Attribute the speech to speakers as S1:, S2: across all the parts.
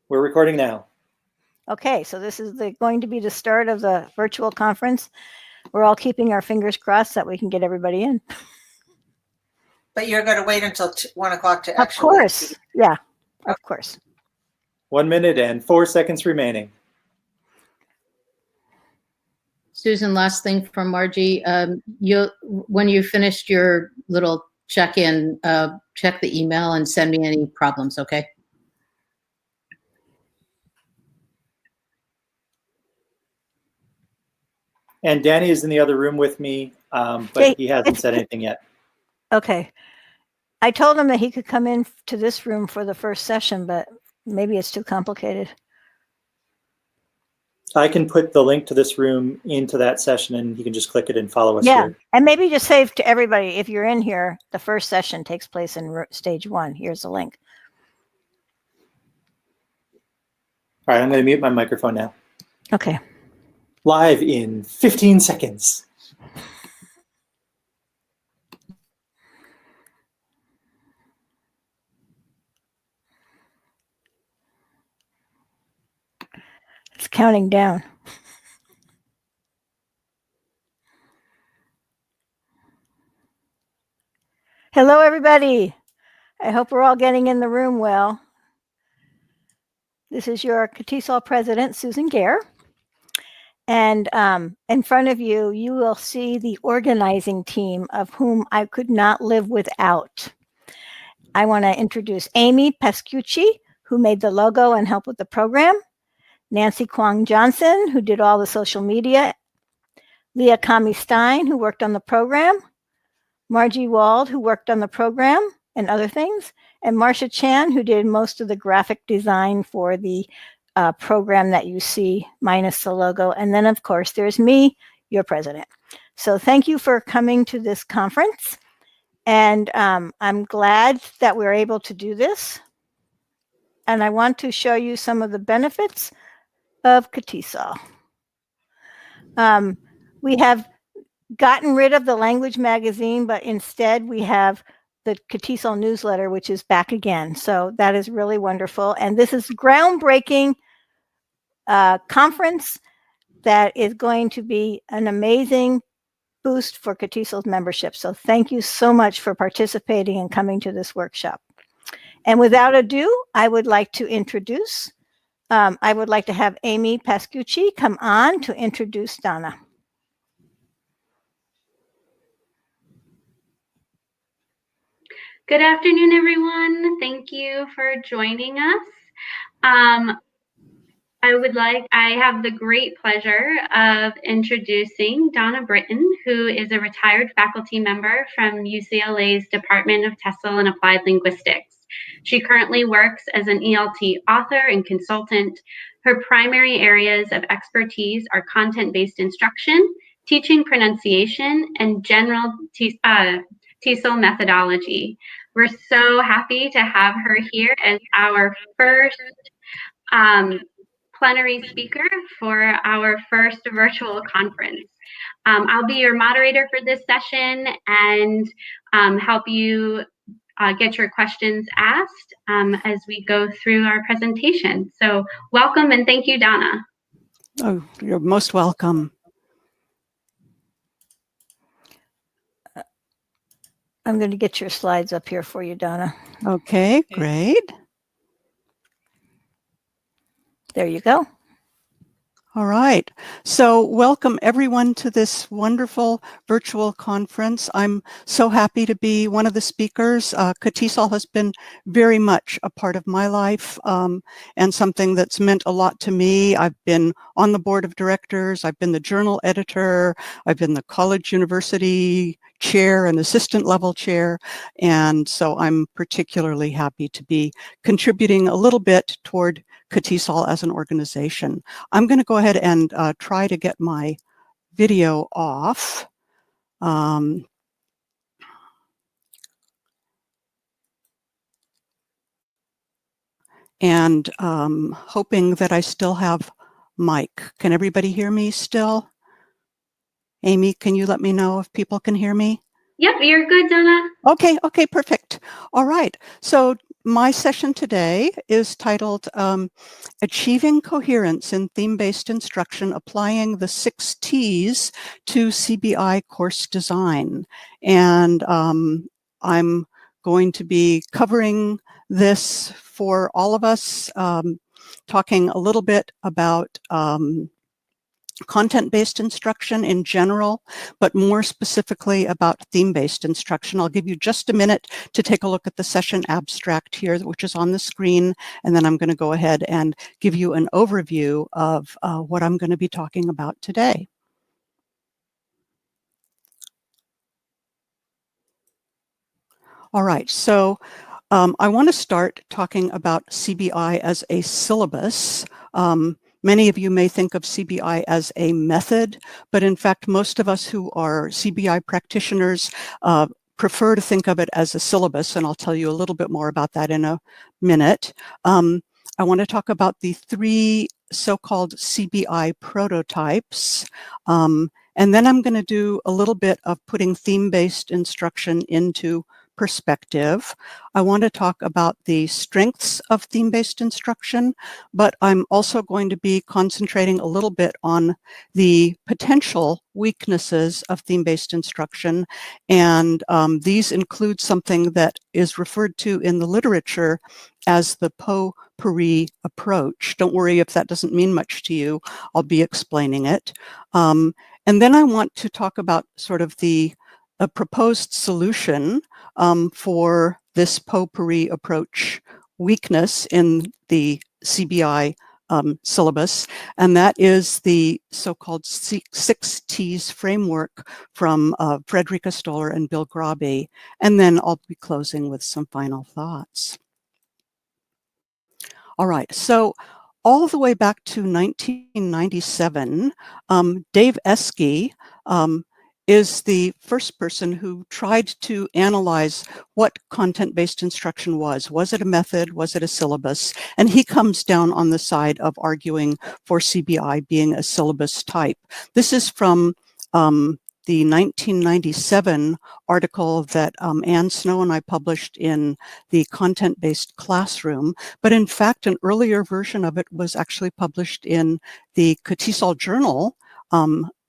S1: We're recording now.
S2: Okay, so this is going to be the start of the virtual conference. We're all keeping our fingers crossed that we can get everybody in.
S3: But you're going to wait until 1 o'clock to
S2: Of
S3: actually.
S2: course, yeah, of course.
S1: 1 minute and 4 seconds remaining.
S4: Susan, last thing from Margie. When you finished your little check-in, check the email and send me any problems, okay?
S1: And Danny is in the other room with me, but he hasn't said anything yet.
S2: Okay. I told him that he could come in to this room for the first session, but maybe it's too complicated.
S1: I can put the link to this room into that session and he can just click it and follow us here.
S2: And maybe just say to everybody, if you're in here, the first session takes place in stage 1. Here's the link.
S1: All right, I'm going to mute my microphone now.
S2: Okay.
S1: Live in 15 seconds.
S2: It's counting down. Hello, everybody. I hope we're all getting in the room well. This is your Catesol president, Susan Gaer. And in front of you, you will see the organizing team of whom I could not live without. I want to introduce Amy Pascucci, who made the logo and helped with the program. Nancy Kwong Johnson, who did all the social media. Leah Kami Stein, who worked on the program. Margie Wald, who worked on the program and other things. And Marcia Chan, who did most of the graphic design for the program that you see, minus the logo. And then, of course, there's me, your president. So thank you for coming to this conference. And I'm glad that we're able to do this. And I want to show you some of the benefits of Catesol. We have gotten rid of the language magazine, but instead we have the Catesol newsletter, which is back again. So that is really wonderful. And this is groundbreaking conference that is going to be an amazing boost for Catesol's membership. So thank you so much for participating and coming to this workshop. And without ado, I would like to introduce, I would like to have Amy Pascucci come on to introduce Donna.
S5: Good afternoon, everyone. Thank you for joining us. I have the great pleasure of introducing Donna Brinton, who is a retired faculty member from UCLA's Department of TESOL and Applied Linguistics. She currently works as an ELT author and consultant. Her primary areas of expertise are content-based instruction, teaching pronunciation, and general TESOL methodology. We're so happy to have her here as our first plenary speaker for our first virtual conference. I'll be your moderator for this session and help you get your questions asked as we go through our presentation. So welcome and thank you, Donna.
S6: Oh, you're most welcome.
S2: I'm going to get your slides up here for you, Donna.
S6: Okay, great.
S2: There you go.
S6: All right. So welcome everyone to this wonderful virtual conference. I'm so happy to be one of the speakers. Catesol has been very much a part of my life and something that's meant a lot to me. I've been on the board of directors. I've been the journal editor. I've been the college university chair and assistant level chair. And so I'm particularly happy to be contributing a little bit toward Catesol as an organization. I'm going to go ahead and try to get my video off. And hoping that I still have mic. Can everybody hear me still? Amy, can you let me know if people can hear me?
S5: Yep, you're good, Donna.
S6: Okay, perfect. All right. So my session today is titled Achieving Coherence in Theme-Based Instruction, Applying the 6 T's to CBI Course Design. And I'm going to be covering this for all of us, talking a little bit about content-based instruction in general, but more specifically about theme-based instruction. I'll give you just a minute to take a look at the session abstract here, which is on the screen, and then I'm going to go ahead and give you an overview of what I'm going to be talking about today. All right, so I want to start talking about CBI as a syllabus. Many of you may think of CBI as a method, but in fact, most of us who are CBI practitioners prefer to think of it as a syllabus, and I'll tell you a little bit more about that in a minute. I want to talk about the 3 so-called CBI prototypes, and then I'm going to do a little bit of putting theme-based instruction into perspective. I want to talk about the strengths of theme-based instruction, but I'm also going to be concentrating a little bit on the potential weaknesses of theme-based instruction. And these include something that is referred to in the literature as the potpourri approach. Don't worry if that doesn't mean much to you. I'll be explaining it. And then I want to talk about sort of a proposed solution for this potpourri approach weakness in the CBI syllabus, and that is the so-called 6 T's framework from Frederica Stoller and Bill Grabe. And then I'll be closing with some final thoughts. All right, so all the way back to 1997, Dave Eskey is the first person who tried to analyze what content-based instruction was. Was it a method? Was it a syllabus? And he comes down on the side of arguing for CBI being a syllabus type. This is from the 1997 article that Ann Snow and I published in the Content-Based Classroom, but in fact, an earlier version of it was actually published in the Catesol Journal.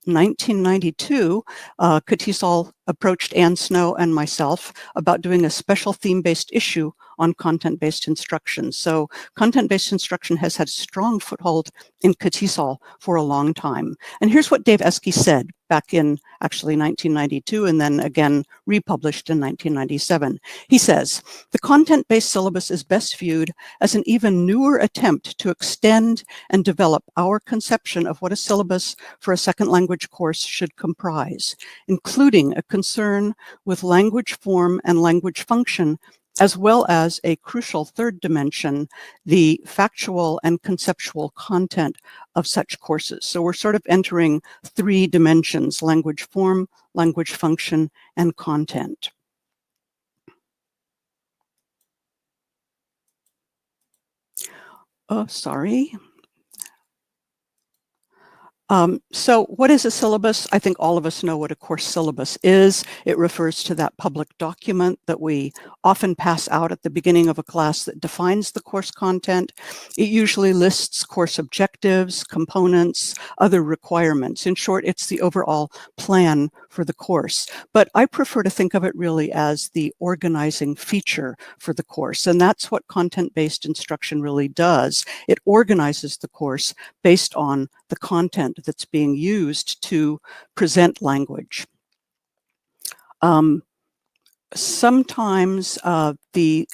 S6: 1992, Catesol approached Ann Snow and myself about doing a special theme-based issue on content-based instruction. So content-based instruction has had strong foothold in Catesol for a long time. And here's what Dave Eskey said back in actually 1992 and then again republished in 1997. He says, the content-based syllabus is best viewed as an even newer attempt to extend and develop our conception of what a syllabus for a second language course should comprise, including a concern with language form and language function, as well as a crucial third dimension, the factual and conceptual content of such courses. So we're sort of entering 3 dimensions: language form, language function, and content. Oh, sorry. So what is a syllabus? I think all of us know what a course syllabus is. It refers to that public document that we often pass out at the beginning of a class that defines the course content. It usually lists course objectives, components, other requirements. In short, it's the overall plan for the course. But I prefer to think of it really as the organizing feature for the course. And that's what content-based instruction really does. It organizes the course based on the content that's being used to present language. Sometimes the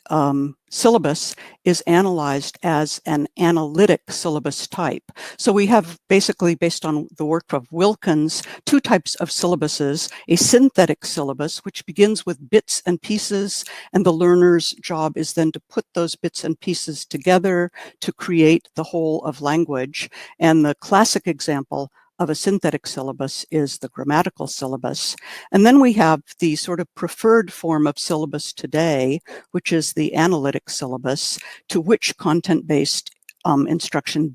S6: syllabus is analyzed as an analytic syllabus type. So we have basically, based on the work of Wilkins, 2 types of syllabuses: a synthetic syllabus, which begins with bits and pieces, and the learner's job is then to put those bits and pieces together to create the whole of language. And the classic example of a synthetic syllabus is the grammatical syllabus. And then we have the sort of preferred form of syllabus today, which is the analytic syllabus, to which content-based instruction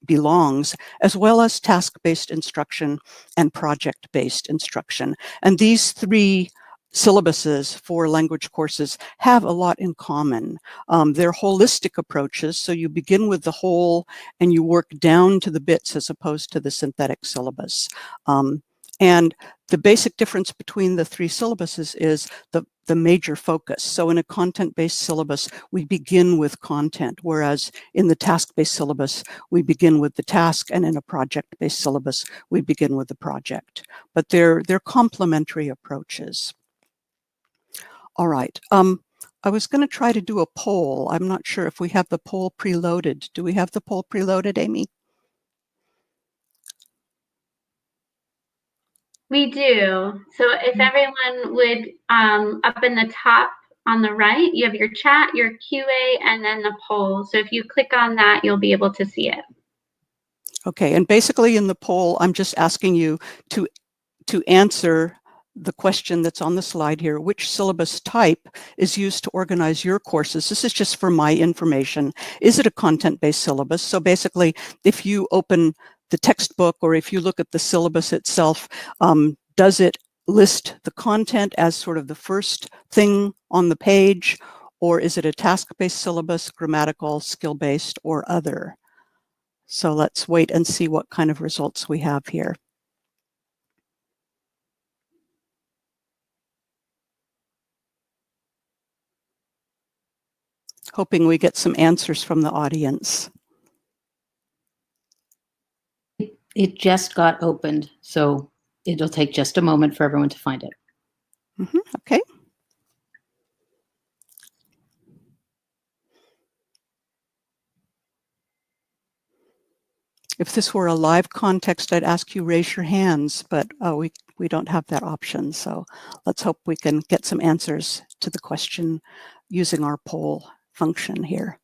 S6: belongs, as well as task-based instruction and project-based instruction. And these 3 syllabuses for language courses have a lot in common. They're holistic approaches, so you begin with the whole and you work down to the bits as opposed to the synthetic syllabus. And the basic difference between the three syllabuses is the major focus. So in a content-based syllabus, we begin with content, whereas in the task-based syllabus, we begin with the task, and in a project-based syllabus, we begin with the project. But they're complementary approaches. All right. I was going to try to do a poll. I'm not sure if we have the poll preloaded. Do we have the poll preloaded, Amy?
S5: We do. So if everyone would, up in the top on the right, you have your chat, your QA, and then the poll. So if you click on that, you'll be able to see it.
S6: Okay, and basically in the poll, I'm just asking you to answer the question that's on the slide here. Which syllabus type is used to organize your courses? This is just for my information. Is it a content-based syllabus? So basically, if you open the textbook or if you look at the syllabus itself, does it list the content as sort of the first thing on the page, or is it a task-based syllabus, grammatical, skill-based, or other? So let's wait and see what kind of results we have here. Hoping we get some answers from the audience.
S4: It just got opened, so it'll take just a moment for everyone to find it.
S6: Okay. If this were a live context, I'd ask you raise your hands, but we don't have that option. So let's hope we can get some answers to the question using our poll function here.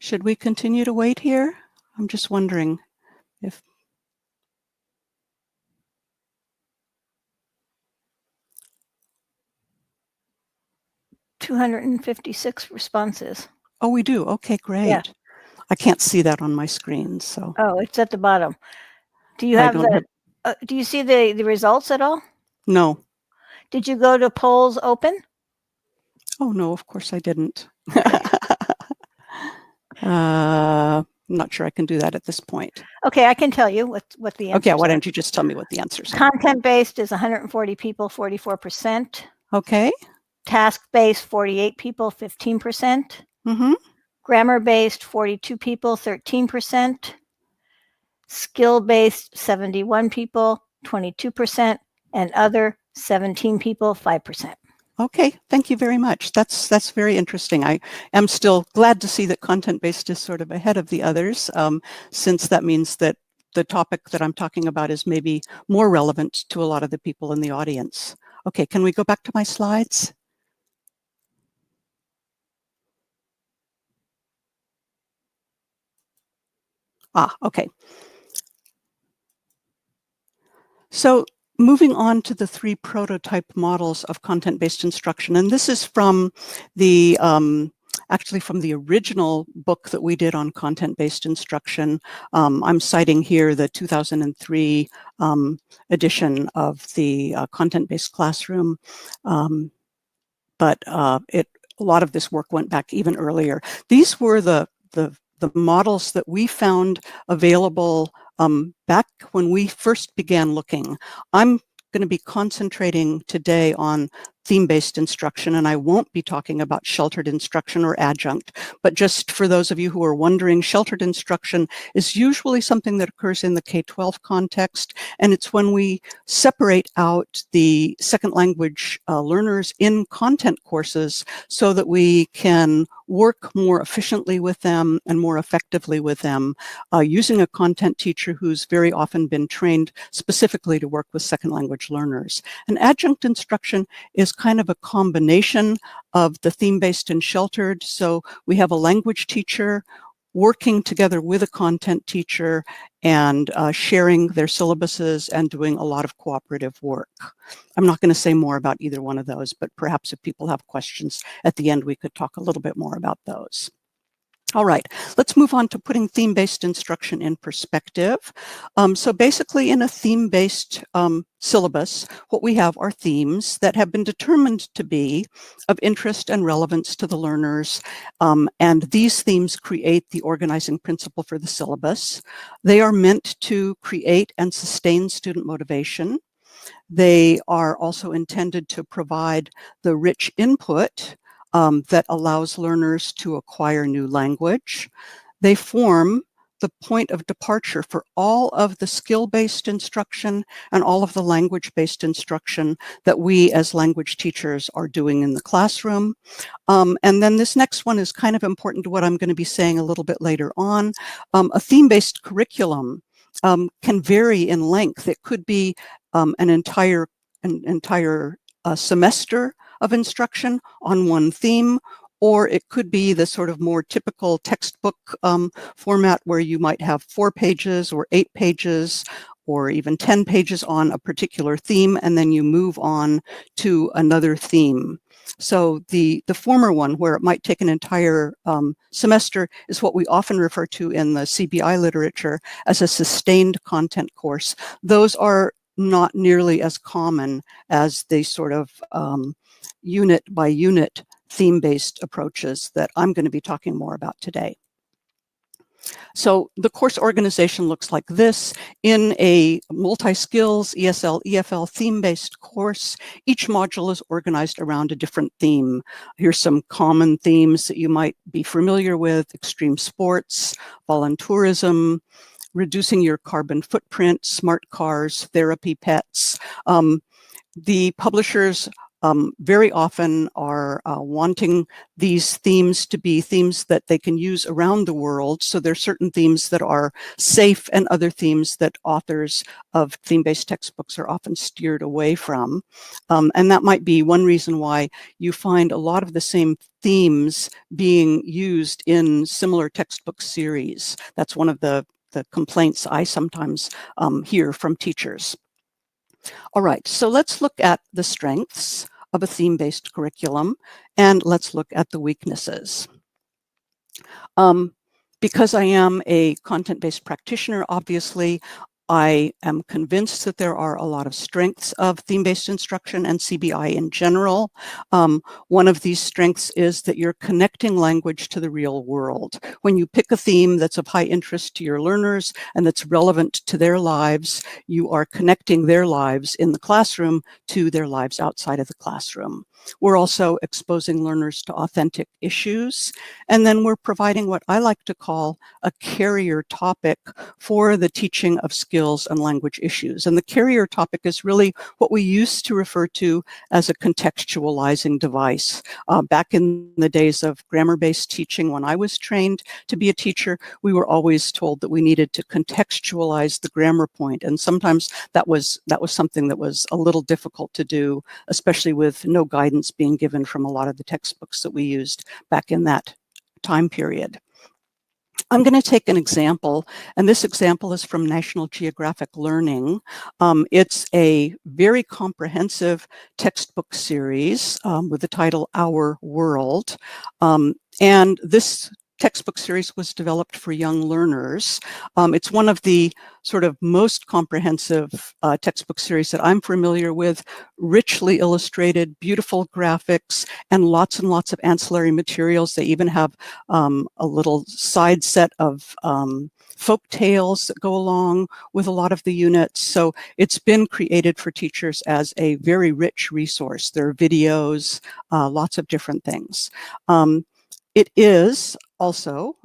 S6: Should we continue to wait here? I'm just wondering if...
S2: $256 responses.
S6: Oh, we do. Okay, great.
S2: Yeah.
S6: I can't see that on my screen, so...
S2: Oh, it's at the bottom. Do you have do you see the results at all?
S6: No.
S2: Did you go to polls open?
S6: Oh, no, of course I didn't. I'm not sure I can do that at this point.
S2: Okay, I can tell you what the answers
S6: Okay, why
S2: are.
S6: don't you just tell me what the answers are?
S2: Content-based is 140 people, 44%.
S6: Okay.
S2: Task-based, 48 people, 15%.
S6: Mm-hmm.
S2: Grammar-based, 42 people, 13%. Skill-based, 71 people, 22%. And other, 17 people, 5%.
S6: Okay, thank you very much. That's very interesting. I am still glad to see that content-based is sort of ahead of the others, since that means that the topic that I'm talking about is maybe more relevant to a lot of the people in the audience. Okay, can we go back to my slides? Okay. So moving on to the three prototype models of content-based instruction, and this is from the actually from the original book that we did on content-based instruction. I'm citing here the 2003 edition of the content-based classroom, but a lot of this work went back even earlier. These were the models that we found available back when we first began looking. I'm going to be concentrating today on theme-based instruction, and I won't be talking about sheltered instruction or adjunct, but just for those of you who are wondering, sheltered instruction is usually something that occurs in the K-12 context, and it's when we separate out the second language learners in content courses so that we can work more efficiently with them and more effectively with them, using a content teacher who's very often been trained specifically to work with second language learners. And adjunct instruction is kind of a combination of the theme-based and sheltered. So we have a language teacher working together with a content teacher and sharing their syllabuses and doing a lot of cooperative work. I'm not going to say more about either one of those, but perhaps if people have questions at the end, we could talk a little bit more about those. All right, let's move on to putting theme-based instruction in perspective. So basically in a theme-based syllabus, what we have are themes that have been determined to be of interest and relevance to the learners. And these themes create the organizing principle for the syllabus. They are meant to create and sustain student motivation. They are also intended to provide the rich input that allows learners to acquire new language. They form the point of departure for all of the skill-based instruction and all of the language-based instruction that we as language teachers are doing in the classroom. And then this next one is kind of important to what I'm going to be saying a little bit later on. A theme-based curriculum can vary in length. It could be an entire semester of instruction on one theme, or it could be the sort of more typical textbook format where you might have 4 pages or 8 pages or even 10 pages on a particular theme, and then you move on to another theme. So the former one, where it might take an entire semester, is what we often refer to in the CBI literature as a sustained content course. Those are not nearly as common as the sort of unit by unit theme-based approaches that I'm going to be talking more about today. So the course organization looks like this. In a multi-skills ESL, EFL theme-based course, each module is organized around a different theme. Here's some common themes that you might be familiar with: extreme sports, voluntourism, reducing your carbon footprint, smart cars, therapy pets. The publishers very often are wanting these themes to be themes that they can use around the world. So there are certain themes that are safe and other themes that authors of theme-based textbooks are often steered away from. And that might be one reason why you find a lot of the same themes being used in similar textbook series. That's one of the complaints I sometimes hear from teachers. All right, so let's look at the strengths of a theme-based curriculum, and let's look at the weaknesses. Because I am a content-based practitioner, obviously, I am convinced that there are a lot of strengths of theme-based instruction and CBI in general. One of these strengths is that you're connecting language to the real world. When you pick a theme that's of high interest to your learners and that's relevant to their lives, you are connecting their lives in the classroom to their lives outside of the classroom. We're also exposing learners to authentic issues, and then we're providing what I like to call a carrier topic for the teaching of skills and language issues. And the carrier topic is really what we used to refer to as a contextualizing device. Back in the days of grammar-based teaching, when I was trained to be a teacher, we were always told that we needed to contextualize the grammar point, and sometimes that was something that was a little difficult to do, especially with no guidance being given from a lot of the textbooks that we used back in that time period. I'm going to take an example, and this example is from National Geographic Learning. It's a very comprehensive textbook series with the title Our World. And this textbook series was developed for young learners. It's one of the sort of most comprehensive textbook series that I'm familiar with, richly illustrated, beautiful graphics, and lots of ancillary materials. They even have a little side set of folk tales that go along with a lot of the units. So it's been created for teachers as a very rich resource. There are videos, lots of different things. It is also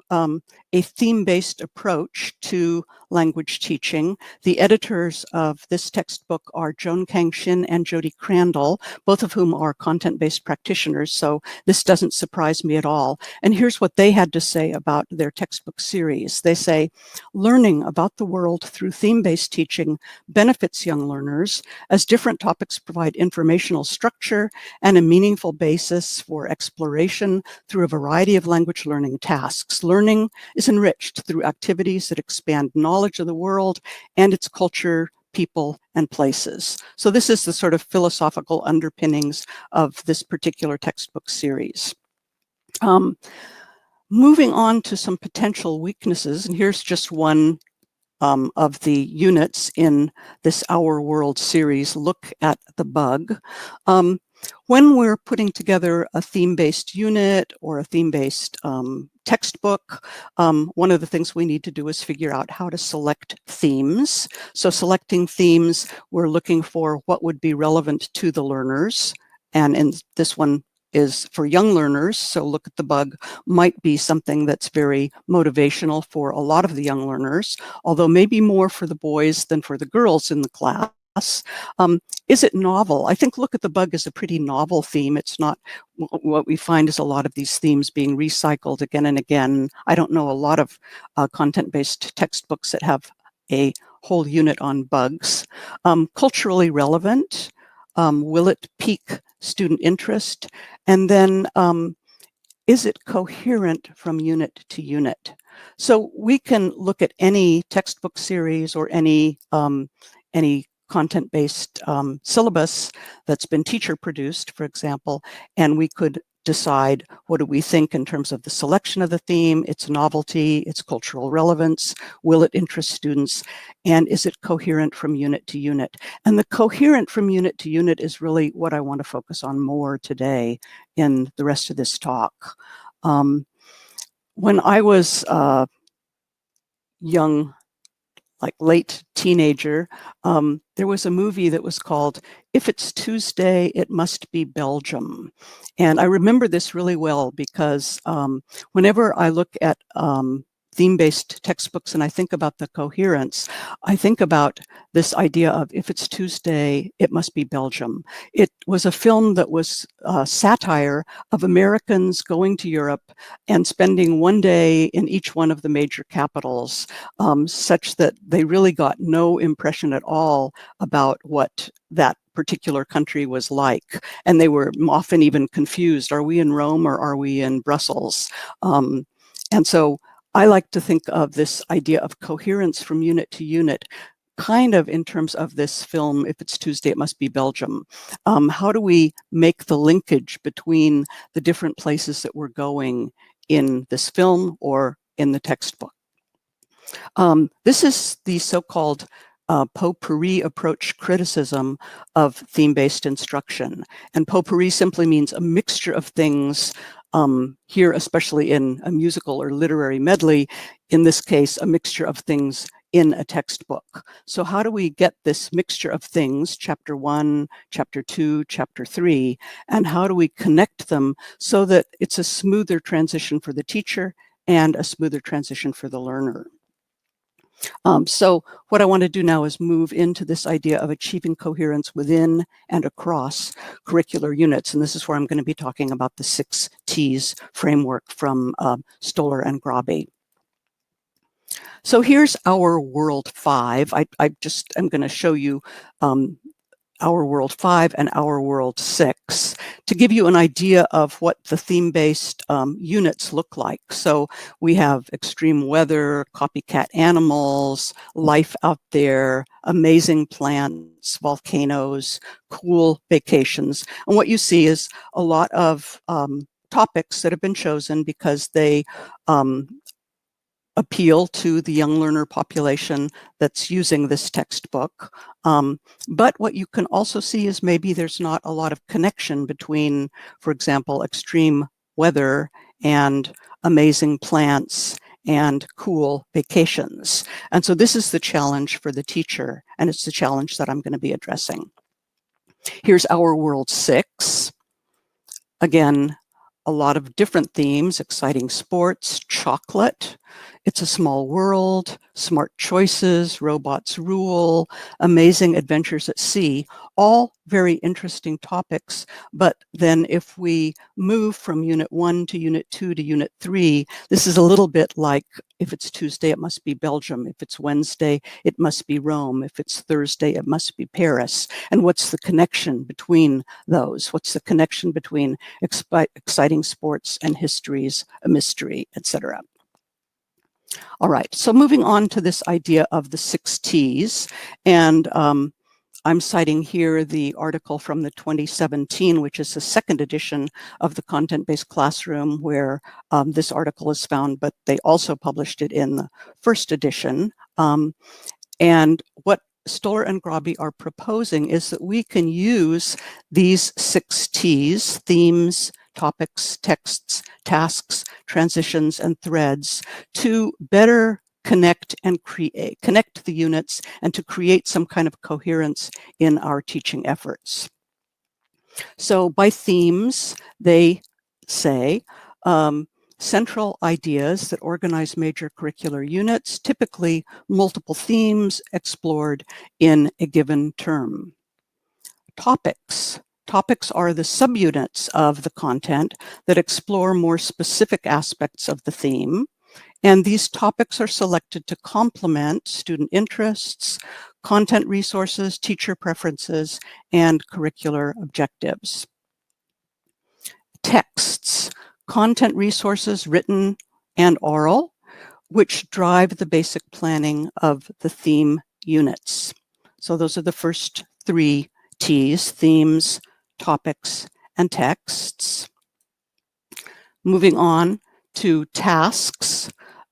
S6: a theme-based approach to language teaching. The editors of this textbook are Joan Kang-Shin and Jody Crandall, both of whom are content-based practitioners, so this doesn't surprise me at all. And here's what they had to say about their textbook series. They say, learning about the world through theme-based teaching benefits young learners as different topics provide informational structure and a meaningful basis for exploration through a variety of language learning tasks. Learning is enriched through activities that expand knowledge of the world and its culture, people, and places. So this is the sort of philosophical underpinnings of this particular textbook series. Moving on to some potential weaknesses, and here's just one of the units in this Our World series, Look at the Bug. When we're putting together a theme-based unit or a theme-based textbook, one of the things we need to do is figure out how to select themes. So selecting themes, we're looking for what would be relevant to the learners. And in this one is for young learners, so Look at the Bug might be something that's very motivational for a lot of the young learners, although maybe more for the boys than for the girls in the class. Is it novel? I think Look at the Bug is a pretty novel theme. It's not what we find is a lot of these themes being recycled again and again. I don't know a lot of content-based textbooks that have a whole unit on bugs. Culturally relevant, will it pique student interest? And then is it coherent from unit to unit? So we can look at any textbook series or any content-based syllabus that's been teacher produced, for example, and we could decide what do we think in terms of the selection of the theme, its novelty, its cultural relevance, will it interest students, and is it coherent from unit to unit? And the coherent from unit to unit is really what I want to focus on more today in the rest of this talk. When I was young, like late teenager, there was a movie that was called If It's Tuesday, It Must Be Belgium. And I remember this really well because whenever I look at theme-based textbooks and I think about the coherence, I think about this idea of if it's Tuesday, it must be Belgium. It was a film that was satire of Americans going to Europe and spending one day in each one of the major capitals, such that they really got no impression at all about what that particular country was like. And they were often even confused. Are we in Rome or are we in Brussels? And so I like to think of this idea of coherence from unit to unit kind of in terms of this film, If It's Tuesday, It Must Be Belgium. How do we make the linkage between the different places that we're going in this film or in the textbook? This is the so-called potpourri approach criticism of theme-based instruction. And potpourri simply means a mixture of things, here especially in a musical or literary medley, in this case, a mixture of things in a textbook. So how do we get this mixture of things, chapter 1, chapter 2, chapter 3, and how do we connect them so that it's a smoother transition for the teacher and a smoother transition for the learner? So what I want to do now is move into this idea of achieving coherence within and across curricular units. And this is where I'm going to be talking about the 6 T's framework from Stoller and Grabe. So here's Our World 5. I'm going to show you Our World 5 and Our World 6 to give you an idea of what the theme-based units look like. So we have extreme weather, copycat animals, life out there, amazing plants, volcanoes, cool vacations. And what you see is a lot of topics that have been chosen because they appeal to the young learner population that's using this textbook. But what you can also see is maybe there's not a lot of connection between, for example, extreme weather and amazing plants and cool vacations. And so this is the challenge for the teacher, and it's the challenge that I'm going to be addressing. Here's Our World 6. Again, a lot of different themes: exciting sports, chocolate, It's a Small World, Smart Choices, Robots Rule, Amazing Adventures at Sea, all very interesting topics. But then if we move from Unit 1 to Unit 2 to Unit 3, this is a little bit like, if it's Tuesday, it must be Belgium. If it's Wednesday, it must be Rome. If it's Thursday, it must be Paris. And what's the connection between those? What's the connection between exciting sports and histories, a mystery, etc.? All right, so moving on to this idea of the 6 T's, and I'm citing here the article from the 2017, which is the second edition of the Content-Based Classroom, where this article is found, but they also published it in the first edition. And what Stoller and Grabe are proposing is that we can use these 6 T's, themes, topics, texts, tasks, transitions, and threads, to better connect the units and to create some kind of coherence in our teaching efforts. So by themes, they say central ideas that organize major curricular units, typically multiple themes explored in a given term. Topics. Topics are the subunits of the content that explore more specific aspects of the theme. And these topics are selected to complement student interests, content resources, teacher preferences, and curricular objectives. Texts, content resources written and oral, which drive the basic planning of the theme units. So those are the first 3 T's: themes, topics, and texts. Moving on to tasks,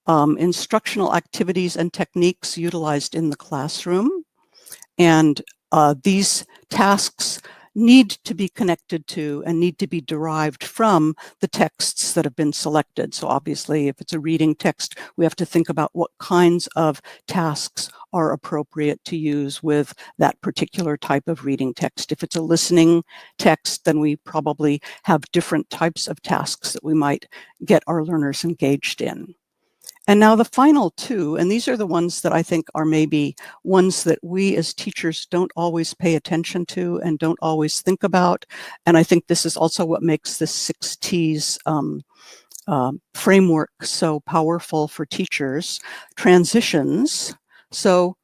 S6: instructional activities and techniques utilized in the classroom. And these tasks need to be connected to and need to be derived from the texts that have been selected. So obviously, if it's a reading text, we have to think about what kinds of tasks are appropriate to use with that particular type of reading text. If it's a listening text, then we probably have different types of tasks that we might get our learners engaged in. And now the final 2, and these are the ones that I think are maybe ones that we as teachers don't always pay attention to and don't always think about. And I think this is also what makes this 6 T's framework so powerful for teachers. Transitions. So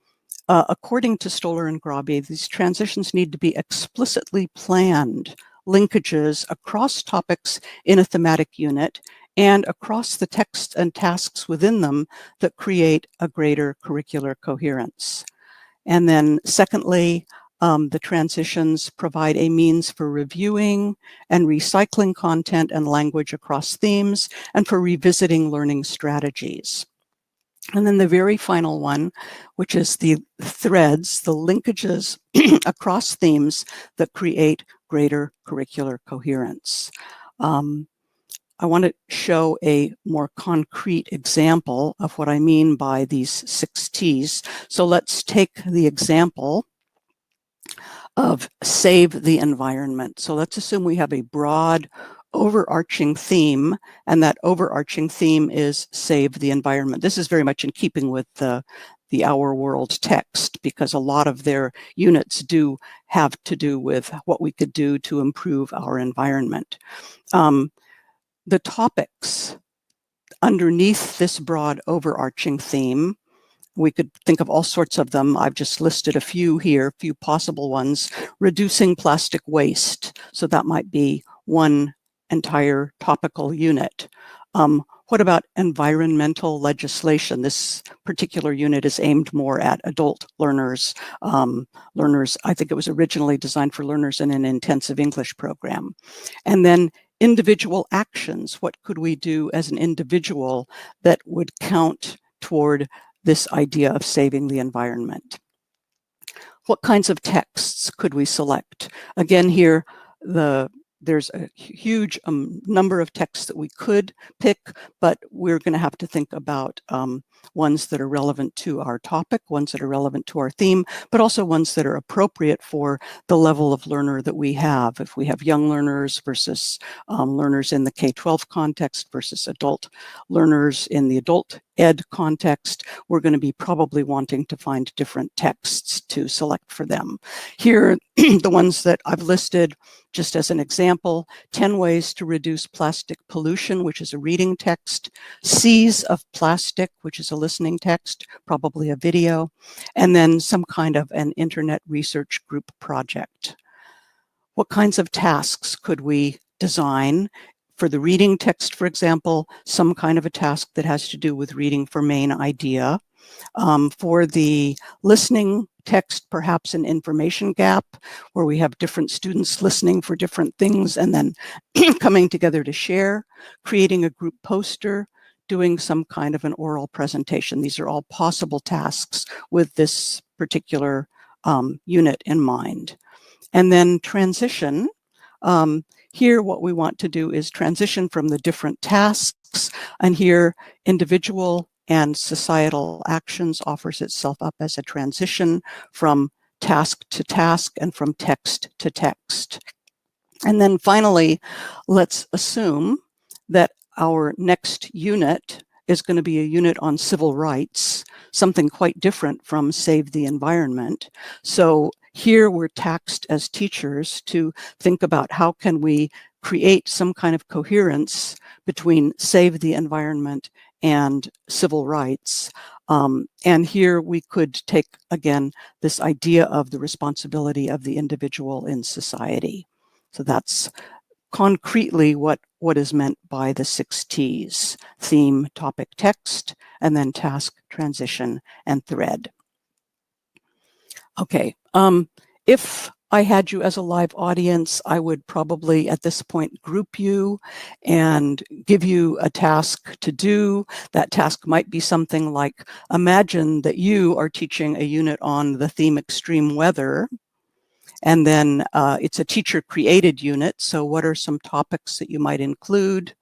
S6: according to Stoller and Grabe, these transitions need to be explicitly planned linkages across topics in a thematic unit and across the texts and tasks within them that create a greater curricular coherence. And then secondly, the transitions provide a means for reviewing and recycling content and language across themes and for revisiting learning strategies. And then the very final one, which is the threads, the linkages across themes that create greater curricular coherence. I want to show a more concrete example of what I mean by these 6 T's. So let's take the example of save the environment. So let's assume we have a broad overarching theme, and that overarching theme is save the environment. This is very much in keeping with the Our World text, because a lot of their units do have to do with what we could do to improve our environment. The topics underneath this broad overarching theme, we could think of all sorts of them. I've just listed a few here, a few possible ones. Reducing plastic waste. So that might be one entire topical unit. What about environmental legislation? This particular unit is aimed more at adult learners. I think it was originally designed for learners in an intensive English program. And then individual actions. What could we do as an individual that would count toward this idea of saving the environment? What kinds of texts could we select? Again, here, there's a huge number of texts that we could pick, but we're going to have to think about ones that are relevant to our topic, ones that are relevant to our theme, but also ones that are appropriate for the level of learner that we have. If we have young learners versus learners in the K-12 context versus adult learners in the adult ed context, we're going to be probably wanting to find different texts to select for them. Here, the ones that I've listed just as an example: 10 Ways to Reduce Plastic Pollution, which is a reading text; Seas of Plastic, which is a listening text, probably a video; and then some kind of an internet research group project. What kinds of tasks could we design? For the reading text, for example, some kind of a task that has to do with reading for main idea. For the listening text, perhaps an information gap, where we have different students listening for different things and then coming together to share, creating a group poster, doing some kind of an oral presentation. These are all possible tasks with this particular unit in mind. And then transition. Here, what we want to do is transition from the different tasks, and here individual and societal actions offers itself up as a transition from task to task and from text to text. And then finally, let's assume that our next unit is going to be a unit on civil rights, something quite different from Save the Environment. So here we're taxed as teachers to think about how can we create some kind of coherence between Save the Environment and civil rights. And here we could take, again, this idea of the responsibility of the individual in society. So that's concretely what is meant by the 6 T's: theme, topic, text, and then task, transition, and thread. Okay, if I had you as a live audience, I would probably at this point group you and give you a task to do. That task might be something like, imagine that you are teaching a unit on the theme extreme weather, and then it's a teacher-created unit, so what are some topics that you might include?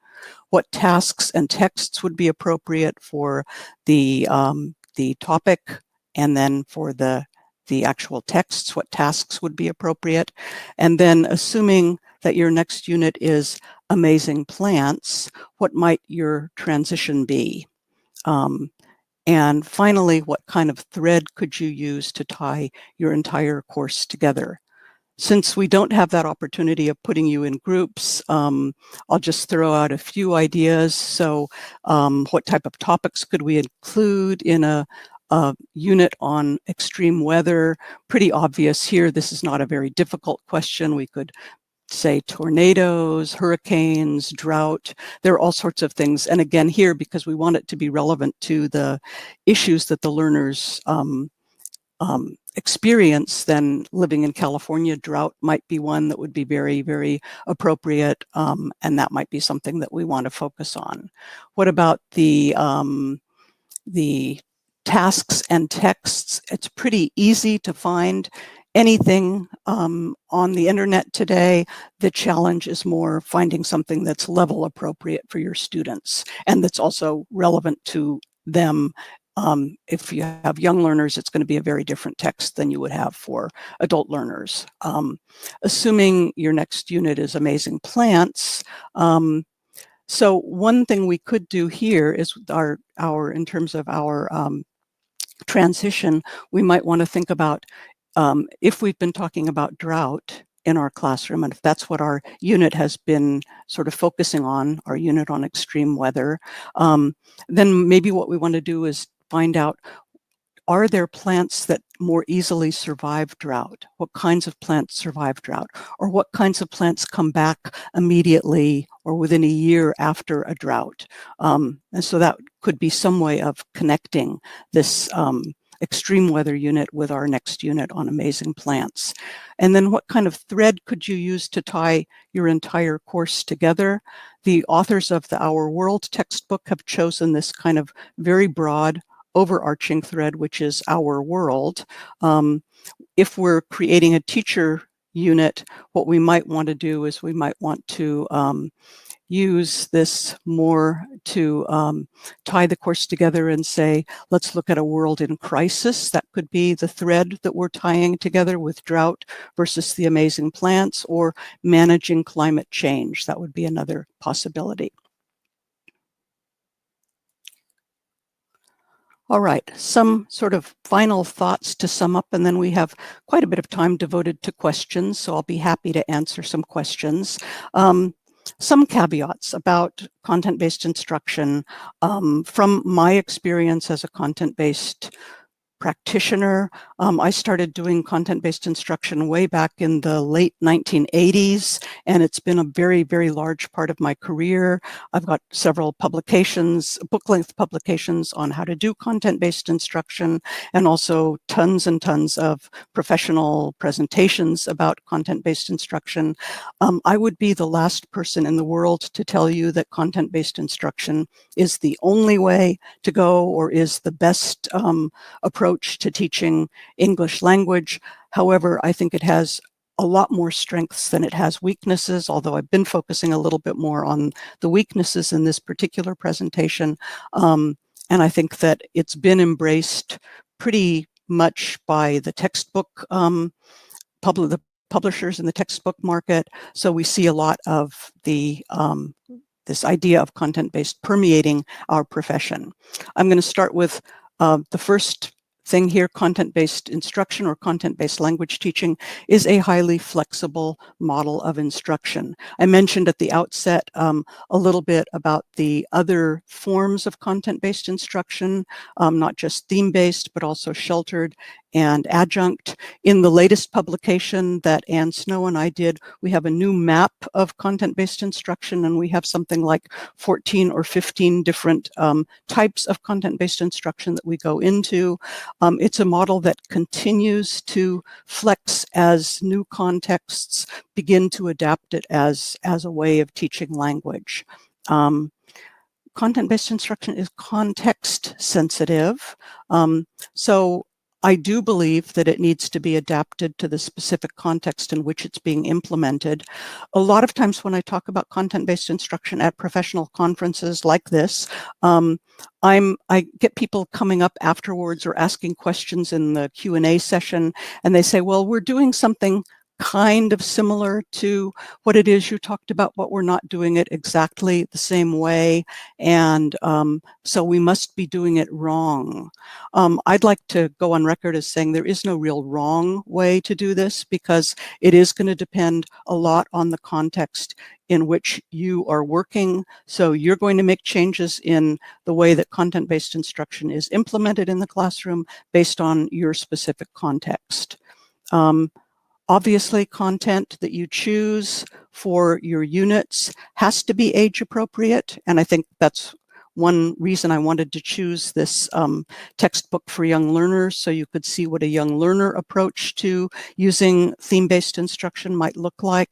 S6: What tasks and texts would be appropriate for the topic, and then for the actual texts, what tasks would be appropriate? And then, assuming that your next unit is amazing plants, what might your transition be? And finally, what kind of thread could you use to tie your entire course together? Since we don't have that opportunity of putting you in groups, I'll just throw out a few ideas. So what type of topics could we include in a unit on extreme weather? Pretty obvious here. This is not a very difficult question. We could say tornadoes, hurricanes, drought. There are all sorts of things. And again, here, because we want it to be relevant to the issues that the learners experience, then living in California, drought might be one that would be very, very appropriate. And that might be something that we want to focus on. What about the tasks and texts? It's pretty easy to find anything on the internet today. The challenge is more finding something that's level appropriate for your students and that's also relevant to them. If you have young learners, it's going to be a very different text than you would have for adult learners. Assuming your next unit is amazing plants, so one thing we could do here is in terms of our transition, we might want to think about if we've been talking about drought in our classroom, and if that's what our unit has been sort of focusing on, our unit on extreme weather, then maybe what we want to do is find out, are there plants that more easily survive drought? What kinds of plants survive drought? Or what kinds of plants come back immediately or within a year after a drought? And so that could be some way of connecting this extreme weather unit with our next unit on amazing plants. And then what kind of thread could you use to tie your entire course together? The authors of the Our World textbook have chosen this kind of very broad overarching thread, which is our world. If we're creating a teacher unit, what we might want to do is we might want to use this more to tie the course together and say, let's look at a world in crisis. That could be the thread that we're tying together with drought versus the amazing plants, or managing climate change. That would be another possibility. All right, some sort of final thoughts to sum up, and then we have quite a bit of time devoted to questions, so I'll be happy to answer some questions. Some caveats about content-based instruction. From my experience as a content-based practitioner, I started doing content-based instruction way back in the late 1980s, and it's been a very, very large part of my career. I've got several publications, book-length publications on how to do content-based instruction, and also tons and tons of professional presentations about content-based instruction. I would be the last person in the world to tell you that content-based instruction is the only way to go or is the best approach to teaching English language. However, I think it has a lot more strengths than it has weaknesses, although I've been focusing a little bit more on the weaknesses in this particular presentation. And I think that it's been embraced pretty much by the textbook, the publishers in the textbook market. So we see a lot of the this idea of content-based permeating our profession. I'm going to start with the first thing here. Content-based instruction or content-based language teaching is a highly flexible model of instruction. I mentioned at the outset a little bit about the other forms of content-based instruction, not just theme-based, but also sheltered and adjunct. In the latest publication that Ann Snow and I did, we have a new map of content-based instruction, and we have something like 14 or 15 different types of content-based instruction that we go into. It's a model that continues to flex as new contexts begin to adapt it as a way of teaching language. Content-based instruction is context sensitive. So I do believe that it needs to be adapted to the specific context in which it's being implemented. A lot of times when I talk about content-based instruction at professional conferences like this, I get people coming up afterwards or asking questions in the Q&A session, and they say, well, we're doing something kind of similar to what it is you talked about, but we're not doing it exactly the same way, and so we must be doing it wrong. I'd like to go on record as saying there is no real wrong way to do this, because it is going to depend a lot on the context in which you are working. So you're going to make changes in the way that content-based instruction is implemented in the classroom based on your specific context. Obviously, content that you choose for your units has to be age appropriate, and I think that's one reason I wanted to choose this textbook for young learners, so you could see what a young learner approach to using theme-based instruction might look like.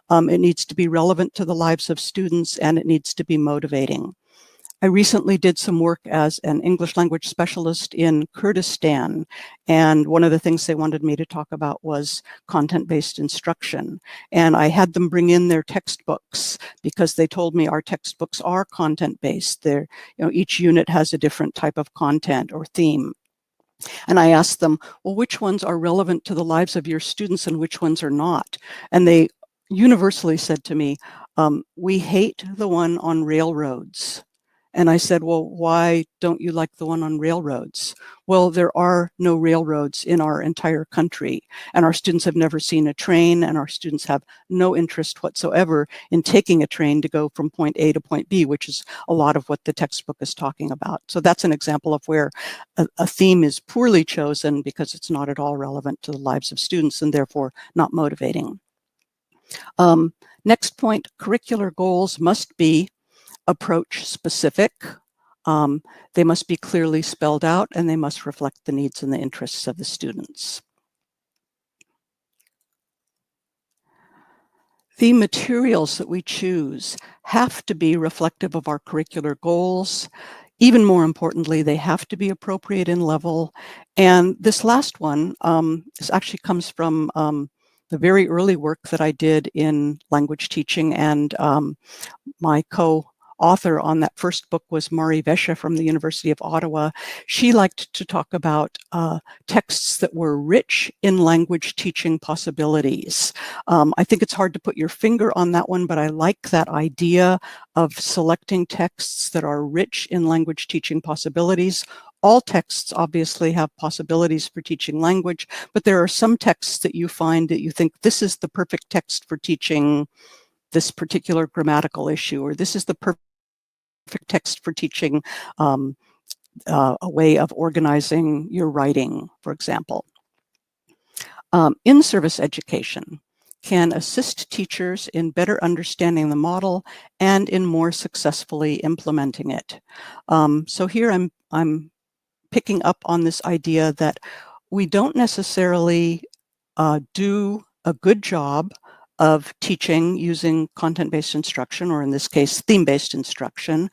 S6: It needs to be relevant to the lives of students, and it needs to be motivating. I recently did some work as an English language specialist in Kurdistan, and one of the things they wanted me to talk about was content-based instruction. And I had them bring in their textbooks because they told me our textbooks are content-based. They're, each unit has a different type of content or theme. And I asked them, well, which ones are relevant to the lives of your students and which ones are not? And they universally said to me, we hate the one on railroads. And I said, well, why don't you like the one on railroads? Well, there are no railroads in our entire country, and our students have never seen a train, and our students have no interest whatsoever in taking a train to go from point A to point B, which is a lot of what the textbook is talking about. So that's an example of where a theme is poorly chosen because it's not at all relevant to the lives of students and therefore not motivating. Next point, curricular goals must be approach specific. They must be clearly spelled out, and they must reflect the needs and the interests of the students. The materials that we choose have to be reflective of our curricular goals. Even more importantly, they have to be appropriate in level. And this last one this actually comes from the very early work that I did in language teaching, and my co-author on that first book was Mari Vesha from the University of Ottawa. She liked to talk about texts that were rich in language teaching possibilities. I think it's hard to put your finger on that one, but I like that idea of selecting texts that are rich in language teaching possibilities. All texts obviously have possibilities for teaching language, but there are some texts that you find that you think this is the perfect text for teaching this particular grammatical issue, or this is the perfect text for teaching a way of organizing your writing, for example. In-service education can assist teachers in better understanding the model and in more successfully implementing it. So here I'm picking up on this idea that we don't necessarily do a good job of teaching using content-based instruction, or in this case, theme-based instruction,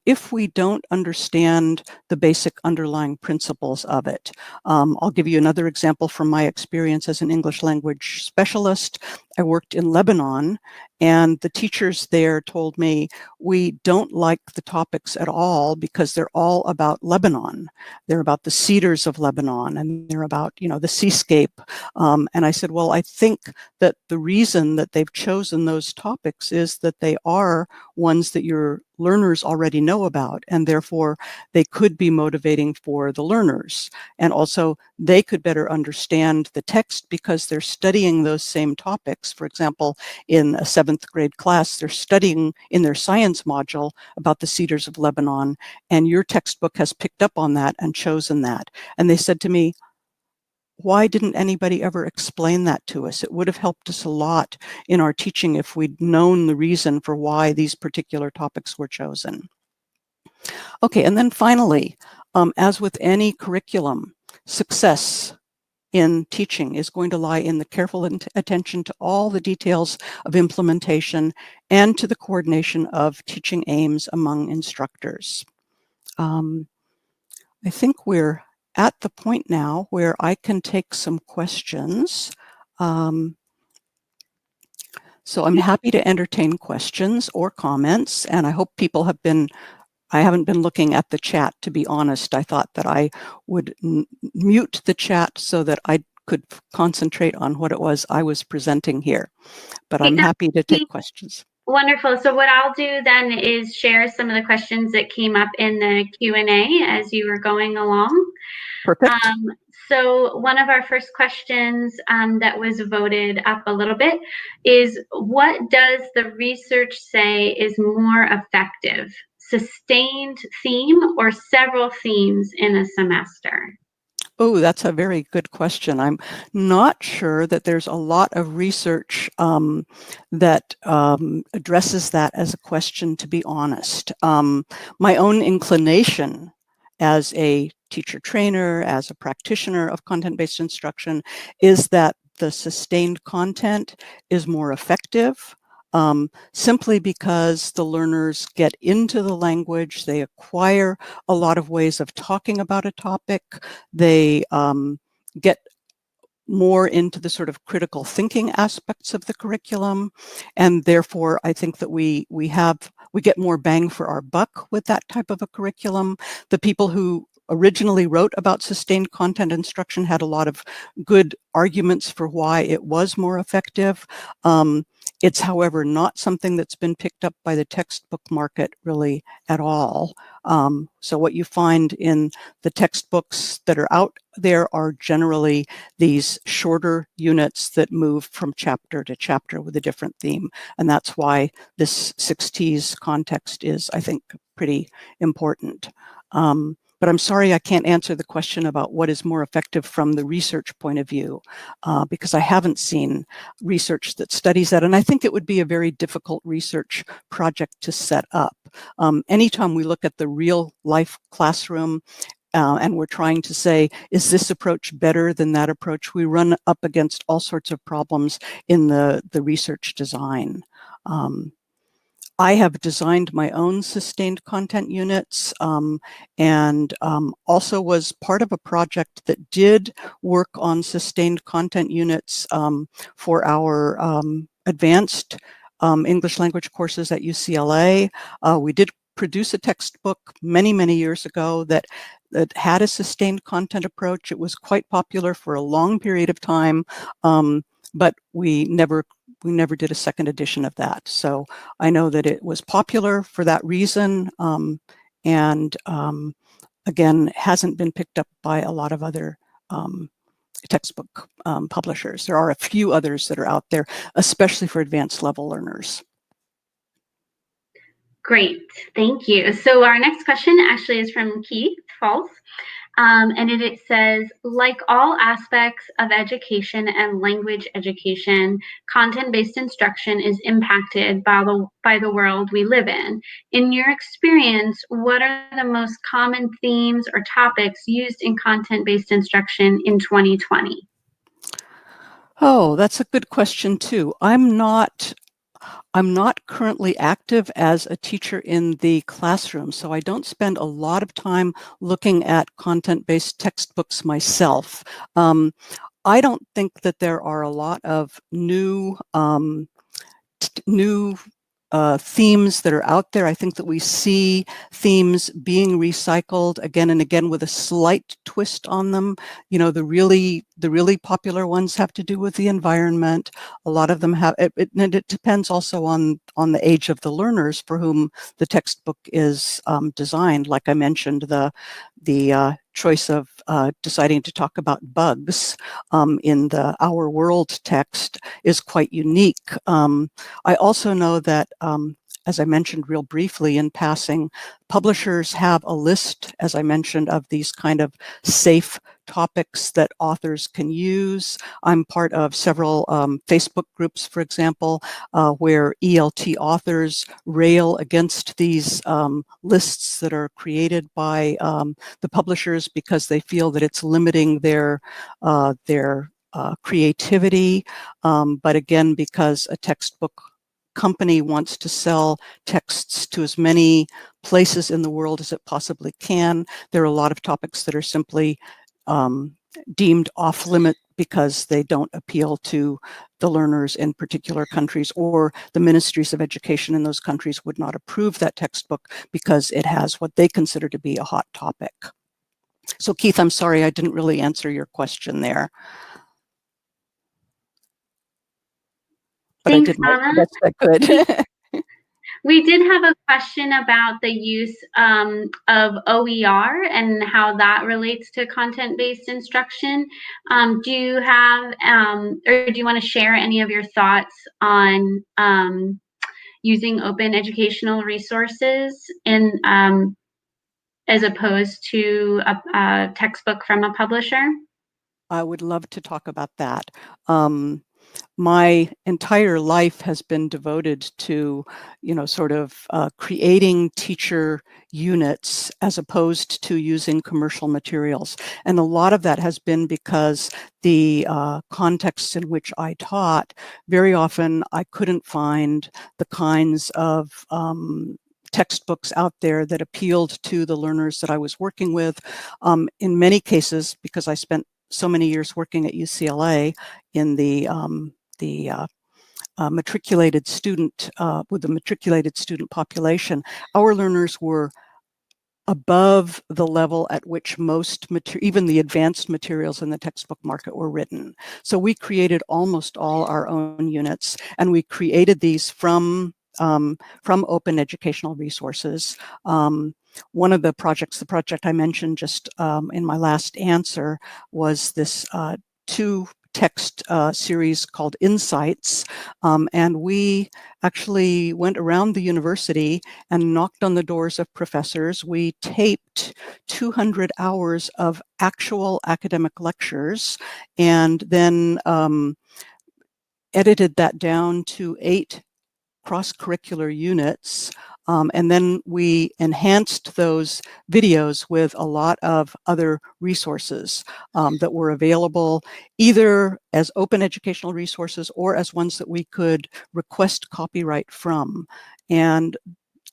S6: if we don't understand the basic underlying principles of it. I'll give you another example from my experience as an English language specialist. I worked in Lebanon, and the teachers there told me, we don't like the topics at all because they're all about Lebanon. They're about the cedars of Lebanon, and they're about, the seascape. And I said, well, I think that the reason that they've chosen those topics is that they are ones that your learners already know about, and therefore they could be motivating for the learners. And also they could better understand the text because they're studying those same topics. For example, in a 7th grade class, they're studying in their science module about the cedars of Lebanon, and your textbook has picked up on that and chosen that. And they said to me, why didn't anybody ever explain that to us? It would have helped us a lot in our teaching if we'd known the reason for why these particular topics were chosen. Okay, and then finally, as with any curriculum, success in teaching is going to lie in the careful attention to all the details of implementation and to the coordination of teaching aims among instructors. I think we're at the point now where I can take some questions. So I'm happy to entertain questions or comments, and I hope people have been, I haven't been looking at the chat, to be honest. I thought that I would mute the chat so that I could concentrate on what it was I was presenting here, but I'm happy to take questions.
S5: Wonderful. So what I'll do then is share some of the questions that came up in the Q&A as you were going along.
S6: Perfect.
S5: So one of our first questions that was voted up a little bit is, what does the research say is more effective, sustained theme or several themes in a semester?
S6: Oh, that's a very good question. I'm not sure that there's a lot of research that addresses that as a question, to be honest. My own inclination as a teacher trainer, as a practitioner of content-based instruction, is that the sustained content is more effective. Simply because the learners get into the language, they acquire a lot of ways of talking about a topic, they get more into the sort of critical thinking aspects of the curriculum, and therefore I think that we get more bang for our buck with that type of a curriculum. The people who originally wrote about sustained content instruction had a lot of good arguments for why it was more effective. It's, however, not something that's been picked up by the textbook market really at all. So what you find in the textbooks that are out there are generally these shorter units that move from chapter to chapter with a different theme. And that's why this 6Ts context is, I think, pretty important. But I'm sorry I can't answer the question about what is more effective from the research point of view, because I haven't seen research that studies that. And I think it would be a very difficult research project to set up. Anytime we look at the real life classroom, and we're trying to say, is this approach better than that approach? We run up against all sorts of problems in the research design. I have designed my own sustained content units, and also was part of a project that did work on sustained content units for our advanced English language courses at UCLA. We did produce a textbook many, many years ago that had a sustained content approach. It was quite popular for a long period of time, but we never did a second edition of that. So I know that it was popular for that reason, and again, hasn't been picked up by a lot of other textbook publishers. There are a few others that are out there, especially for advanced level learners.
S5: Great, thank you. So our next question actually is from Keith Falls. And it says, like all aspects of education and language education, content-based instruction is impacted by the world we live in. In your experience, what are the most common themes or topics used in content-based instruction in 2020?
S6: Oh, that's a good question too. I'm not currently active as a teacher in the classroom, so I don't spend a lot of time looking at content-based textbooks myself. I don't think that there are a lot of new themes that are out there. I think that we see themes being recycled again and again with a slight twist on them. You know, the really popular ones have to do with the environment. A lot of them have, and it depends also on the age of the learners for whom the textbook is designed. Like I mentioned, the choice of deciding to talk about bugs in the Our World text is quite unique. I also know that, as I mentioned real briefly in passing, publishers have a list, as I mentioned, of these kind of safe topics that authors can use. I'm part of several Facebook groups, for example, where ELT authors rail against these lists that are created by the publishers because they feel that it's limiting their creativity. But again, because a textbook company wants to sell texts to as many places in the world as it possibly can, there are a lot of topics that are simply deemed off limit because they don't appeal to the learners in particular countries, or the ministries of education in those countries would not approve that textbook because it has what they consider to be a hot topic. So Keith, I'm sorry, I didn't really answer your question there. But
S5: Thanks,
S6: I did my
S5: Donna.
S6: best I could.
S5: We did have a question about the use of OER and how that relates to content-based instruction. Do you have, or do you want to share any of your thoughts on using open educational resources in, as opposed to a textbook from a publisher?
S6: I would love to talk about that. My entire life has been devoted to, sort of creating teacher units as opposed to using commercial materials. And a lot of that has been because the contexts in which I taught, very often I couldn't find the kinds of textbooks out there that appealed to the learners that I was working with. In many cases, because I spent so many years working at UCLA in the matriculated student, with the matriculated student population, our learners were above the level at which most, even the advanced materials in the textbook market were written. So we created almost all our own units, and we created these from open educational resources. One of the projects, the project I mentioned just in my last answer, was this two-text series called Insights, and we actually went around the university and knocked on the doors of professors. We taped 200 hours of actual academic lectures and then edited that down to 8 cross-curricular units And then we enhanced those videos with a lot of other resources that were available either as open educational resources or as ones that we could request copyright from. And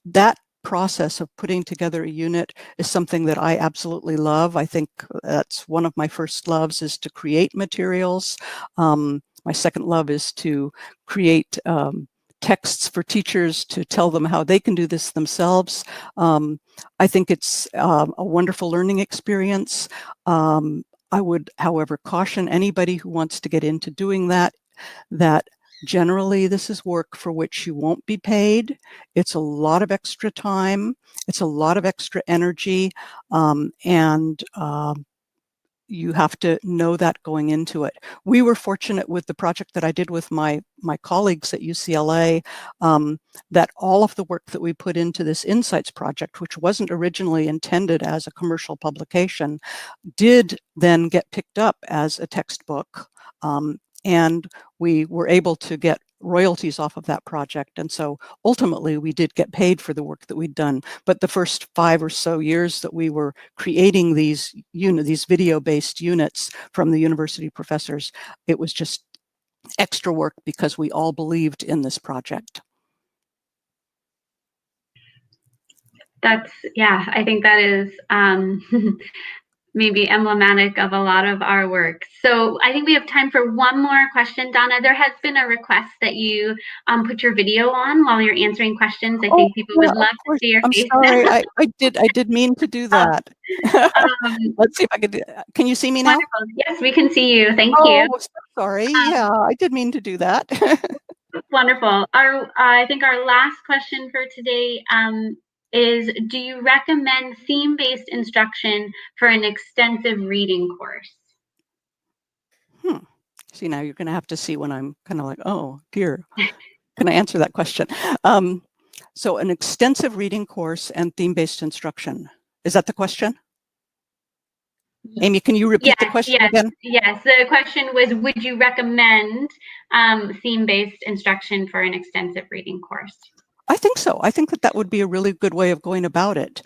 S6: that process of putting together a unit is something that I absolutely love. I think that's one of my first loves, is to create materials. My second love is to create texts for teachers to tell them how they can do this themselves. I think it's a wonderful learning experience. I would, however, caution anybody who wants to get into doing that generally this is work for which you won't be paid. It's a lot of extra time. It's a lot of extra energy. You have to know that going into it. We were fortunate with the project that I did with my colleagues at UCLA, that all of the work that we put into this Insights project, which wasn't originally intended as a commercial publication, did then get picked up as a textbook. And we were able to get royalties off of that project. And so ultimately we did get paid for the work that we'd done. But the first 5 or so years that we were creating these video-based units from the university professors, it was just extra work because we all believed in this project.
S5: Yeah, I think that is maybe emblematic of a lot of our work. So I think we have time for one more question. Donna, there has been a request that you put your video on while you're answering questions. I think people would love to see your
S6: I'm
S5: face.
S6: sorry, I did mean to do that. Let's see if I can do that. Can you see me now?
S5: Wonderful. Yes, we can see you. Thank you.
S6: Oh, so sorry. Yeah, I did mean to do that.
S5: Wonderful. I think our last question for today is, do you recommend theme-based instruction for an extensive reading course?
S6: See, now you're going to have to see when I'm kind of like, oh dear, can I answer that question? So an extensive reading course and theme-based instruction. Is that the question? Amy, can you repeat the question again?
S5: Yes, the question was, would you recommend theme-based instruction for an extensive reading course?
S6: I think so. I think that would be a really good way of going about it.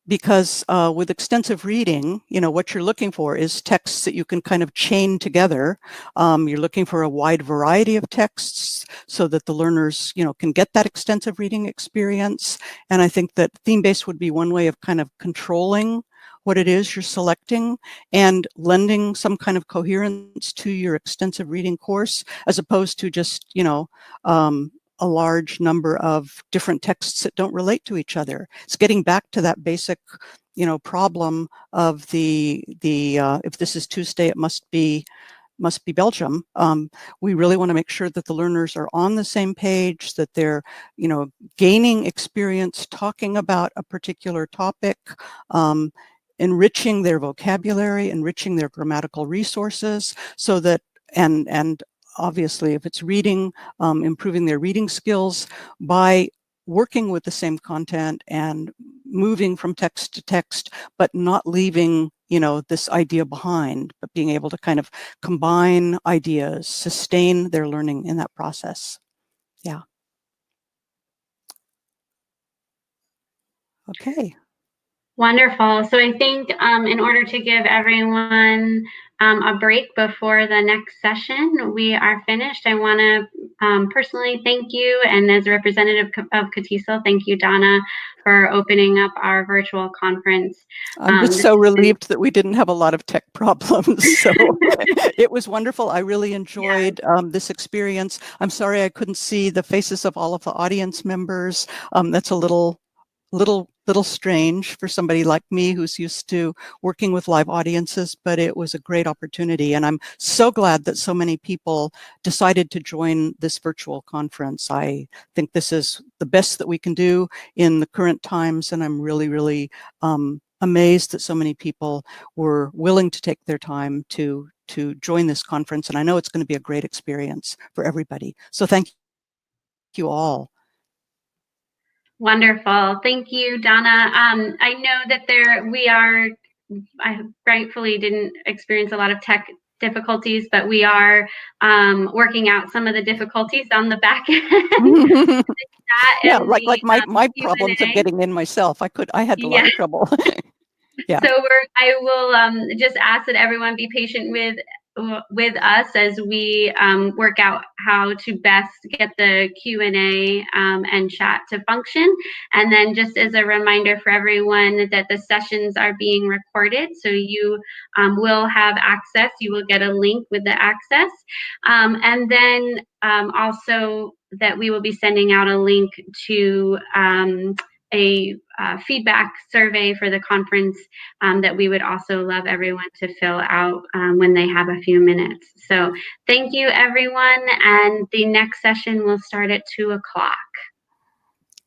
S6: Because with extensive reading, what you're looking for is texts that you can kind of chain together. You're looking for a wide variety of texts so that the learners, can get that extensive reading experience. And I think that theme-based would be one way of kind of controlling what it is you're selecting and lending some kind of coherence to your extensive reading course, as opposed to just, a large number of different texts that don't relate to each other. It's getting back to that basic, problem of the if this is Tuesday, it must be Belgium. We really want to make sure that the learners are on the same page, that they're, gaining experience talking about a particular topic, enriching their vocabulary, enriching their grammatical resources, so that, and obviously if it's reading, improving their reading skills by working with the same content and moving from text to text, but not leaving, this idea behind, but being able to kind of combine ideas, sustain their learning in that process. Yeah. Okay.
S5: Wonderful. So I think in order to give everyone a break before the next session, we are finished. I want to personally thank you, and as a representative of Catesol, thank you, Donna, for opening up our virtual conference.
S6: I'm just so relieved that we didn't have a lot of tech problems. So it was wonderful. I really enjoyed this experience. I'm sorry I couldn't see the faces of all of the audience members. That's a little strange for somebody like me who's used to working with live audiences, but it was a great opportunity. And I'm so glad that so many people decided to join this virtual conference. I think this is the best that we can do in the current times. And I'm really, really amazed that so many people were willing to take their time to join this conference. And I know it's going to be a great experience for everybody. So thank you all.
S5: Wonderful. Thank you, Donna. I know that I rightfully didn't experience a lot of difficulties, but we are working out some of the difficulties on the back end.
S6: Yeah,
S5: and
S6: like
S5: the,
S6: my problems of
S5: Q&A.
S6: getting in myself. I had a lot of trouble. Yeah.
S5: So I will just ask that everyone be patient with us as we work out how to best get the Q&A and chat to function. And then just as a reminder for everyone that the sessions are being recorded, so you will have access. You will get a link with the access. And then also that we will be sending out a link to a feedback survey for the conference that we would also love everyone to fill out when they have a few minutes. So thank you, everyone. And the next session will start at 2 o'clock.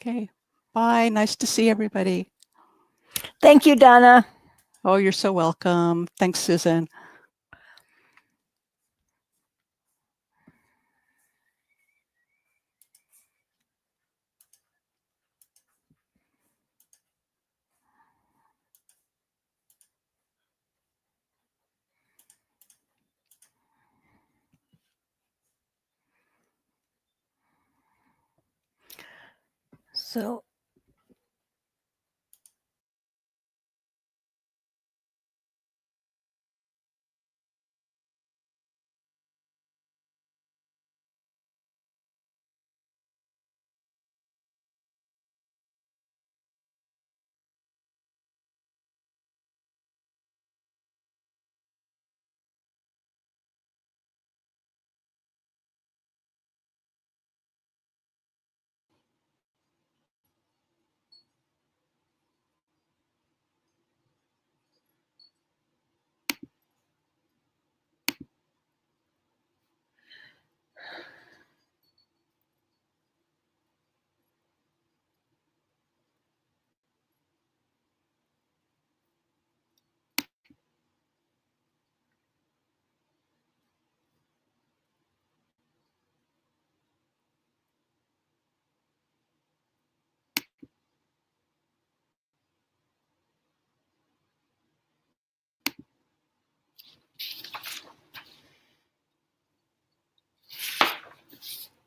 S6: Okay. Bye. Nice to see everybody.
S2: Thank you, Donna.
S6: Oh, you're so welcome. Thanks, Susan.
S2: So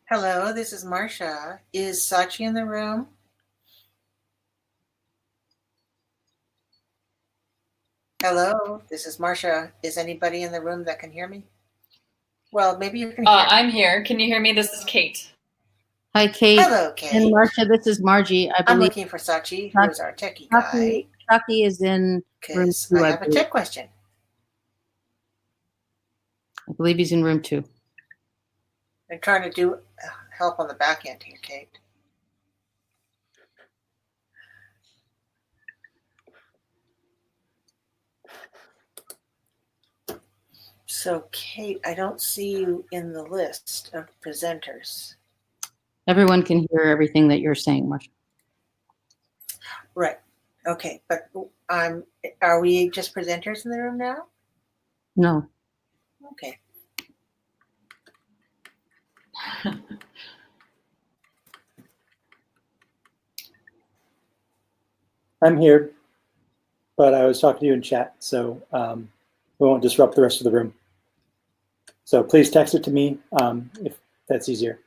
S3: Hello, this is Marcia. Is Sachi in the room? Hello, this is Marcia. Is anybody in the room that can hear me? Well, maybe you can hear me.
S7: I'm here. Can you hear me? This is Kate.
S4: Hi, Kate.
S3: Hello,
S4: And
S3: Kate.
S4: Marcia, this is Margie. I
S3: I'm
S4: believe
S3: looking for Sachi, who is our techie guy,
S4: Chucky is in room
S3: because
S4: 2.
S3: I have a tech question.
S4: I believe he's in room 2.
S3: I'm trying to do help on the back end here, Kate. So, Kate, I don't see you in the list of presenters.
S4: Everyone can hear everything that you're saying, Marcia.
S3: Right. Okay, but are we just presenters in the room now?
S4: No.
S3: Okay.
S1: I'm here, but I was talking to you in chat, so we won't disrupt the rest of the room. So please text it to me if that's easier.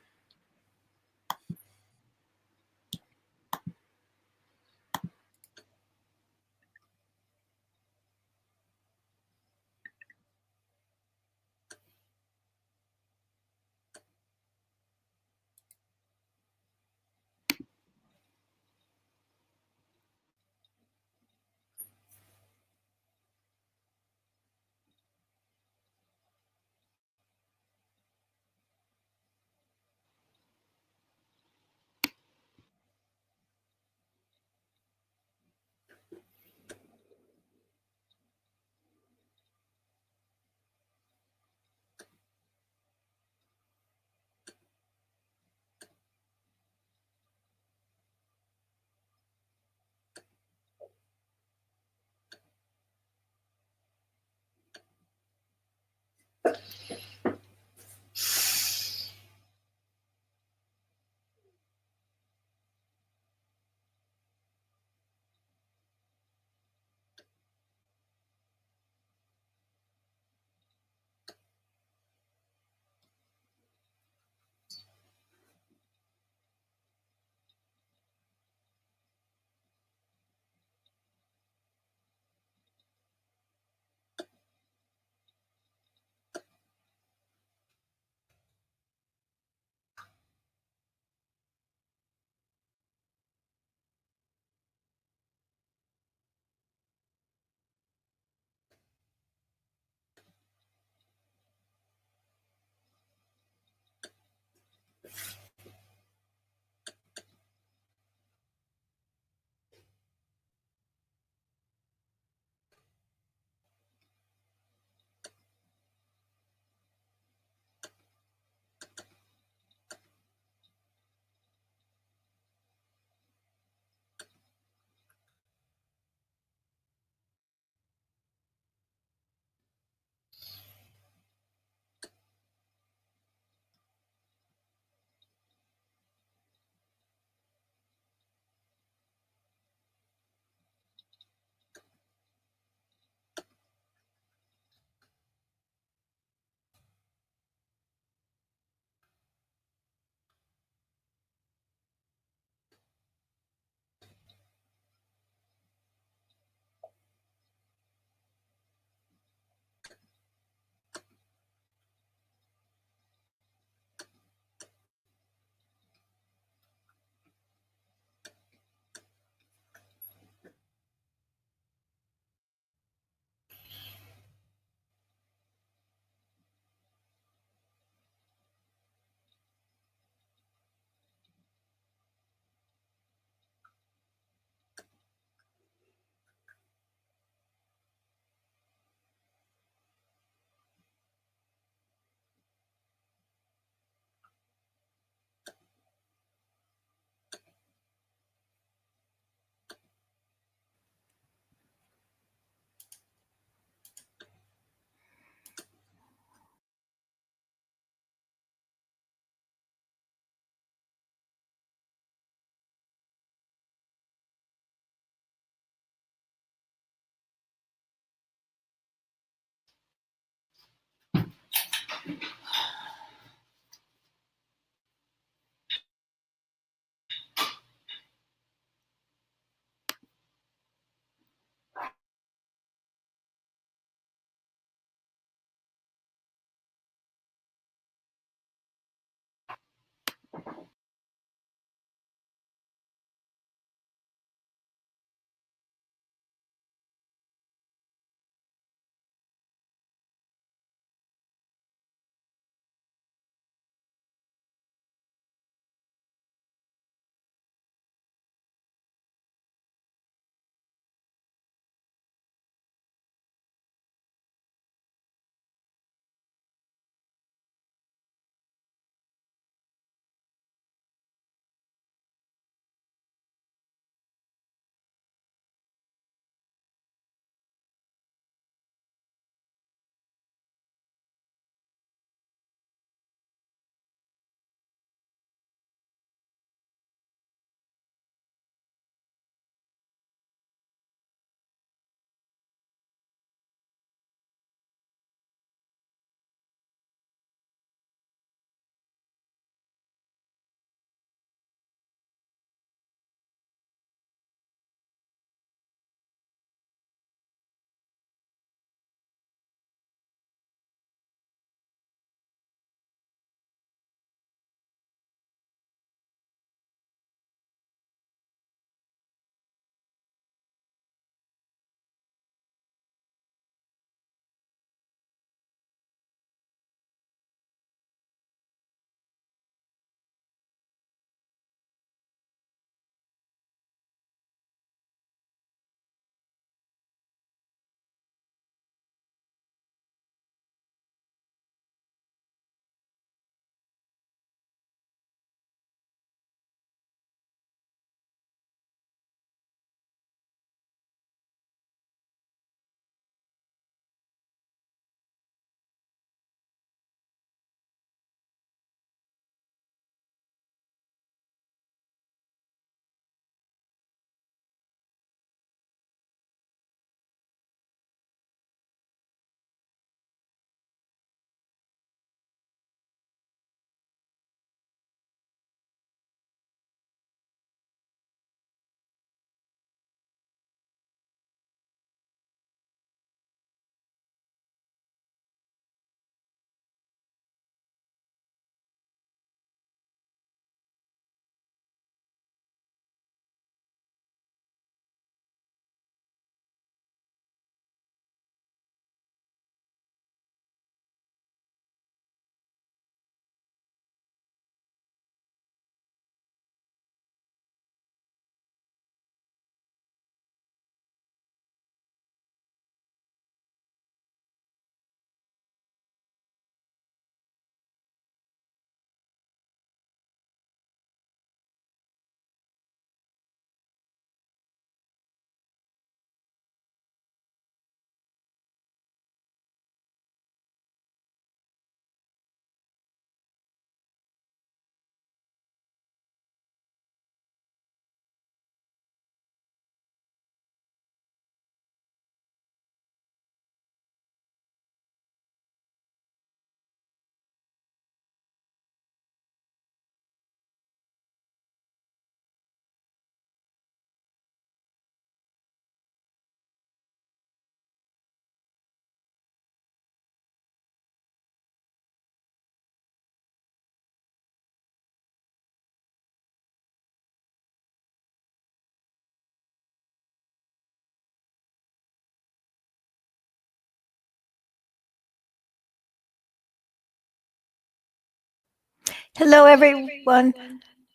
S2: Hello, everyone.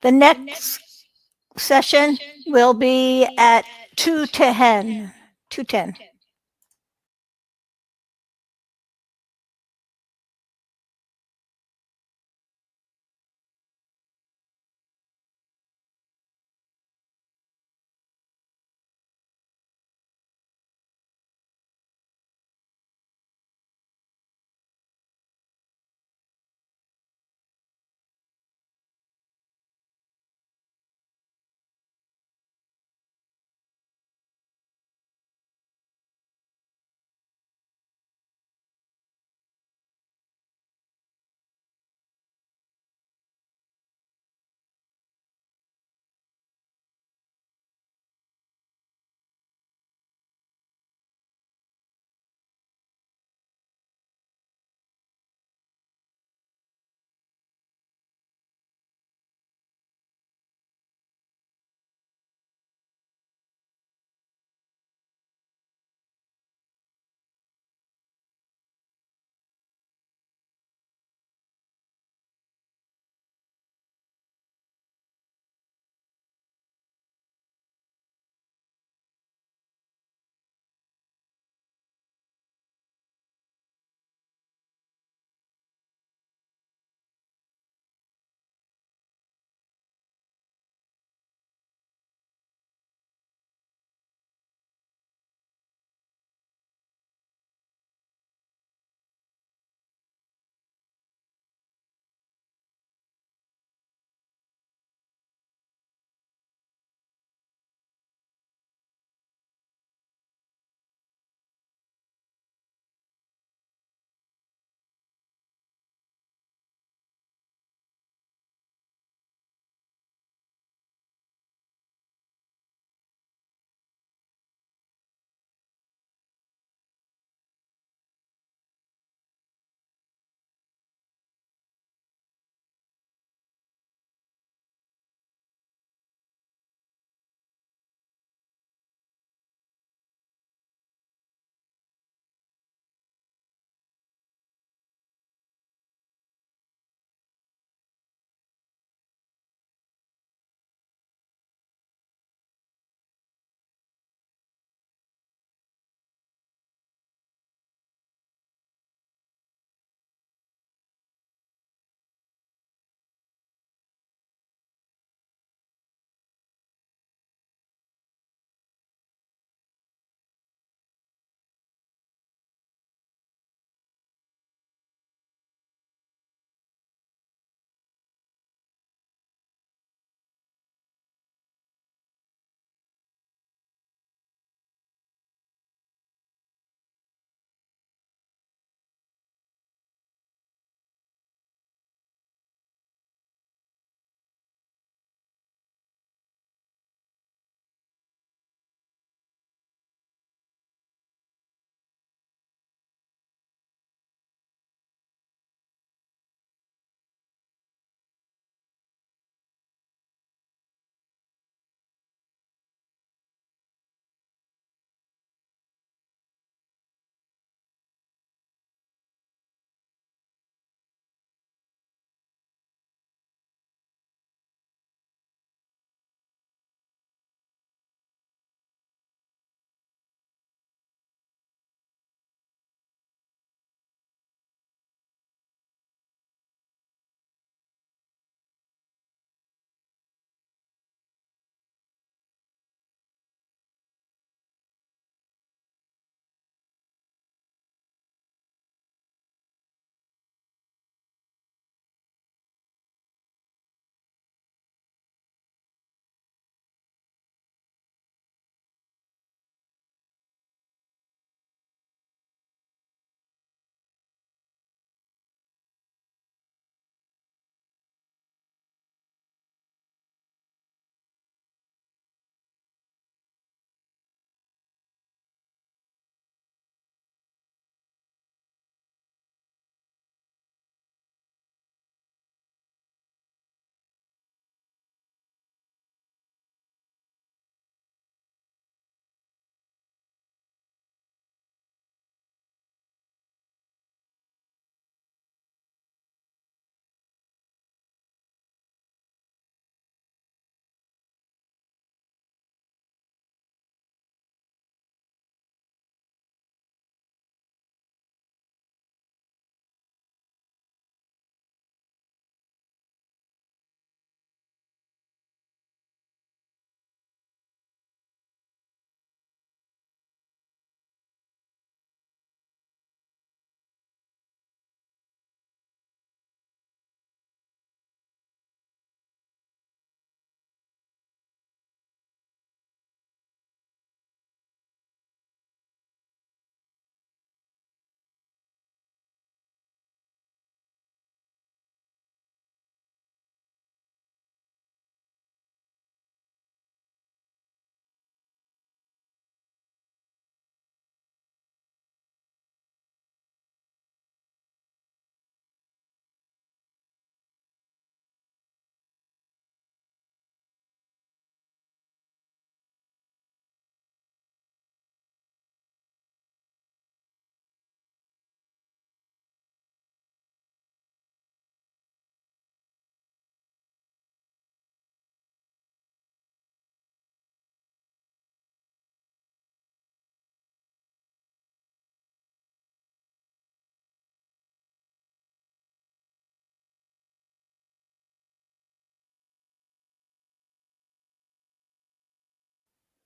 S2: The next session will be at 2:10. 2:10.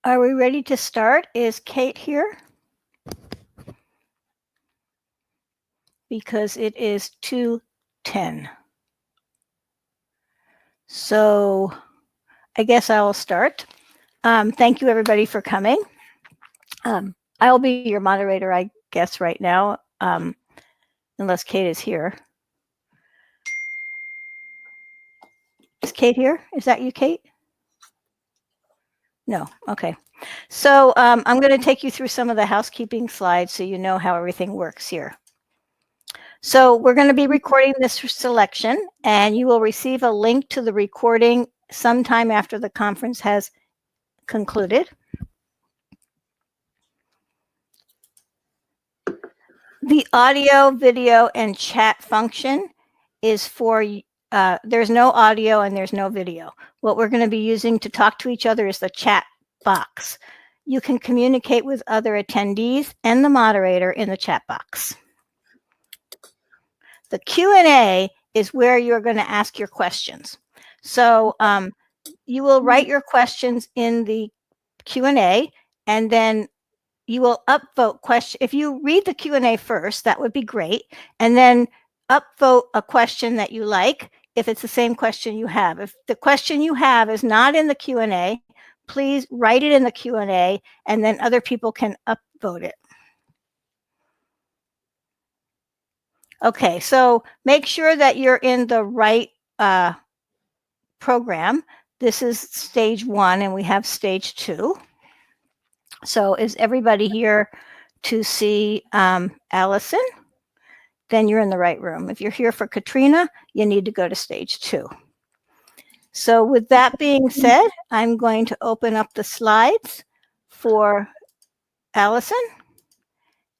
S2: Are we ready to start? Is Kate here? Because it is 2:10. So I guess I will start. Thank you everybody for coming. I'll be your moderator, I guess, right now, unless Kate is here. Is Kate here? Is that you, Kate? No. Okay. So I'm going to take you through some of the housekeeping slides so you know how everything works here. So we're going to be recording this selection, and you will receive a link to the recording sometime after the conference has concluded. The audio, video, and chat function is for, there's no audio and there's no video. What we're going to be using to talk to each other is the chat box. You can communicate with other attendees and the moderator in the chat box. The Q&A is where you're going to ask your questions. So you will write your questions in the Q&A, and then you will upvote question. If you read the Q&A first, that would be great. And then upvote a question that you like if it's the same question you have. If the question you have is not in the Q&A, please write it in the Q&A, and then other people can upvote it. Okay, so make sure that you're in the right program. This is stage 1, and we have stage 2. So is everybody here to see Allyson? Then you're in the right room. If you're here for Katrina, you need to go to stage 2. So with that being said, I'm going to open up the slides for Allyson,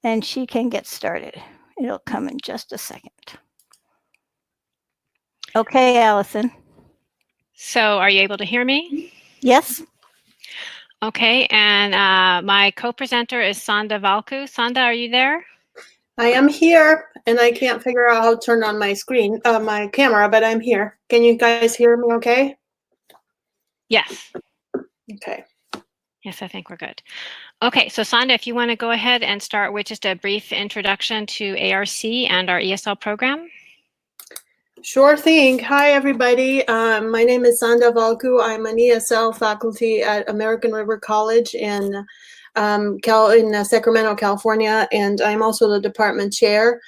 S2: and she can get started. It'll come in just a second. Okay, Allyson.
S8: So are you able to hear me?
S2: Yes.
S8: Okay, and my co-presenter is Sanda Valcu. Sanda, are you there?
S9: I am here, and I can't figure out how to turn on my screen, my camera, but I'm here. Can you guys hear me okay?
S8: Yes.
S9: Okay.
S8: Yes, I think we're good. Okay, so Sanda, if you want to go ahead and start with just a brief introduction to ARC and our ESL program.
S9: Sure thing. Hi, everybody. My name is Sanda Valcu. I'm an ESL faculty at American River College in Sacramento, California, and I'm also the department chair.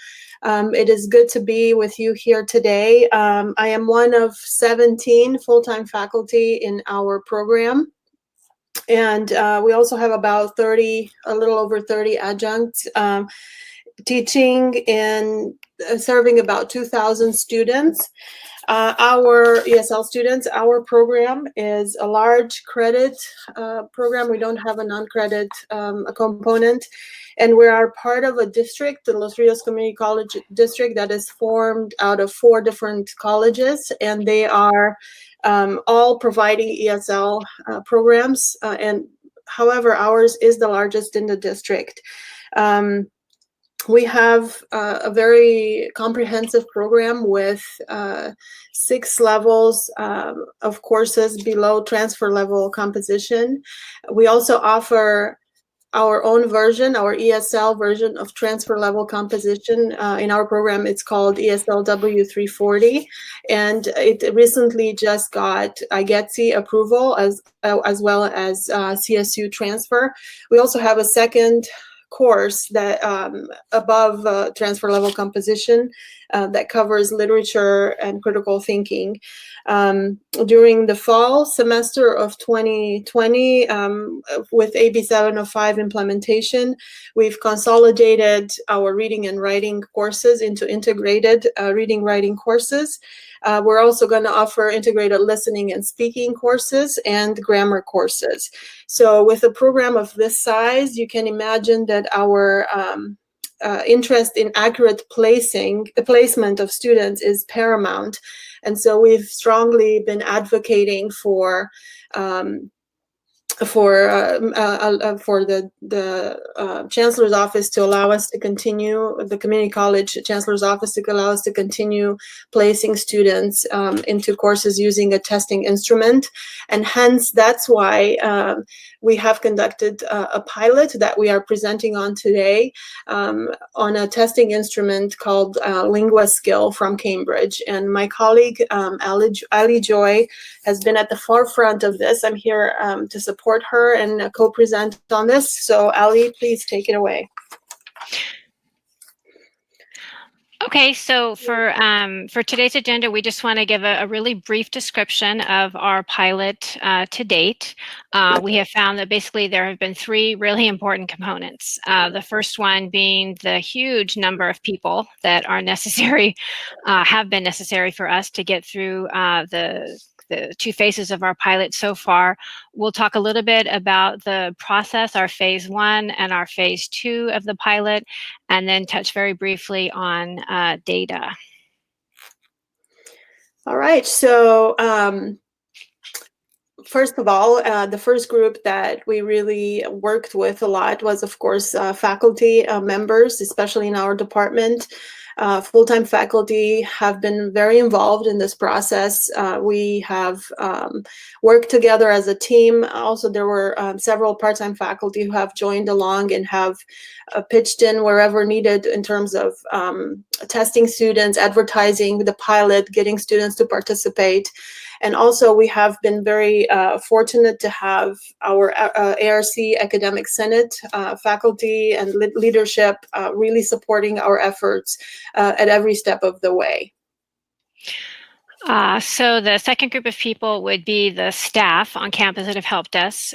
S9: It is good to be with you here today. I am one of 17 full-time faculty in our program. And we also have about a little over 30 adjuncts teaching and serving about 2,000 students. Our ESL students, our program is a large credit program. We don't have a non-credit component. And we are part of a district, the Los Rios Community College District, that is formed out of 4 different colleges. And they are all providing ESL programs. And however, ours is the largest in the district. We have a very comprehensive program with 6 levels of courses below transfer level composition. We also offer our own version, our ESL version of transfer level composition. In our program, it's called ESL W340, and it recently just got IGETC approval as well as CSU transfer. We also have a second course that above transfer level composition that covers literature and critical thinking. During the fall semester of 2020, with AB 705 implementation, we've consolidated our reading and writing courses into integrated reading writing courses. We're also going to offer integrated listening and speaking courses and grammar courses. So with a program of this size, you can imagine that our interest in accurate placement of students is paramount. And so we've strongly been advocating for the chancellor's office to allow us to continue, the community college chancellor's office to allow us to continue placing students into courses using a testing instrument. And hence, that's why we have conducted a pilot that we are presenting on today on a testing instrument called Linguaskill from Cambridge. And my colleague, Joye, has been at the forefront of this. I'm here to support her and co-present on this. So Ally, please take it away.
S8: Okay, so for today's agenda, we just want to give a really brief description of our pilot to date. We have found that basically there have been three really important components. The first one being the huge number of people that are necessary, have been necessary for us to get through the two phases of our pilot so far. We'll talk a little bit about the process, our phase 1 and our phase 2 of the pilot, and then touch very briefly on data.
S9: All right, so first of all, the first group that we really worked with a lot was, of course, faculty members, especially in our department. Full-time faculty have been very involved in this process. We have worked together as a team. Also, there were several part-time faculty who have joined along and have pitched in wherever needed in terms of testing students, advertising the pilot, getting students to participate. And also, we have been very fortunate to have our ARC Academic Senate faculty and leadership really supporting our efforts at every step of the way.
S8: So the second group of people would be the staff on campus that have helped us.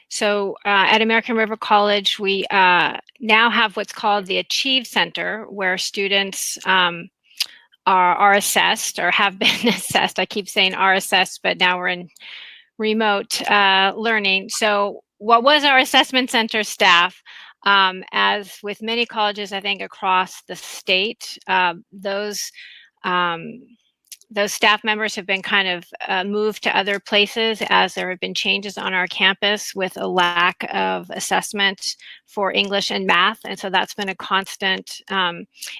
S8: So at American River College, we now have what's called the Achieve Center, where students are assessed or have been assessed. I keep saying are assessed, but now we're in remote learning. So what was our assessment center staff? As with many colleges, I think across the state, those staff members have been kind of moved to other places as there have been changes on our campus with a lack of assessment for English and math. And so that's been a constant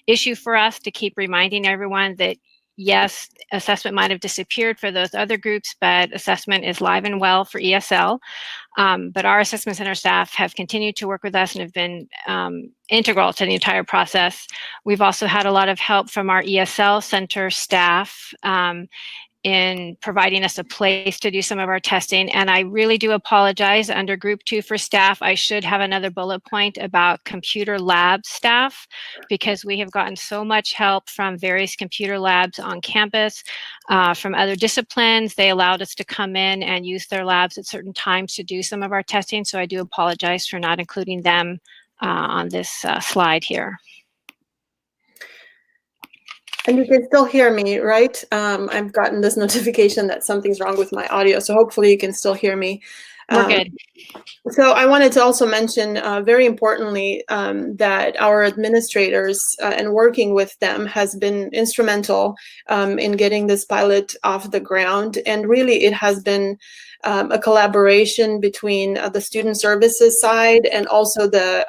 S8: issue for us to keep reminding everyone that, yes, assessment might have disappeared for those other groups, but assessment is live and well for ESL. But our assessment center staff have continued to work with us and have been integral to the entire process. We've also had a lot of help from our ESL center staff in providing us a place to do some of our testing. And I really do apologize under group 2 for staff. I should have another bullet point about computer lab staff, because we have gotten so much help from various computer labs on campus, from other disciplines. They allowed us to come in and use their labs at certain times to do some of our testing. So I do apologize for not including them on this slide here.
S9: And you can still hear me, right? I've gotten this notification that something's wrong with my audio, so hopefully you can still hear me.
S8: We're good.
S9: So I wanted to also mention, very importantly, that our administrators and working with them has been instrumental in getting this pilot off the ground. And really, it has been a collaboration between the student services side and also the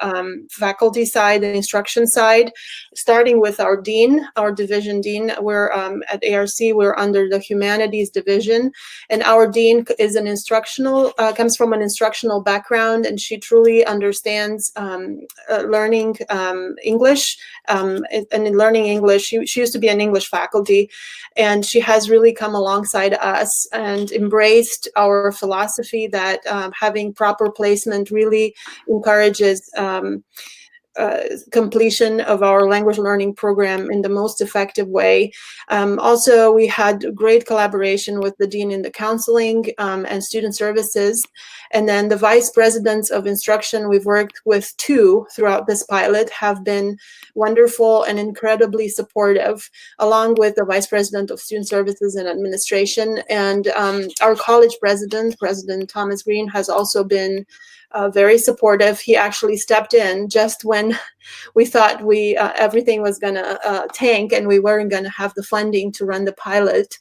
S9: faculty side and instruction side, starting with our dean, our division dean. We're at ARC, we're under the humanities division, and our dean is an instructional, comes from an instructional background, and she truly understands learning English. And in learning English, she used to be an English faculty, and she has really come alongside us and embraced our philosophy that having proper placement really encourages completion of our language learning program in the most effective way. Also, we had great collaboration with the dean in the counseling and student services. And then the vice presidents of instruction, we've worked with 2 throughout this pilot, have been wonderful and incredibly supportive, along with the vice president of student services and administration. And our college president, President Thomas Green, has also been very supportive. He actually stepped in just when we thought everything was going to tank and we weren't going to have the funding to run the pilot.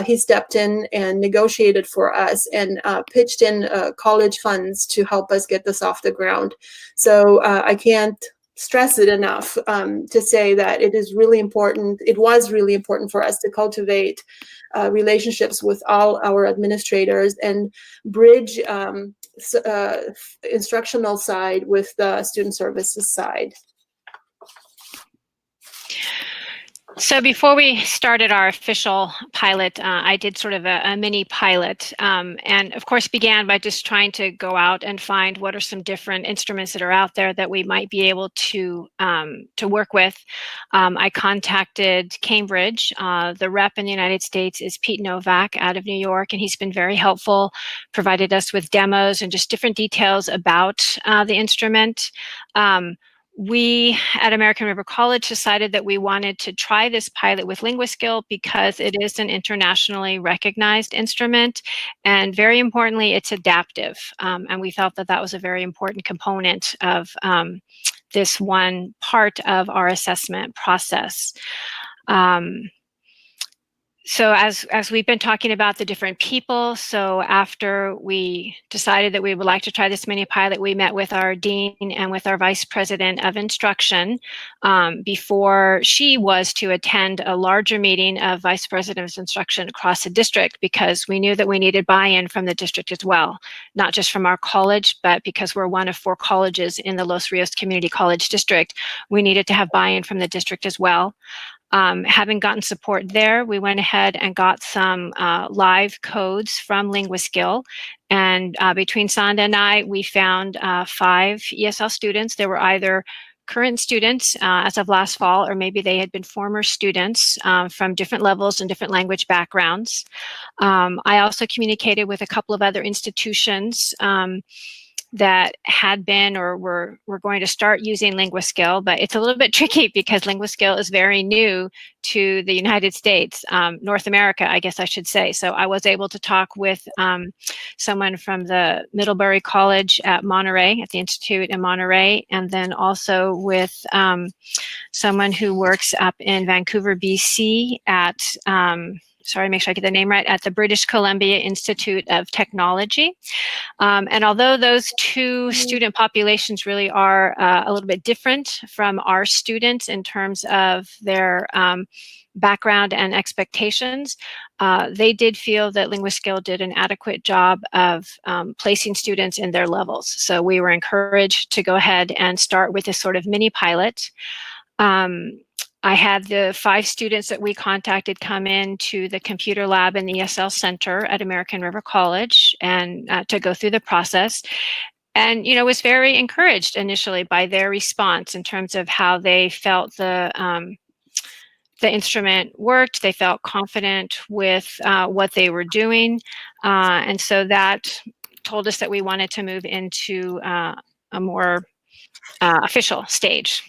S9: He stepped in and negotiated for us and pitched in college funds to help us get this off the ground. So I can't stress it enough to say that it is really important. It was really important for us to cultivate relationships with all our administrators and bridge instructional side with the student services side.
S8: So before we started our official pilot, I did sort of a mini pilot, and of course began by just trying to go out and find what are some different instruments that are out there that we might be able to work with. I contacted Cambridge. The rep in the United States is Pete Novak out of New York, and he's been very helpful, provided us with demos and just different details about the instrument. We at American River College decided that we wanted to try this pilot with Linguaskill because it is an internationally recognized instrument, and very importantly, it's adaptive. And we felt that that was a very important component of this one part of our assessment process. So as we've been talking about the different people, so after we decided that we would like to try this mini pilot, we met with our dean and with our vice president of instruction before she was to attend a larger meeting of vice presidents of instruction across the district, because we knew that we needed buy-in from the district as well, not just from our college, but because we're one of 4 colleges in the Los Rios Community College District, we needed to have buy-in from the district as well. Having gotten support there, we went ahead and got some live codes from Linguaskill. And between Sanda and I, we found 5 ESL students. They were either current students as of last fall, or maybe they had been former students from different levels and different language backgrounds. I also communicated with a couple of other institutions that had been or were going to start using Linguaskill, but it's a little bit tricky because Linguaskill is very new to the United States, North America, I guess I should say. So I was able to talk with someone from the Middlebury College at Monterey, at the Institute in Monterey, and then also with someone who works up in Vancouver, BC at, sorry, make sure I get the name right, at the British Columbia Institute of Technology. And although those 2 student populations really are a little bit different from our students in terms of their background and expectations, they did feel that Linguaskill did an adequate job of placing students in their levels. So we were encouraged to go ahead and start with this sort of mini pilot. I had the 5 students that we contacted come in to the computer lab in the ESL Center at American River College and to go through the process. And, was very encouraged initially by their response in terms of how they felt the instrument worked. They felt confident with what they were doing. And so that told us that we wanted to move into a more official stage.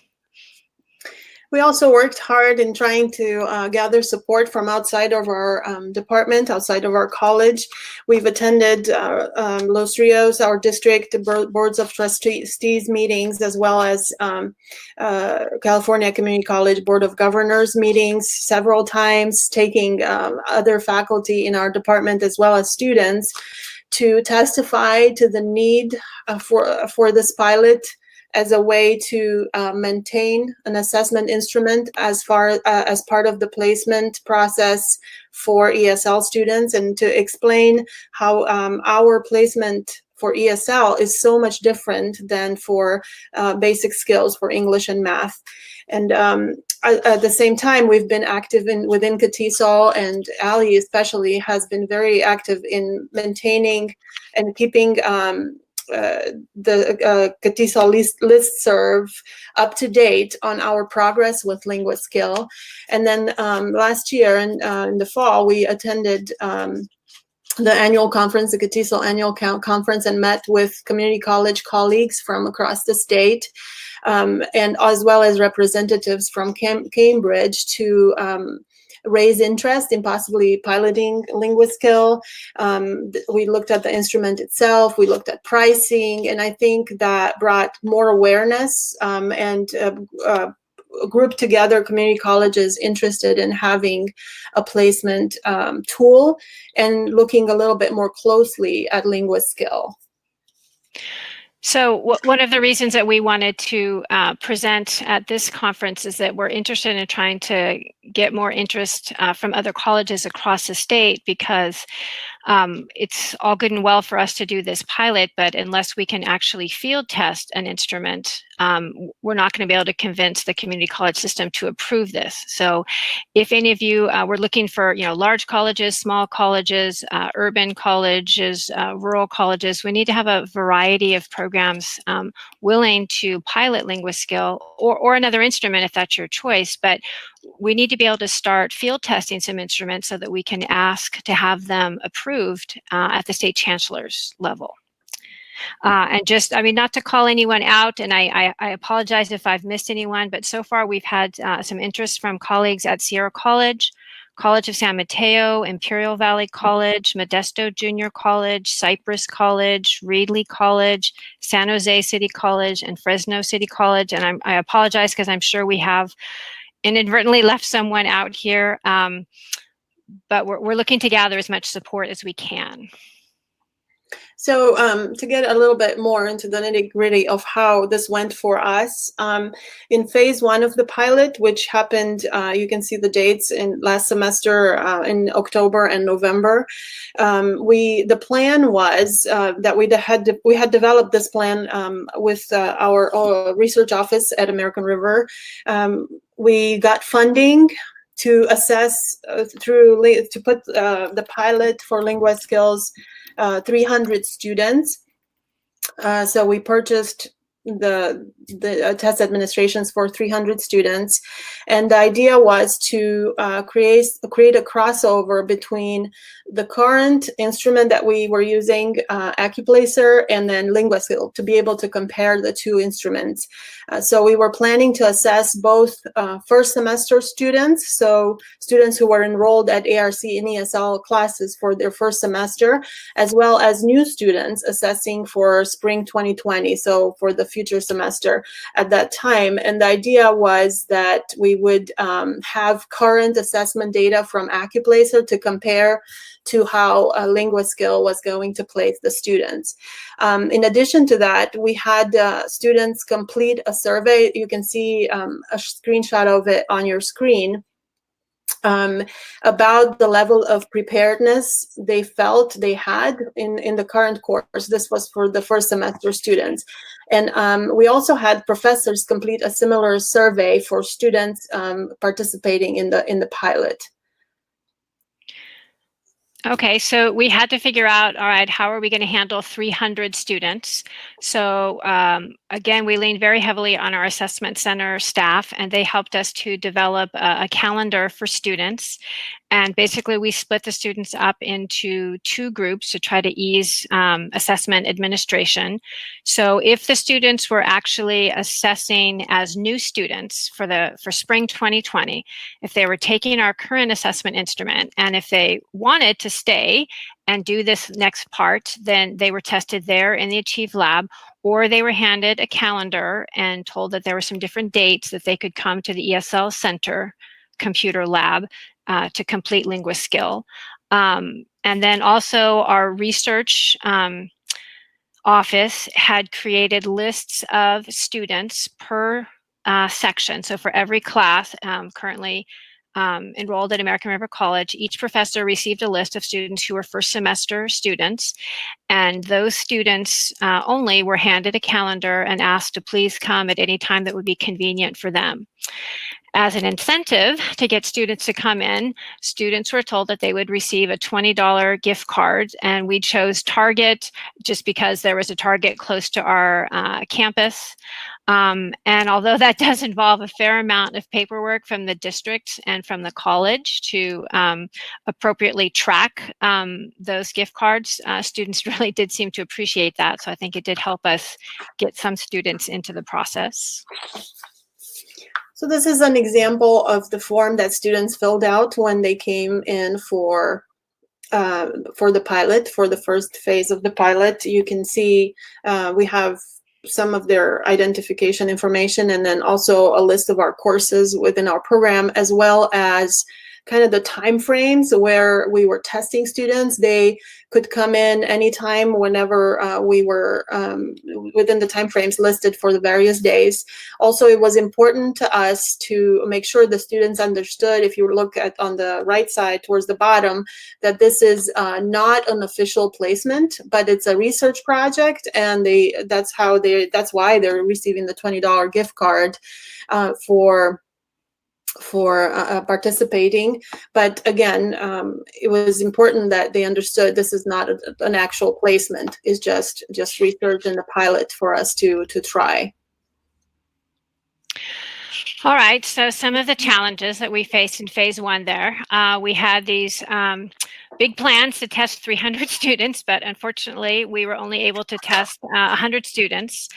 S9: We also worked hard in trying to gather support from outside of our department, outside of our college. We've attended Los Rios, our district boards of trustees meetings, as well as California Community College Board of Governors meetings several times, taking other faculty in our department as well as students to testify to the need for this pilot as a way to maintain an assessment instrument as part of the placement process for ESL students, and to explain how our placement for ESL is so much different than for basic skills for English and math. And at the same time, we've been active within Catesol, and Ally especially has been very active in maintaining and keeping the Catesol listserv up to date on our progress with Linguaskill. And then last year in the fall, we attended the annual conference, the Catesol annual conference, and met with community college colleagues from across the state, and as well as representatives from Cambridge to raise interest in possibly piloting Linguaskill. We looked at the instrument itself, we looked at pricing, and I think that brought more awareness and group together community colleges interested in having a placement tool and looking a little bit more closely at Linguaskill.
S8: So one of the reasons that we wanted to present at this conference is that we're interested in trying to get more interest from other colleges across the state, because it's all good and well for us to do this pilot, but unless we can actually field test an instrument, we're not going to be able to convince the community college system to approve this. So if any of you were looking for, large colleges, small colleges, urban colleges, rural colleges, we need to have a variety of programs willing to pilot Linguaskill or another instrument if that's your choice. But we need to be able to start field testing some instruments so that we can ask to have them approved at the state chancellor's level. And just, not to call anyone out, and I apologize if I've missed anyone, but so far we've had some interest from colleagues at Sierra College, College of San Mateo, Imperial Valley College, Modesto Junior College, Cypress College, Reedley College, San Jose City College, and Fresno City College. And I apologize because I'm sure we have inadvertently left someone out here, but we're looking to gather as much support as we can.
S9: So to get a little bit more into the nitty-gritty of how this went for us, in phase 1 of the pilot, which happened, you can see the dates in last semester in October and November, the plan was that we had developed this plan with our research office at American River. We got funding to assess to put the pilot for Linguaskill's 300 students. So we purchased the test administrations for 300 students, and the idea was to create a crossover between the current instrument that we were using, Accuplacer, and then Linguaskill, to be able to compare the two instruments. So we were planning to assess both first semester students, so students who were enrolled at ARC and ESL classes for their first semester, as well as new students assessing for spring 2020, so for the future semester at that time. And the idea was that we would have current assessment data from Accuplacer to compare to how Linguaskill was going to place the students. In addition to that, we had students complete a survey. You can see a screenshot of it on your screen, about the level of preparedness they felt they had in the current course. This was for the first semester students. And we also had professors complete a similar survey for students participating in the pilot.
S8: Okay, so we had to figure out, all right, how are we going to handle 300 students? So again, we leaned very heavily on our assessment center staff, and they helped us to develop a calendar for students. And basically, we split the students up into 2 groups to try to ease assessment administration. So if the students were actually assessing as new students for spring 2020, if they were taking our current assessment instrument, and if they wanted to stay and do this next part, then they were tested there in the Achieve Lab, or they were handed a calendar and told that there were some different dates that they could come to the ESL Center Computer Lab to complete Linguaskill. And then also our research office had created lists of students per section. So for every class currently enrolled at American River College, each professor received a list of students who were first semester students. And those students only were handed a calendar and asked to please come at any time that would be convenient for them. As an incentive to get students to come in, students were told that they would receive a $20 gift card, and we chose Target just because there was a Target close to our campus. And although that does involve a fair amount of paperwork from the district and from the college to appropriately track those gift cards, students really did seem to appreciate that. So I think it did help us get some students into the process.
S9: So this is an example of the form that students filled out when they came in for the pilot, for the first phase of the pilot. You can see we have some of their identification information, and then also a list of our courses within our program, as well as kind of the time frames where we were testing students. They could come in anytime, whenever we were within the time frames listed for the various days. Also, it was important to us to make sure the students understood, if you look at on the right side towards the bottom, that this is not an official placement, but it's a research project, and that's why they're receiving the $20 gift card for participating. But again, it was important that they understood this is not an actual placement. It's just research and a pilot for us to try.
S8: All right, so some of the challenges that we faced in phase one there, we had these big plans to test 300 students, but unfortunately we were only able to test 100 students.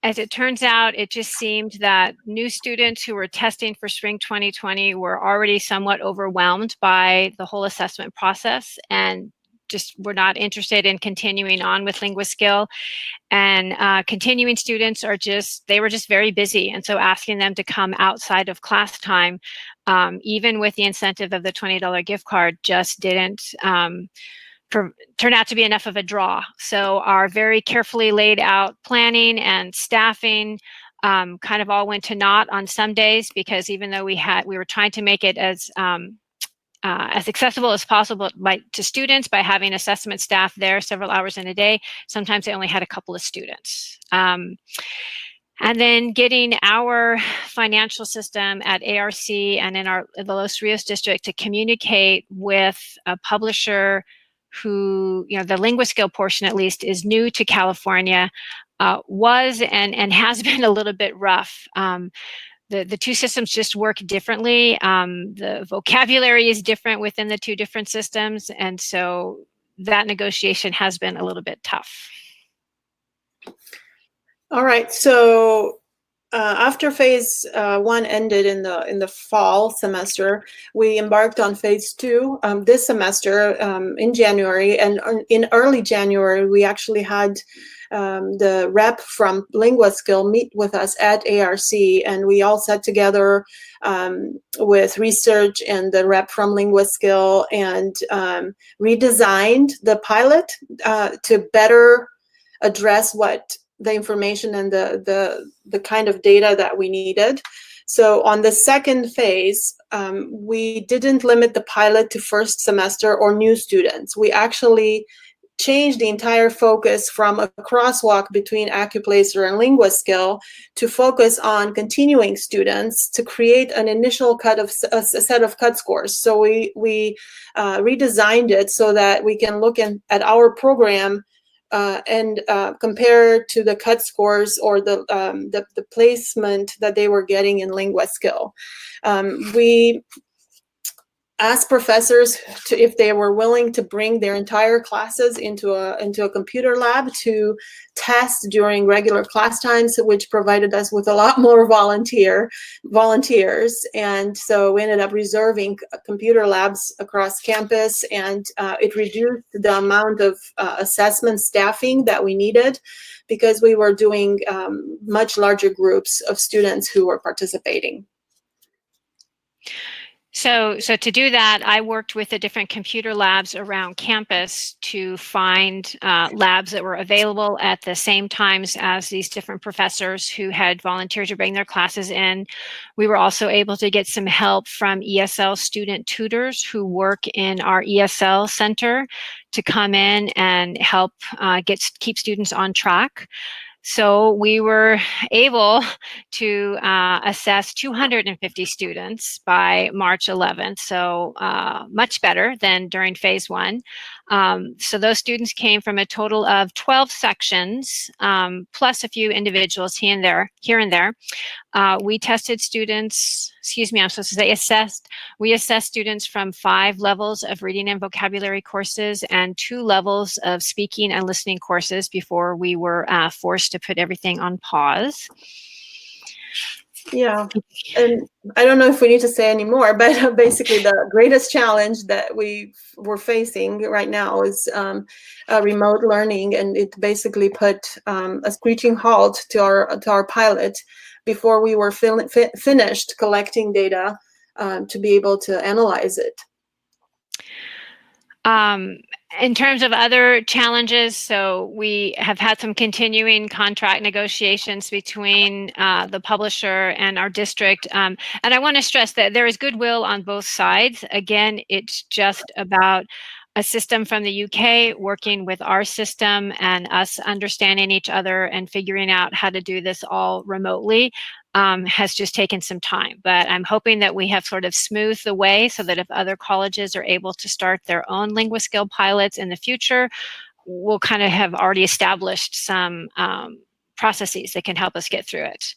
S8: As it turns out, it just seemed that new students who were testing for spring 2020 were already somewhat overwhelmed by the whole assessment process and just were not interested in continuing on with Linguaskill. And continuing students they were just very busy. And so asking them to come outside of class time, even with the incentive of the $20 gift card, just didn't turn out to be enough of a draw. So our very carefully laid out planning and staffing kind of all went to naught on some days, because even though we were trying to make it as accessible as possible to students by having assessment staff there several hours in a day, sometimes they only had a couple of students. And then getting our financial system at ARC and in the Los Rios district to communicate with a publisher who, the Linguaskill portion at least, is new to California, was and has been a little bit rough. The two systems just work differently. The vocabulary is different within the two different systems, and so that negotiation has been a little bit tough.
S9: All right, so after phase one ended in the fall semester, we embarked on phase two this semester in January. And in early January, we actually had the rep from Linguaskill meet with us at ARC, and we all sat together with research and the rep from Linguaskill and redesigned the pilot to better address what the information and the kind of data that we needed. So on the second phase, we didn't limit the pilot to first semester or new students. We actually changed the entire focus from a crosswalk between AccuPlacer and Linguaskill to focus on continuing students to create an initial a set of cut scores. So we redesigned it so that we can look at our program and compare to the cut scores or the placement that they were getting in Linguaskill. We asked professors if they were willing to bring their entire classes into a computer lab to test during regular class times, which provided us with a lot more volunteers. And so we ended up reserving computer labs across campus, and it reduced the amount of assessment staffing that we needed, because we were doing much larger groups of students who were participating.
S8: So to do that, I worked with the different computer labs around campus to find labs that were available at the same times as these different professors who had volunteered to bring their classes in. We were also able to get some help from ESL student tutors who work in our ESL center to come in and help keep students on track. So we were able to assess 250 students by March 11th, so much better than during phase one. So those students came from a total of 12 sections, plus a few individuals here and there. We tested students, I'm supposed to say assessed. We assessed students from 5 levels of reading and vocabulary courses and 2 levels of speaking and listening courses before we were forced to put everything on pause.
S9: Yeah, and I don't know if we need to say any more, but basically the greatest challenge that we're facing right now is remote learning, and it basically put a screeching halt to our pilot before we were finished collecting data to be able to analyze it.
S8: In terms of other challenges, so we have had some continuing contract negotiations between the publisher and our district. And I want to stress that there is goodwill on both sides. Again, it's just about a system from the UK working with our system and us understanding each other and figuring out how to do this all remotely. Has just taken some time, but I'm hoping that we have sort of smoothed the way so that if other colleges are able to start their own Linguaskill pilots in the future, we'll kind of have already established some processes that can help us get through it.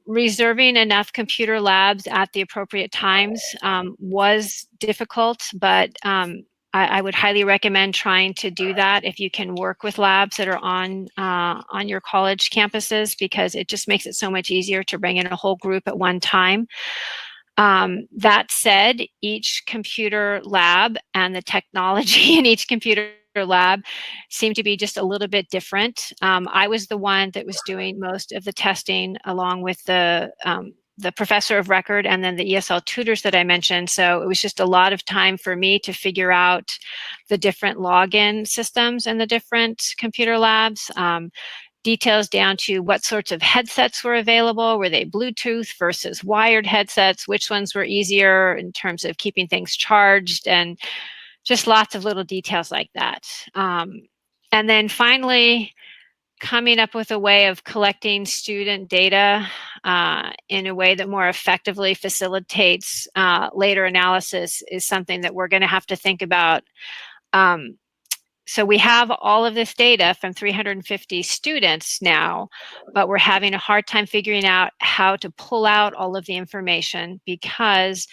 S8: Reserving enough computer labs at the appropriate times was difficult, but I would highly recommend trying to do that if you can work with labs that are on your college campuses, because it just makes it so much easier to bring in a whole group at one time. That said, each computer lab and the technology in each computer lab seemed to be just a little bit different. I was the one that was doing most of the testing along with the professor of record and then the ESL tutors that I mentioned. So it was just a lot of time for me to figure out the different login systems in the different computer labs. Details down to what sorts of headsets were available. Were they Bluetooth versus wired headsets? Which ones were easier in terms of keeping things charged, and just lots of little details like that. And then finally, coming up with a way of collecting student data in a way that more effectively facilitates later analysis is something that we're going to have to think about. So we have all of this data from 350 students now, but we're having a hard time figuring out how to pull out all of the information, because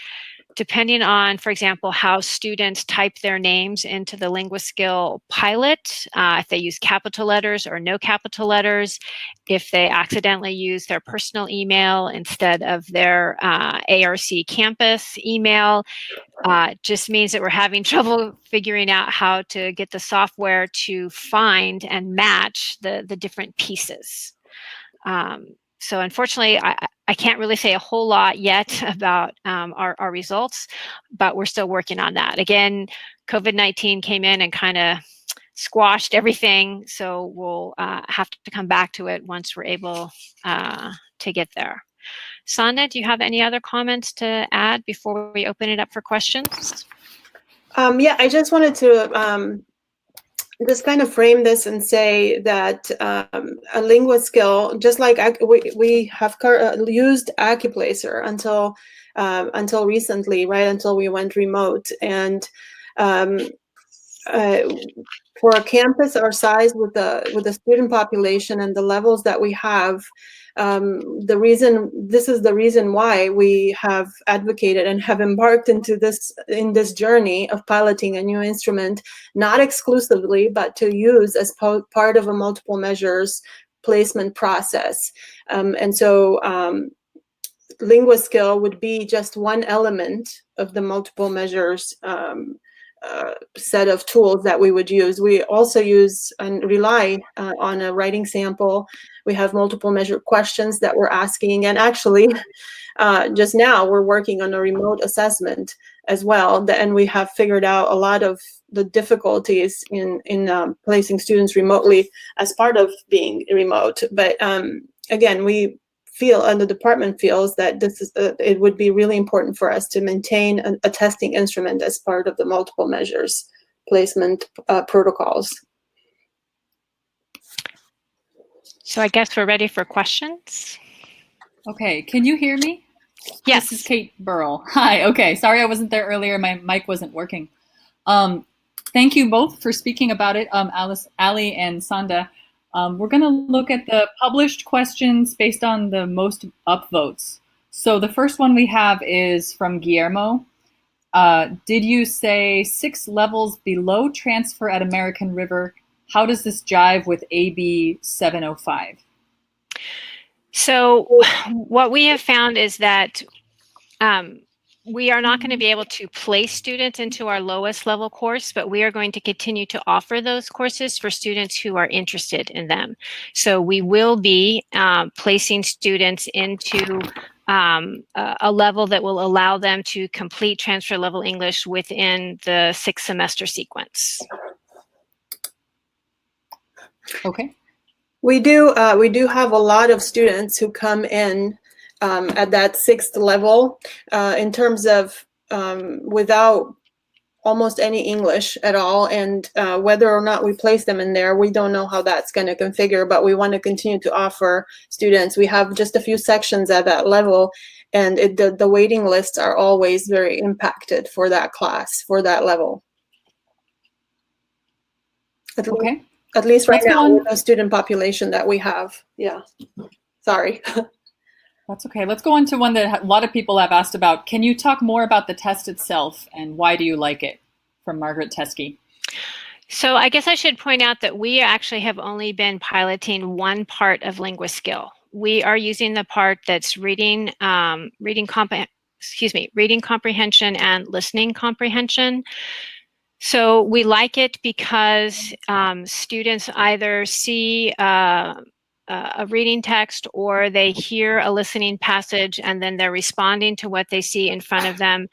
S8: depending on, for example, how students type their names into the Linguaskill pilot, if they use capital letters or no capital letters, if they accidentally use their personal email instead of their ARC campus email, just means that we're having trouble figuring out how to get the software to find and match the different pieces. So unfortunately, I can't really say a whole lot yet about our results, but we're still working on that. Again, COVID-19 came in and kind of squashed everything, so we'll have to come back to it once we're able to get there. Sanda, do you have any other comments to add before we open it up for questions?
S9: Yeah, I just wanted to just kind of frame this and say that a Linguaskill, just like we have used Accuplacer until recently, right, until we went remote. And for a campus our size, with the student population and the levels that we have, this is the reason why we have advocated and have embarked into this journey of piloting a new instrument, not exclusively, but to use as part of a multiple measures placement process. And so Linguaskill would be just one element of the multiple measures set of tools that we would use. We also use and rely on a writing sample. We have multiple measure questions that we're asking, and actually just now we're working on a remote assessment as well, and we have figured out a lot of the difficulties in placing students remotely as part of being remote. But again, we feel, and the department feels, that this is it would be really important for us to maintain a testing instrument as part of the multiple measures placement protocols.
S8: So I guess we're ready for questions.
S7: Okay, can you hear me?
S8: Yes.
S7: This is Kate Burrell. Hi, okay, sorry I wasn't there earlier, my mic wasn't working. Thank you both for speaking about it, Ally and Sanda. We're going to look at the published questions based on the most upvotes. So the first one we have is from Guillermo. Did you say 6 levels below transfer at American River? How does this jive with AB 705?
S8: So what we have found is that we are not going to be able to place students into our lowest level course, but we are going to continue to offer those courses for students who are interested in them. So we will be placing students into a level that will allow them to complete transfer level English within the 6 semester sequence.
S7: Okay.
S9: We do have a lot of students who come in at that 6th level in terms of without almost any English at all, and whether or not we place them in there, we don't know how that's going to configure, but we want to continue to offer students. We have just a few sections at that level, and the waiting lists are always very impacted for that class, for that level.
S7: Okay.
S9: At least right
S7: Let's go
S9: now
S7: on.
S9: with the student population that we have. Yeah. Sorry.
S7: That's okay. Let's go on to one that a lot of people have asked about. Can you talk more about the test itself and why do you like it? From Margaret Teskey.
S8: So I guess I should point out that we actually have only been piloting one part of Linguaskill. We are using the part that's reading comprehension and listening comprehension. So we like it because students either see a reading text or they hear a listening passage and then they're responding to what they see in front of them.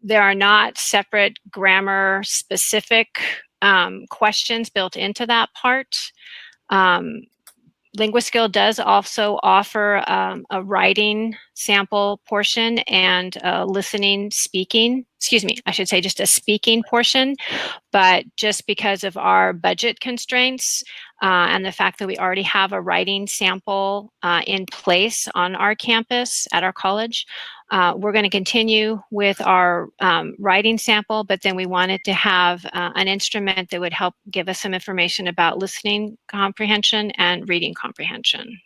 S8: There are not separate grammar specific questions built into that part. Linguaskill does also offer a writing sample portion and a speaking portion, but just because of our budget constraints and the fact that we already have a writing sample in place on our campus at our college, we're going to continue with our writing sample, but then we wanted to have an instrument that would help give us some information about listening comprehension and reading comprehension.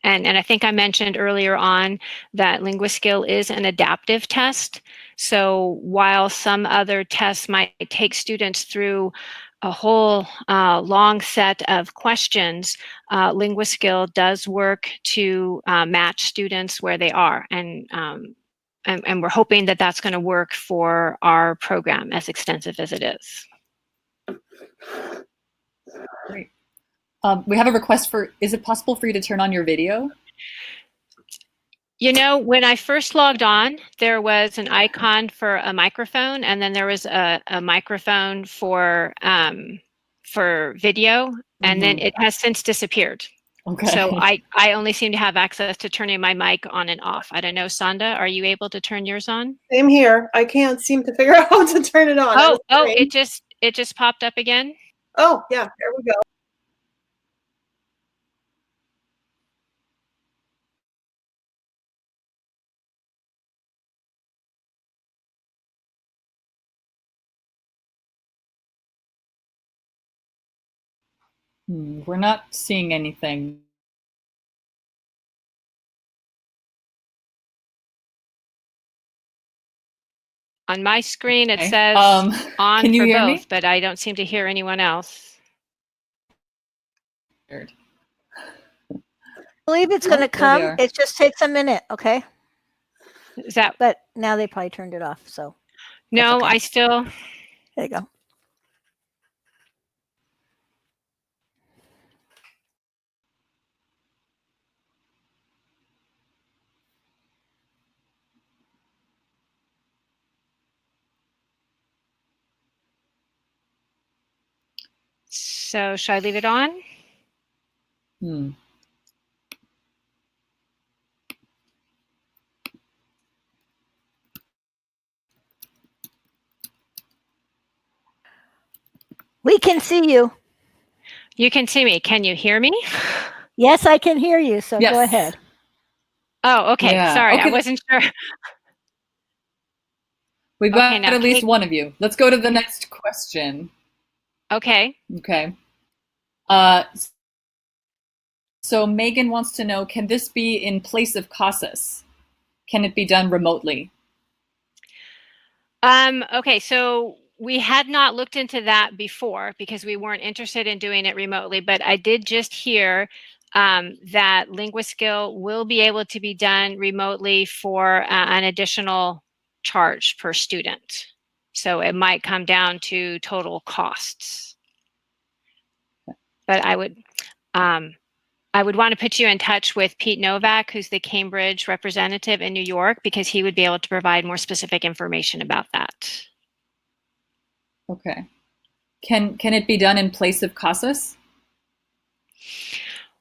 S8: And I think I mentioned earlier on that Linguaskill is an adaptive test. So while some other tests might take students through a whole long set of questions, Linguaskill does work to match students where they are. And we're hoping that that's going to work for our program, as extensive as it is.
S7: Great. We have a request for, is it possible for you to turn on your video?
S8: You know, when I first logged on, there was an icon for a microphone, and then there was a microphone for video, and then it has since disappeared.
S7: Okay.
S8: So I only seem to have access to turning my mic on and off. I don't know, Sanda, are you able to turn yours on?
S9: Same here. I can't seem to figure out how to turn it on.
S8: Oh, it just popped up again.
S9: Oh, yeah, there we go.
S7: We're not seeing anything.
S8: On my screen, it
S7: Okay.
S8: says on
S7: can you
S8: for
S7: hear
S8: both,
S7: me?
S8: but I don't seem to hear anyone else.
S7: Weird.
S2: I believe it's going to
S7: there they
S2: come.
S7: are.
S2: It just takes a minute, okay?
S8: Is that?
S2: But now they probably turned it off, so.
S8: No,
S2: okay.
S8: I still.
S2: There you go.
S8: So should I leave it on?
S2: We can see you.
S8: You can see me. Can you hear me?
S2: Yes, I can hear you, so
S7: Yes.
S2: go ahead.
S8: Oh, okay.
S7: Yeah.
S8: Sorry,
S7: Okay.
S8: I wasn't sure.
S7: We've got
S8: Okay, now
S7: at least
S8: Kate-
S7: one of you. Let's go to the next question.
S8: Okay.
S7: Okay. So Megan wants to know, can this be in place of CASAS? Can it be done remotely?
S8: Okay, so we had not looked into that before because we weren't interested in doing it remotely, but I did just hear that Linguaskill will be able to be done remotely for an additional charge per student. So it might come down to total costs. But I would want to put you in touch with Pete Novak, who's the Cambridge representative in New York, because he would be able to provide more specific information about that.
S7: Okay. Can it be done in place of CASAS?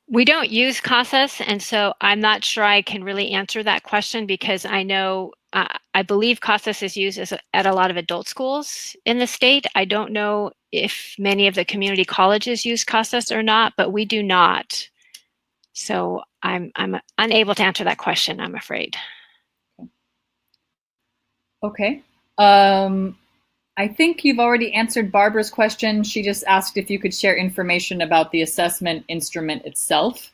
S8: We don't use CASAS, and so I'm not sure I can really answer that question because I know, I believe CASAS is used at a lot of adult schools in the state. I don't know if many of the community colleges use CASAS or not, but we do not. So I'm unable to answer that question, I'm afraid.
S7: Okay. I think you've already answered Barbara's question. She just asked if you could share information about the assessment instrument itself.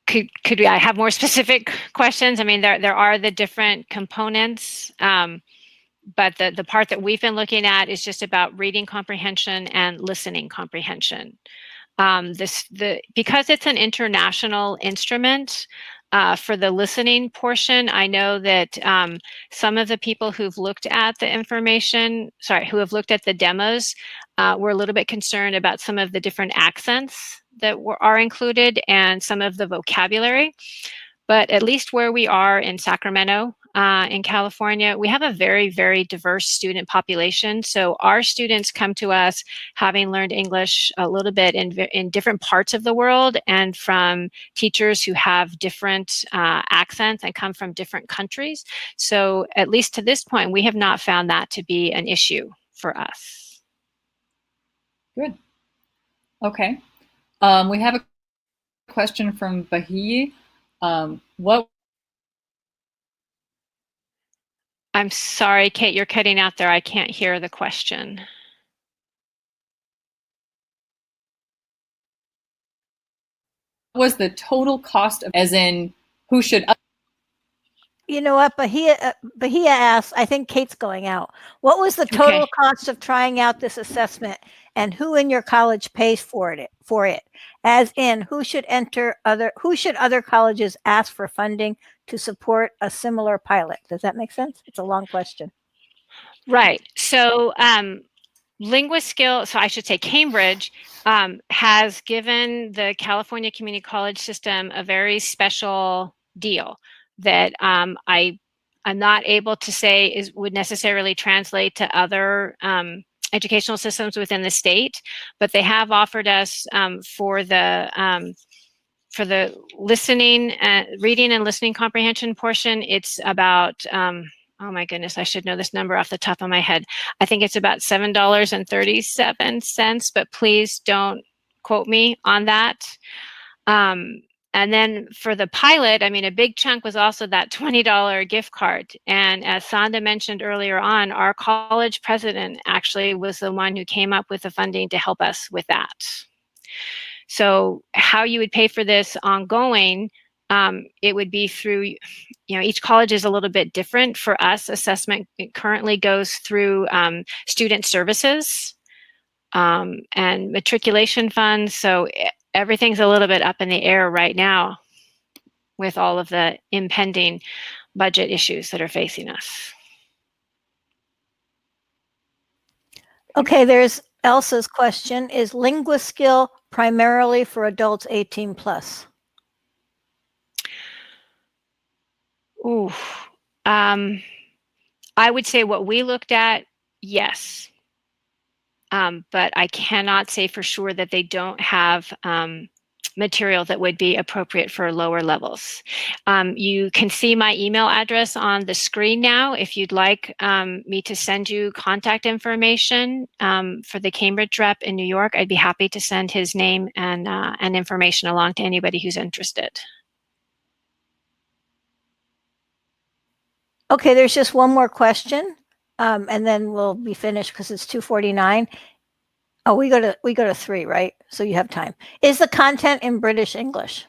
S8: Could I have more specific questions? I mean, there are the different components, but the part that we've been looking at is just about reading comprehension and listening comprehension. Because it's an international instrument, for the listening portion, I know that some of the people who've looked at the who have looked at the demos, were a little bit concerned about some of the different accents that are included and some of the vocabulary. But at least where we are in Sacramento, in California, we have a very, very diverse student population. So our students come to us having learned English a little bit in different parts of the world and from teachers who have different accents and come from different countries. So at least to this point, we have not found that to be an issue for us.
S7: Good. Okay. We have a question from Bahi. What
S8: I'm sorry, Kate, you're cutting out there. I can't hear the question.
S7: was the total cost of, as in who should?
S2: You know what? Bahia asked, I think Kate's going out. What was the total cost of trying out this assessment and who in your college pays for it? As in, who should other colleges ask for funding to support a similar pilot? Does that make sense? It's a long question.
S8: Right. So Linguaskill, so I should say Cambridge, has given the California Community College system a very special deal that I'm not able to say would necessarily translate to other educational systems within the state, but they have offered us for the listening, reading and listening comprehension portion. It's about oh my goodness, I should know this number off the top of my head. I think it's about $7.37, but please don't quote me on that. And then for the pilot, I mean, a big chunk was also that $20 gift card. And as Sanda mentioned earlier on, our college president actually was the one who came up with the funding to help us with that. So how you would pay for this ongoing, it would be through, each college is a little bit different. For us, assessment currently goes through student services and matriculation funds. So everything's a little bit up in the air right now with all of the impending budget issues that are facing us.
S2: Okay, there's Elsa's question. Is Linguaskill primarily for adults 18 plus?
S8: Ooh, I would say what we looked at, yes. But I cannot say for sure that they don't have material that would be appropriate for lower levels. You can see my email address on the screen now. If you'd like me to send you contact information for the Cambridge rep in New York, I'd be happy to send his name and information along to anybody who's interested.
S2: Okay, there's just one more question, and then we'll be finished because it's 2:49. Oh, we go to 3, right? So you have time. Is the content in British English?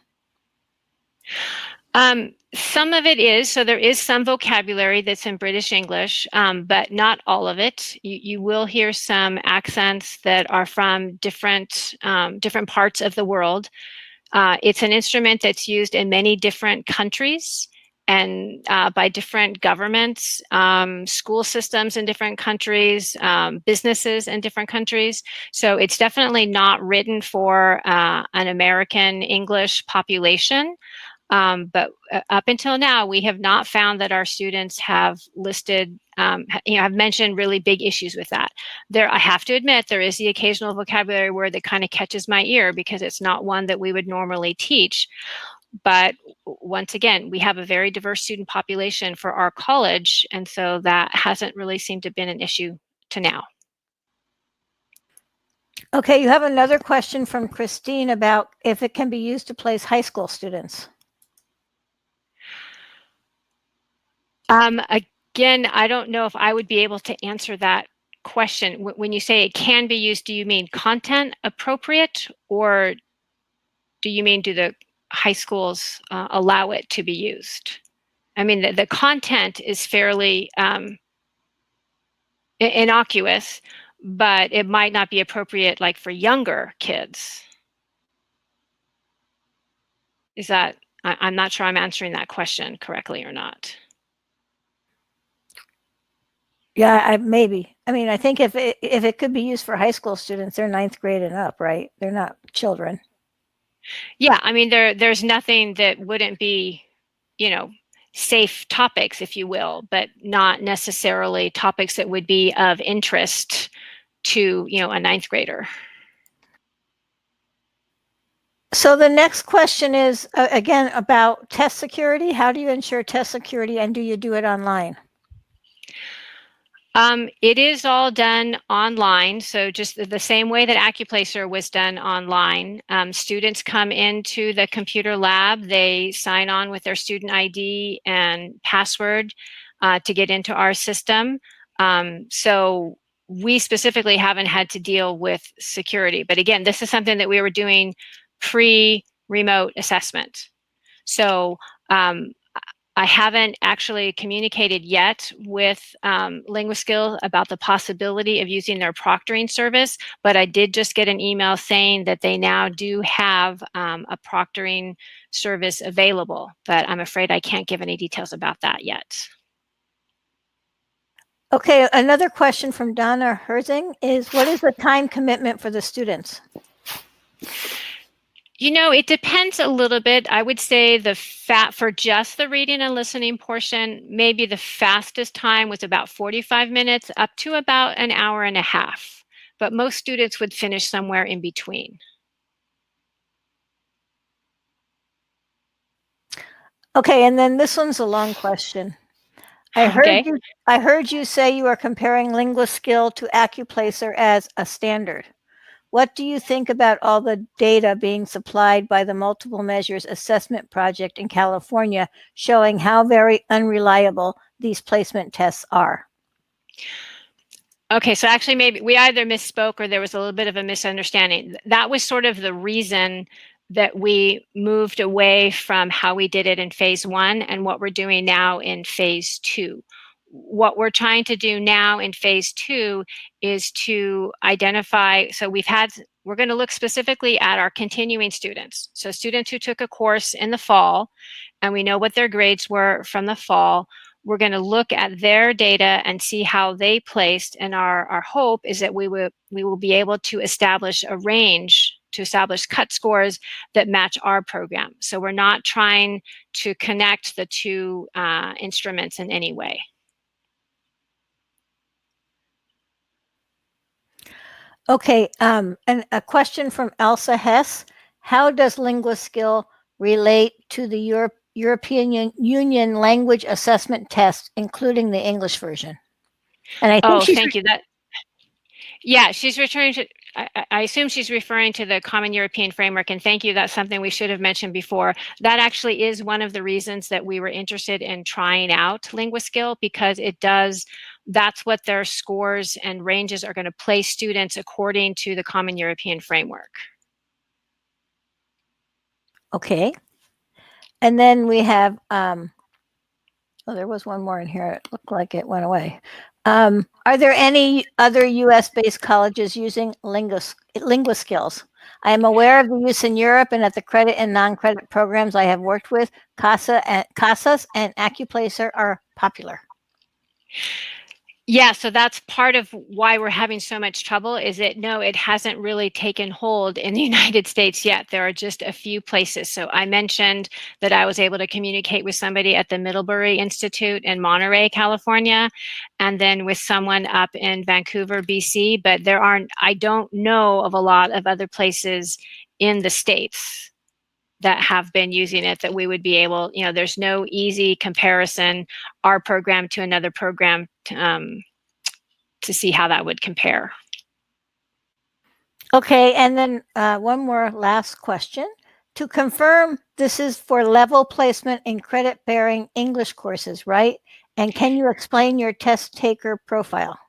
S8: Some of it is, so there is some vocabulary that's in British English, but not all of it. You will hear some accents that are from different parts of the world. It's an instrument that's used in many different countries and by different governments, school systems in different countries, businesses in different countries. So it's definitely not written for an American English population. But up until now, we have not found that our students have listed, have mentioned really big issues with that. I have to admit, there is the occasional vocabulary word that kind of catches my ear because it's not one that we would normally teach. But once again, we have a very diverse student population for our college, and so that hasn't really seemed to have been an issue to now.
S2: Okay, you have another question from Christine about if it can be used to place high school students.
S8: Again, I don't know if I would be able to answer that question. When you say it can be used, do you mean content appropriate, or do you mean do the high schools allow it to be used? I mean, the content is fairly innocuous, but it might not be appropriate like for younger kids. Is that, I'm not sure I'm answering that question correctly or not.
S2: Yeah, maybe. I mean, I think if it could be used for high school students, they're 9th grade and up, right? They're not children.
S8: Yeah, I mean, there's nothing that wouldn't be, safe topics, if you will, but not necessarily topics that would be of interest to, a 9th grader.
S2: So the next question is, again, about test security. How do you ensure test security, and do you do it online?
S8: It is all done online. So just the same way that AccuPlacer was done online. Students come into the computer lab, they sign on with their student ID and password to get into our system. So we specifically haven't had to deal with security. But again, this is something that we were doing pre-remote assessment. So I haven't actually communicated yet with Linguaskill about the possibility of using their proctoring service, but I did just get an email saying that they now do have a proctoring service available, but I'm afraid I can't give any details about that yet.
S2: Okay, another question from Donna Herzing is, what is the time commitment for the students?
S8: It depends a little bit. I would say for just the reading and listening portion, maybe the fastest time was about 45 minutes up to about an hour and a half. But most students would finish somewhere in between.
S2: Okay, and then this one's a long question. I heard you say you are comparing Linguaskill to AccuPlacer as a standard. What do you think about all the data being supplied by the Multiple Measures Assessment Project in California showing how very unreliable these placement tests are?
S8: Okay, so actually maybe we either misspoke or there was a little bit of a misunderstanding. That was sort of the reason that we moved away from how we did it in phase 1 and what we're doing now in phase 2. What we're trying to do now in phase 2 is to identify, so we're going to look specifically at our continuing students. So students who took a course in the fall, and we know what their grades were from the fall. We're going to look at their data and see how they placed. And our hope is that we will be able to establish a range, to establish cut scores that match our program. So we're not trying to connect the two instruments in any way.
S2: Okay, and a question from Elsa Hess. How does Linguaskill relate to the European Union language assessment test, including the English version? And I think
S8: thank you. Yeah, she's referring to, I assume she's referring to the Common European Framework, and thank you, that's something we should have mentioned before. That actually is one of the reasons that we were interested in trying out Linguaskill, because that's what their scores and ranges are going to place students according to the Common European Framework.
S2: Okay. And then we have, oh, there was one more in here. It looked like it went away. Are there any other US-based colleges using Linguaskills? I am aware of the use in Europe and at the credit and non-credit programs I have worked with. CASAS and Accuplacer are popular.
S8: Yeah, so that's part of why we're having so much trouble is it hasn't really taken hold in the United States yet. There are just a few places. So I mentioned that I was able to communicate with somebody at the Middlebury Institute in Monterey, California, and then with someone up in Vancouver, BC, but I don't know of a lot of other places in the States that have been using it that we would be able, there's no easy comparison, our program to another program to see how that would compare.
S2: Okay, and then one more last question. To confirm, this is for level placement in credit-bearing English courses, right? And can you explain your test taker profile?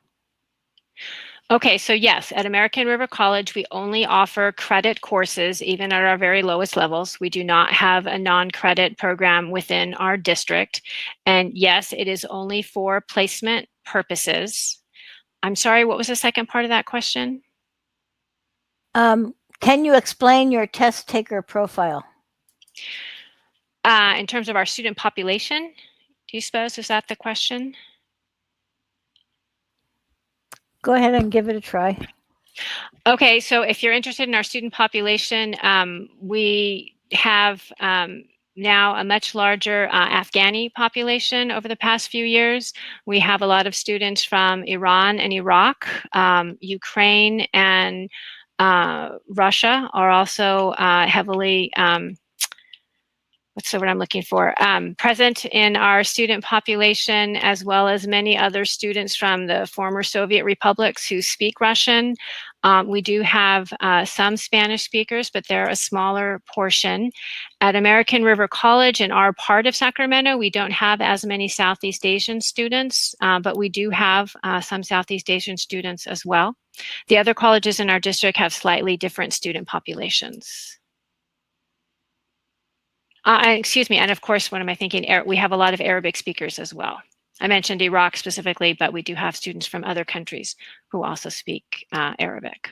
S8: Okay, so yes, at American River College, we only offer credit courses, even at our very lowest levels. We do not have a non-credit program within our district. And yes, it is only for placement purposes. I'm sorry, what was the second part of that question?
S2: Can you explain your test taker profile?
S8: In terms of our student population, do you suppose, is that the question?
S2: Go ahead and give it a try.
S8: Okay, so if you're interested in our student population, we have now a much larger Afghani population over the past few years. We have a lot of students from Iran and Iraq, Ukraine, and Russia are also heavily what's the word I'm looking for, present in our student population, as well as many other students from the former Soviet republics who speak Russian. We do have some Spanish speakers, but they're a smaller portion. At American River College, in our part of Sacramento, we don't have as many Southeast Asian students, but we do have some Southeast Asian students as well. The other colleges in our district have slightly different student populations. Excuse me, and of course, what am I thinking? We have a lot of Arabic speakers as well. I mentioned Iraq specifically, but we do have students from other countries who also speak Arabic.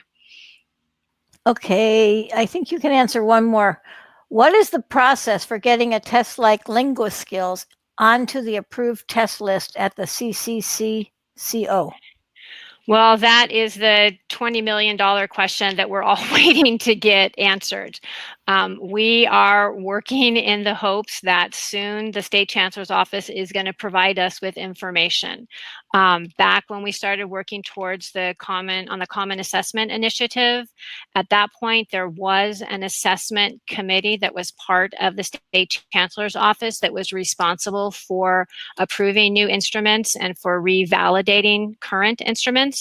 S2: Okay, I think you can answer one more. What is the process for getting a test like Linguaskills onto the approved test list at the CCCCO?
S8: Well, that is the $20 million question that we're all waiting to get answered. We are working in the hopes that soon the State Chancellor's Office is going to provide us with information. Back when we started working towards the Common Assessment Initiative, at that point there was an assessment committee that was part of the State Chancellor's Office that was responsible for approving new instruments and for revalidating current instruments.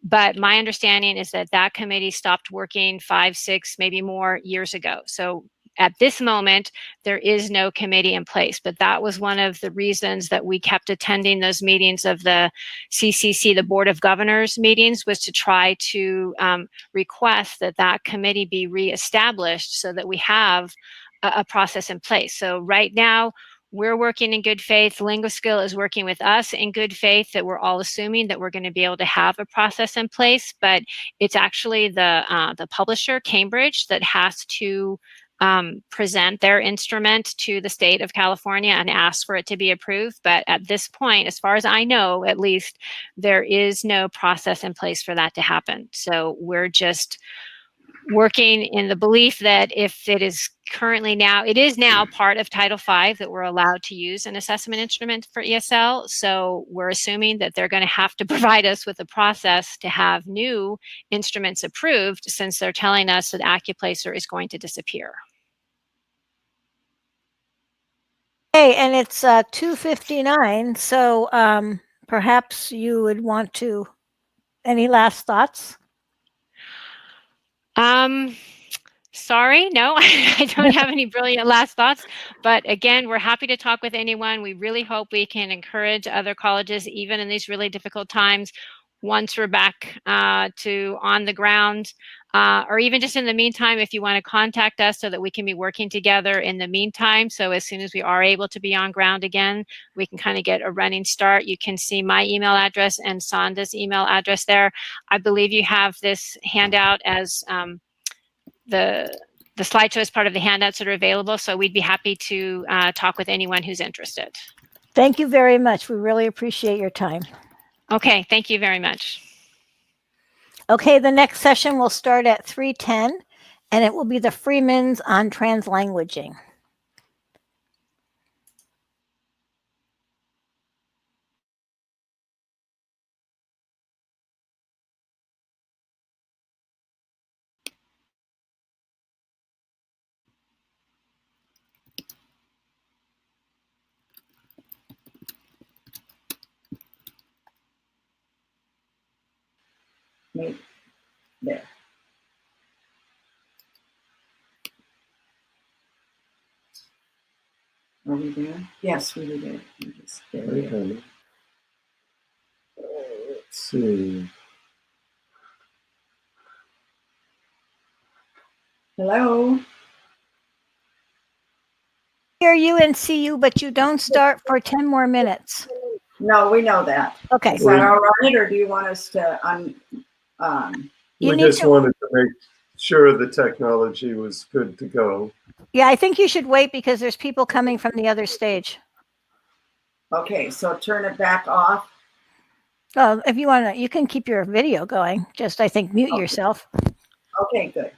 S8: But my understanding is that that committee stopped working 5, 6, maybe more years ago. So at this moment, there is no committee in place, but that was one of the reasons that we kept attending those meetings of the CCC, the Board of Governors meetings, was to try to request that that committee be reestablished so that we have a process in place. So right now, we're working in good faith. Linguaskill is working with us in good faith that we're all assuming that we're going to be able to have a process in place, but it's actually the publisher, Cambridge, that has to present their instrument to the state of California and ask for it to be approved. But at this point, as far as I know, at least, there is no process in place for that to happen. So we're just working in the belief that if it is now part of Title V that we're allowed to use an assessment instrument for ESL. So we're assuming that they're going to have to provide us with a process to have new instruments approved, since they're telling us that Accuplacer is going to disappear.
S2: Hey, and it's 2:59, so perhaps you would want to, any last thoughts?
S8: Sorry, no, I don't have any brilliant last thoughts. But again, we're happy to talk with anyone. We really hope we can encourage other colleges, even in these really difficult times. Once we're back to on the ground, or even just in the meantime, if you want to contact us so that we can be working together in the meantime. So as soon as we are able to be on ground again, we can kind of get a running start. You can see my email address and Sanda's email address there. I believe you have this handout as the slideshow is part of the handouts that are available. So we'd be happy to talk with anyone who's interested.
S2: Thank you very much. We really appreciate your time.
S8: Okay, thank you very much.
S2: Okay, the next session will start at 3:10, and it will be the Freemans on translanguaging.
S10: Maybe. There. Are we there? Yes, we were there. There we go. Let's see. Hello?
S2: Hear you and see you, but you don't start for 10 more minutes.
S10: No, we know that.
S2: Okay.
S10: Is that all right, or do you want us to
S2: You
S11: We
S2: need
S11: just
S2: to-
S11: wanted to make sure the technology was good to go.
S2: Yeah, I think you should wait because there's people coming from the other stage.
S10: Okay, so turn it back off.
S2: Oh, if you want to, you can keep your video going. Just, I think, mute yourself.
S10: Okay, good.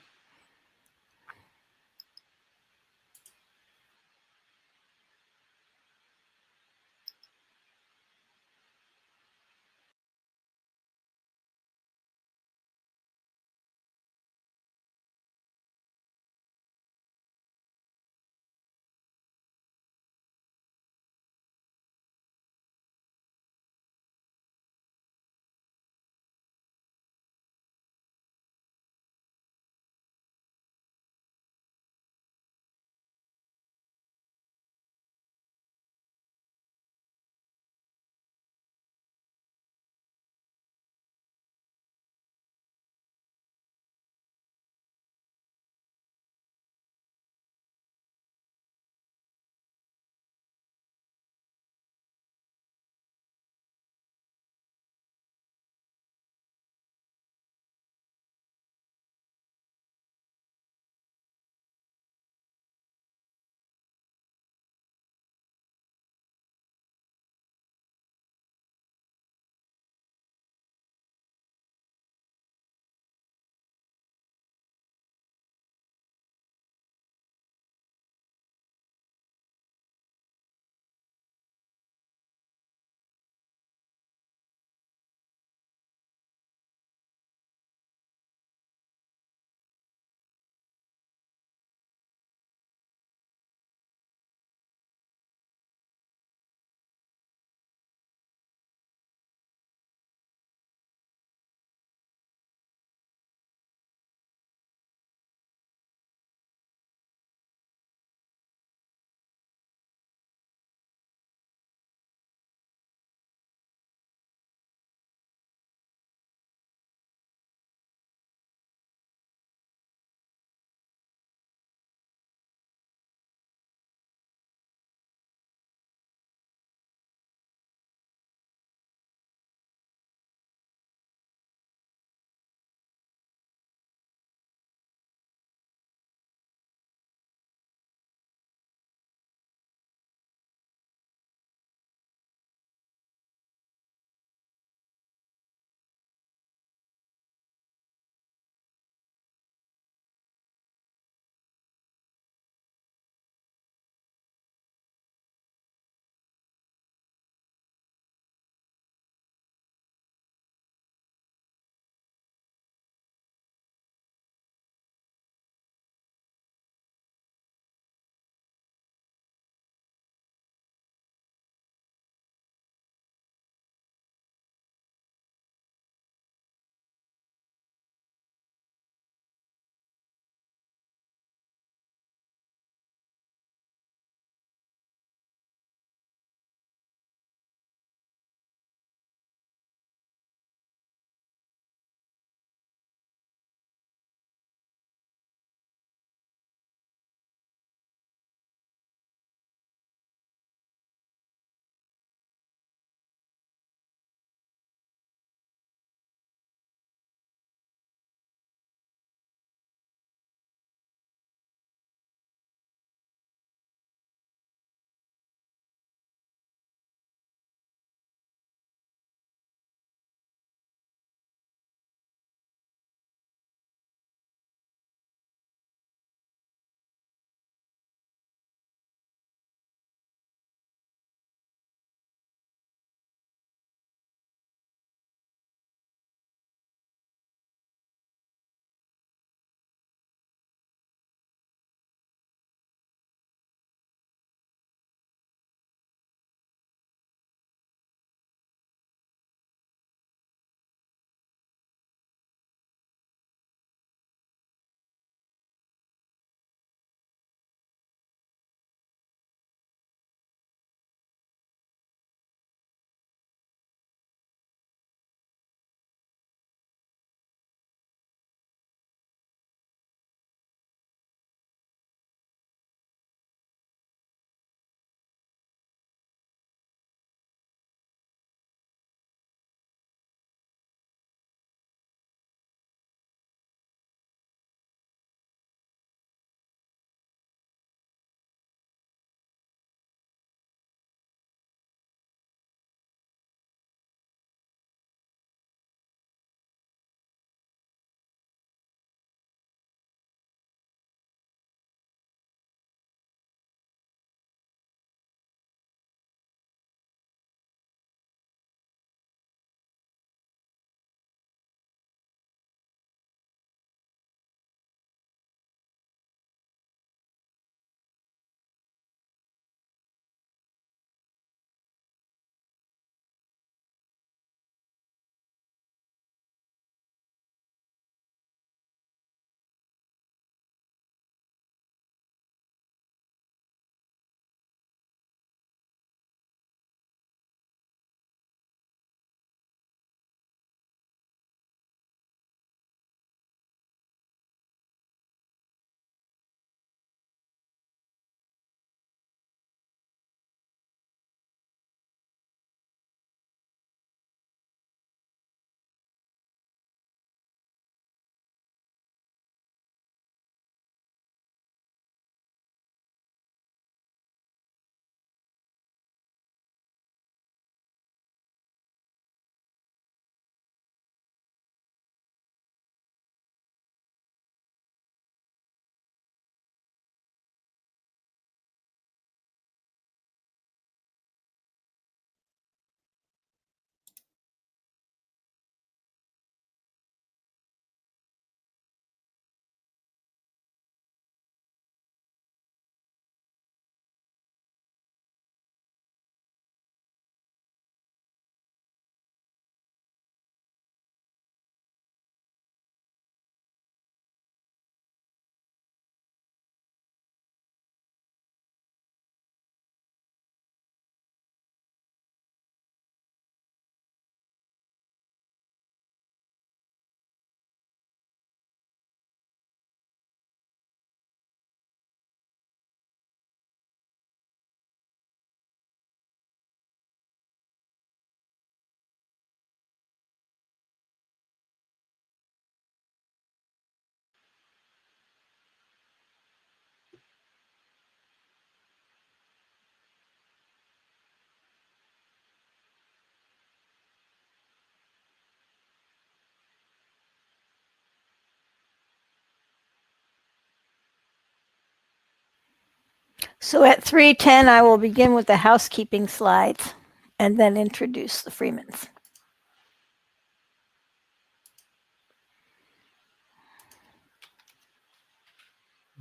S2: So at 3:10, I will begin with the housekeeping slides and then introduce the Freemans.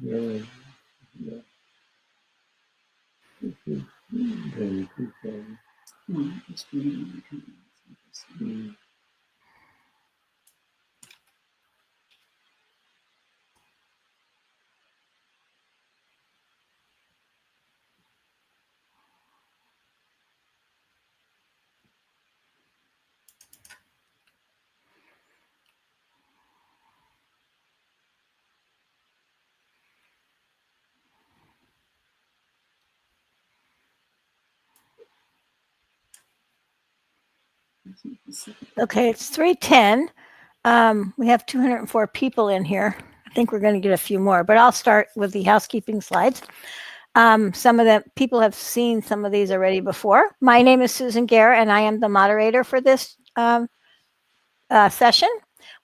S11: Yeah. Yeah.
S2: Okay, it's 3:10. We have 204 people in here. I think we're going to get a few more, but I'll start with the housekeeping slides. Some of the people have seen some of these already before. My name is Susan Gaer, and I am the moderator for this session.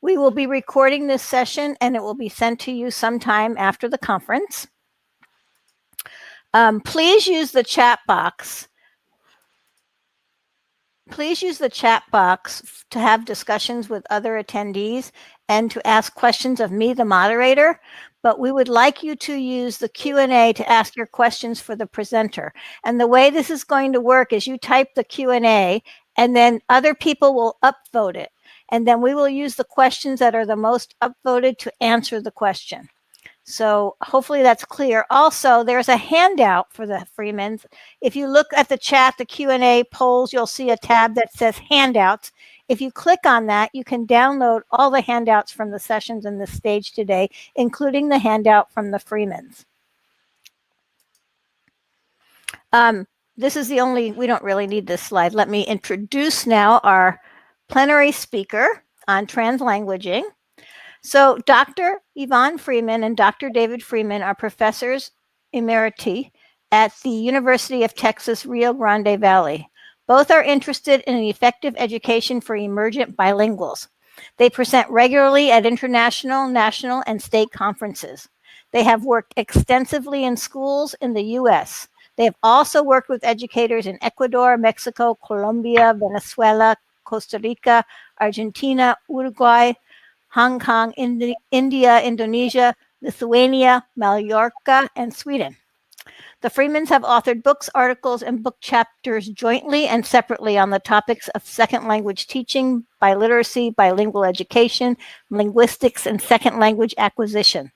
S2: We will be recording this session, and it will be sent to you sometime after the conference. Please use the chat box. Please use the chat box to have discussions with other attendees and to ask questions of me, the moderator. But we would like you to use the Q&A to ask your questions for the presenter. And the way this is going to work is you type the Q&A and then other people will upvote it. And then we will use the questions that are the most upvoted to answer the question. So hopefully that's clear. Also, there's a handout for the Freemans. If you look at the chat, the Q&A polls, you'll see a tab that says handouts. If you click on that, you can download all the handouts from the sessions in the stage today, including the handout from the Freemans. This is the only, we don't really need this slide. Let me introduce now our plenary speaker on translanguaging. So Dr. Yvonne Freeman and Dr. David Freeman are professors emeriti at the University of Texas, Rio Grande Valley. Both are interested in effective education for emergent bilinguals. They present regularly at international, national, and state conferences. They have worked extensively in schools in the U.S. They have also worked with educators in Ecuador, Mexico, Colombia, Venezuela, Costa Rica, Argentina, Uruguay, Hong Kong, India, Indonesia, Lithuania, Mallorca, and Sweden. The Freemans have authored books, articles, and book chapters jointly and separately on the topics of second language teaching, biliteracy, bilingual education, linguistics, and second language acquisition.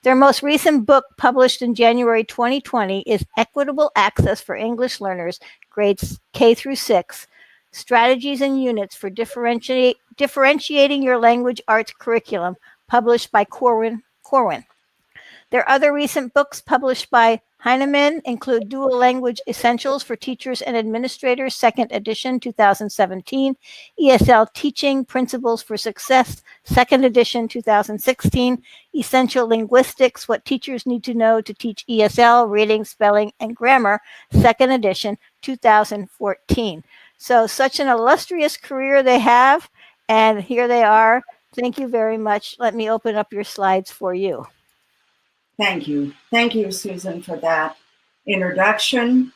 S2: Their most recent book, published in January 2020, is Equitable Access for English Learners, grades K through 6, Strategies and Units for Differentiating Your Language Arts Curriculum, published by Corwin. Their other recent books published by Heinemann include Dual Language Essentials for Teachers and Administrators, 2nd edition, 2017, ESL Teaching Principles for Success, 2nd edition, 2016, Essential Linguistics, What Teachers Need to Know to Teach ESL, Reading, Spelling, and Grammar, 2nd edition, 2014. So such an illustrious career they have, and here they are. Thank you very much. Let me open up your slides for you.
S10: Thank you. Thank you, Susan, for that introduction.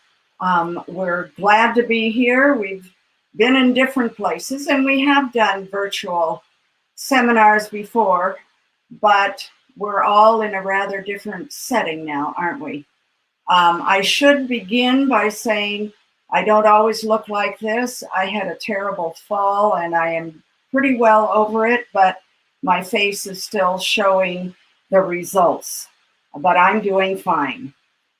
S10: We're glad to be here. We've been in different places and we have done virtual seminars before, but we're all in a rather different setting now, aren't we? I should begin by saying I don't always look like this. I had a terrible fall and I am pretty well over it, but my face is still showing the results. But I'm doing fine.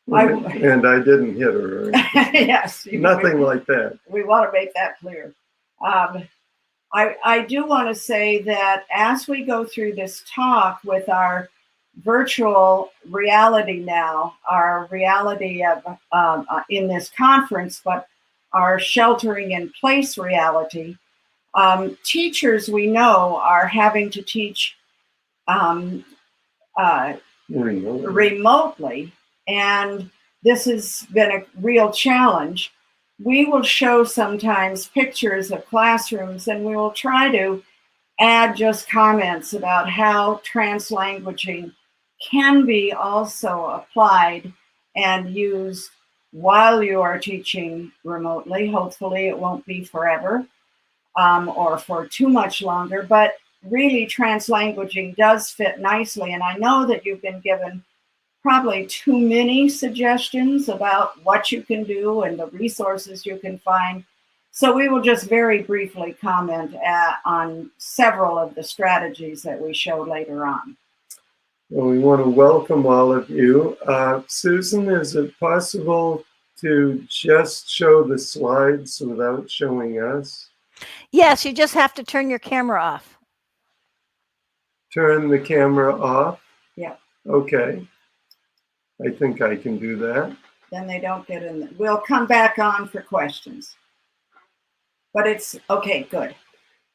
S11: And I didn't hit her. Right?
S10: Yes.
S11: Nothing like that.
S10: We want to make that clear. I do want to say that as we go through this talk with our virtual reality now, our reality of in this conference, but our sheltering in place reality, teachers we know are having to teach remotely, and this has been a real challenge. We will show sometimes pictures of classrooms and we will try to add just comments about how translanguaging can be also applied and used while you are teaching remotely. Hopefully it won't be forever or for too much longer, but really translanguaging does fit nicely. And I know that you've been given probably too many suggestions about what you can do and the resources you can find. So we will just very briefly comment on several of the strategies that we show later on.
S11: Well, we want to welcome all of you. Susan, is it possible to just show the slides without showing us?
S2: Yes, you just have to turn your camera off.
S11: Turn the camera off?
S10: Yeah.
S11: Okay. I think I can do that.
S10: Then they don't get in. We'll come back on for questions. But it's okay, good.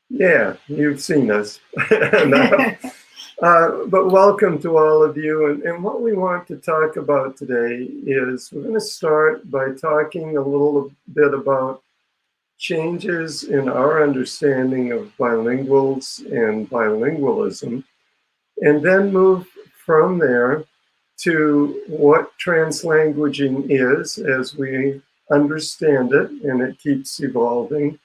S11: Yeah, you've seen us. But welcome to all of you. And what we want to talk about today is we're going to start by talking a little bit about changes in our understanding of bilinguals and bilingualism, and then move from there to what translanguaging is as we understand it, and it keeps evolving,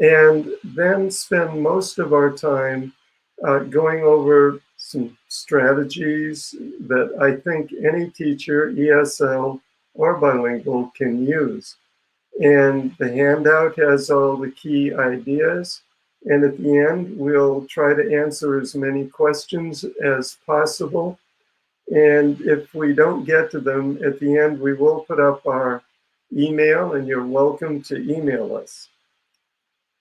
S11: and then spend most of our time going over some strategies that I think any teacher, ESL or bilingual, can use. And the handout has all the key ideas. And at the end, we'll try to answer as many questions as possible. And if we don't get to them at the end, we will put up our email, and you're welcome to email us.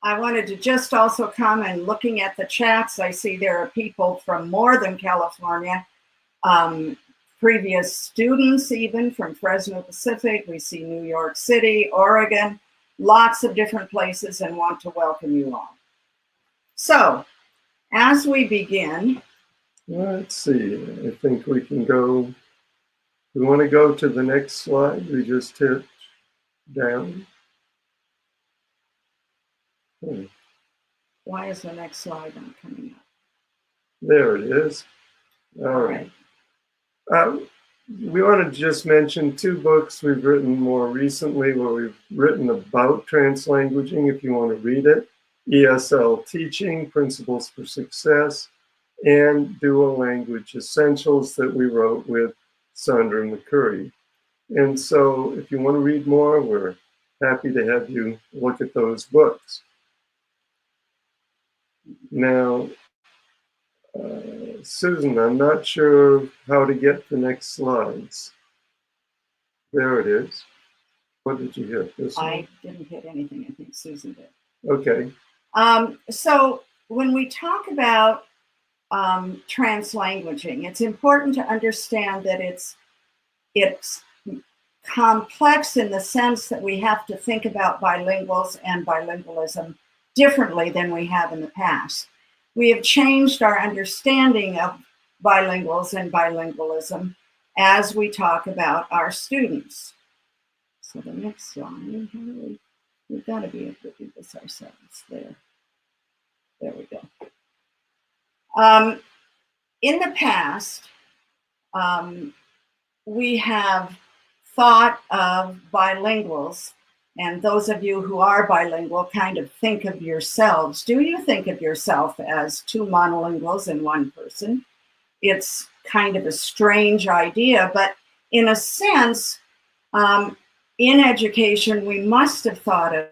S10: I wanted to just also comment, looking at the chats, I see there are people from more than California, previous students even from Fresno Pacific. We see New York City, Oregon, lots of different places, and want to welcome you all. So, as we begin,
S11: let's see, I think we can go, we want to go to the next slide. We just hit down.
S10: Why is the next slide not coming up?
S11: There it is. All right. We want to just mention 2 books we've written more recently, where we've written about translanguaging, if you want to read it. ESL Teaching, Principles for Success, and Dual Language Essentials, that we wrote with Sanda McCurry. And so if you want to read more, we're happy to have you look at those books. Now, Susan, I'm not sure how to get the next slides. There it is. What did you hit? This one?
S10: I didn't hit anything. I think Susan did.
S11: Okay.
S10: So when we talk about translanguaging, it's important to understand that it's complex in the sense that we have to think about bilinguals and bilingualism differently than we have in the past. We have changed our understanding of bilinguals and bilingualism as we talk about our students. So the next slide, we've got to be able to do this ourselves. There we go. In the past, we have thought of bilinguals, and those of you who are bilingual kind of think of yourselves. Do you think of yourself as 2 monolinguals in one person? It's kind of a strange idea, but in a sense, in education, we must have thought of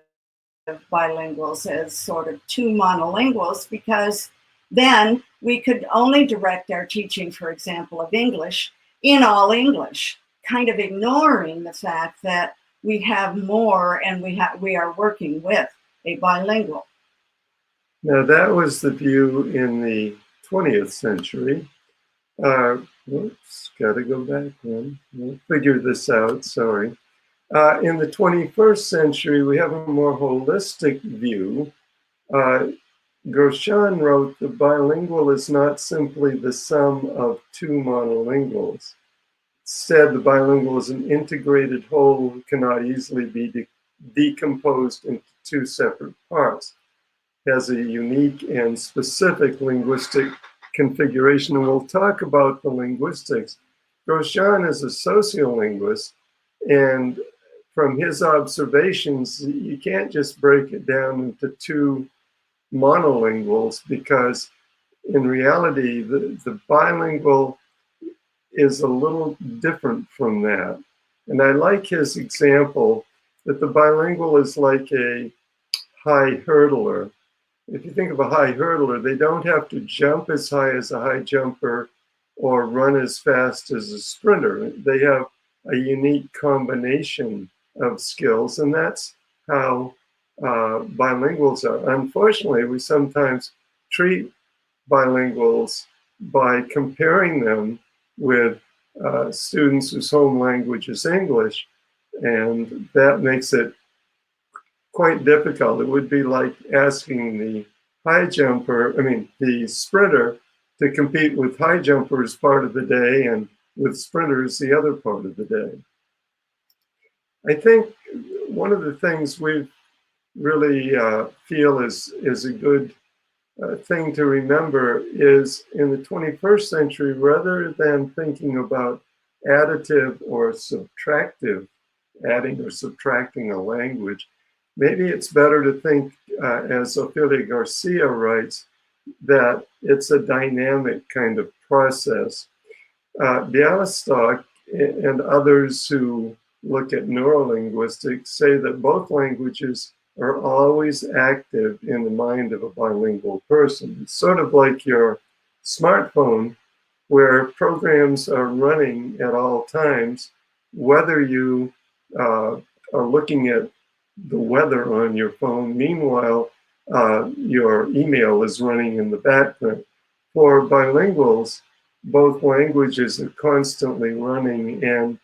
S10: bilinguals as sort of 2 monolinguals, because then we could only direct our teaching, for example, of English in all English, kind of ignoring the fact that we have more, and we are working with a bilingual.
S11: Now, that was the view in the 20th century. Whoops, got to go back one. We'll figure this out, sorry. In the 21st century, we have a more holistic view. Krashen wrote, "The bilingual is not simply the sum of 2 monolinguals. Instead, the bilingual is an integrated whole who cannot easily be decomposed into 2 separate parts. It has a unique and specific linguistic configuration," and we'll talk about the linguistics. Krashen is a sociolinguist, And from his observations, you can't just break it down into two monolinguals, because in reality, the bilingual is a little different from that. And I like his example that the bilingual is like a high hurdler. If you think of a high hurdler, they don't have to jump as high as a high jumper or run as fast as a sprinter. They have a unique combination of skills, and that's how bilinguals are. Unfortunately, we sometimes treat bilinguals by comparing them with students whose home language is English, and that makes it quite difficult. It would be like asking the the sprinter to compete with high jumpers part of the day and with sprinters the other part of the day. I think one of the things we really feel is a good thing to remember is in the 21st century, rather than thinking about additive or subtractive, adding or subtracting a language, maybe it's better to think, as Ophelia Garcia writes, that it's a dynamic kind of process. Bialystok and others who look at neurolinguistics say that both languages are always active in the mind of a bilingual person. It's sort of like your smartphone, where programs are running at all times, whether you are looking at the weather on your phone. Meanwhile, your email is running in the background. For bilinguals, both languages are constantly running, and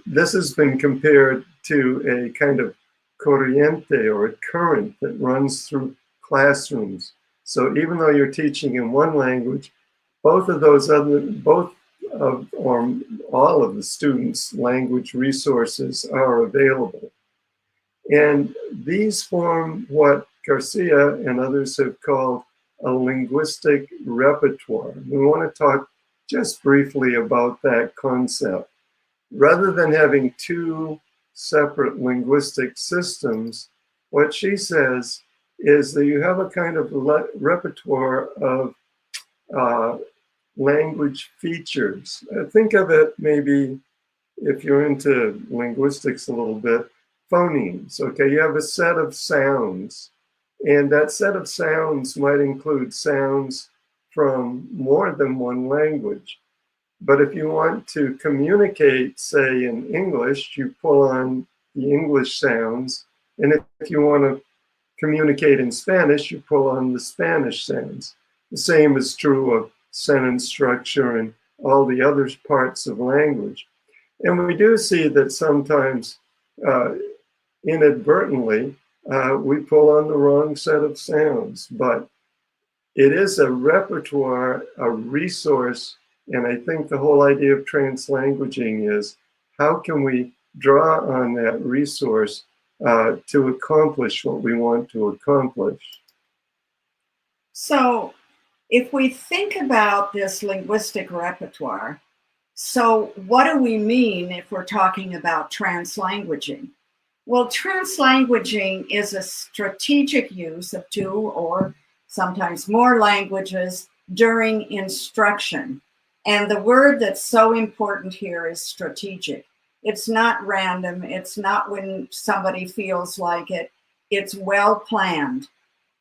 S11: this has been compared to a kind of corriente, or a current that runs through classrooms. So even though you're teaching in one language, both of those or all of the students' language resources are available. And these form what Garcia and others have called a linguistic repertoire. We want to talk just briefly about that concept. Rather than having two separate linguistic systems, what she says is that you have a kind of repertoire of language features. Think of it, maybe if you're into linguistics a little bit, phonemes. Okay, you have a set of sounds, and that set of sounds might include sounds from more than one language. But if you want to communicate, say in English, you pull on the English sounds. And if you want to communicate in Spanish, you pull on the Spanish sounds. The same is true of sentence structure and all the other parts of language. And we do see that sometimes inadvertently, we pull on the wrong set of sounds. But it is a repertoire, a resource. And I think the whole idea of translanguaging is how can we draw on that resource to accomplish what we want to accomplish.
S10: So if we think about this linguistic repertoire, so what do we mean if we're talking about translanguaging? Well, translanguaging is a strategic use of two or sometimes more languages during instruction. And the word that's so important here is strategic. It's not random. It's not when somebody feels like it. It's well planned.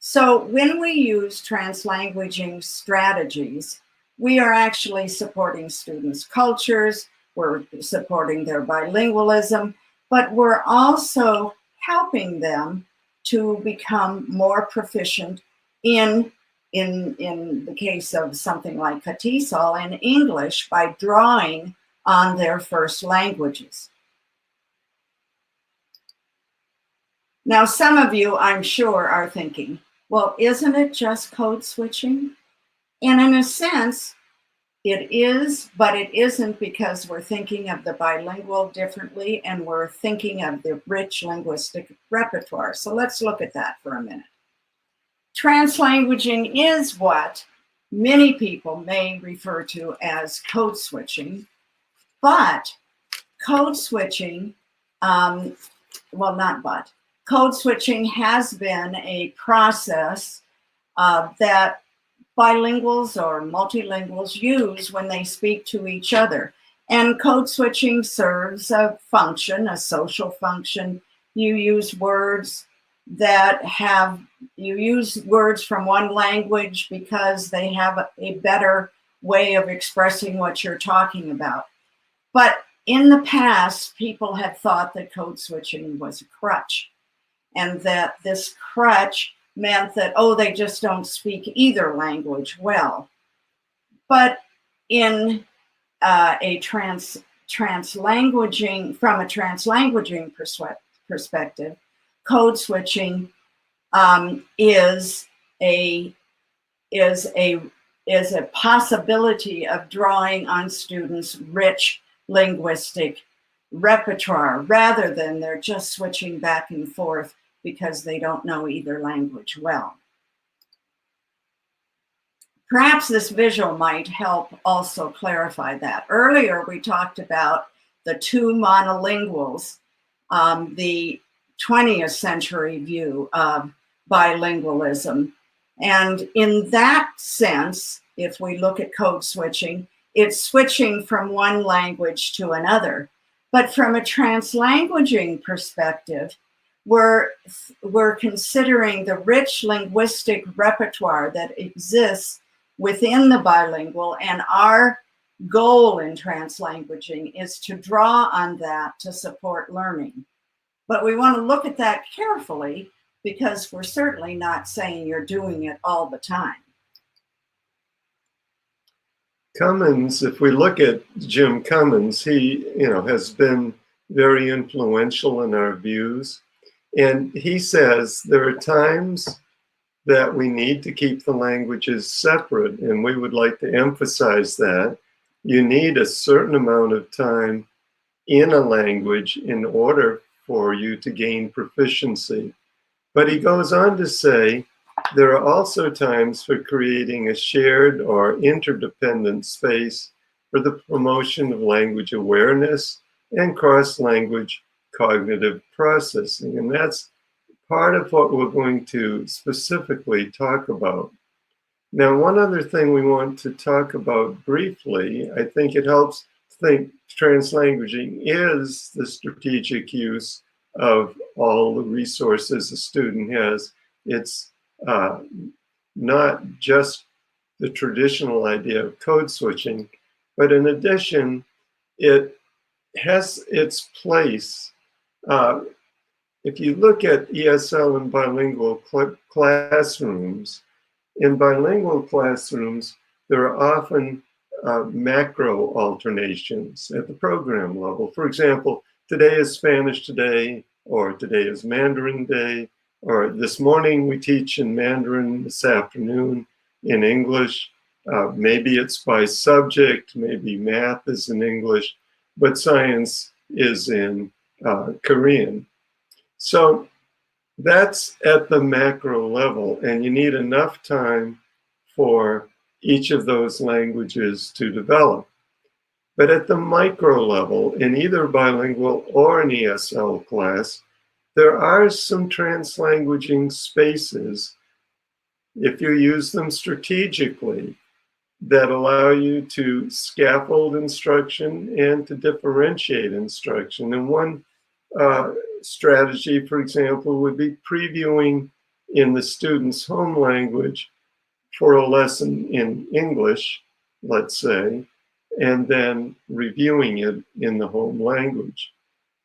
S10: So when we use translanguaging strategies, we are actually supporting students' cultures, we're supporting their bilingualism, but we're also helping them to become more proficient in the case of something like Catesol in English by drawing on their first languages. Now, some of you, I'm sure, are thinking, well, isn't it just code switching? And in a sense, it is, but it isn't, because we're thinking of the bilingual differently and we're thinking of the rich linguistic repertoire. So let's look at that for a minute. Translanguaging is what many people may refer to as code switching, but code switching, code switching has been a process that bilinguals or multilinguals use when they speak to each other. And code switching serves a function, a social function. You use words from one language because they have a better way of expressing what you're talking about. But in the past, people had thought that code switching was a crutch, and that this crutch meant that, oh, they just don't speak either language well. But in from a translanguaging perspective, code switching is a possibility of drawing on students' rich linguistic repertoire, rather than they're just switching back and forth because they don't know either language well. Perhaps this visual might help also clarify that. Earlier, we talked about the two monolinguals, the 20th century view of bilingualism. And in that sense, if we look at code switching, it's switching from one language to another. But from a translanguaging perspective, we're considering the rich linguistic repertoire that exists within the bilingual, and our goal in translanguaging is to draw on that to support learning. But we want to look at that carefully, because we're certainly not saying you're doing it all the time.
S11: Cummins, if we look at Jim Cummins, he has been very influential in our views. And he says there are times that we need to keep the languages separate, and we would like to emphasize that. You need a certain amount of time in a language in order for you to gain proficiency. But he goes on to say, there are also times for creating a shared or interdependent space for the promotion of language awareness and cross-language cognitive processing. And that's part of what we're going to specifically talk about. Now, one other thing we want to talk about briefly, I think it helps to think translanguaging is the strategic use of all the resources a student has. It's not just the traditional idea of code switching, but in addition, it has its place. If you look at ESL and bilingual classrooms, in bilingual classrooms, there are often macro alternations at the program level. For example, today is Spanish Today, or today is Mandarin Day, or this morning we teach in Mandarin, this afternoon in English. Maybe it's by subject, maybe math is in English, but science is in Korean. So that's at the macro level, and you need enough time for each of those languages to develop. But at the micro level, in either bilingual or an ESL class, there are some translanguaging spaces, if you use them strategically, that allow you to scaffold instruction and to differentiate instruction. And one strategy, for example, would be previewing in the student's home language for a lesson in English, let's say, and then reviewing it in the home language.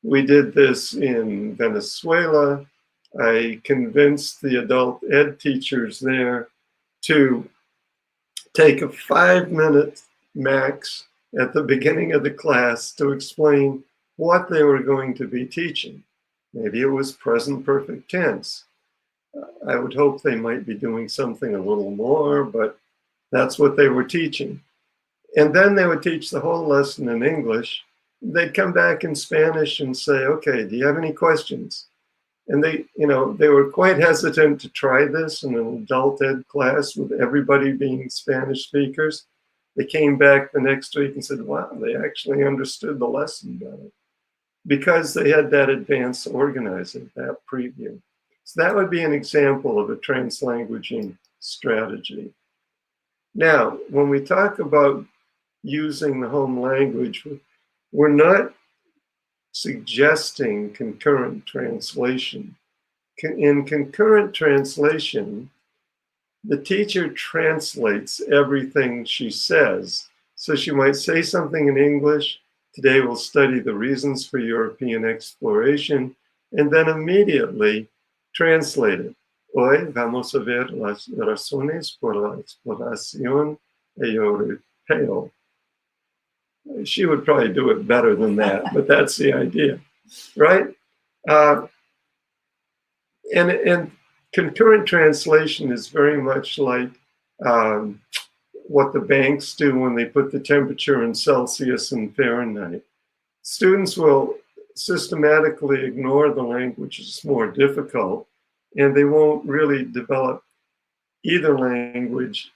S11: We did this in Venezuela. I convinced the adult ed teachers there to take a 5-minute max at the beginning of the class to explain what they were going to be teaching. Maybe it was present perfect tense. I would hope they might be doing something a little more, but that's what they were teaching. And then they would teach the whole lesson in English. They'd come back in Spanish and say, okay, do you have any questions? And they were quite hesitant to try this in an adult ed class with everybody being Spanish speakers. They came back the next week and said, wow, they actually understood the lesson better. because they had that advanced organizer, that preview. So that would be an example of a translanguaging strategy. Now, when we talk about using the home language, we're not suggesting concurrent translation. In concurrent translation, the teacher translates everything she says. So she might say something in English, today we'll study the reasons for European exploration, and then immediately translate it. Hoy vamos a ver las razones por la exploración europeo. She would probably do it better than that, but that's the idea, right? And concurrent translation is very much like what the banks do when they put the temperature in Celsius and Fahrenheit. Students will systematically ignore the language that's more difficult, and they won't really develop either language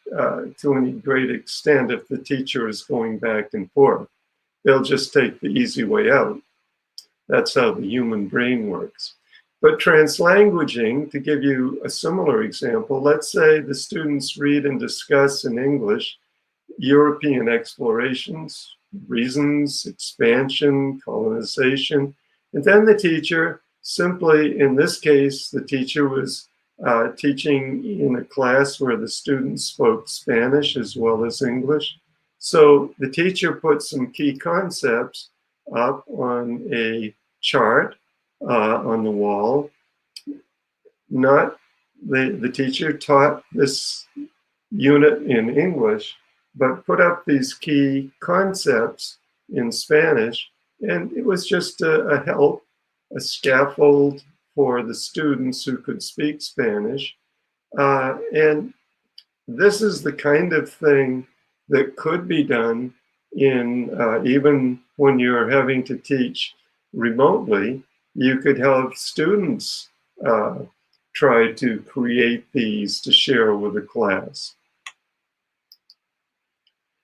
S11: to any great extent if the teacher is going back and forth. They'll just take the easy way out. That's how the human brain works. But translanguaging, to give you a similar example, let's say the students read and discuss in English European explorations, reasons, expansion, colonization, and then the teacher simply, in this case, the teacher was teaching in a class where the students spoke Spanish as well as English. So the teacher put some key concepts up on a chart on the wall. Not the teacher taught this unit in English, but put up these key concepts in Spanish, and it was just a help, a scaffold for the students who could speak Spanish. And this is the kind of thing that could be done in even when you're having to teach remotely. You could have students try to create these to share with the class.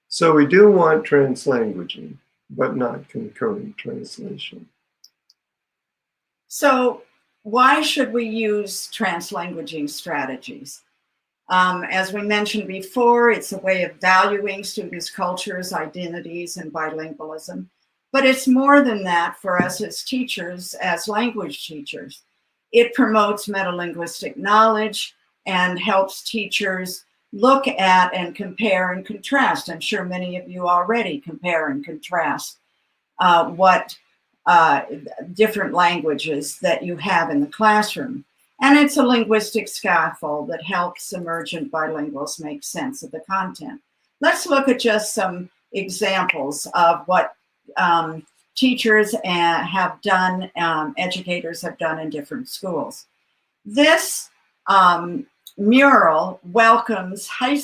S11: So we do want translanguaging, but not concurrent translation.
S10: So why should we use translanguaging strategies? As we mentioned before, it's a way of valuing students' cultures, identities, and bilingualism. But it's more than that for us as teachers, as language teachers. It promotes metalinguistic knowledge and helps teachers look at and compare and contrast. I'm sure many of you already compare and contrast what different languages that you have in the classroom. And it's a linguistic scaffold that helps emergent bilinguals make sense of the content. Let's look at just some examples of what teachers have done, educators have done in different schools. This mural welcomes high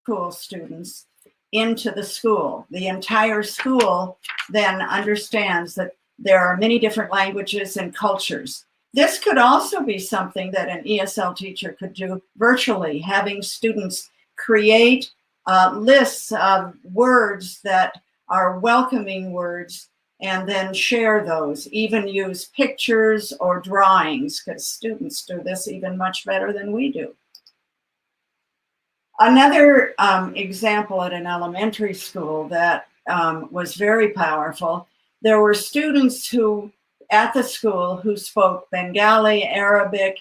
S10: school students into the school. The entire school then understands that there are many different languages and cultures. This could also be something that an ESL teacher could do virtually, having students create lists of words that are welcoming words and then share those, even use pictures or drawings, because students do this even much better than we do. Another example at an elementary school that was very powerful, there were students who at the school who spoke Bengali, Arabic,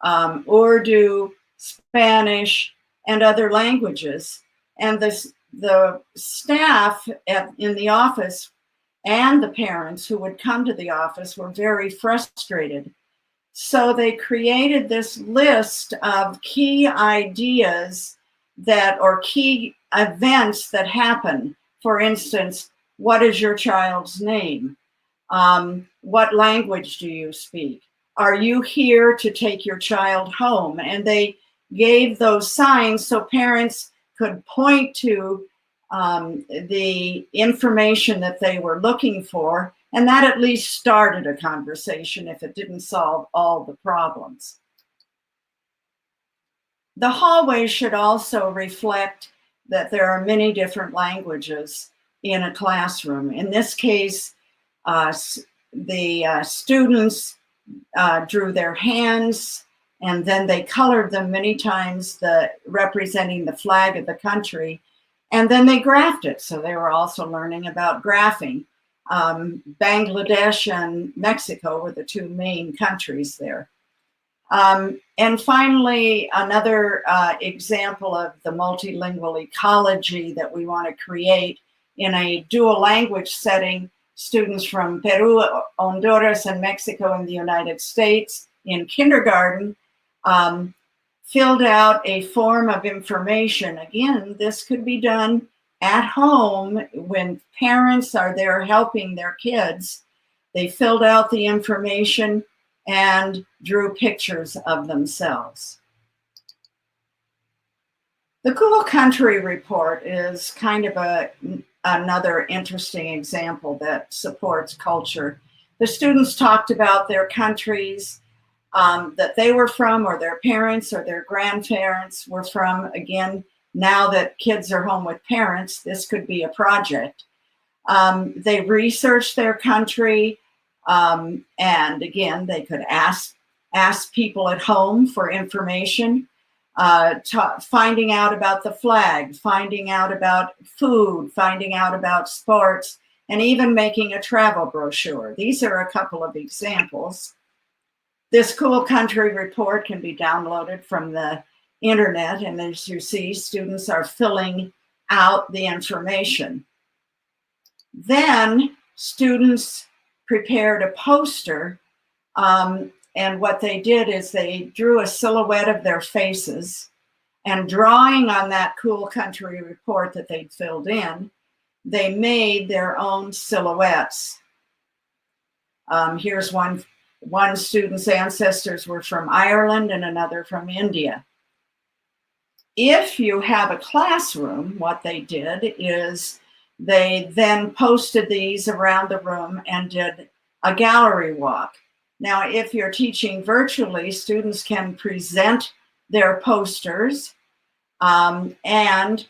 S10: Urdu, Spanish, and other languages. And the staff in the office and the parents who would come to the office were very frustrated. So they created this list of key ideas or key events that happen. For instance, what is your child's name? What language do you speak? Are you here to take your child home? And they gave those signs so parents could point to the information that they were looking for, and that at least started a conversation if it didn't solve all the problems. The hallway should also reflect that there are many different languages in a classroom. In this case, The students drew their hands, and then they colored them many times, representing the flag of the country, and then they graphed it. So they were also learning about graphing. Bangladesh and Mexico were the two main countries there. And finally, another example of the multilingual ecology that we want to create in a dual language setting. Students from Peru, Honduras, and Mexico in the United States in kindergarten filled out a form of information. Again, this could be done at home when parents are there helping their kids. They filled out the information and drew pictures of themselves. The Cool Country Report is kind of another interesting example that supports culture. The students talked about their countries that they were from, or their parents or their grandparents were from. Again, now that kids are home with parents, this could be a project. They researched their country, and again, they could ask people at home for information. Finding out about the flag, finding out about food, finding out about sports, and even making a travel brochure. These are a couple of examples. This Cool Country Report can be downloaded from the internet, and as you see, students are filling out the information. Then students prepared a poster, and what they did is they drew a silhouette of their faces, and drawing on that Cool Country Report that they'd filled in, they made their own silhouettes. Here's one student's ancestors were from Ireland and another from India. If you have a classroom, what they did is they then posted these around the room and did a gallery walk. Now, if you're teaching virtually, students can present their posters and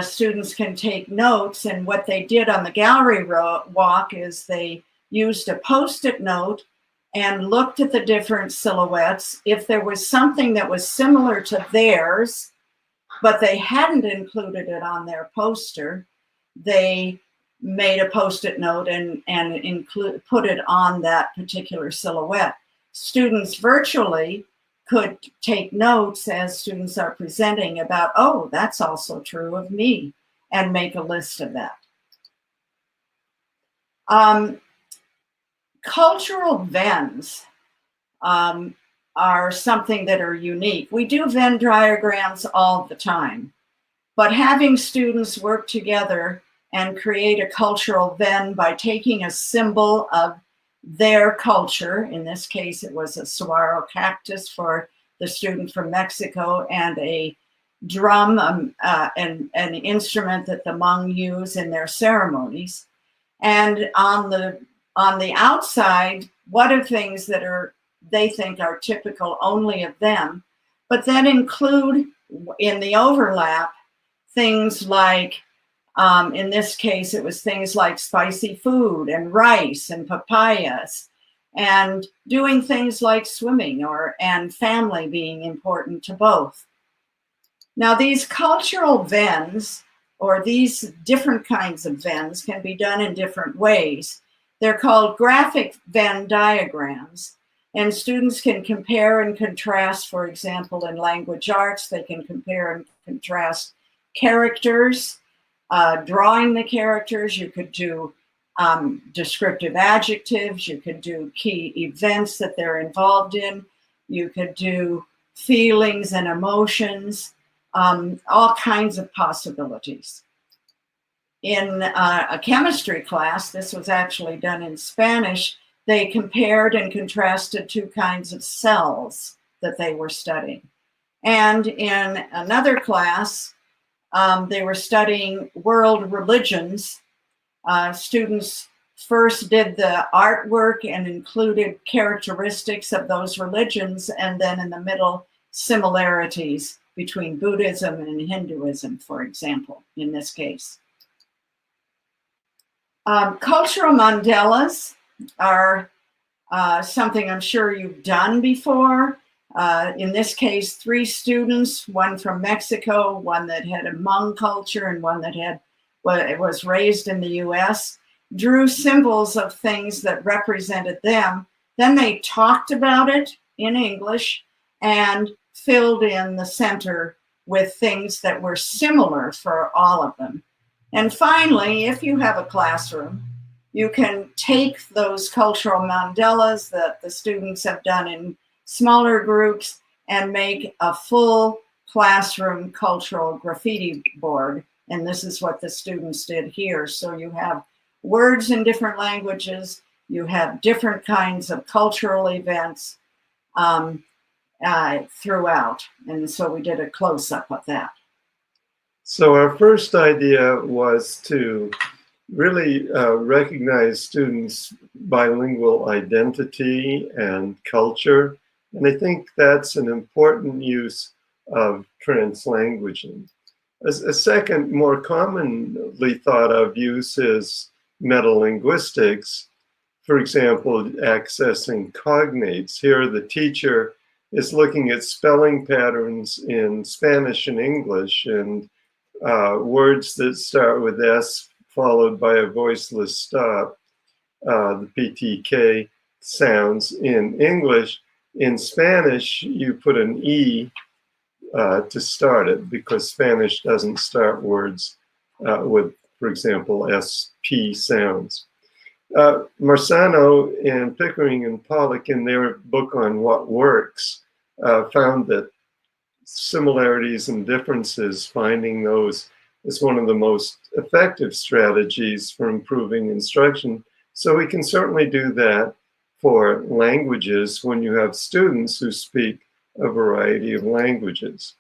S10: students can take notes. And what they did on the gallery walk is they used a Post-it note and looked at the different silhouettes. If there was something that was similar to theirs, but they hadn't included it on their poster, they made a Post-it note and put it on that particular silhouette. Students virtually could take notes as students are presenting about, oh, that's also true of me, and make a list of that. Cultural Venns are something that are unique. We do Venn diagrams all the time, but having students work together and create a cultural Venn by taking a symbol of their culture. In this case, it was a saguaro cactus for the student from Mexico, and a drum, an instrument that the Hmong use in their ceremonies. And on the outside, what are things that they think are typical only of them, but then include in the overlap things like, in this case, it was things like spicy food and rice and papayas, and doing things like swimming and family being important to both. Now, these cultural Venns, or these different kinds of Venns, can be done in different ways. They're called graphic Venn diagrams, and students can compare and contrast. For example, in language arts, they can compare and contrast characters. Drawing the characters, you could do descriptive adjectives, you could do key events that they're involved in, you could do feelings and emotions, all kinds of possibilities. In a chemistry class, this was actually done in Spanish, they compared and contrasted two kinds of cells that they were studying. And in another class, they were studying world religions. Students first did the artwork and included characteristics of those religions, and then in the middle, similarities between Buddhism and Hinduism, for example, in this case. Cultural mandalas are something I'm sure you've done before. In this case, 3 students, one from Mexico, one that had a Hmong culture, and one that was raised in the US, drew symbols of things that represented them. Then they talked about it in English and filled in the center with things that were similar for all of them. And finally, if you have a classroom, you can take those cultural mandalas that the students have done in smaller groups and make a full classroom cultural graffiti board. And this is what the students did here. So you have words in different languages, you have different kinds of cultural events throughout. And so we did a close-up of that.
S11: So our first idea was to really recognize students' bilingual identity and culture. And I think that's an important use of translanguaging. A second, more commonly thought of use is metalinguistics. For example, accessing cognates. Here, the teacher is looking at spelling patterns in Spanish and English, and words that start with S followed by a voiceless stop, the PTK sounds in English. In Spanish, you put an E to start it because Spanish doesn't start words with, for example, SP sounds. Marsano and Pickering and Pollock, in their book on what works, found that similarities and differences, finding those is one of the most effective strategies for improving instruction. So we can certainly do that for languages when you have students who speak a variety of languages.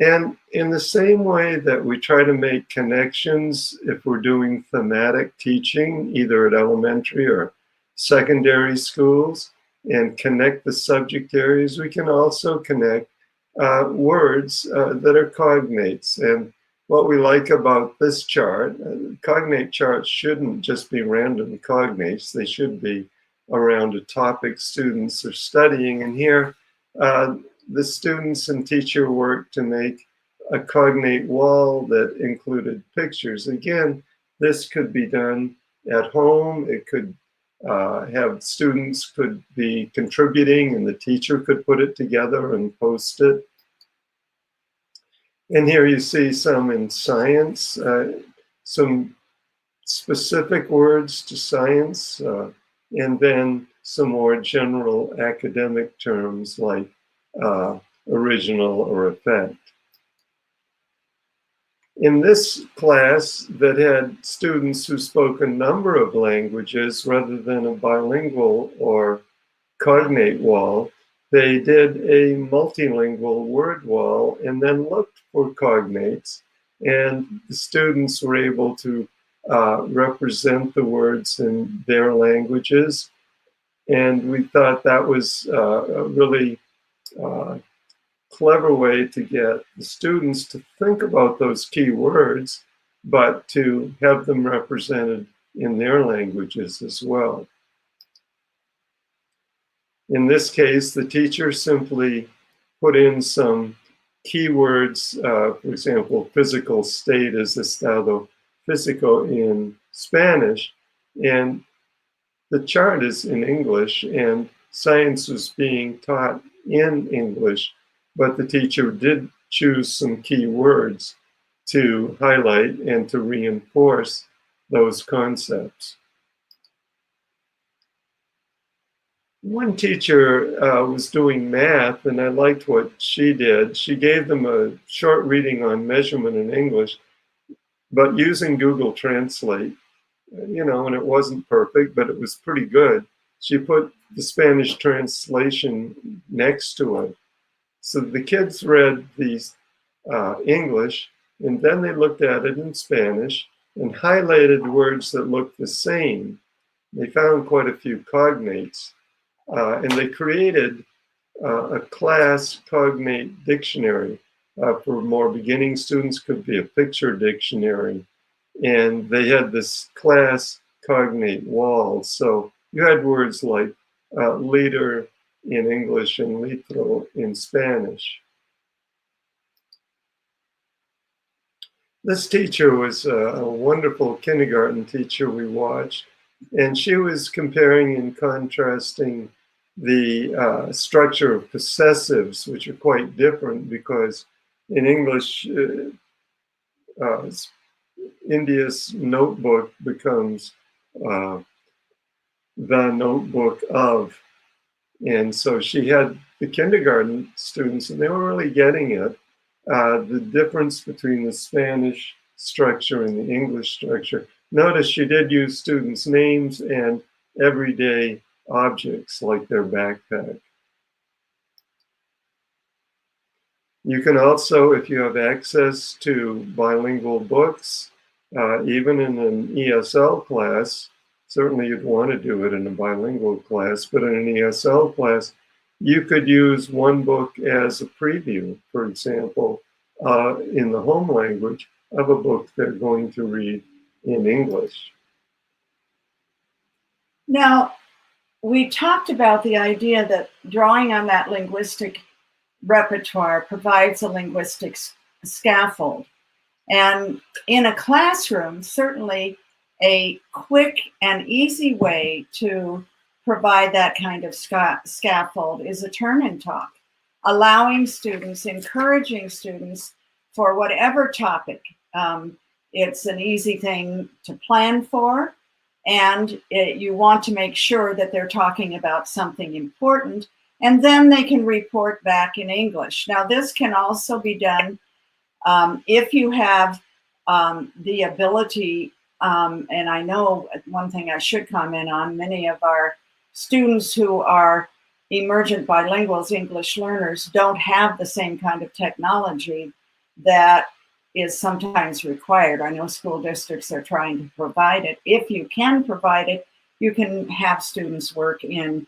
S11: And in the same way that we try to make connections if we're doing thematic teaching, either at elementary or secondary schools, and connect the subject areas, we can also connect words that are cognates. And what we like about this chart, cognate charts shouldn't just be random cognates, they should be around a topic students are studying. And here, the students and teacher worked to make a cognate wall that included pictures. Again, this could be done at home. It could have students could be contributing and the teacher could put it together and post it. And here you see some in science, some specific words to science, and then some more general academic terms like original or effect. In this class that had students who spoke a number of languages rather than a bilingual or cognate wall, they did a multilingual word wall and then looked for cognates, and the students were able to represent the words in their languages. And we thought that was a really clever way to get the students to think about those key words, but to have them represented in their languages as well. In this case, the teacher simply put in some keywords, for example, physical state is estado físico in Spanish, and the chart is in English, and science was being taught in English, but the teacher did choose some key words to highlight and to reinforce those concepts. One teacher was doing math, and I liked what she did. She gave them a short reading on measurement in English, but using Google Translate, you know, and it wasn't perfect, but it was pretty good. She put the Spanish translation next to it. So the kids read the English, and then they looked at it in Spanish and highlighted words that looked the same. They found quite a few cognates, and they created a class cognate dictionary. For more beginning students, could be a picture dictionary. and they had this class cognate wall. So you had words like leader in English and litro in Spanish. This teacher was a wonderful kindergarten teacher we watched, and she was comparing and contrasting the structure of possessives, which are quite different because in English, India's notebook becomes the notebook of. And so she had the kindergarten students, and they were really getting it. The difference between the Spanish structure and the English structure. Notice she did use students' names and everyday objects like their backpack. You can also, if you have access to bilingual books, even in an ESL class, certainly you'd want to do it in a bilingual class, but in an ESL class, you could use one book as a preview, for example, in the home language of a book they're going to read in English.
S10: Now, we talked about the idea that drawing on that linguistic repertoire provides a linguistic scaffold. And in a classroom, certainly a quick and easy way to provide that kind of scaffold is a turn and talk, allowing students, encouraging students for whatever topic. It's an easy thing to plan for, and you want to make sure that they're talking about something important, and then they can report back in English. Now, this can also be done if you have the ability, and I know one thing I should comment on, many of our students who are emergent bilinguals, English learners, don't have the same kind of technology that is sometimes required. I know school districts are trying to provide it. If you can provide it, you can have students work in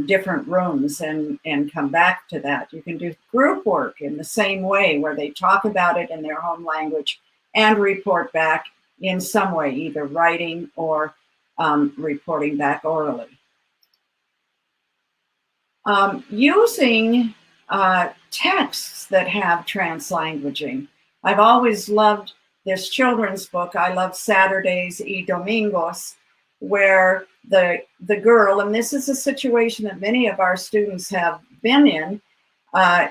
S10: different rooms and come back to that. You can do group work in the same way where they talk about it in their home language and report back in some way, either writing or reporting back orally. Using texts that have translanguaging. I've always loved this children's book. I love Saturdays y Domingos, where the girl, and this is a situation that many of our students have been in,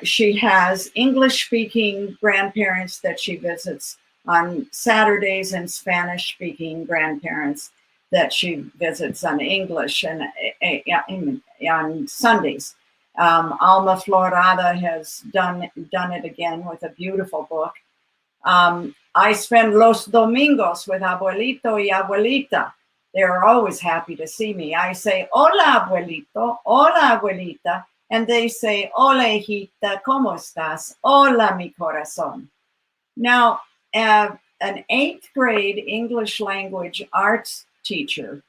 S10: she has English-speaking grandparents that she visits on Saturdays and Spanish-speaking grandparents that she visits on English and on Sundays. Alma Florada has done it again with a beautiful book. I spend los domingos with abuelito y abuelita. They're always happy to see me. I say, hola, abuelito, hola, abuelita. And they say, hola, hijita, ¿cómo estás? Hola, mi corazón. Now, an 8th grade English language arts teacher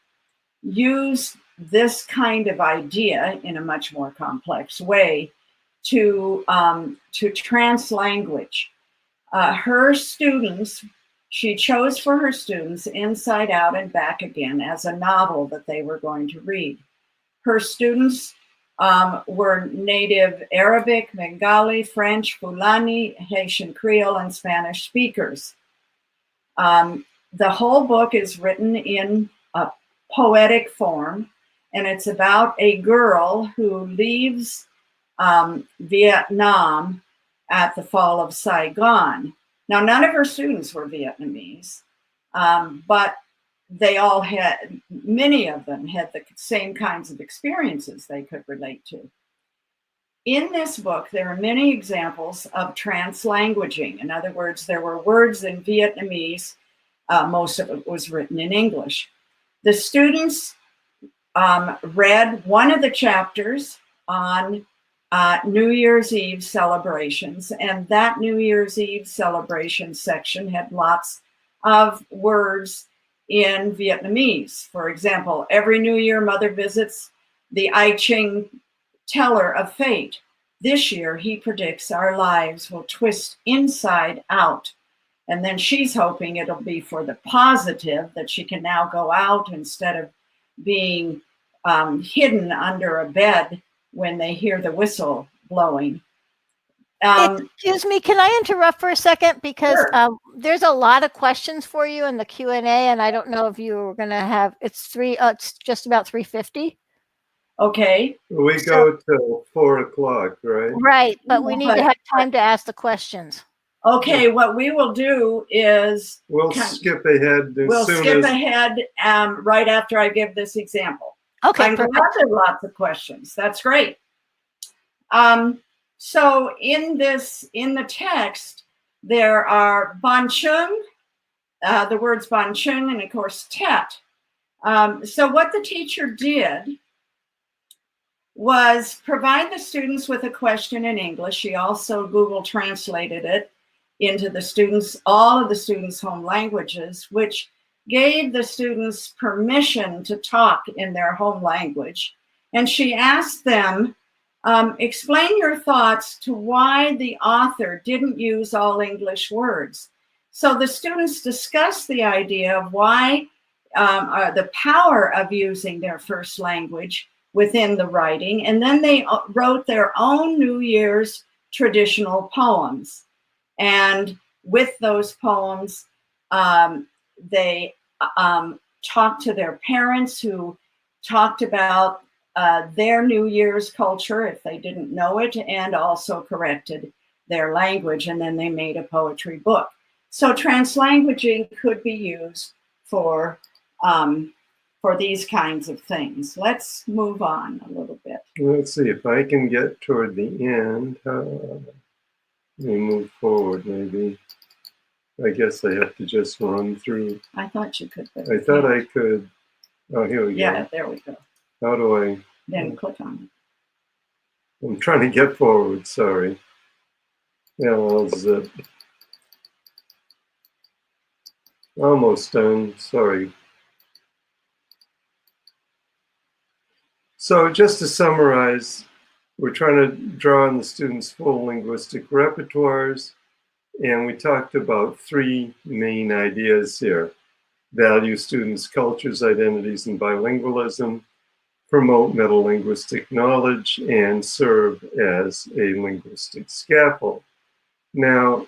S10: used this kind of idea in a much more complex way to translanguage. Her students, she chose for her students Inside Out and Back Again as a novel that they were going to read. Her students were native Arabic, Bengali, French, Fulani, Haitian Creole, and Spanish speakers. The whole book is written in a poetic form, and it's about a girl who leaves Vietnam at the fall of Saigon. Now, none of her students were Vietnamese, but they all had, many of them had the same kinds of experiences they could relate to. In this book, there are many examples of translanguaging. In other words, there were words in Vietnamese. Most of it was written in English. The students read one of the chapters on New Year's Eve celebrations, and that New Year's Eve celebration section had lots of words in Vietnamese. For example, every New Year, Mother visits the I Ching teller of fate. This year, he predicts our lives will twist inside out. And then she's hoping it'll be for the positive, that she can now go out instead of being hidden under a bed when they hear the whistle blowing.
S2: Excuse me, can I interrupt for a second? Because
S10: Sure.
S2: there's a lot of questions for you in the Q&A, and I don't know if you were going to have, it's just about 3:50.
S10: Okay.
S11: We go till 4 o'clock, right?
S2: Right, but we need to have time to ask the questions.
S10: Okay, what we will do is
S11: we'll skip ahead.
S10: We'll skip ahead right after I give this example.
S2: Okay,
S10: I'm glad there are lots of questions. That's great. So in the text, there are banchung, the words banchung, and of course tet. So what the teacher did was provide the students with a question in English. She also Google translated it into all of the students' home languages, which gave the students permission to talk in their home language. And she asked them, explain your thoughts to why the author didn't use all English words. So the students discussed the idea of why the power of using their first language within the writing, and then they wrote their own New Year's traditional poems. And with those poems, they talked to their parents, who talked about their New Year's culture if they didn't know it, and also corrected their language, and then they made a poetry book. So translanguaging could be used for these kinds of things. Let's move on a little bit.
S11: Let's see if I can get toward the end. Let me move forward, maybe. I guess I have to just run through.
S10: I thought you could.
S11: I thought I could. Oh, here we go.
S10: Yeah, there we go.
S11: How do I?
S10: Then click on it.
S11: I'm trying to get forward, sorry. Yeah, well, zip. Almost done, sorry. So just to summarize, we're trying to draw on the students' full linguistic repertoires, and we talked about 3 main ideas here. Value students' cultures, identities, and bilingualism, promote metalinguistic knowledge, and serve as a linguistic scaffold. Now,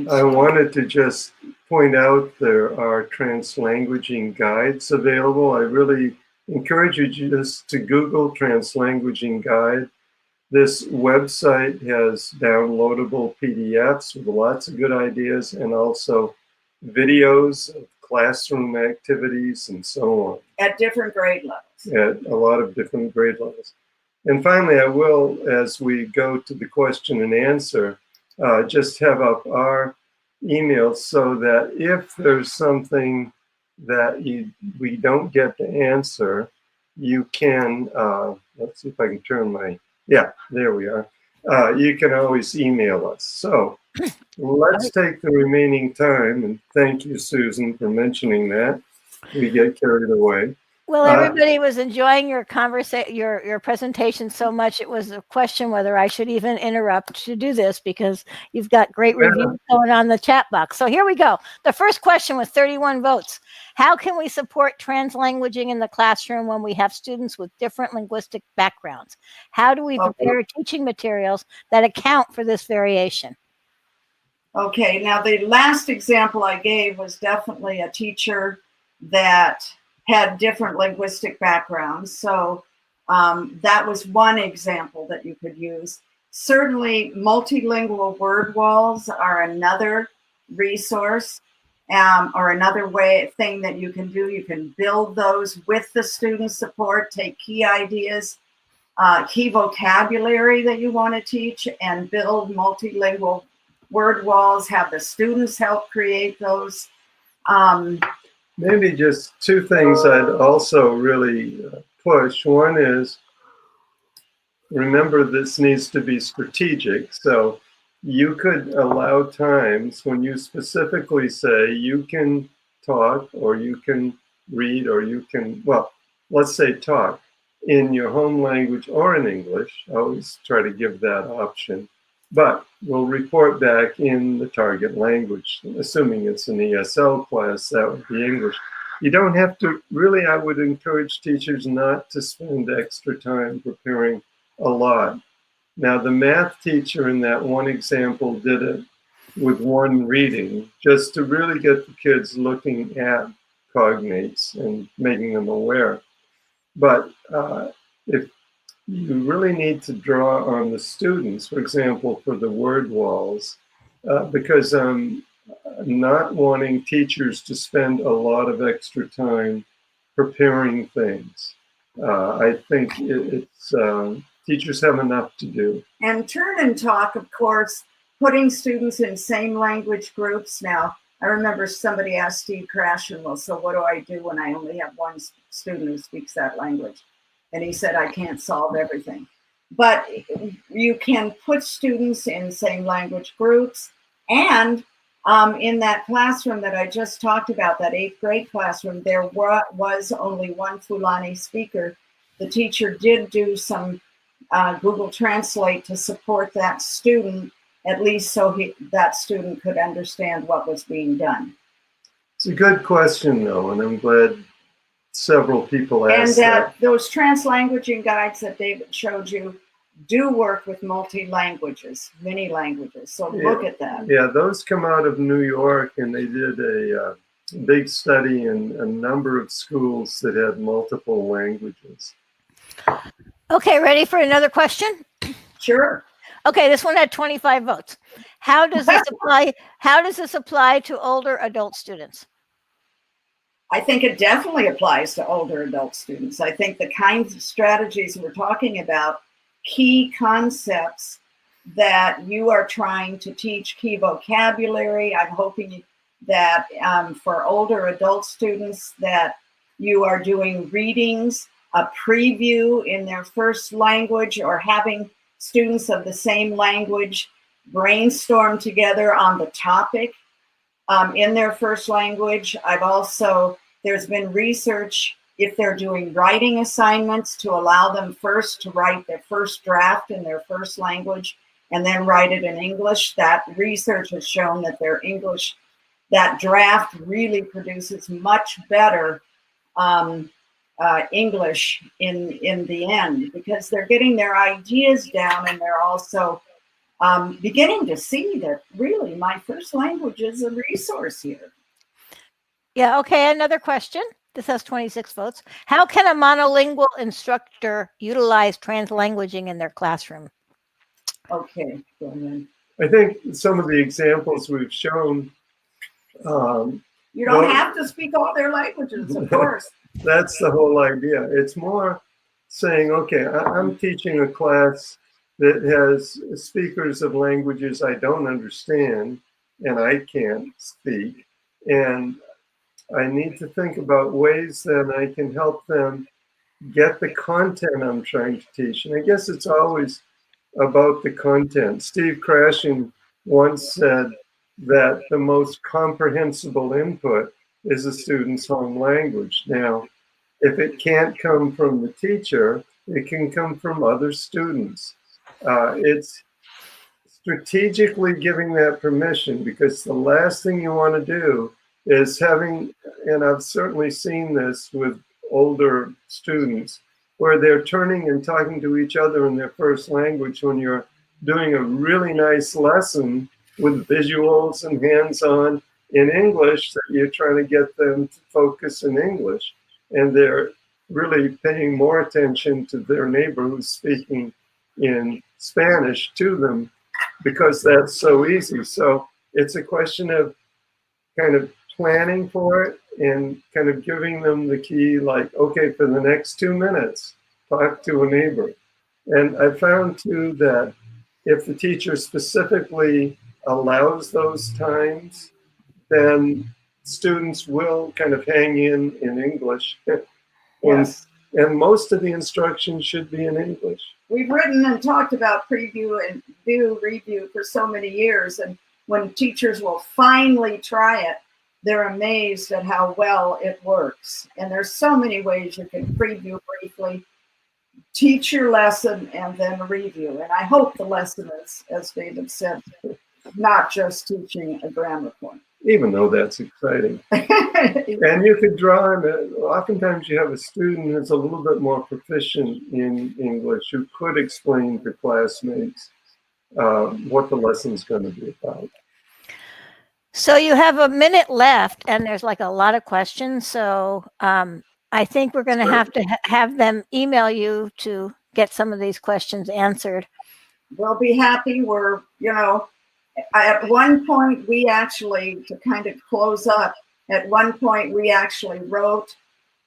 S11: I wanted to just point out there are translanguaging guides available. I really encourage you just to Google Translanguaging Guide. This website has downloadable PDFs with lots of good ideas, and also videos of classroom activities and so on.
S10: At different grade levels.
S11: At a lot of different grade levels. And finally, I will, as we go to the question and answer, just have up our emails so that if there's something that we don't get to answer, you can, let's see if I can turn my, yeah, there we are. You can always email us. So let's take the remaining time, and thank you, Susan, for mentioning that. We get carried away.
S2: Well, everybody was enjoying your your presentation so much. It was a question whether I should even interrupt to do this, because you've got great reviews going on in the chat box. So here we go. The first question with 31 votes. How can we support translanguaging in the classroom when we have students with different linguistic backgrounds? How do we prepare teaching materials that account for this variation?
S10: Okay, now the last example I gave was definitely a teacher that had different linguistic backgrounds. So that was one example that you could use. Certainly multilingual word walls are another resource, or another thing that you can do. You can build those with the student support, take key ideas, key vocabulary that you want to teach, and build multilingual word walls, have the students help create those.
S11: Maybe just 2 things I'd also really push. One is, remember, this needs to be strategic. So you could allow times when you specifically say you can talk, or you can read, or you can, well, let's say talk in your home language or in English. I always try to give that option. but will report back in the target language, assuming it's an ESL class, that would be English. You don't have to, really, I would encourage teachers not to spend extra time preparing a lot. Now, the math teacher in that one example did it with one reading, just to really get the kids looking at cognates and making them aware. But if you really need to draw on the students, for example, for the word walls, because I'm not wanting teachers to spend a lot of extra time preparing things. I think it's teachers have enough to do.
S10: And turn and talk, of course, putting students in same language groups. Now, I remember somebody asked Steve Krashen, well, so what do I do when I only have one student who speaks that language? And he said, I can't solve everything. But you can put students in same language groups. And in that classroom that I just talked about, that 8th grade classroom, there was only one Fulani speaker. The teacher did do some Google Translate to support that student, at least so that student could understand what was being done.
S11: It's a good question, though, and I'm glad several people asked that.
S10: Those translanguaging guides that David showed you do work with multi-languages, many languages, so look at them.
S11: Yeah, those come out of New York, and they did a big study in a number of schools that had multiple languages.
S2: Okay, ready for another question?
S10: Sure.
S2: Okay, this one had 25 votes. How does this apply? How does this apply to older adult students?
S10: I think it definitely applies to older adult students. I think the kinds of strategies we're talking about, key concepts that you are trying to teach, key vocabulary. I'm hoping that for older adult students that you are doing readings, a preview in their first language, or having students of the same language brainstorm together on the topic in their first language. There's been research if they're doing writing assignments to allow them first to write their first draft in their first language and then write it in English. That research has shown that their English, that draft really produces much better English in the end, because they're getting their ideas down, and they're also beginning to see that really my first language is a resource here.
S2: Yeah, okay, another question. This has 26 votes. How can a monolingual instructor utilize translanguaging in their classroom?
S10: Okay, go ahead.
S11: I think some of the examples we've shown.
S10: You don't have to speak all their languages, of course.
S11: That's the whole idea. It's more saying, okay, I'm teaching a class that has speakers of languages I don't understand and I can't speak. And I need to think about ways that I can help them get the content I'm trying to teach. And I guess it's always about the content. Steve Krashen once said that the most comprehensible input is a student's home language. Now, if it can't come from the teacher, it can come from other students. It's strategically giving that permission, because the last thing you want to do is having, and I've certainly seen this with older students, where they're turning and talking to each other in their first language when you're doing a really nice lesson with visuals and hands-on in English, that you're trying to get them to focus in English. And they're really paying more attention to their neighbor who's speaking in Spanish to them, because that's so easy. So it's a question of kind of planning for it and kind of giving them the key, like, okay, for the next 2 minutes, talk to a neighbor. And I found too that if the teacher specifically allows those times, then students will kind of hang in English.
S10: Yes.
S11: And most of the instruction should be in English.
S10: We've written and talked about preview and review for so many years, and when teachers will finally try it, they're amazed at how well it works. And there's so many ways you can preview briefly, teach your lesson and then review. And I hope the lesson is, as David said, not just teaching a grammar point.
S11: Even though that's exciting. And you could draw on it. Oftentimes you have a student who's a little bit more proficient in English who could explain to classmates what the lesson's going to be about.
S2: So you have a minute left, and there's like a lot of questions. So I think we're going to have to have them email you to get some of these questions answered.
S10: We'll be happy. We're, you know, at one point we actually, to kind of close up, at one point we actually wrote,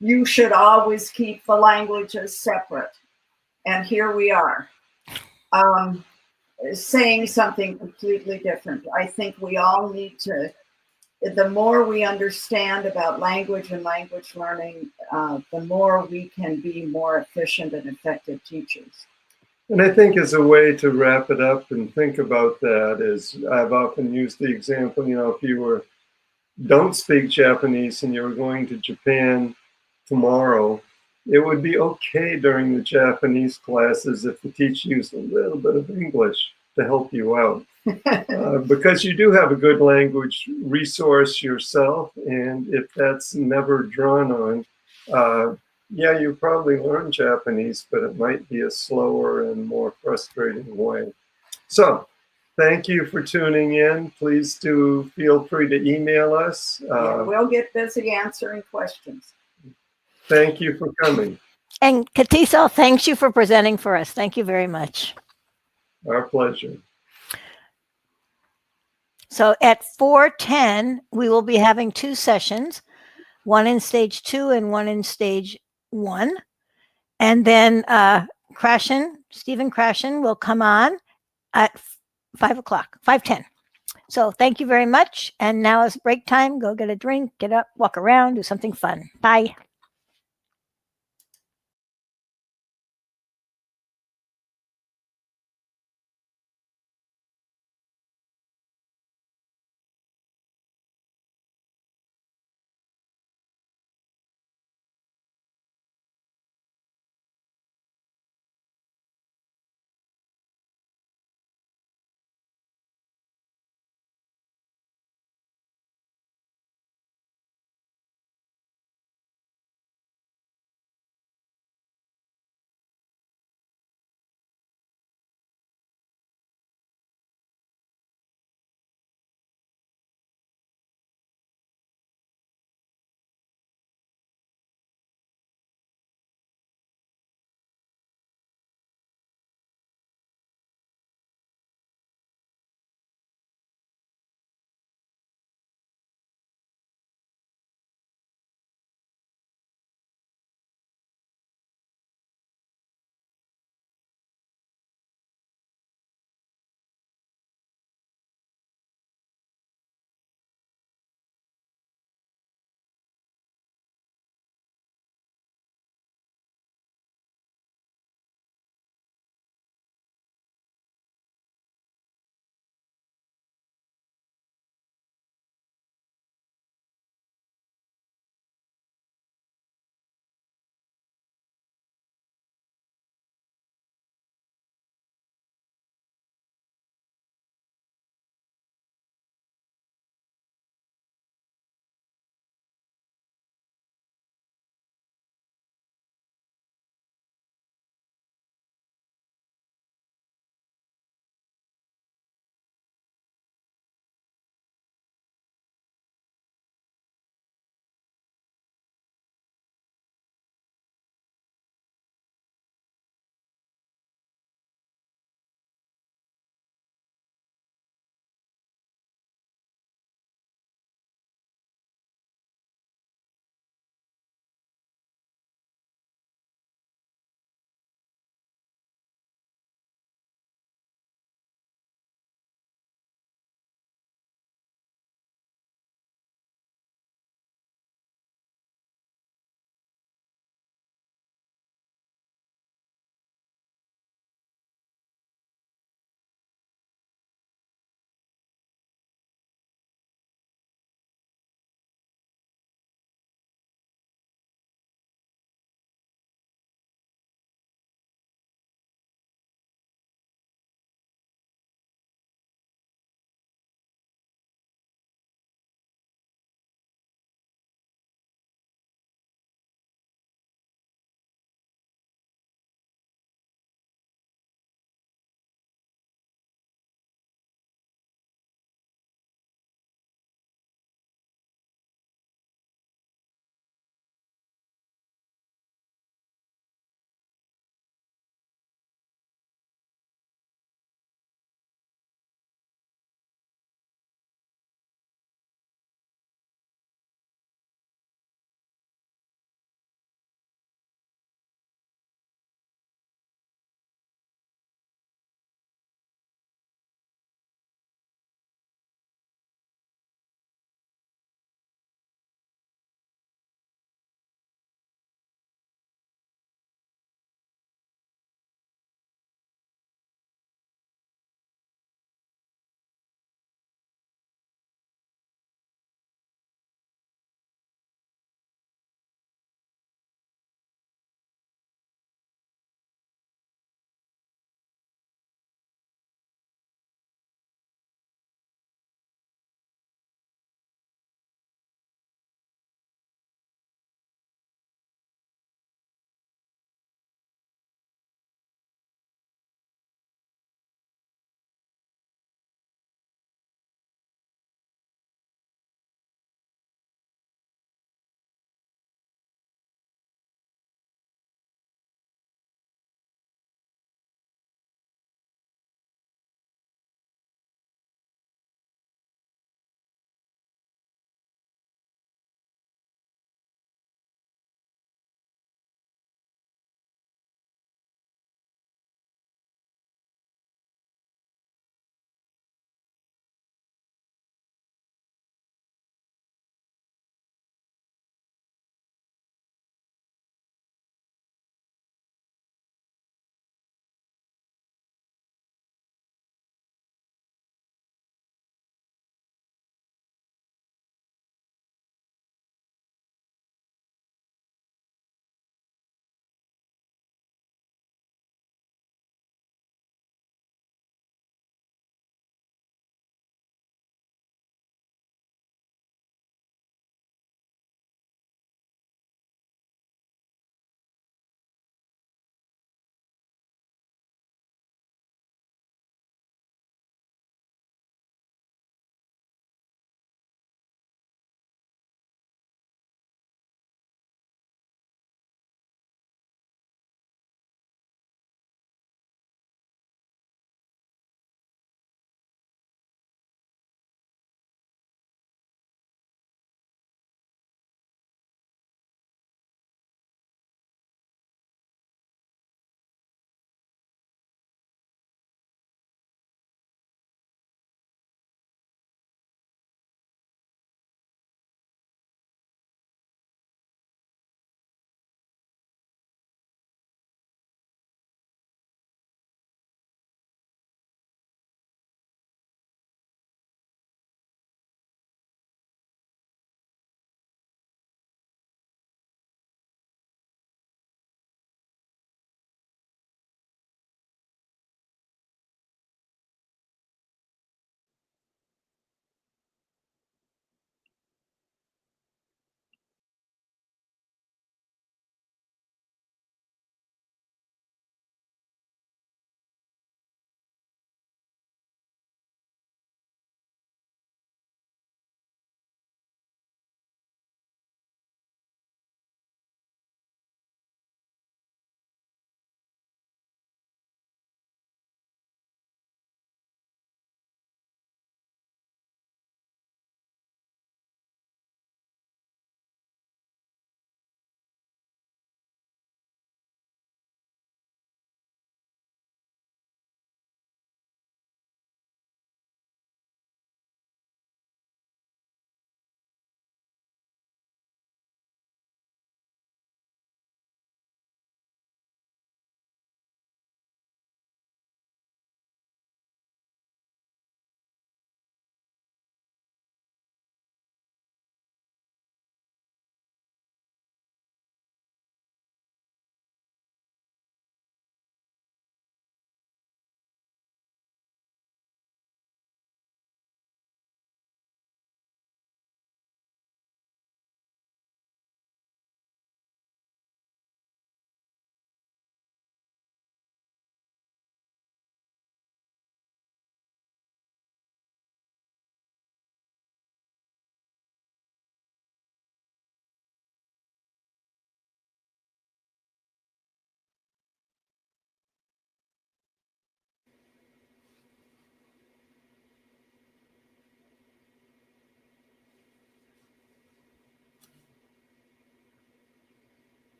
S10: you should always keep the languages separate. And here we are, saying something completely different. I think we all need to, the more we understand about language and language learning, the more we can be more efficient and effective teachers.
S11: And I think as a way to wrap it up and think about that is, I've often used the example, you know, if you don't speak Japanese and you were going to Japan tomorrow, it would be okay during the Japanese classes if the teacher used a little bit of English to help you out. Because you do have a good language resource yourself, and if that's never drawn on, yeah, you probably learn Japanese, but it might be a slower and more frustrating way. So, thank you for tuning in. Please do feel free to email us.
S10: Yeah, we'll get busy answering questions.
S11: Thank you for coming.
S2: And Catesol, thanks you for presenting for us. Thank you very much.
S11: Our pleasure.
S2: So at 4:10, we will be having 2 sessions, one in stage 2 and one in stage 1. And then Stephen Krashen will come on at 5 o'clock, 5:10. So thank you very much. And now is break time. Go get a drink, get up, walk around, do something fun. Bye.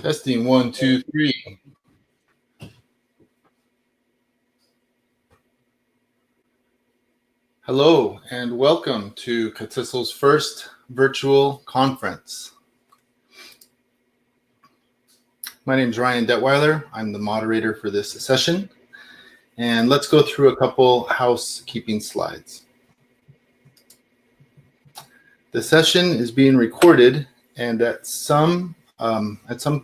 S12: Testing 1, 2, 3. Hello and welcome to Catesol's first virtual conference. My name is Ryan Detweiler. I'm the moderator for this session. And let's go through a couple housekeeping slides. The session is being recorded, and at some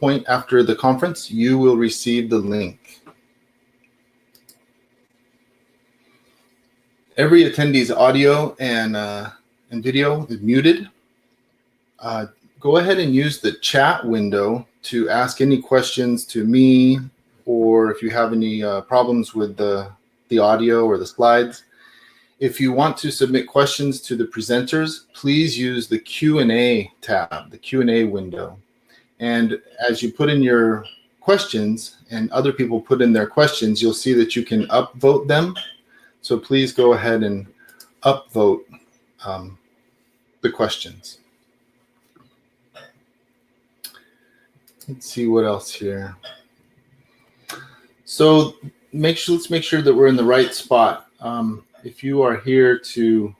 S12: point after the conference, you will receive the link. Every attendee's audio and video is muted. Go ahead and use the chat window to ask any questions to me, or if you have any problems with the audio or the slides. If you want to submit questions to the presenters, please use the Q&A tab, the Q&A window. And as you put in your questions and other people put in their questions, you'll see that you can upvote them. So please go ahead and upvote the questions. Let's see what else here. So let's make sure that we're in the right spot. If you are here to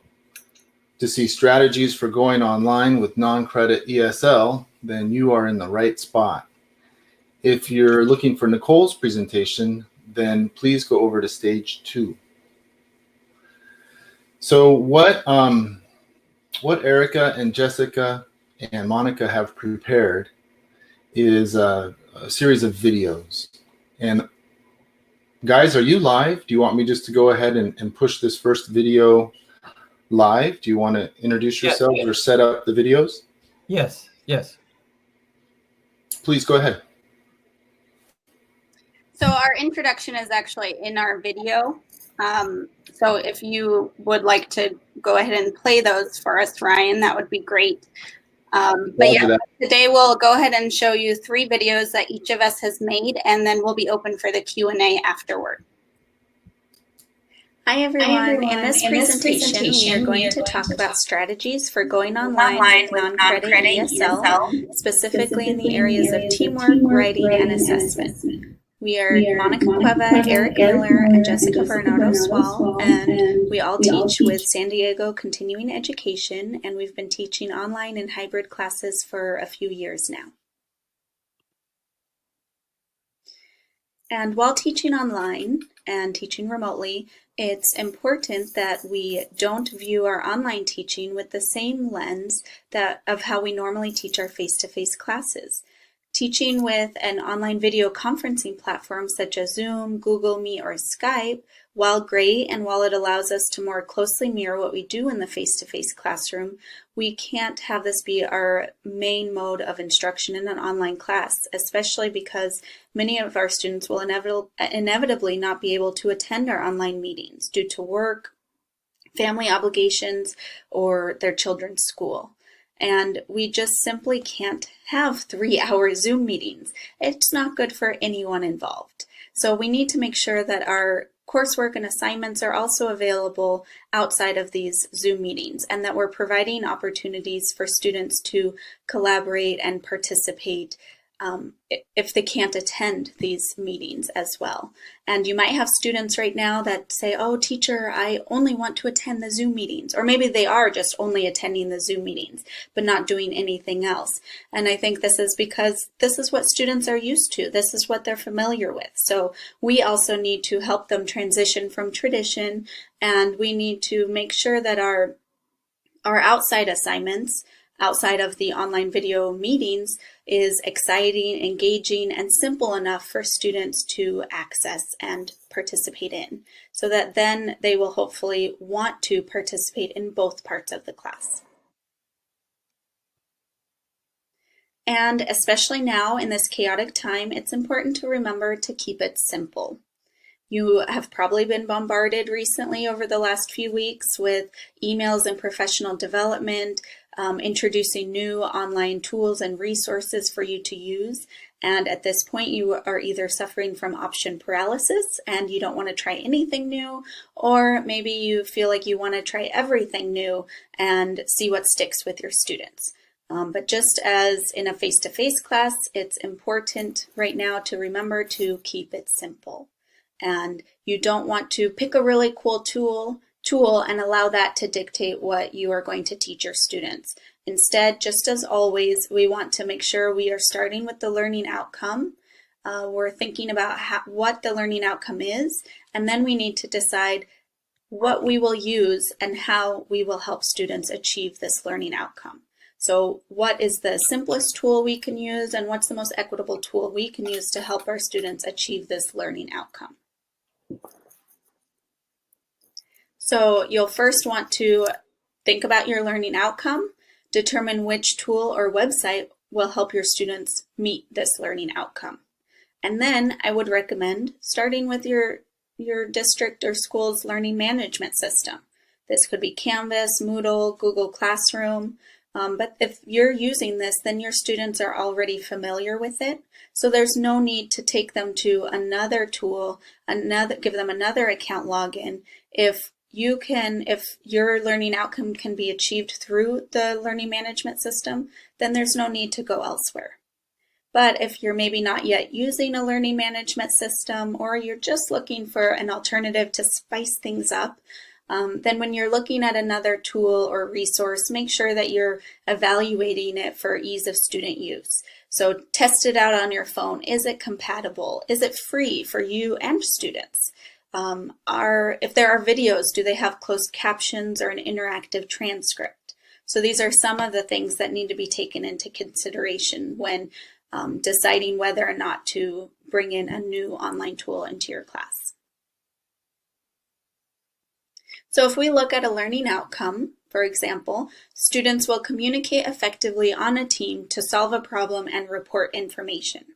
S12: see strategies for going online with non-credit ESL, then you are in the right spot. If you're looking for Nicole's presentation, then please go over to stage 2. So what Erica and Jessica and Monica have prepared is a series of videos. And guys, are you live? Do you want me just to go ahead and push this first video live? Do you want to introduce yourselves or set up the videos?
S13: Yes, yes.
S12: Please go ahead.
S14: So our introduction is actually in our video. So if you would like to go ahead and play those for us, Ryan, that would be great. But yeah, today we'll go ahead and show you 3 videos that each of us has made, and then we'll be open for the Q&A afterward. Hi everyone. In this presentation, we are going to talk about strategies for going online with non-credit ESL, specifically in the areas of teamwork, writing, and assessment. We are Monica Cueva, Eric Miller, and Jessica Varnado-Swall, and we all teach with San Diego Continuing Education, and we've been teaching online and hybrid classes for a few years now. And while teaching online and teaching remotely, it's important that we don't view our online teaching with the same lens of how we normally teach our face-to-face classes. Teaching with an online video conferencing platform such as Zoom, Google Meet, or Skype, while great and while it allows us to more closely mirror what we do in the face-to-face classroom, we can't have this be our main mode of instruction in an online class, especially because many of our students will inevitably not be able to attend our online meetings due to work, family obligations, or their children's school. And we just simply can't have 3-hour Zoom meetings. It's not good for anyone involved. So we need to make sure that our coursework and assignments are also available outside of these Zoom meetings, and that we're providing opportunities for students to collaborate and participate if they can't attend these meetings as well. And you might have students right now that say, oh, teacher, I only want to attend the Zoom meetings. Or maybe they are just only attending the Zoom meetings, but not doing anything else. And I think this is because this is what students are used to. This is what they're familiar with. So we also need to help them transition from tradition, and we need to make sure that our outside assignments, outside of the online video meetings, is exciting, engaging, and simple enough for students to access and participate in, so that then they will hopefully want to participate in both parts of the class. And especially now in this chaotic time, it's important to remember to keep it simple. You have probably been bombarded recently over the last few weeks with emails and professional development, introducing new online tools and resources for you to use. And at this point, you are either suffering from option paralysis and you don't want to try anything new, or maybe you feel like you want to try everything new and see what sticks with your students. But just as in a face-to-face class, it's important right now to remember to keep it simple. And you don't want to pick a really cool tool and allow that to dictate what you are going to teach your students. Instead, just as always, we want to make sure we are starting with the learning outcome. We're thinking about what the learning outcome is, and then we need to decide what we will use and how we will help students achieve this learning outcome. So what is the simplest tool we can use, and what's the most equitable tool we can use to help our students achieve this learning outcome? So you'll first want to think about your learning outcome, determine which tool or website will help your students meet this learning outcome. And then I would recommend starting with your district or school's learning management system. This could be Canvas, Moodle, Google Classroom. But if you're using this, then your students are already familiar with it. So there's no need to take them to another tool, give them another account login. If your learning outcome can be achieved through the learning management system, then there's no need to go elsewhere. But if you're maybe not yet using a learning management system, or you're just looking for an alternative to spice things up, then when you're looking at another tool or resource, make sure that you're evaluating it for ease of student use. So test it out on your phone. Is it compatible? Is it free for you and students? If there are videos, do they have closed captions or an interactive transcript? So these are some of the things that need to be taken into consideration when deciding whether or not to bring in a new online tool into your class. So if we look at a learning outcome, for example, students will communicate effectively on a team to solve a problem and report information.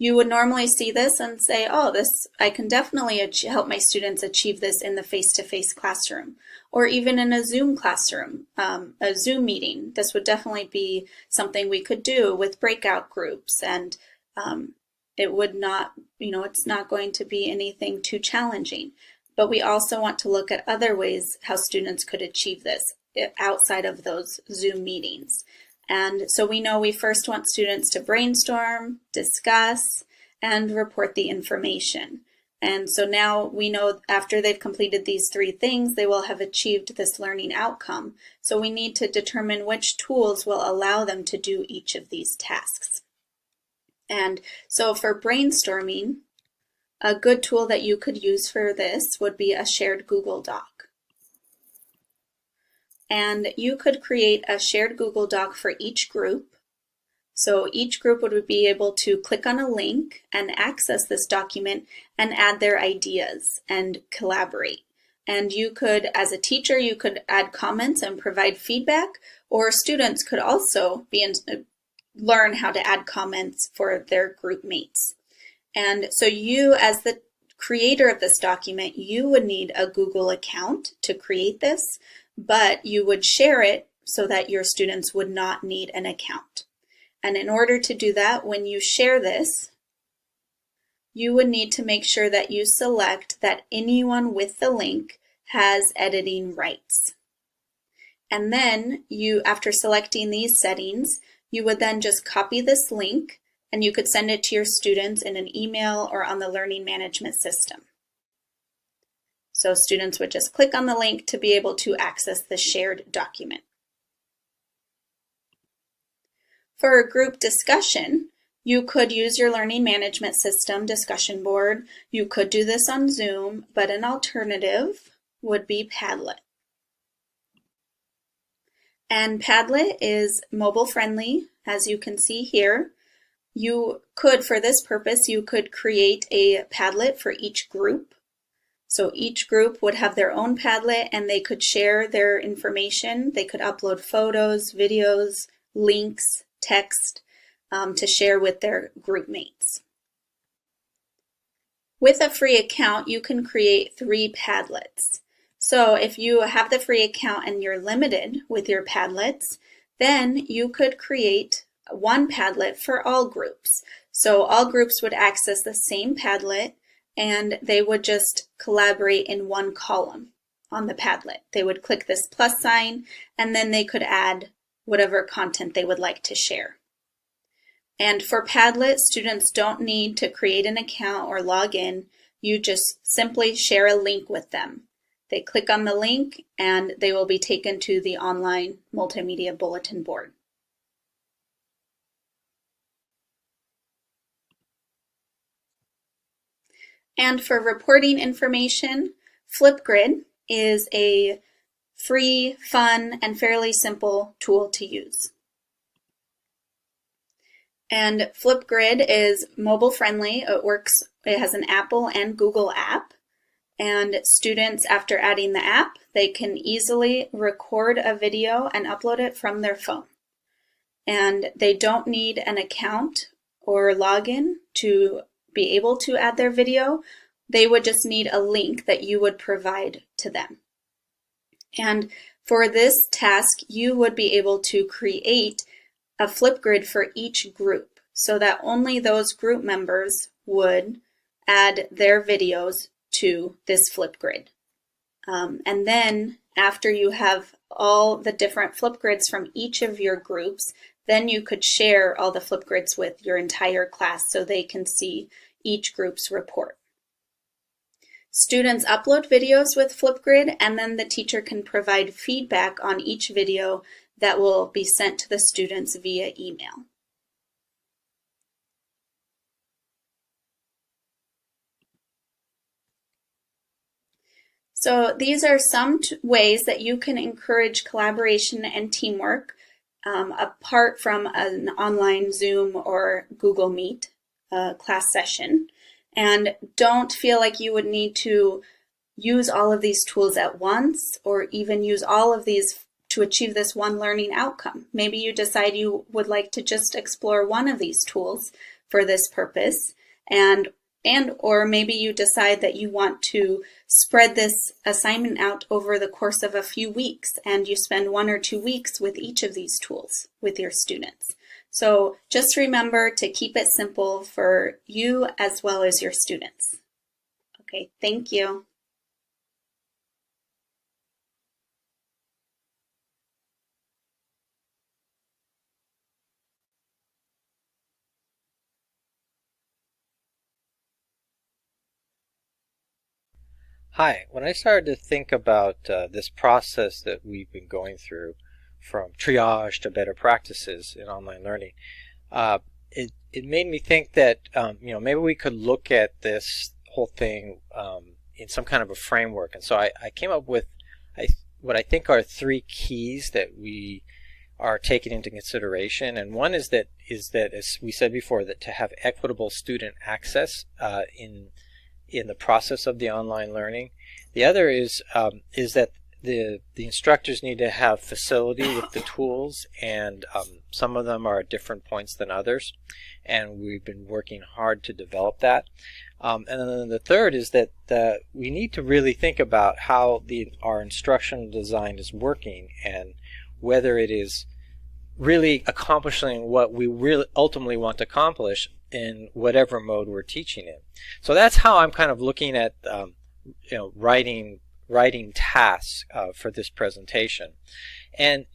S14: You would normally see this and say, oh, I can definitely help my students achieve this in the face-to-face classroom, or even in a Zoom classroom, a Zoom meeting. This would definitely be something we could do with breakout groups, and it would not, it's not going to be anything too challenging. But we also want to look at other ways how students could achieve this outside of those Zoom meetings. And so we know we first want students to brainstorm, discuss, and report the information. And so now we know after they've completed these three things, they will have achieved this learning outcome. So we need to determine which tools will allow them to do each of these tasks. And so for brainstorming, a good tool that you could use for this would be a shared Google Doc. And you could create a shared Google Doc for each group. So each group would be able to click on a link and access this document and add their ideas and collaborate. And you could, as a teacher, you could add comments and provide feedback, or students could also learn how to add comments for their group mates. And so you, as the creator of this document, you would need a Google account to create this, but you would share it so that your students would not need an account. And in order to do that, when you share this, you would need to make sure that you select that anyone with the link has editing rights. And then after selecting these settings, you would then just copy this link, and you could send it to your students in an email or on the learning management system. So students would just click on the link to be able to access the shared document. For a group discussion, you could use your learning management system discussion board. You could do this on Zoom, but an alternative would be Padlet. And Padlet is mobile friendly, as you can see here. You could, for this purpose, you could create a Padlet for each group. So each group would have their own Padlet, and they could share their information. They could upload photos, videos, links, text to share with their group mates. With a free account, you can create 3 Padlets. So if you have the free account and you're limited with your Padlets, then you could create 1 Padlet for all groups. So all groups would access the same Padlet, and they would just collaborate in 1 column on the Padlet. They would click this plus sign, and then they could add whatever content they would like to share. And for Padlet, students don't need to create an account or log in. You just simply share a link with them. They click on the link and they will be taken to the online multimedia bulletin board. And for reporting information, Flipgrid is a free, fun, and fairly simple tool to use. And Flipgrid is mobile friendly. It has an Apple and Google app. And students, after adding the app, they can easily record a video and upload it from their phone. And they don't need an account or login to be able to add their video. They would just need a link that you would provide to them. And for this task, you would be able to create a Flipgrid for each group so that only those group members would add their videos to this Flipgrid. And then after you have all the different Flipgrids from each of your groups, then you could share all the Flipgrids with your entire class so they can see each group's report. Students upload videos with Flipgrid, and then the teacher can provide feedback on each video that will be sent to the students via email. So these are some ways that you can encourage collaboration and teamwork apart from an online Zoom or Google Meet class session. And don't feel like you would need to use all of these tools at once or even use all of these to achieve this one learning outcome. Maybe you decide you would like to just explore one of these tools for this purpose, or maybe you decide that you want to spread this assignment out over the course of a few weeks and you spend 1 or 2 weeks with each of these tools with your students. So just remember to keep it simple for you as well as your students. Okay, thank you.
S13: Hi, when I started to think about this process that we've been going through from triage to better practices in online learning, it made me think that maybe we could look at this whole thing in some kind of a framework. And so I came up with what I think are 3 keys that we are taking into consideration. And one is that as we said before, that to have equitable student access in the process of the online learning. The other is that the instructors need to have facility with the tools, and some of them are at different points than others, and we've been working hard to develop that. And then the third is that we need to really think about how our instructional design is working and whether it is really accomplishing what we really ultimately want to accomplish in whatever mode we're teaching in. So that's how I'm kind of looking at writing tasks for this presentation. And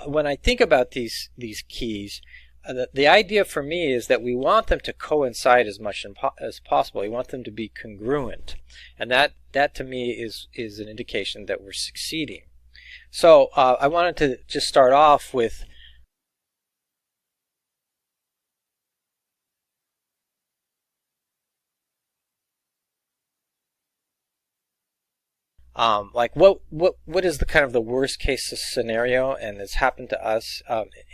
S13: when I think about these keys, the idea for me is that we want them to coincide as much as possible. We want them to be congruent, and that to me is an indication that we're succeeding. So I wanted to just start off with like what is the kind of the worst case scenario, and it's happened to us,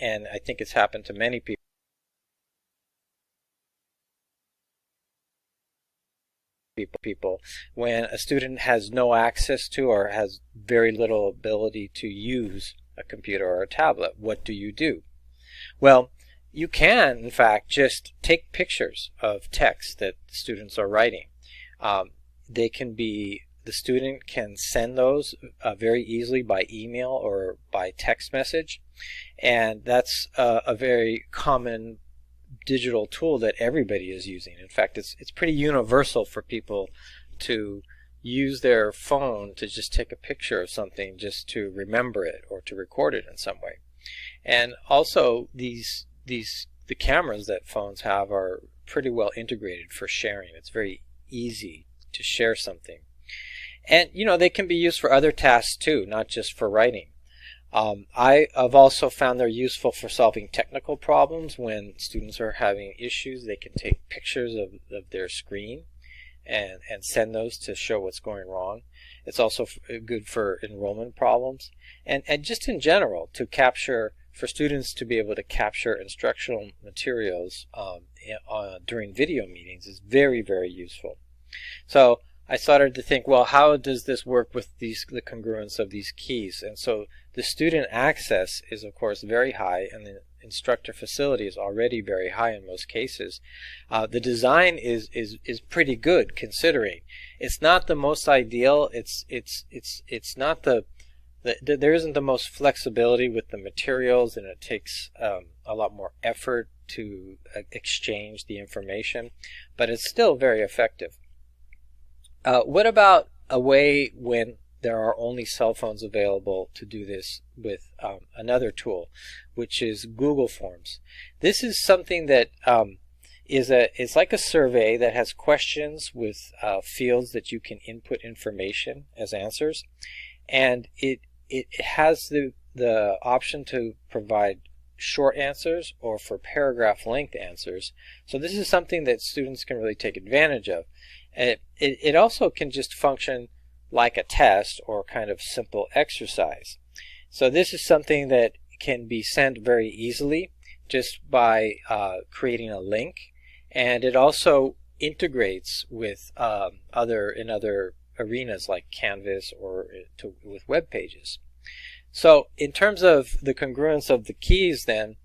S13: and I think it's happened to many people when a student has no access to or has very little ability to use a computer or a tablet. What do you do? Well, you can in fact just take pictures of text that students are writing. The student can send those very easily by email or by text message, and that's a very common digital tool that everybody is using. In fact, it's pretty universal for people to use their phone to just take a picture of something just to remember it or to record it in some way. And also the cameras that phones have are pretty well integrated for sharing. It's very easy to share something. And they can be used for other tasks too, not just for writing. I've also found they're useful for solving technical problems. When students are having issues, they can take pictures of their screen and send those to show what's going wrong. It's also good for enrollment problems, and just in general for students to be able to capture instructional materials during video meetings is very, very useful. So I started to think, well, how does this work with the congruence of these keys? And so the student access is, of course, very high, and the instructor facility is already very high in most cases. The design is pretty good, considering it's not the most ideal. It's not there isn't the most flexibility with the materials, and it takes a lot more effort to exchange the information, but it's still very effective. What about a way when there are only cell phones available to do this with another tool, which is Google Forms? This is something that it's like a survey that has questions with fields that you can input information as answers, and it has the option to provide short answers or for paragraph length answers. So this is something that students can really take advantage of. It also can just function like a test or kind of simple exercise. So this is something that can be sent very easily just by creating a link, and it also integrates with other arenas like Canvas or with web pages. So in terms of the congruence of the keys then,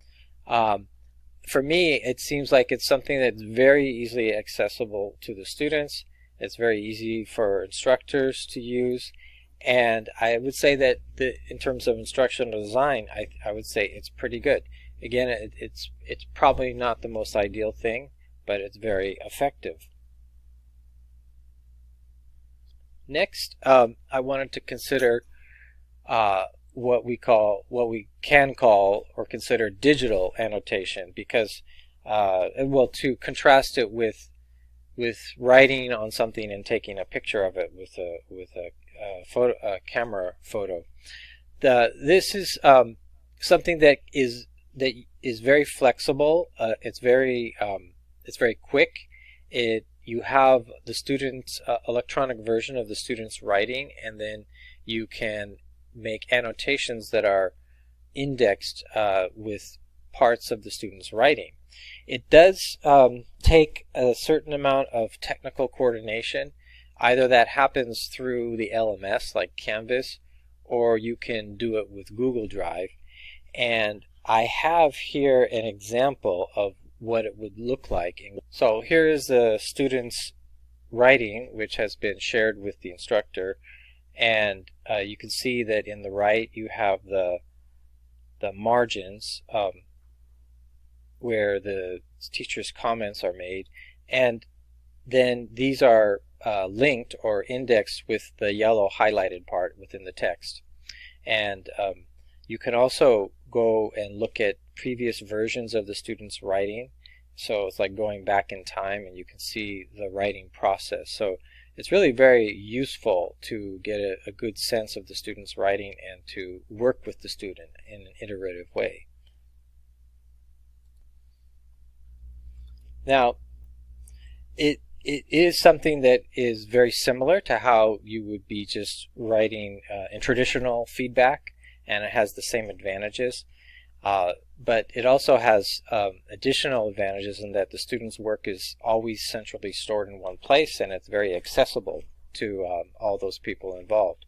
S13: for me it seems like it's something that's very easily accessible to the students. It's very easy for instructors to use, and I would say that in terms of instructional design, I would say it's pretty good. Again, it's probably not the most ideal thing, but it's very effective. Next, I wanted to consider what we can call or consider digital annotation, because to contrast it with writing on something and taking a picture of it with a camera photo. This is something that is very flexible. It's very quick. You have the student's electronic version of the student's writing, and then you can make annotations that are indexed with parts of the student's writing. It does take a certain amount of technical coordination. Either that happens through the LMS like Canvas, or you can do it with Google Drive. And I have here an example of what it would look like. So here is the student's writing, which has been shared with the instructor, and you can see that in the right you have the margins where the teacher's comments are made, and then these are linked or indexed with the yellow highlighted part within the text. And you can also go and look at previous versions of the student's writing. So it's like going back in time, and you can see the writing process. So it's really very useful to get a good sense of the student's writing and to work with the student in an iterative way. Now, it is something that is very similar to how you would be just writing in traditional feedback, and it has the same advantages. But it also has additional advantages in that the student's work is always centrally stored in one place, and it's very accessible to all those people involved.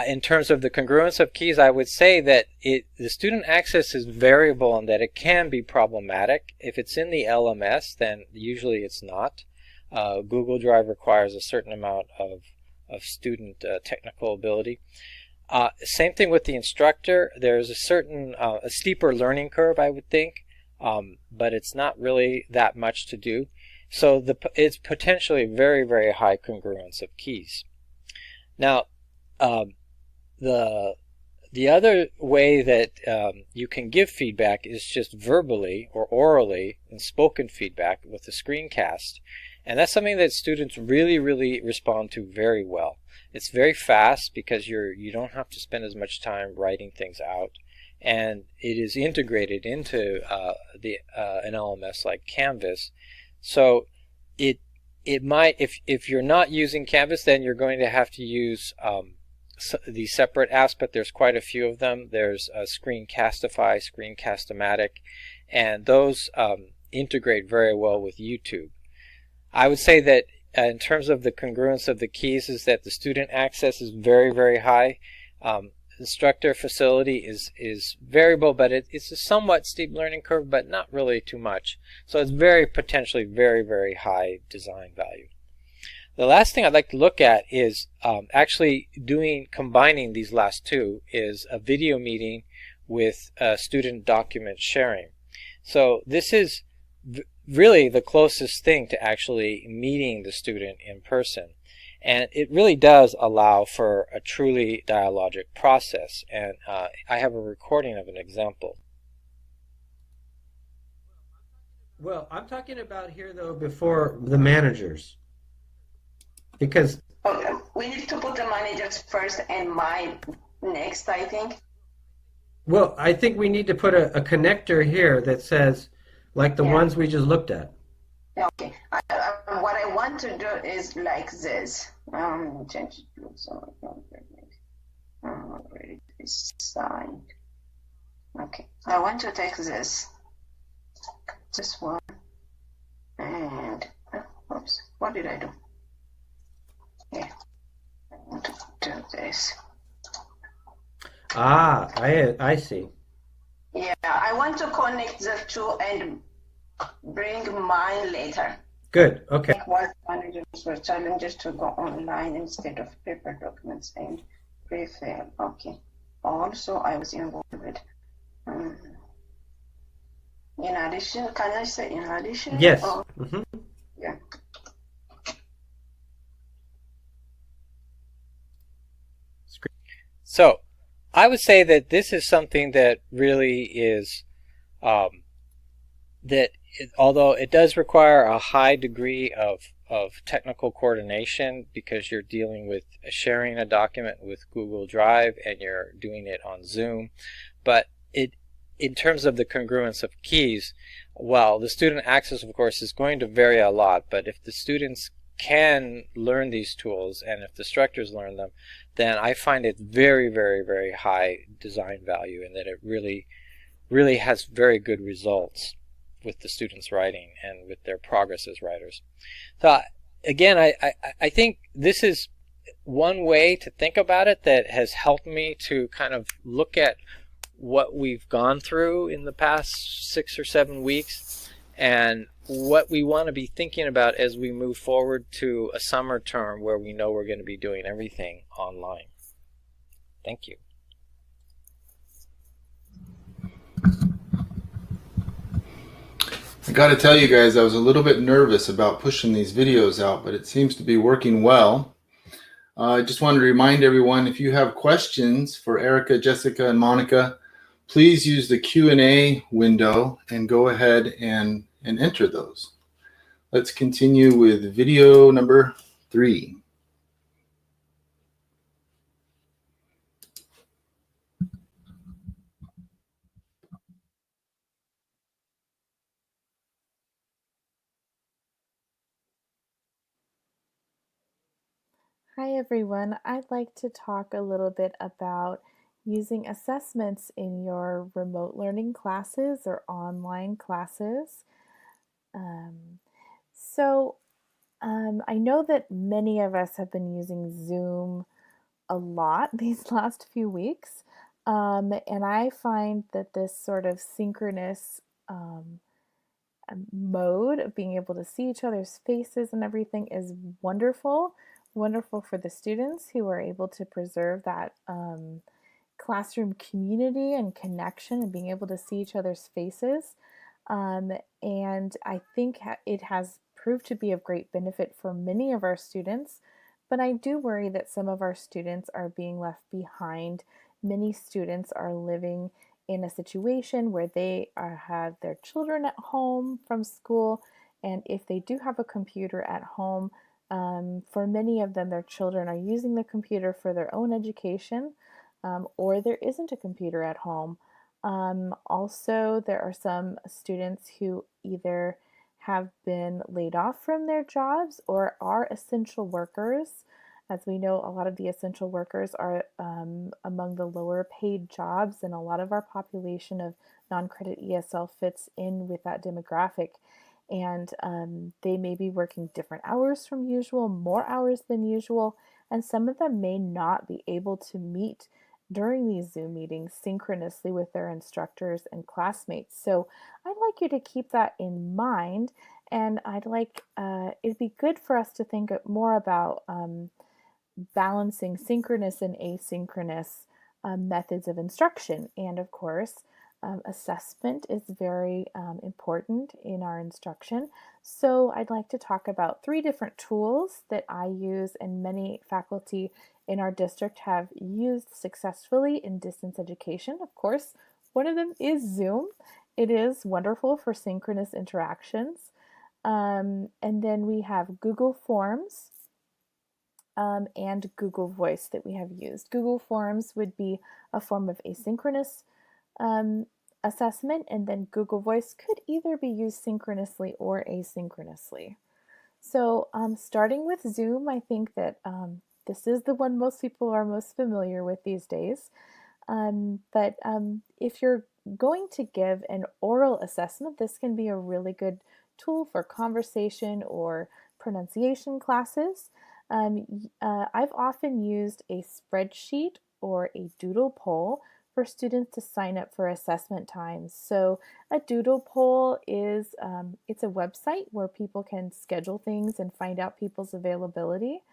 S13: In terms of the congruence of keys, I would say that the student access is variable and that it can be problematic. If it's in the LMS, then usually it's not. Google Drive requires a certain amount of student technical ability. Same thing with the instructor. There's a certain a steeper learning curve, I would think, but it's not really that much to do. So it's potentially very, very high congruence of keys. Now, the The other way that you can give feedback is just verbally or orally and spoken feedback with the screencast. And that's something that students really, really respond to very well. It's very fast because you don't have to spend as much time writing things out. And it is integrated into an LMS like Canvas. So it might, if you're not using Canvas, then you're going to have to use the separate apps, but there's quite a few of them. There's Screencastify, Screencast-O-Matic, and those integrate very well with YouTube. I would say that in terms of the congruence of the keys is that the student access is very, very high. Instructor facility is variable, but it's a somewhat steep learning curve, but not really too much. So it's potentially very, very high design value. The last thing I'd like to look at is actually combining these last two is a video meeting with student document sharing. So this is really the closest thing to actually meeting the student in person. And it really does allow for a truly dialogic process. And I have a recording of an example.
S15: Well, I'm talking about here, though, before the managers. Because
S16: we need to put the managers first and mine next, I think.
S15: Well, I think we need to put a connector here that says, like the ones we just looked at.
S16: Okay. What I want to do is like this. Change it to so already designed. Okay. I want to take this one, and oops, what did I do? Yeah, I want to do this.
S15: Ah, I see.
S16: Yeah, I want to connect the two and bring mine later.
S15: Good, okay.
S16: What managers were challenges to go online instead of paper documents and pre-fill. Okay. Also, I was involved with. In addition, can I say in addition?
S15: Yes.
S16: Yeah.
S13: So I would say that this is something that really is although it does require a high degree of technical coordination because you're dealing with sharing a document with Google Drive and you're doing it on Zoom, but in terms of the congruence of keys, well, the student access, of course, is going to vary a lot, but if the students can learn these tools and if the instructors learn them, then I find it very, very, very high design value and that it really, really has very good results with the students writing and with their progress as writers. So again, I think this is one way to think about it that has helped me to kind of look at what we've gone through in the past 6 or 7 weeks and what we want to be thinking about as we move forward to a summer term where we know we're going to be doing everything online. Thank you.
S12: I got to tell you guys, I was a little bit nervous about pushing these videos out, but it seems to be working well. I just wanted to remind everyone, if you have questions for Erica, Jessica, and Monica, please use the Q&A window and go ahead and enter those. Let's continue with video number 3.
S17: Hi everyone, I'd like to talk a little bit about using assessments in your remote learning classes or online classes. I know that many of us have been using Zoom a lot these last few weeks, and I find that this sort of synchronous mode of being able to see each other's faces and everything is wonderful for the students who are able to preserve that classroom community and connection and being able to see each other's faces. And I think it has proved to be of great benefit for many of our students, but I do worry that some of our students are being left behind, many students are living in a situation where they have their children at home from school, and if they do have a computer at home, for many of them, their children are using the computer for their own education, or there isn't a computer at home. Also, there are some students who either have been laid off from their jobs or are essential workers. As we know, a lot of the essential workers are among the lower paid jobs, and a lot of our population of non-credit ESL fits in with that demographic. And they may be working different hours from usual, more hours than usual, and some of them may not be able to meet during these Zoom meetings synchronously with their instructors and classmates. So I'd like you to keep that in mind, and it'd be good for us to think more about balancing synchronous and asynchronous methods of instruction. And of course, assessment is very important in our instruction. So I'd like to talk about 3 different tools that I use and many faculty in our district have used successfully in distance education. Of course, one of them is Zoom. It is wonderful for synchronous interactions. And then we have Google Forms and Google Voice that we have used. Google Forms would be a form of asynchronous assessment, and then Google Voice could either be used synchronously or asynchronously. So starting with Zoom, I think that this is the one most people are most familiar with these days. But if you're going to give an oral assessment, this can be a really good tool for conversation or pronunciation classes. I've often used a spreadsheet or a doodle poll for students to sign up for assessment times. So a doodle poll is it's a website where people can schedule things and find out people's availability.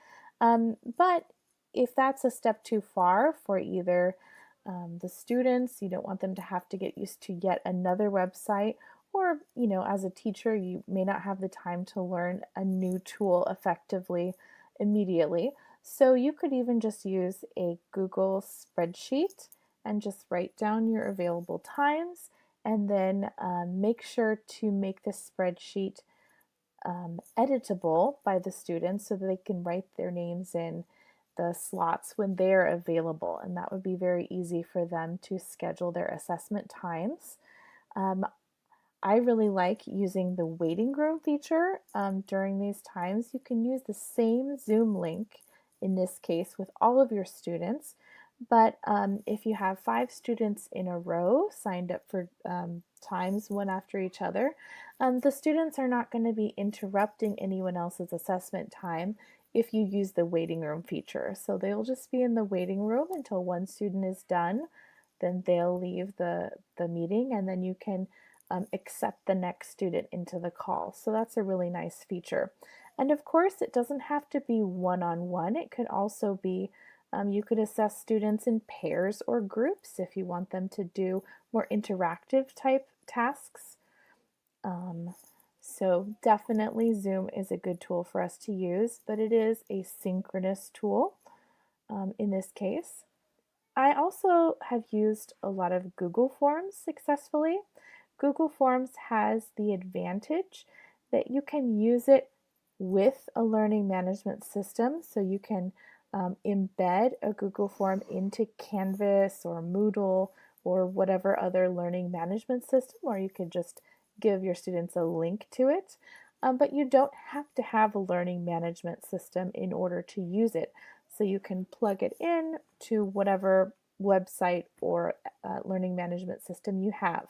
S17: But if that's a step too far for either the students, you don't want them to have to get used to yet another website, or as a teacher, you may not have the time to learn a new tool effectively immediately. So you could even just use a Google spreadsheet and just write down your available times, and then make sure to make this spreadsheet editable by the students so that they can write their names in the slots when they're available, and that would be very easy for them to schedule their assessment times. I really like using the waiting room feature during these times. You can use the same Zoom link in this case with all of your students, but if you have 5 students in a row signed up for times one after each other, the students are not going to be interrupting anyone else's assessment time if you use the waiting room feature. So they'll just be in the waiting room until one student is done, then they'll leave the meeting, and then you can accept the next student into the call. So that's a really nice feature. And of course, it doesn't have to be one-on-one. It could also be, you could assess students in pairs or groups if you want them to do more interactive type tasks. So definitely Zoom is a good tool for us to use, but it is a synchronous tool in this case. I also have used a lot of Google Forms successfully. Google Forms has the advantage that you can use it with a learning management system. So you can embed a Google Form into Canvas or Moodle or whatever other learning management system, or you could just give your students a link to it. But you don't have to have a learning management system in order to use it. So you can plug it in to whatever website or learning management system you have.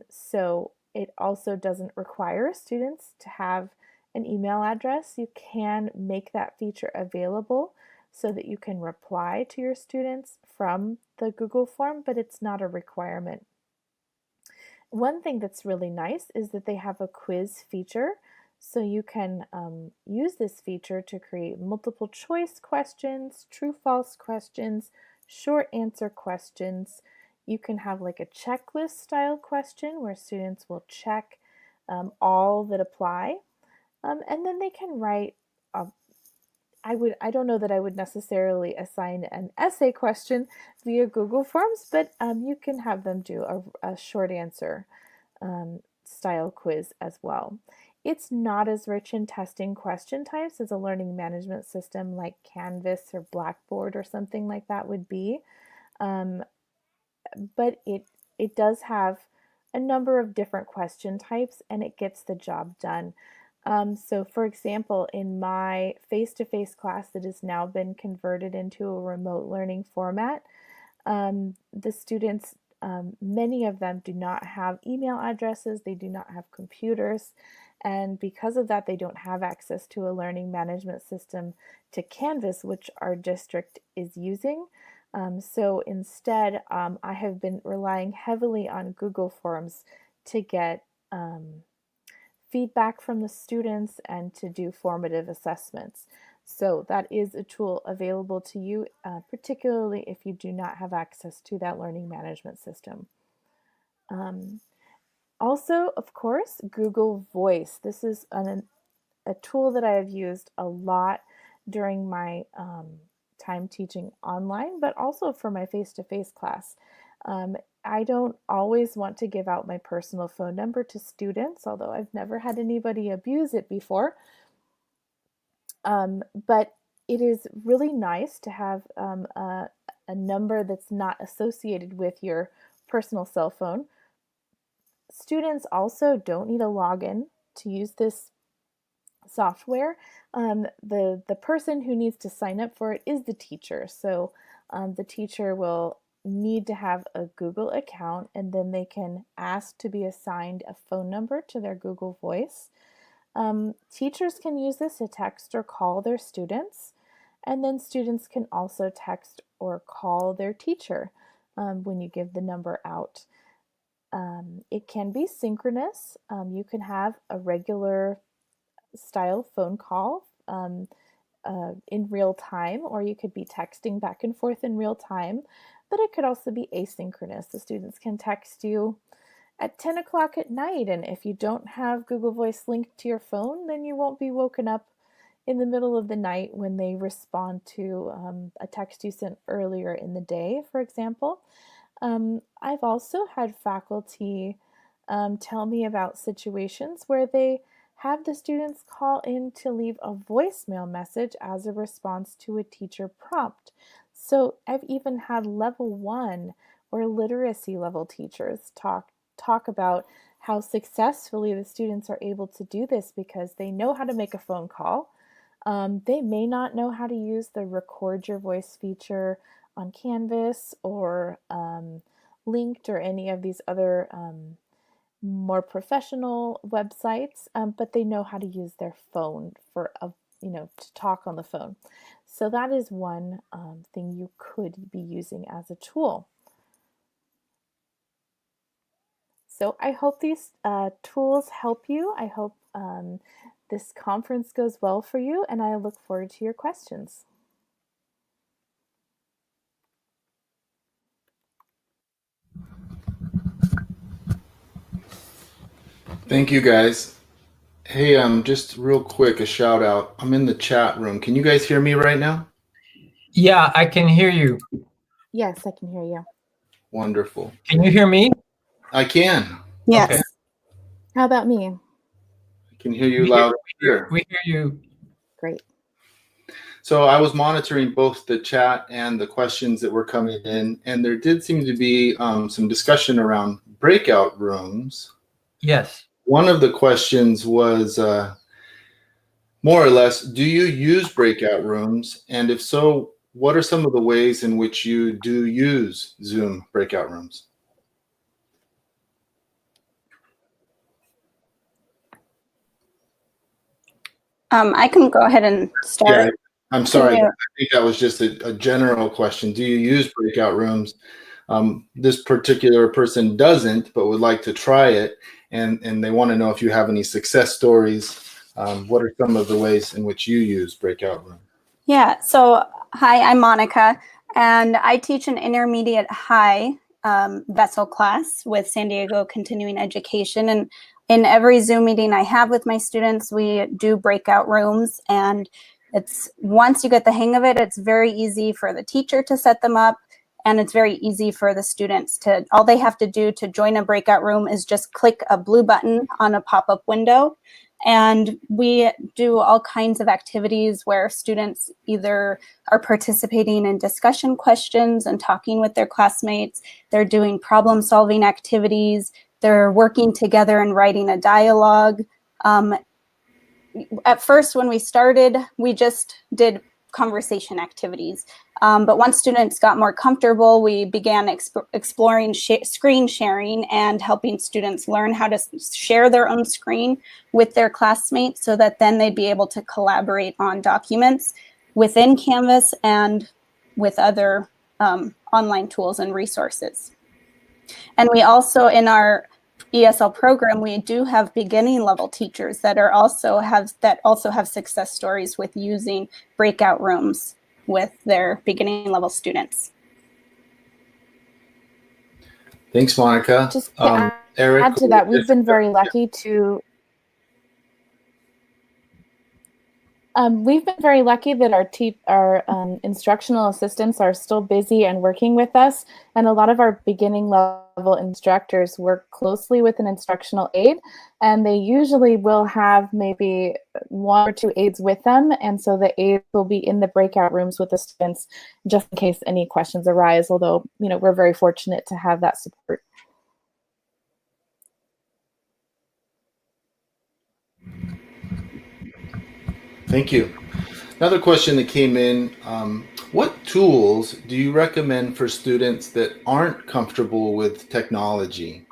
S17: So it also doesn't require students to have an email address. You can make that feature available so that you can reply to your students from the Google form, but it's not a requirement. One thing that's really nice is that they have a quiz feature. So you can use this feature to create multiple choice questions, true-false questions, short answer questions. You can have like a checklist style question where students will check all that apply. And then they can write I don't know that I would necessarily assign an essay question via Google Forms, but you can have them do a short answer style quiz as well. It's not as rich in testing question types as a learning management system like Canvas or Blackboard or something like that would be, but it does have a number of different question types and it gets the job done. So for example, in my face-to-face class that has now been converted into a remote learning format, the students, many of them do not have email addresses, they do not have computers, and because of that, they don't have access to a learning management system to Canvas, which our district is using. So instead, I have been relying heavily on Google Forms to get feedback from the students and to do formative assessments. So that is a tool available to you, particularly if you do not have access to that learning management system. Also, of course, Google Voice. This is a tool that I have used a lot during my time teaching online, but also for my face-to-face class. I don't always want to give out my personal phone number to students, although I've never had anybody abuse it before. But it is really nice to have a number that's not associated with your personal cell phone. Students also don't need a login to use this software. The person who needs to sign up for it is the teacher. So the teacher will need to have a Google account, and then they can ask to be assigned a phone number to their Google Voice. Teachers can use this to text or call their students, and then students can also text or call their teacher when you give the number out. It can be synchronous. You can have a regular style phone call in real time, or you could be texting back and forth in real time, but it could also be asynchronous. The students can text you at 10 o'clock at night, and if you don't have Google Voice linked to your phone, then you won't be woken up in the middle of the night when they respond to a text you sent earlier in the day, for example. I've also had faculty tell me about situations where they have the students call in to leave a voicemail message as a response to a teacher prompt. So I've even had level 1 or literacy level teachers talk about how successfully the students are able to do this because they know how to make a phone call. They may not know how to use the record your voice feature on Canvas or Linked or any of these other more professional websites, but they know how to use their phone for to talk on the phone. So that is one thing you could be using as a tool. So I hope these tools help you. I hope this conference goes well for you, and I look forward to your questions.
S12: Thank you, guys. Hey, just real quick, a shout out. I'm in the chat room. Can you guys hear me right now?
S15: Yeah, I can hear you.
S17: Yes, I can hear you.
S12: Wonderful.
S15: Can you hear me?
S12: I can.
S17: Yes.
S15: Okay.
S17: How about me?
S12: I can hear you loud and clear.
S15: We hear you.
S17: Great.
S12: So I was monitoring both the chat and the questions that were coming in, and there did seem to be some discussion around breakout rooms.
S15: Yes.
S12: One of the questions was more or less, do you use breakout rooms? And if so, what are some of the ways in which you do use Zoom breakout rooms?
S18: I can go ahead and start.
S12: Yeah, I'm sorry. I think that was just a general question. Do you use breakout rooms? This particular person doesn't, but would like to try it. And they want to know if you have any success stories. What are some of the ways in which you use breakout rooms?
S18: Yeah, so hi, I'm Monica, and I teach an intermediate high vessel class with San Diego Continuing Education. And in every Zoom meeting I have with my students, we do breakout rooms, and It's once you get the hang of it, it's very easy for the teacher to set them up, and it's very easy for the students to, all they have to do to join a breakout room is just click a blue button on a pop-up window. And we do all kinds of activities where students either are participating in discussion questions and talking with their classmates, they're doing problem-solving activities, they're working together and writing a dialogue. At first, when we started, we just did conversation activities. But once students got more comfortable, we began exploring screen sharing and helping students learn how to share their own screen with their classmates so that then they'd be able to collaborate on documents within Canvas and with other online tools and resources. And we also, in our ESL program, we do have beginning level teachers that are also have success stories with using breakout rooms with their beginning level students.
S12: Thanks, Monica.
S17: Just to
S12: Eric,
S17: add to that, we've been very lucky to that our instructional assistants are still busy and working with us, and a lot of our beginning level instructors work closely with an instructional aide, and they usually will have maybe 1 or 2 aides with them, and so the aides will be in the breakout rooms with the students just in case any questions arise, although we're very fortunate to have that support.
S12: Thank you. Another question that came in, what tools do you recommend for students that aren't comfortable with technology?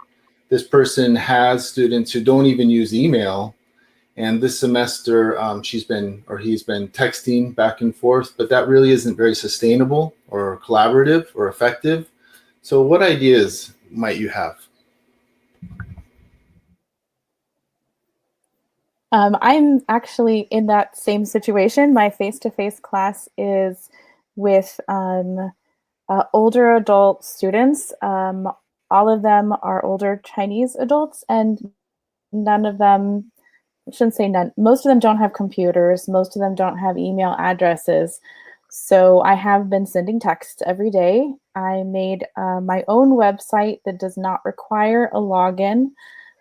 S12: This person has students who don't even use email, and this semester he's been texting back and forth, but that really isn't very sustainable or collaborative or effective. So what ideas might you have?
S17: I'm actually in that same situation. My face-to-face class is with older adult students. All of them are older Chinese adults, and none of them, I shouldn't say none, most of them don't have computers. Most of them don't have email addresses. So I have been sending texts every day. I made my own website that does not require a login,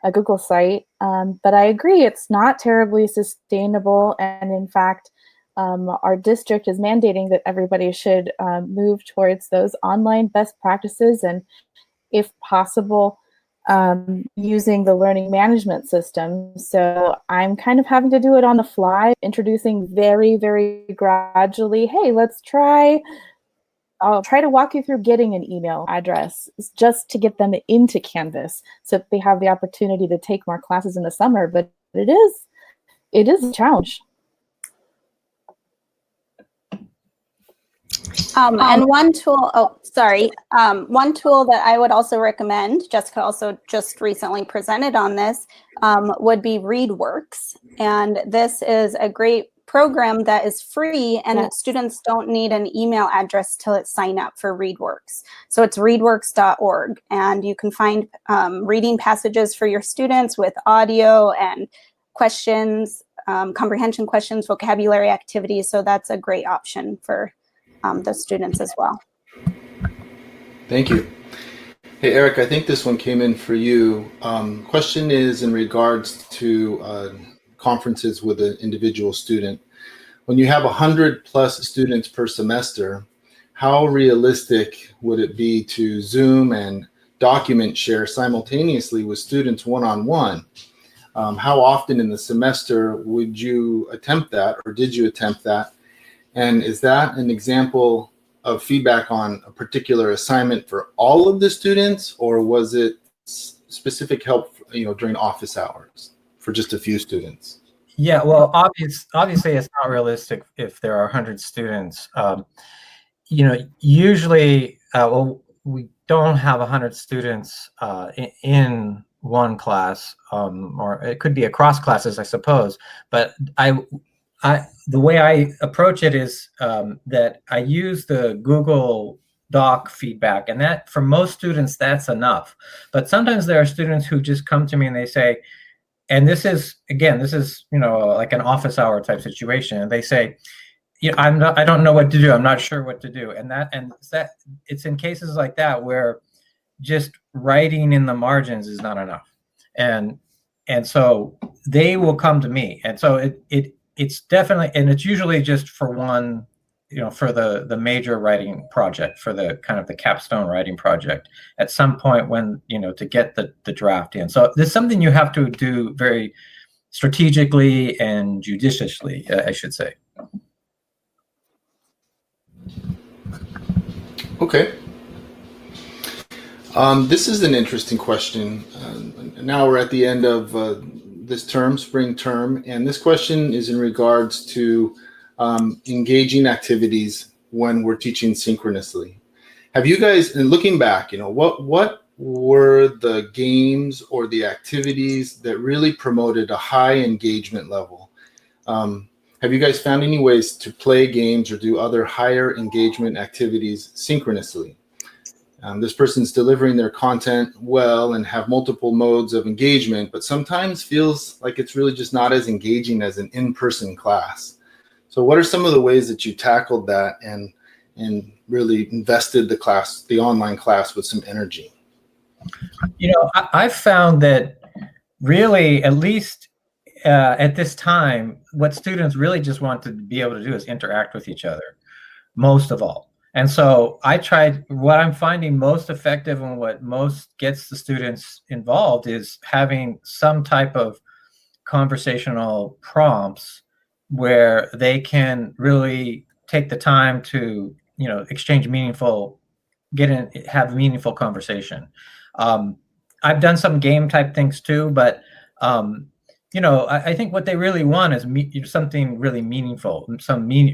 S17: a Google site, but I agree it's not terribly sustainable, and in fact our district is mandating that everybody should move towards those online best practices, and if possible using the learning management system. So I'm kind of having to do it on the fly, introducing very, very gradually, hey, I'll try to walk you through getting an email address just to get them into Canvas so that they have the opportunity to take more classes in the summer. But it is a challenge.
S18: And one tool, one tool that I would also recommend, Jessica also just recently presented on this, would be ReadWorks. And this is a great program that is free, and students don't need an email address till sign up for ReadWorks. So it's readworks.org, and you can find reading passages for your students with audio and questions, comprehension questions, vocabulary activities. So that's a great option for the students as well.
S12: Thank you. Hey, Eric, I think this one came in for you. Question is in regards to conferences with an individual student. When you have 100+ students per semester, how realistic would it be to Zoom and document share simultaneously with students one-on-one? How often in the semester would you attempt that, or did you attempt that? And is that an example of feedback on a particular assignment for all of the students, or was it specific help, during office hours for just a few students?
S19: Yeah, well, obviously it's not realistic if there are 100 students. Usually, we don't have 100 students in one class, or it could be across classes, I suppose. But the way I approach it is that I use the Google Doc feedback, and that for most students that's enough. But sometimes there are students who just come to me and they say, and this is like an office hour type situation, and they say, I don't know what to do. I'm not sure what to do. And it's in cases like that where just writing in the margins is not enough. And so they will come to me. And so it's definitely, and it's usually just for one, for the major writing project, for the kind of the capstone writing project at some point when, to get the draft in. So there's something you have to do very strategically and judiciously, I should say.
S12: Okay. This is an interesting question. Now we're at the end of this term, spring term, and this question is in regards to engaging activities when we're teaching synchronously. Have you guys, and looking back, what were the games or the activities that really promoted a high engagement level? Have you guys found any ways to play games or do other higher engagement activities synchronously? This person's delivering their content well and have multiple modes of engagement, but sometimes feels like it's really just not as engaging as an in-person class. So what are some of the ways that you tackled that and really invested the online class with some energy?
S19: I've found that really, at least at this time, what students really just want to be able to do is interact with each other, most of all. And so I tried, what I'm finding most effective and what most gets the students involved is having some type of conversational prompts where they can really take the time to, exchange have meaningful conversation. I've done some game type things too, but I think what they really want is something really meaningful,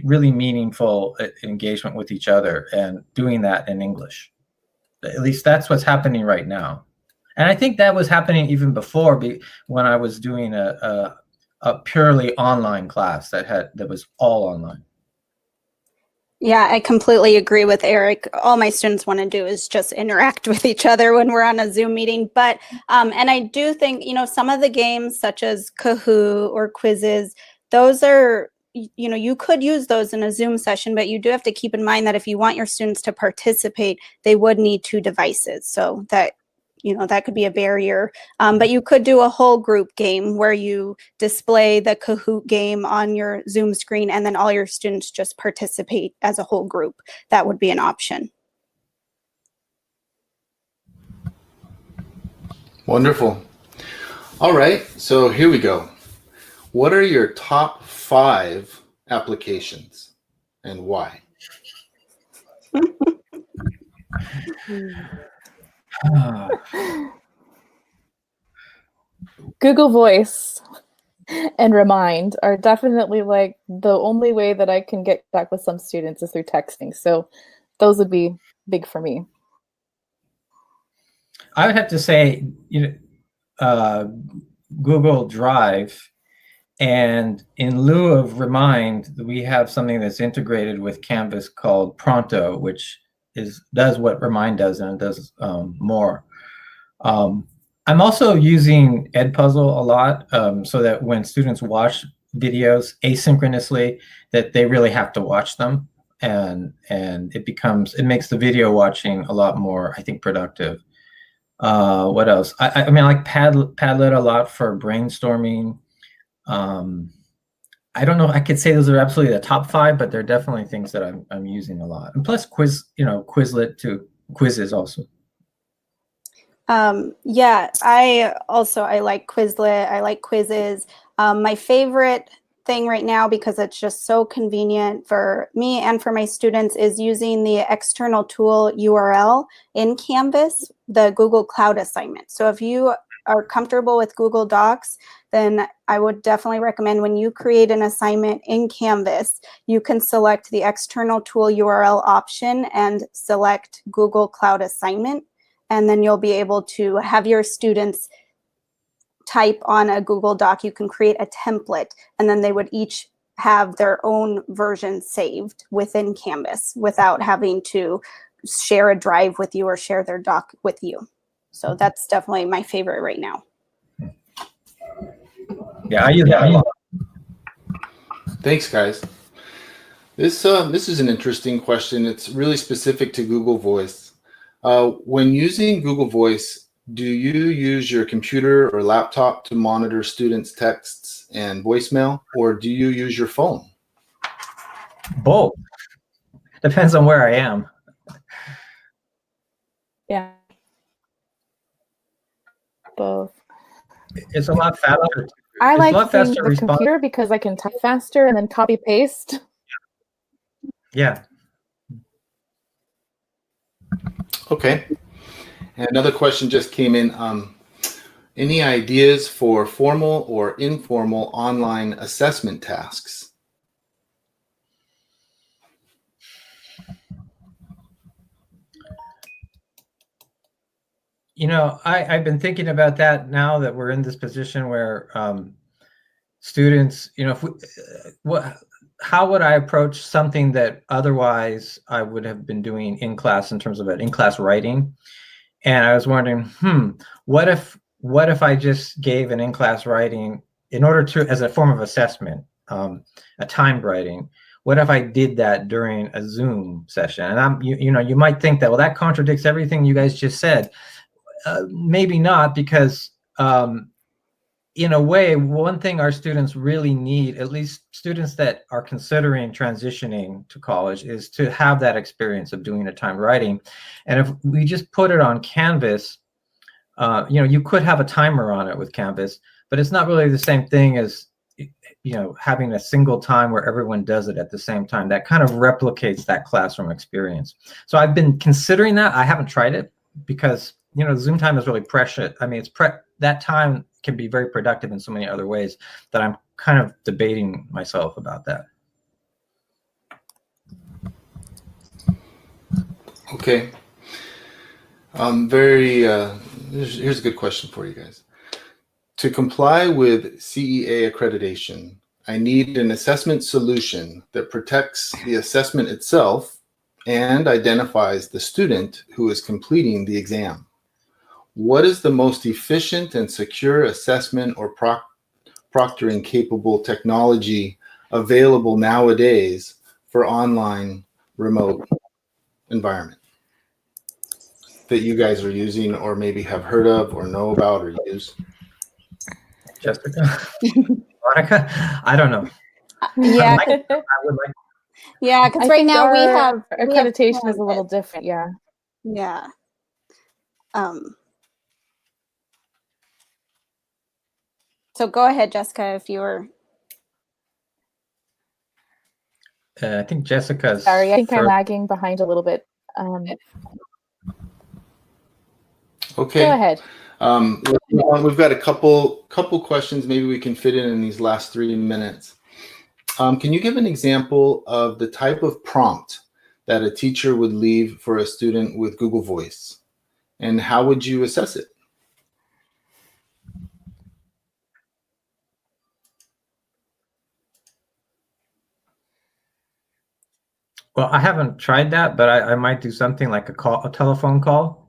S19: really meaningful engagement with each other, and doing that in English. At least that's what's happening right now. And I think that was happening even before, when I was doing a purely online class that was all online.
S18: Yeah, I completely agree with Eric. All my students want to do is just interact with each other when we're on a Zoom meeting. But, and I do think, some of the games such as Kahoot or quizzes, those are, you could use those in a Zoom session, but you do have to keep in mind that if you want your students to participate, they would need 2 devices. So that that could be a barrier. But you could do a whole group game where you display the Kahoot game on your Zoom screen and then all your students just participate as a whole group. That would be an option.
S12: Wonderful. All right, so here we go. What are your top 5 applications and why?
S17: Google Voice and Remind are definitely like the only way that I can get back with some students is through texting. So those would be big for me.
S19: I would have to say, Google Drive, and in lieu of Remind, we have something that's integrated with Canvas called Pronto, which does what Remind does and does more. I'm also using Edpuzzle a lot, so that when students watch videos asynchronously, that they really have to watch them, and it makes the video watching a lot more, I think, productive. What else? I mean, I like Padlet a lot for brainstorming. I don't know. I could say those are absolutely the top 5, but they're definitely things that I'm using a lot. And plus Quizlet too. Quizzes also.
S18: Yeah, I like Quizlet. I like quizzes. My favorite thing right now, because it's just so convenient for me and for my students, is using the external tool URL in Canvas, the Google Cloud assignment. So if you are comfortable with Google Docs, then I would definitely recommend when you create an assignment in Canvas, you can select the external tool URL option and select Google Cloud assignment. And then you'll be able to have your students type on a Google Doc. You can create a template, and then they would each have their own version saved within Canvas without having to share a drive with you or share their doc with you. So that's definitely my favorite right now.
S19: Yeah, I use that a lot.
S12: Thanks, guys. This is an interesting question. It's really specific to Google Voice. When using Google Voice, do you use your computer or laptop to monitor students' texts and voicemail, or do you use your phone?
S19: Both. Depends on where I am.
S17: Yeah. Both.
S19: It's a lot faster.
S17: I
S19: It's a
S17: like
S19: lot
S17: seeing
S19: faster to
S17: the
S19: respond.
S17: computer because I can type faster and then copy paste.
S19: Yeah.
S12: Okay. And another question just came in. Any ideas for formal or informal online assessment tasks?
S19: You know, I've been thinking about that now that we're in this position where students, you know, if we, how would I approach something that otherwise I would have been doing in class in terms of an in-class writing? And I was wondering, what if I just gave an in-class writing in order to, as a form of assessment, a timed writing? What if I did that during a Zoom session? And you know, you might think that, well, that contradicts everything you guys just said. Maybe not, because in a way, one thing our students really need, at least students that are considering transitioning to college, is to have that experience of doing a timed writing. And if we just put it on Canvas, you know, you could have a timer on it with Canvas, but it's not really the same thing as, you know, having a single time where everyone does it at the same time. That kind of replicates that classroom experience. So I've been considering that. I haven't tried it because, you know, Zoom time is really precious. I mean, that time can be very productive in so many other ways that I'm kind of debating myself about that.
S12: Okay. Here's a good question for you guys. To comply with CEA accreditation, I need an assessment solution that protects the assessment itself and identifies the student who is completing the exam. What is the most efficient and secure assessment or proctoring capable technology available nowadays for online remote environment that you guys are using or maybe have heard of or know about or use?
S19: Jessica? Monica? I don't know.
S18: Yeah.
S19: I would like.
S18: Yeah, because
S17: I
S18: right
S17: think
S18: now we
S17: our
S18: have
S17: accreditation is a little different. Yeah.
S18: Yeah. So go ahead, Jessica, if you were.
S19: I think Jessica's.
S17: Sorry, I think I'm lagging behind a little bit.
S12: Okay.
S17: Go ahead.
S12: We've got a couple questions maybe we can fit in these last 3 minutes. Can you give an example of the type of prompt that a teacher would leave for a student with Google Voice? And how would you assess it?
S19: Well, I haven't tried that, but I might do something like a telephone call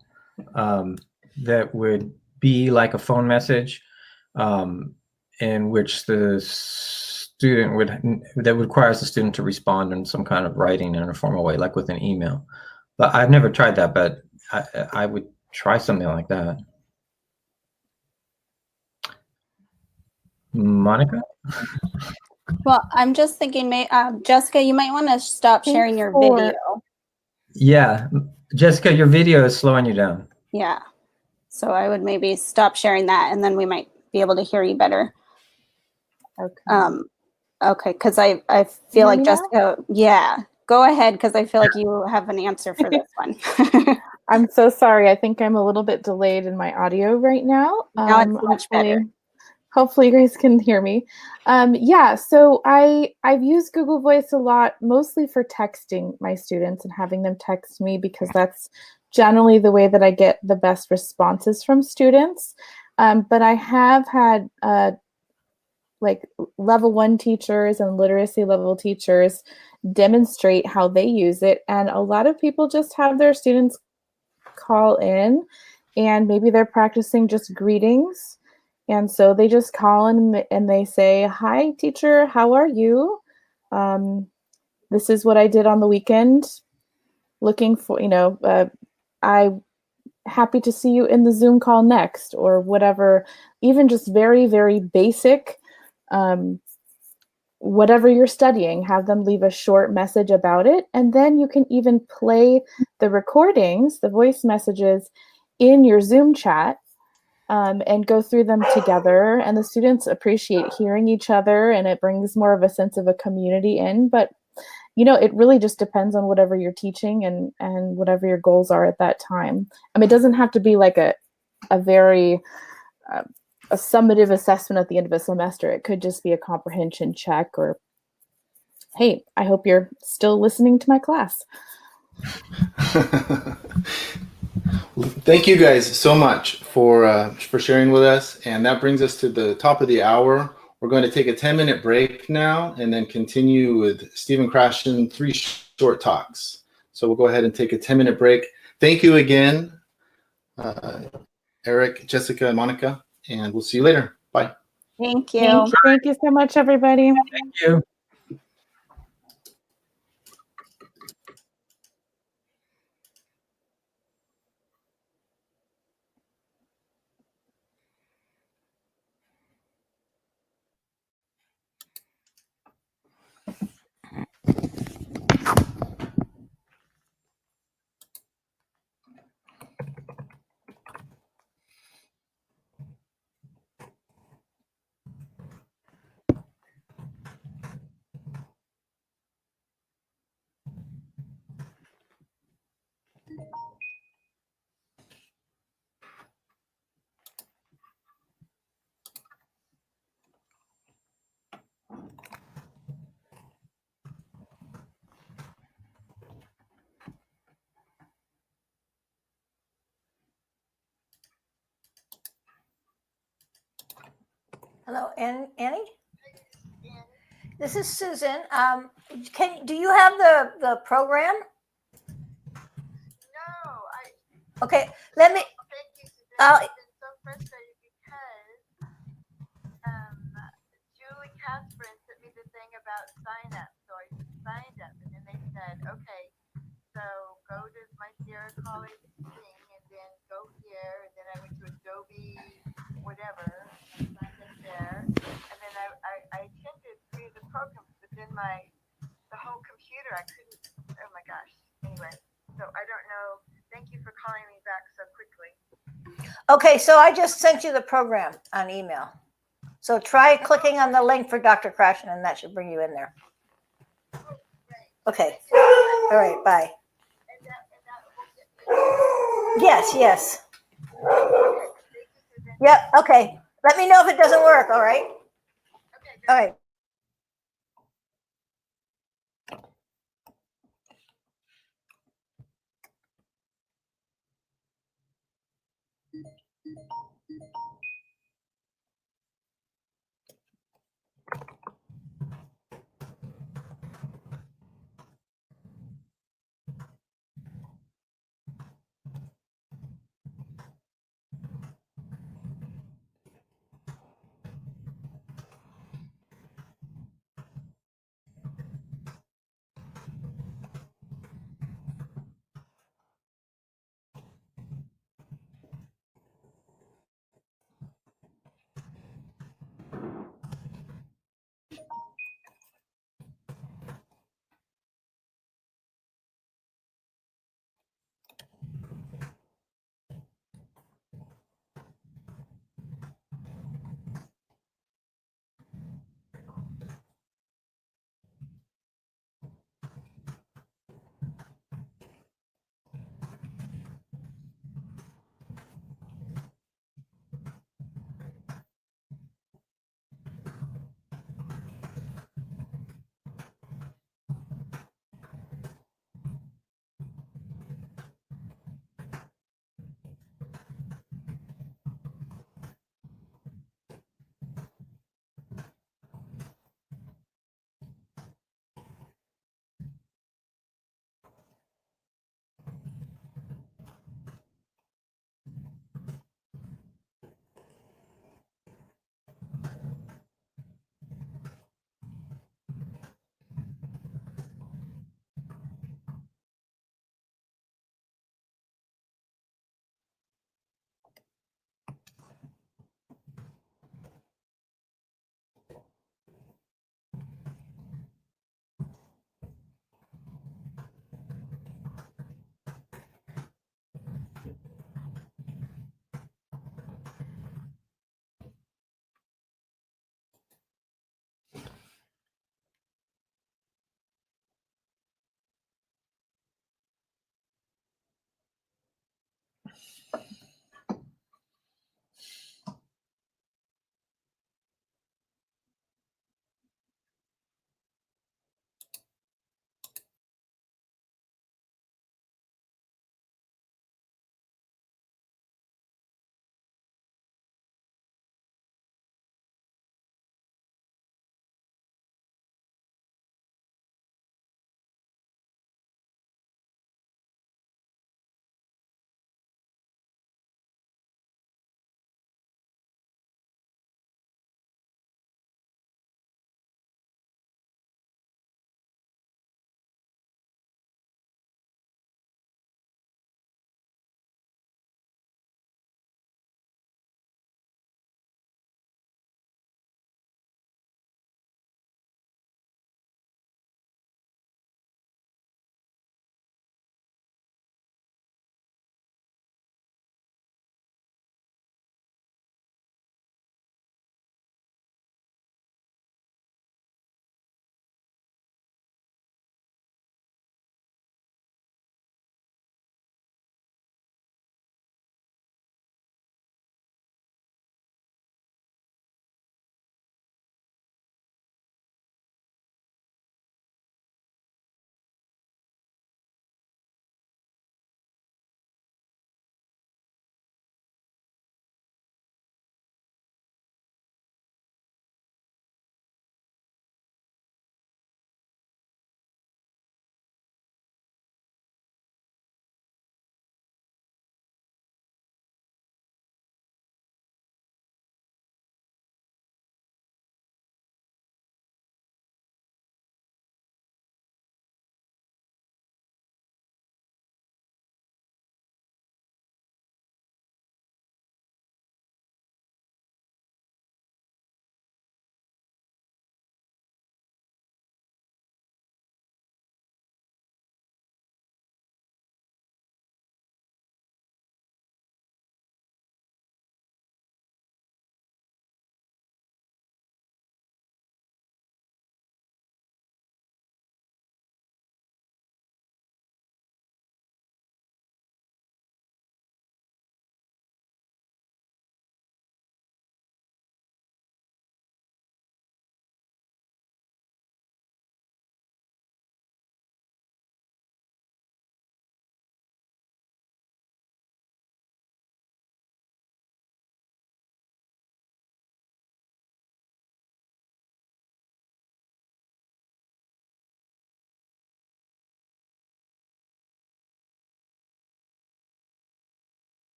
S19: that would be like a phone message in which the student that requires the student to respond in some kind of writing in a formal way, like with an email. But I've never tried that, but I would try something like that. Monica?
S18: Well, I'm just thinking, Jessica, you might want to stop sharing your video.
S19: Yeah, Jessica, your video is slowing you down.
S18: Yeah. So I would maybe stop sharing that, and then we might be able to hear you better.
S17: Okay.
S18: Okay, because I feel like Jessica, yeah, go ahead, because I feel like you have an answer for this one.
S17: I'm so sorry. I think I'm a little bit delayed in my audio right now.
S18: Now it's much better.
S17: Hopefully you guys can hear me. Yeah, so I've used Google Voice a lot, mostly for texting my students and having them text me, because that's generally the way that I get the best responses from students. But I have had like level 1 teachers and literacy level teachers demonstrate how they use it. And a lot of people just have their students call in, and maybe they're practicing just greetings. And so they just call in and they say, "Hi, teacher, how are you? this is what I did on the weekend. Looking for, I'm happy to see you in the Zoom call next, or whatever, even just very, very basic, whatever you're studying, have them leave a short message about it. And then you can even play the recordings, the voice messages in your Zoom chat, and go through them together. And the students appreciate hearing each other, and it brings more of a sense of a community in. But it really just depends on whatever you're teaching and whatever your goals are at that time. I mean, it doesn't have to be like a very a summative assessment at the end of a semester. It could just be a comprehension check, or, hey, I hope you're still listening to my class.
S12: Thank you guys so much for sharing with us. And that brings us to the top of the hour. We're going to take a 10-minute break now and then continue with Stephen Krashen, 3 short talks. So we'll go ahead and take a 10-minute break. Thank you again, Eric, Jessica, and Monica, and we'll see you later. Bye.
S18: Thank you.
S17: Thank you so much, everybody.
S19: Thank you.
S2: Hello, Annie? This is Susan. Do you have the program?
S20: No,
S2: Okay, let me.
S20: I've been so frustrated because Julie Casperin sent me the thing about sign up. So I signed up, and then they said, okay, so go to my Sierra College thing, and then go here, and then I went to Adobe, whatever, and I signed up there, and then I attempted 3 of the programs, but then the whole computer, I couldn't. Oh my gosh. Anyway, so I don't know. Thank you for calling me back so quickly.
S2: Okay, so I just sent you the program on email. So try clicking on the link for Dr. Krashen, and that should bring you in there. Okay. All right, bye. Yes. Yep, okay. Let me know if it doesn't work, all right? All right.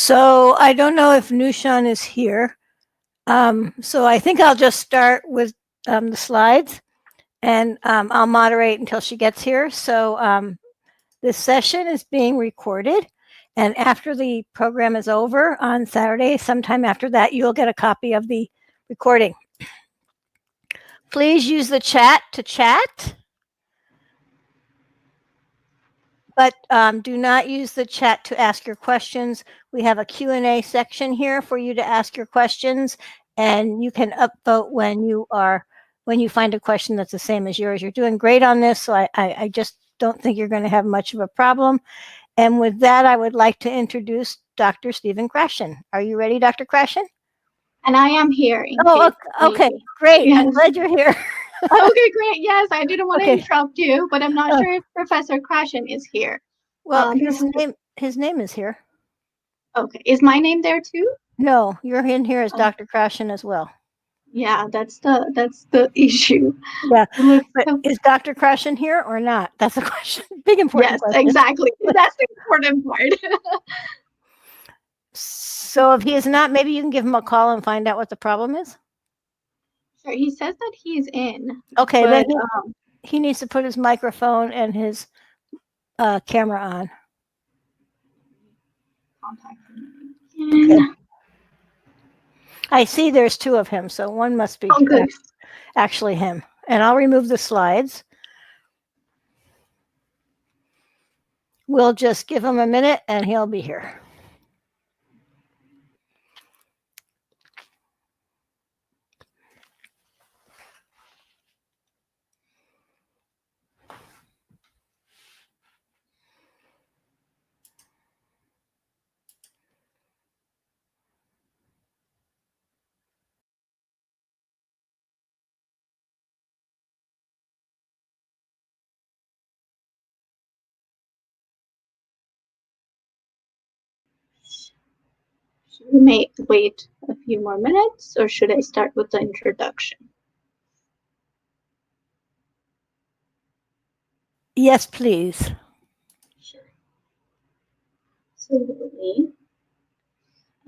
S2: So I don't know if Nushan is here. So I think I'll just start with the slides, and I'll moderate until she gets here. So this session is being recorded, and after the program is over on Saturday, sometime after that, you'll get a copy of the recording. Please use the chat to chat, but do not use the chat to ask your questions. We have a Q&A section here for you to ask your questions, and you can upvote when you find a question that's the same as yours. You're doing great on this, so I just don't think you're going to have much of a problem. And with that, I would like to introduce Dr. Stephen Krashen. Are you ready, Dr. Krashen?
S21: And I am here.
S2: Oh, okay, great.
S21: Yes.
S2: I'm glad you're here.
S21: Okay, great. Yes, I didn't want to
S2: Okay.
S21: interrupt you, but I'm not sure if Professor Krashen is here.
S2: Well, his name is here.
S21: Okay, is my name there too?
S2: No, you're in here as Dr. Krashen as well.
S21: Yeah, that's the issue.
S2: Yeah, but is Dr. Krashen here or not? That's a question. Big important
S21: Yes,
S2: question.
S21: exactly. That's the important part.
S2: So if he is not, maybe you can give him a call and find out what the problem is.
S21: Sure, he says that he's in.
S2: Okay,
S21: but,
S2: then he needs to put his microphone and his camera on. Okay. I see there's two of him, so one must be actually him. And I'll remove the slides. We'll just give him a minute and he'll be here.
S21: Should we wait a few more minutes, or should I start with the introduction?
S2: Yes, please.
S21: Absolutely.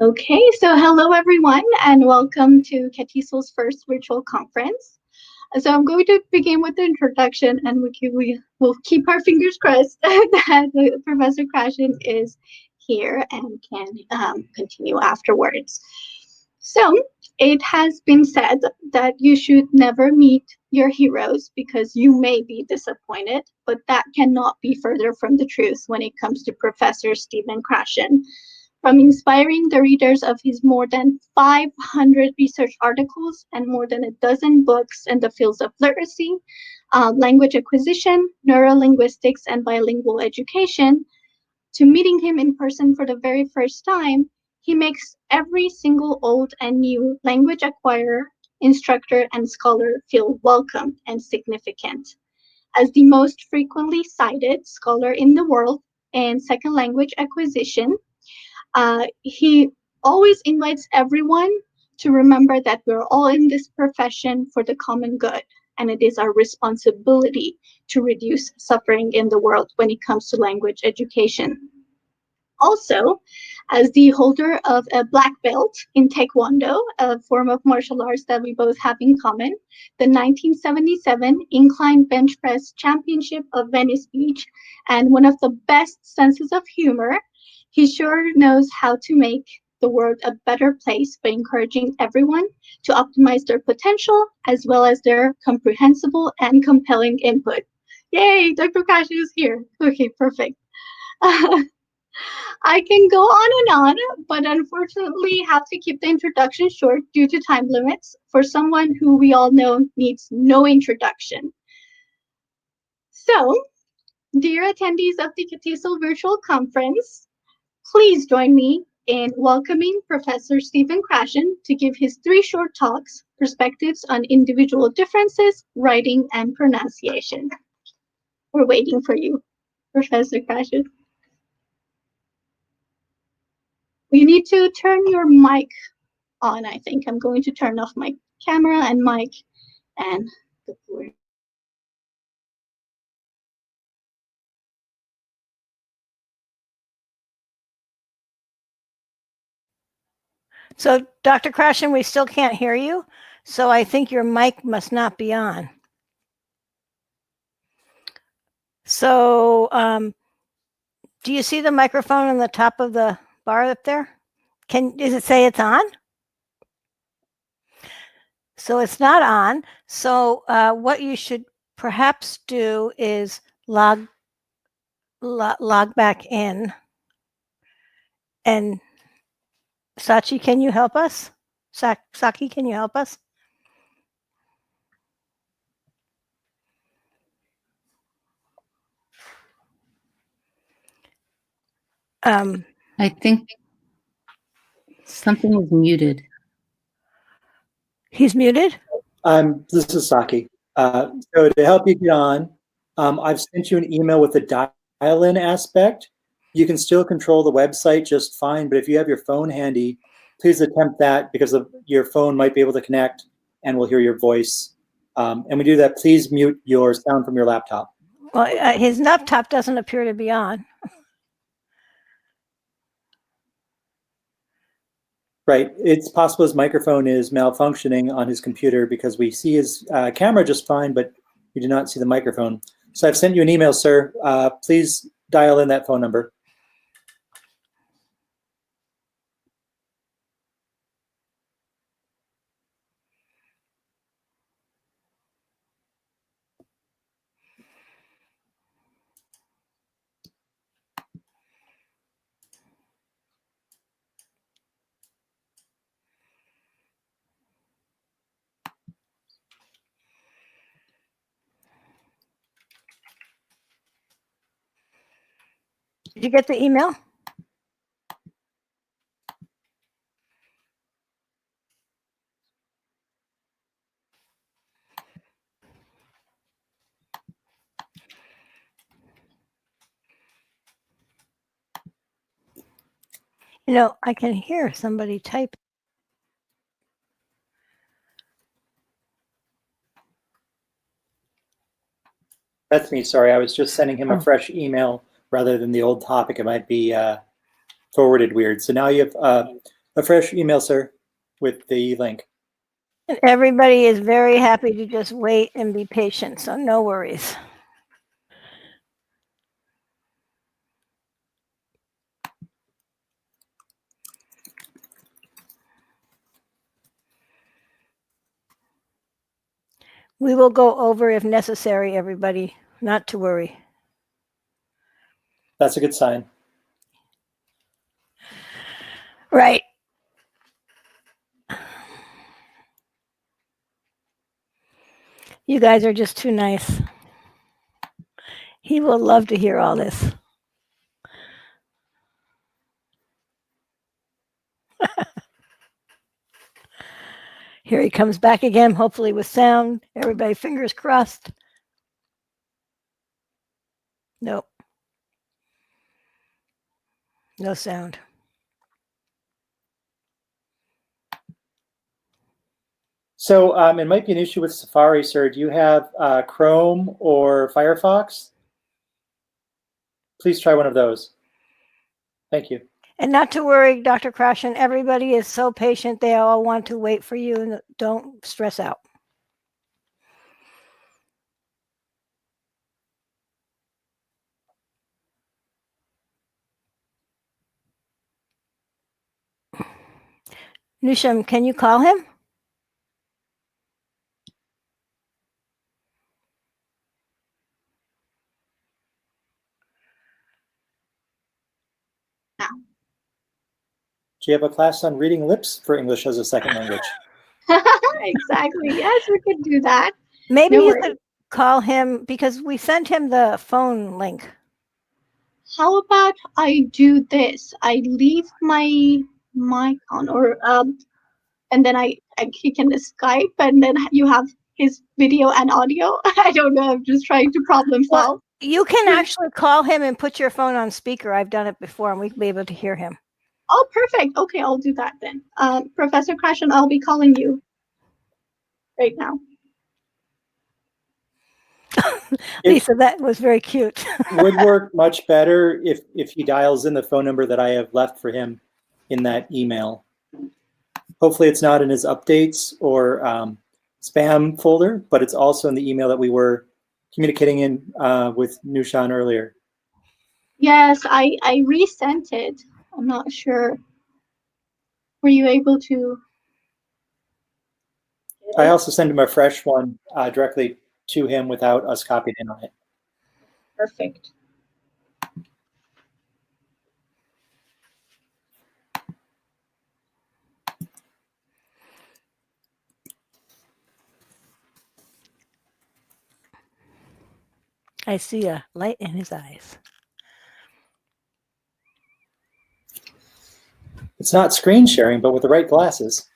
S21: Okay, so hello everyone, and welcome to Catesol's first virtual conference. So I'm going to begin with the introduction, and we will keep our fingers crossed that Professor Krashen is here and can continue afterwards. So it has been said that you should never meet your heroes because you may be disappointed, but that cannot be further from the truth when it comes to Professor Stephen Krashen. From inspiring the readers of his more than 500 research articles and more than a dozen books in the fields of literacy, language acquisition, neurolinguistics, and bilingual education, to meeting him in person for the very first time, he makes every single old and new language acquirer, instructor, and scholar feel welcome and significant. As the most frequently cited scholar in the world in second language acquisition, he always invites everyone to remember that we're all in this profession for the common good, and it is our responsibility to reduce suffering in the world when it comes to language education. Also, as the holder of a black belt in Taekwondo, a form of martial arts that we both have in common, the 1977 Incline Bench Press Championship of Venice Beach, and one of the best senses of humor, he sure knows how to make the world a better place by encouraging everyone to optimize their potential as well as their comprehensible and compelling input. Yay, Dr. Krashen is here. Okay, perfect. I can go on and on, but unfortunately have to keep the introduction short due to time limits for someone who we all know needs no introduction. So, dear attendees of the Catesol Virtual Conference, please join me in welcoming Professor Stephen Krashen to give his 3 short talks, perspectives on individual differences, writing, and pronunciation. We're waiting for you, Professor Krashen. You need to turn your mic on, I think. I'm going to turn off my camera and mic and the floor.
S2: So, Dr. Krashen, we still can't hear you. So I think your mic must not be on. So, do you see the microphone on the top of the bar up there? Does it say it's on? So it's not on. So what you should perhaps do is log back in. And Sachi, can you help us? Saki, can you help us?
S4: I think something is muted.
S2: He's muted?
S1: This is Saki. So to help you get on, I've sent you an email with the dial-in aspect. You can still control the website just fine, but if you have your phone handy, please attempt that because your phone might be able to connect and we'll hear your voice. And when you do that, please mute your sound from your laptop.
S2: Well, his laptop doesn't appear to be on.
S1: Right. It's possible his microphone is malfunctioning on his computer because we see his camera just fine, but we do not see the microphone. So I've sent you an email, sir. Please dial in that phone number.
S2: Did you get the email? You know, I can hear somebody type.
S1: That's me. Sorry, I was just sending him a fresh email rather than the old topic. It might be forwarded weird. So now you have a fresh email, sir, with the link.
S2: And everybody is very happy to just wait and be patient, so no worries. We will go over if necessary, everybody, not to worry.
S1: That's a good sign.
S2: Right. You guys are just too nice. He will love to hear all this. Here he comes back again, hopefully with sound. Everybody, fingers crossed. Nope. No sound.
S1: So it might be an issue with Safari, sir. Do you have Chrome or Firefox? Please try one of those. Thank you.
S2: And not to worry, Dr. Krashen, everybody is so patient. They all want to wait for you, and don't stress out. Nisham, can you call him?
S1: Do you have a class on reading lips for English as a second language?
S21: Exactly. Yes, we could do that.
S2: Maybe
S21: No
S2: you
S21: worries.
S2: could call him because we sent him the phone link.
S21: How about I do this? I leave my mic on, or and then I kick in the Skype, and then you have his video and audio. I don't know. I'm just trying to problem solve.
S2: Well, you can actually call him and put your phone on speaker. I've done it before, and we'll be able to hear him.
S21: Oh, perfect. Okay, I'll do that then. Professor Krashen, I'll be calling you right now.
S2: Lisa, that was very cute.
S1: Would work much better if he dials in the phone number that I have left for him in that email. Hopefully it's not in his updates or spam folder, but it's also in the email that we were communicating in with Nushan earlier.
S21: Yes, I resent it. I'm not sure. Were you able to?
S1: I also sent him a fresh one directly to him without us copied in on it.
S21: Perfect.
S2: I see a light in his eyes.
S1: It's not screen sharing, but with the right glasses.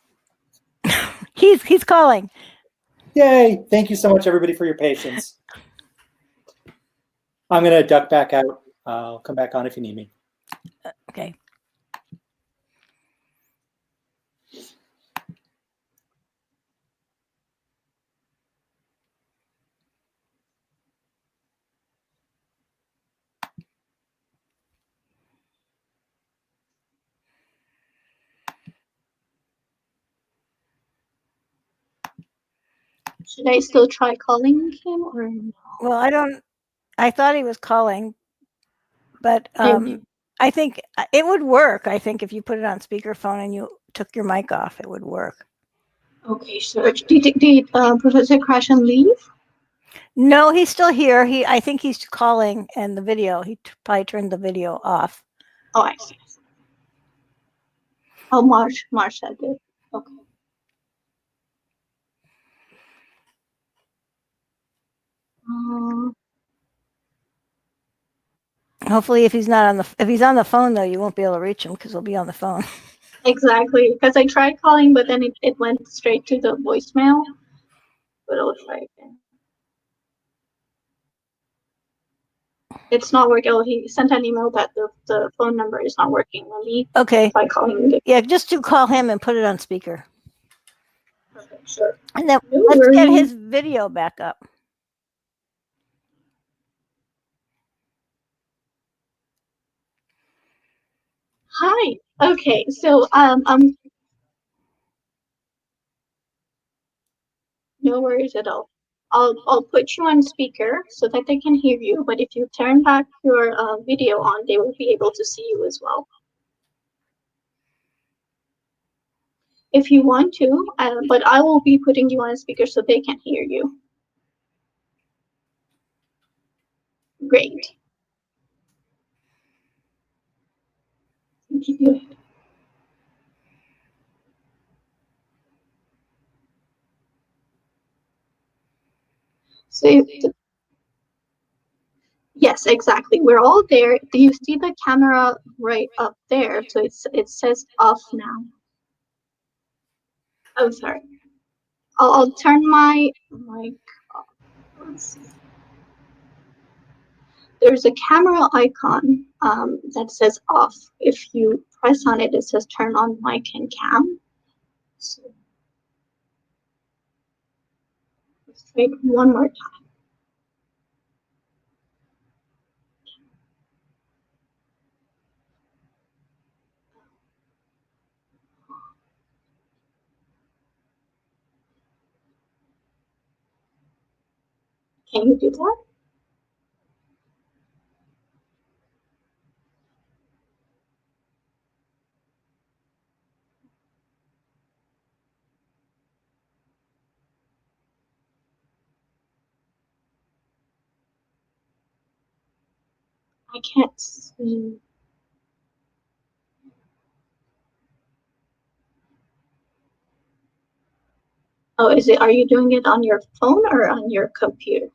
S2: He's calling.
S1: Yay! Thank you so much, everybody, for your patience. I'm going to duck back out. I'll come back on if you need me.
S2: Okay.
S21: Should I still try calling him or no?
S2: Well, I thought he was calling, but I think it would work. I think if you put it on speakerphone and you took your mic off, it would work.
S21: Okay, sure. Did Professor Krashen leave?
S2: No, he's still here. I think he's calling, and the video. He probably turned the video off.
S21: Oh, I see. Oh, Marsha did. Okay.
S2: Hopefully, if he's on the phone though, you won't be able to reach him because he'll be on the phone.
S21: Exactly, because I tried calling, but then it went straight to the voicemail. But I'll try again. It's not working. Oh, he sent an email that the phone number is not working. Let me try calling again.
S2: Yeah, just to call him and put it on speaker.
S21: Perfect, sure.
S2: And then
S21: No
S2: let's get
S21: worries.
S2: his video back up.
S21: Hi. Okay, so no worries at all. I'll put you on speaker so that they can hear you. But if you turn back your video on, they will be able to see you as well. If you want to, but I will be putting you on speaker so they can hear you. Great. Thank you. So yes, exactly. We're all there. Do you see the camera right up there? So it says off now. Oh, sorry. I'll turn my mic off. Let's see. There's a camera icon that says off. If you press on it, it says turn on mic and cam. So let's try it one more time. Can you do that? I can't see. Oh, is it? Are you doing it on your phone or on your computer?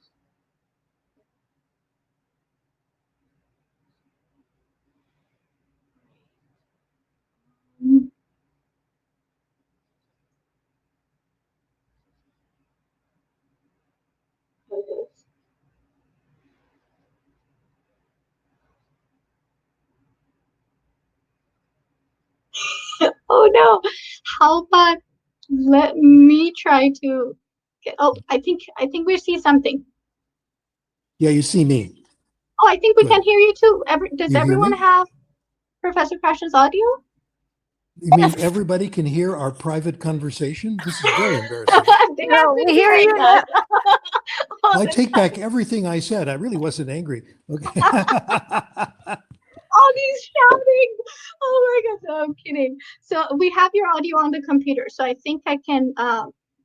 S21: Oh no! How about let me try to get? Oh, I think we see something.
S5: Yeah, you see me.
S21: Oh, I think we
S5: Good.
S21: can hear you too. Does
S5: You hear
S21: everyone
S5: me?
S21: have Professor Krashen's audio?
S5: You mean everybody can hear our private conversation? This is very embarrassing.
S2: No, we hear you now.
S5: I take back everything I said. I really wasn't angry. Okay.
S21: All these shouting. Oh my God, no, I'm kidding. So we have your audio on the computer. So I think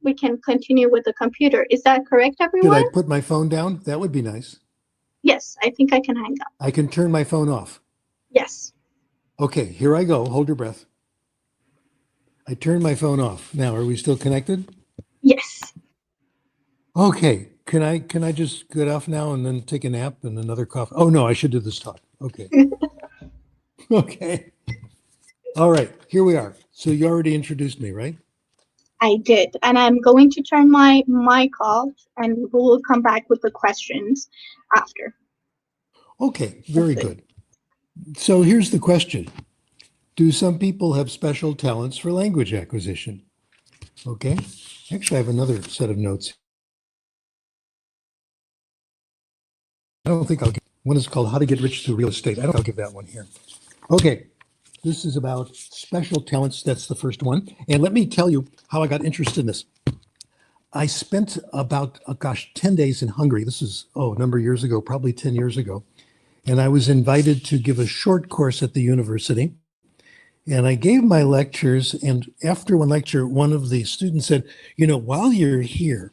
S21: we can continue with the computer. Is that correct,
S5: Should
S21: everyone?
S5: I put my phone down? That would be nice.
S21: Yes, I think I can hang up.
S5: I can turn my phone off.
S21: Yes.
S5: Okay, here I go. Hold your breath. I turned my phone off. Now, are we still connected?
S21: Yes.
S5: Okay. Can I just get off now and then take a nap and another coffee? Oh no, I should do this talk. Okay. Okay. All right, here we are. So you already introduced me, right?
S21: I did. And I'm going to turn my mic off and we will come back with the questions after.
S5: Okay, very good. So here's the question. Do some people have special talents for language acquisition? Okay. Actually, I have another set of notes. I don't think I'll give one is called How to Get Rich Through Real Estate. I don't think I'll give that one here. Okay. This is about special talents. That's the first one. And let me tell you how I got interested in this. I spent about, 10 days in Hungary. This is, a number of years ago, probably 10 years ago. And I was invited to give a short course at the university. And I gave my lectures. And after one lecture, one of the students said, while you're here,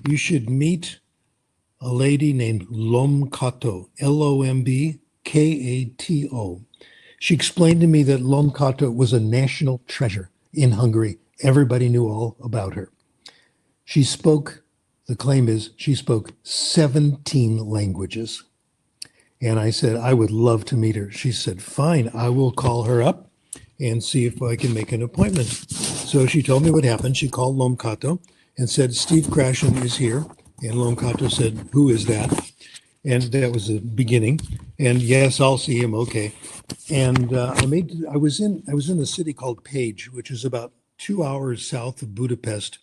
S5: you should meet a lady named Lomkato, Lombkato. She explained to me that Lomkato was a national treasure in Hungary. Everybody knew all about her. She spoke, the claim is, she spoke 17 languages. And I said, I would love to meet her. She said, fine, I will call her up and see if I can make an appointment. So she told me what happened. She called Lomkato and said, Steve Krashen is here. And Lomkato said, who is that? And that was the beginning. And yes, I'll see him. Okay. And I was in a city called Page, which is about 2 hours south of Budapest.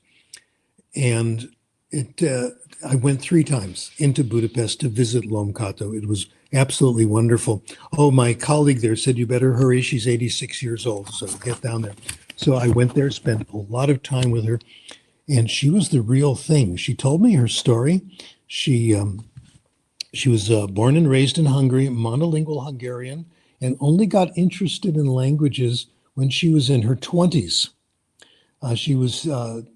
S5: And I went 3 times into Budapest to visit Lomkato. It was absolutely wonderful. Oh, my colleague there said, you better hurry. She's 86 years old. So get down there. So I went there, spent a lot of time with her. And she was the real thing. She told me her story. She was born and raised in Hungary, monolingual Hungarian, and only got interested in languages when she was in her 20s. She was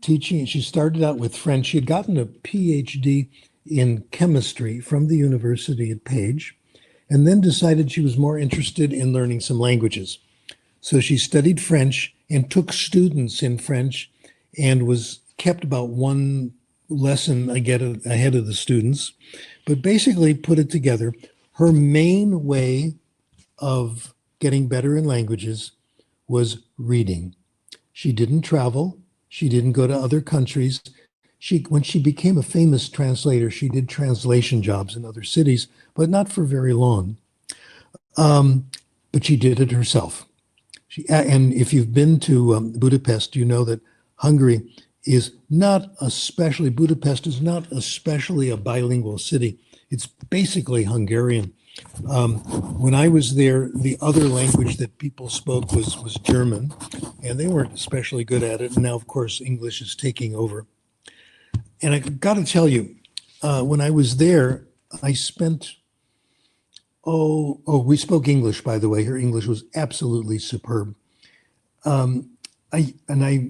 S5: teaching. She started out with French. She had gotten a PhD in chemistry from the university at Page, and then decided she was more interested in learning some languages. So she studied French and took students in French and was kept about one lesson ahead of the students, but basically put it together. Her main way of getting better in languages was reading. She didn't travel. She didn't go to other countries. When she became a famous translator, she did translation jobs in other cities, but not for very long. But she did it herself. And if you've been to Budapest, you know that Budapest is not especially a bilingual city. It's basically Hungarian. When I was there, the other language that people spoke was German, and they weren't especially good at it. And now, of course, English is taking over. And I got to tell you, when I was there, I spent, we spoke English, by the way. Her English was absolutely superb. I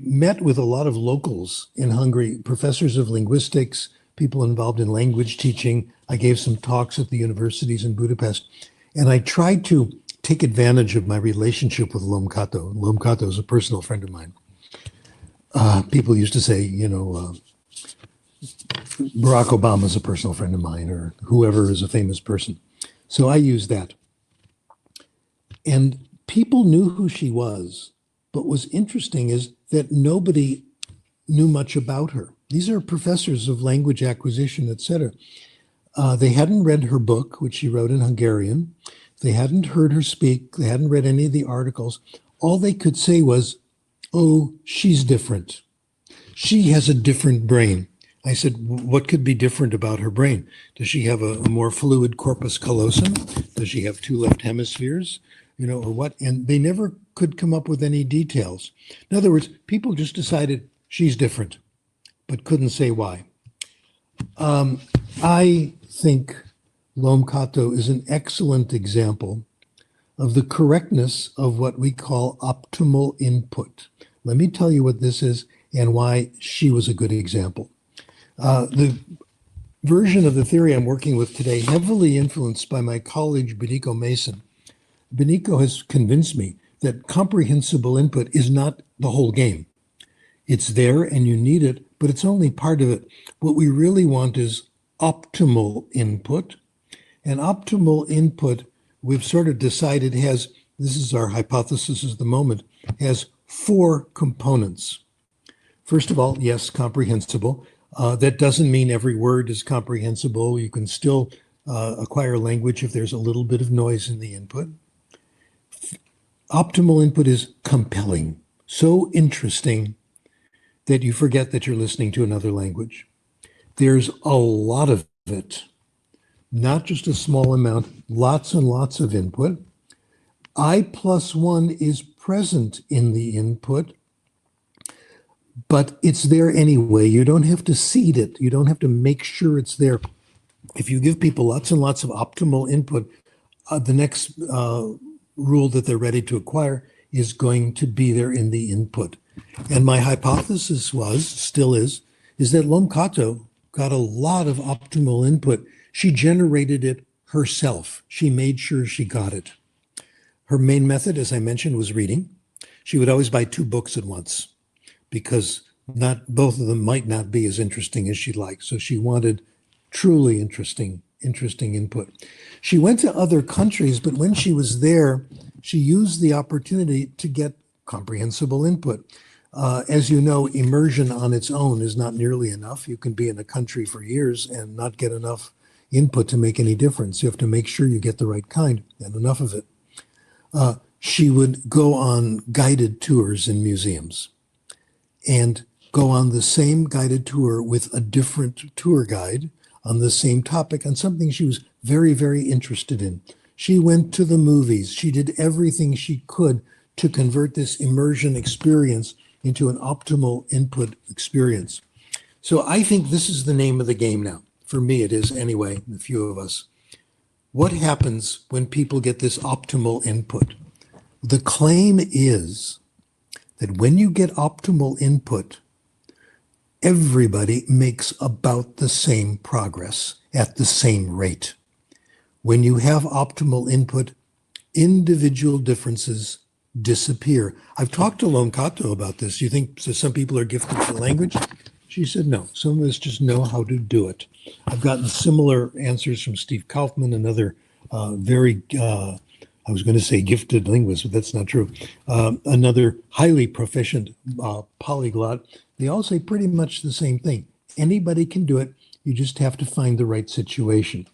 S5: met with a lot of locals in Hungary, professors of linguistics, people involved in language teaching. I gave some talks at the universities in Budapest, and I tried to take advantage of my relationship with Lomkato. Lomkato is a personal friend of mine. People used to say, Barack Obama is a personal friend of mine, or whoever is a famous person. So I used that. And people knew who she was. But what's interesting is that nobody knew much about her. These are professors of language acquisition, etc. They hadn't read her book, which she wrote in Hungarian. They hadn't heard her speak. They hadn't read any of the articles. All they could say was, oh, she's different. She has a different brain. I said, what could be different about her brain? Does she have a more fluid corpus callosum? Does she have 2 left hemispheres? or what, and they never could come up with any details. In other words, people just decided she's different, but couldn't say why. I think Lom Kato is an excellent example of the correctness of what we call optimal input. Let me tell you what this is and why she was a good example. The version of the theory I'm working with today, heavily influenced by my colleague Benico Mason. Benico has convinced me that comprehensible input is not the whole game. It's there and you need it, but it's only part of it. What we really want is optimal input. And optimal input, we've sort of decided has, this is our hypothesis at the moment, has 4 components. First of all, yes, comprehensible. That doesn't mean every word is comprehensible. You can still acquire language if there's a little bit of noise in the input. Optimal input is compelling, so interesting that you forget that you're listening to another language. There's a lot of it, not just a small amount, lots and lots of input. I+1 is present in the input, but it's there anyway. You don't have to seed it. You don't have to make sure it's there. If you give people lots and lots of optimal input, the next rule that they're ready to acquire is going to be there in the input. And my hypothesis was, still is that Lom Kato got a lot of optimal input. She generated it herself. She made sure she got it. Her main method, as I mentioned, was reading. She would always buy 2 books at once because not both of them might not be as interesting as she'd like. So she wanted truly interesting input. She went to other countries, but when she was there, she used the opportunity to get comprehensible input. As you know, immersion on its own is not nearly enough. You can be in a country for years and not get enough input to make any difference. You have to make sure you get the right kind and enough of it. She would go on guided tours in museums and go on the same guided tour with a different tour guide on the same topic, on something she was very, very interested in. She went to the movies. She did everything she could to convert this immersion experience into an optimal input experience. So I think this is the name of the game now. For me, it is anyway, a few of us. What happens when people get this optimal input? The claim is that when you get optimal input, everybody makes about the same progress at the same rate. When you have optimal input, individual differences disappear. I've talked to Lom Kato about this. You think so some people are gifted for language? She said, no, some of us just know how to do it. I've gotten similar answers from Steve Kaufman, another very, I was going to say gifted linguist, but that's not true. Another highly proficient polyglot. They all say pretty much the same thing. Anybody can do it. You just have to find the right situation.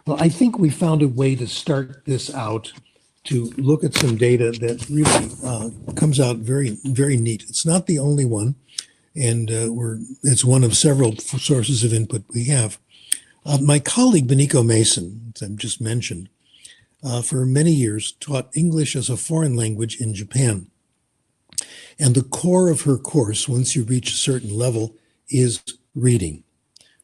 S5: Well, I think we found a way to start this out, to look at some data that really comes out very, very neat. It's not the only one, and it's one of several sources of input we have. My colleague, Benico Mason, as I've just mentioned, for many years taught English as a foreign language in Japan. And the core of her course, once you reach a certain level, is reading.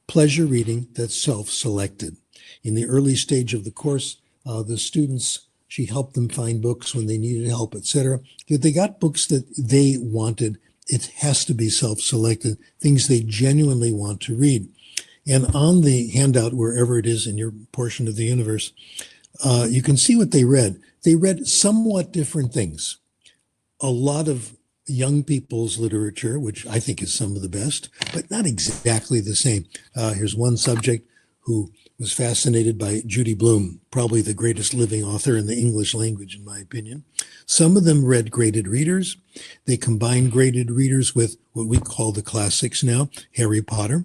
S5: Pleasure reading that's self-selected. In the early stage of the course, the students, she helped them find books when they needed help, etc. If they got books that they wanted, it has to be self-selected, things they genuinely want to read. And on the handout, wherever it is in your portion of the universe, you can see what they read. They read somewhat different things. A lot of young people's literature, which I think is some of the best, but not exactly the same. Here's one subject who was fascinated by Judy Blume, probably the greatest living author in the English language, in my opinion. Some of them read graded readers. They combined graded readers with what we call the classics now, Harry Potter.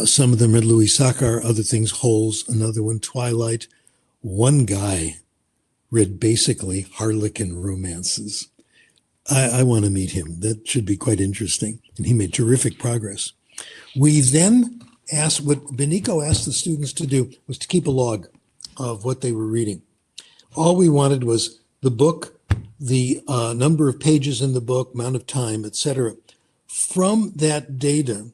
S5: Some of them read Louis Sachar, other things, Holes, another one, Twilight. One guy read basically Harlequin romances. I want to meet him. That should be quite interesting. And he made terrific progress. We then what Benico asked the students to do was to keep a log of what they were reading. All we wanted was the book, the number of pages in the book, amount of time, etc. From that data,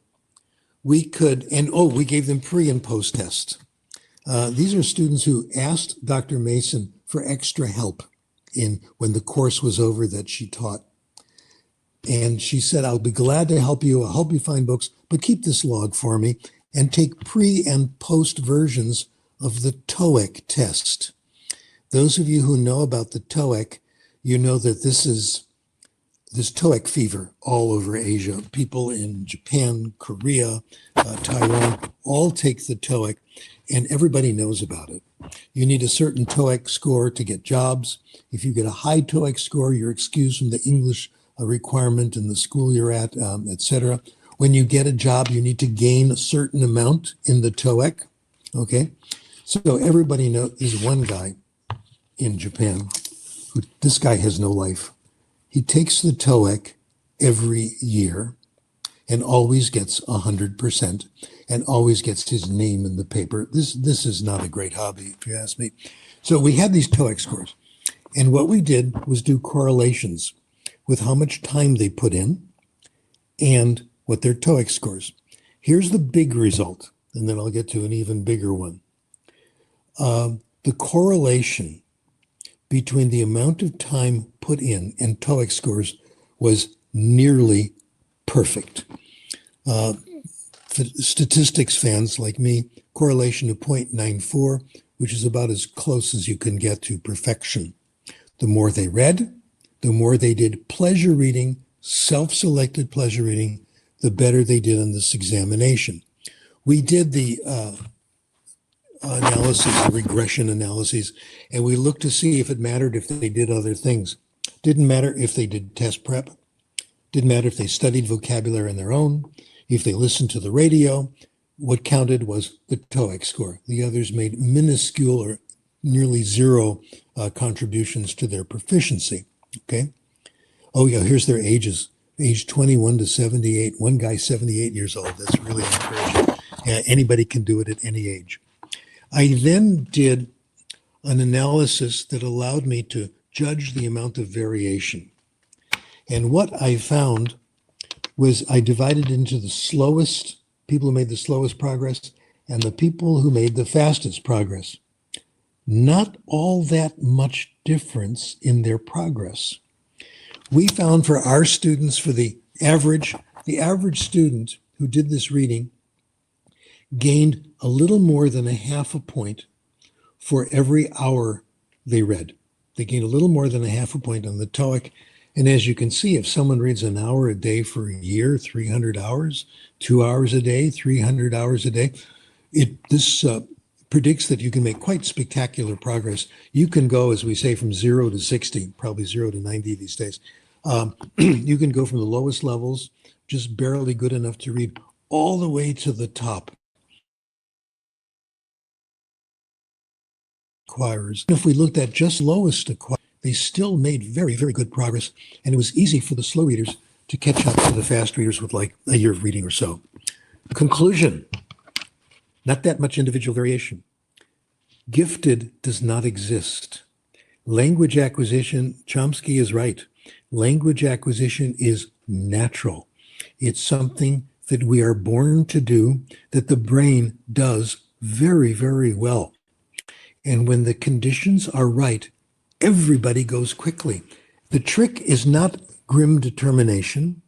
S5: we could, and we gave them pre and post tests. These are students who asked Dr. Mason for extra help when the course was over that she taught. And she said, I'll be glad to help you. I'll help you find books, but keep this log for me and take pre and post versions of the TOEIC test. Those of you who know about the TOEIC, you know that this TOEIC fever all over Asia. People in Japan, Korea, Taiwan, all take the TOEIC, and everybody knows about it. You need a certain TOEIC score to get jobs. If you get a high TOEIC score, you're excused from the English requirement in the school you're at, etc. When you get a job, you need to gain a certain amount in the TOEIC. Okay, so everybody knows. There's one guy in Japan who, this guy has no life. He takes the TOEIC every year and always gets 100% and always gets his name in the paper. This is not a great hobby, if you ask me. So we had these TOEIC scores, and what we did was do correlations with how much time they put in and what their TOEIC scores. Here's the big result, and then I'll get to an even bigger one. The correlation between the amount of time put in and TOEIC scores was nearly perfect. For statistics fans like me, correlation of 0.94, which is about as close as you can get to perfection. The more they read, the more they did pleasure reading, self-selected pleasure reading, the better they did on this examination. We did the analysis, the regression analyses, and we looked to see if it mattered if they did other things. Didn't matter if they did test prep. Didn't matter if they studied vocabulary on their own, if they listened to the radio. What counted was the TOEIC score. The others made minuscule or nearly zero contributions to their proficiency. Okay. Oh yeah, here's their ages. Age 21 to 78. One guy 78 years old. That's really encouraging. Anybody can do it at any age. I then did an analysis that allowed me to judge the amount of variation. And what I found was I divided into the slowest, people who made the slowest progress, and the people who made the fastest progress. Not all that much difference in their progress. We found for our students, for the average student who did this reading gained a little more than a half a point for every hour they read. They gained a little more than a half a point on the TOEIC. And as you can see, if someone reads an hour a day for a year, 300 hours, 2 hours a day, 300 hours a day, this predicts that you can make quite spectacular progress. You can go, as we say, from 0 to 60, probably 0 to 90 these days. You can go from the lowest levels, just barely good enough to read, all the way to the top. Acquirers. If we looked at just lowest acquirers, they still made very, very good progress, and it was easy for the slow readers to catch up to the fast readers with like a year of reading or so. Conclusion. Not that much individual variation. Gifted does not exist. Language acquisition, Chomsky is right. Language acquisition is natural. It's something that we are born to do, that the brain does very, very well. And when the conditions are right, everybody goes quickly. The trick is not grim determination.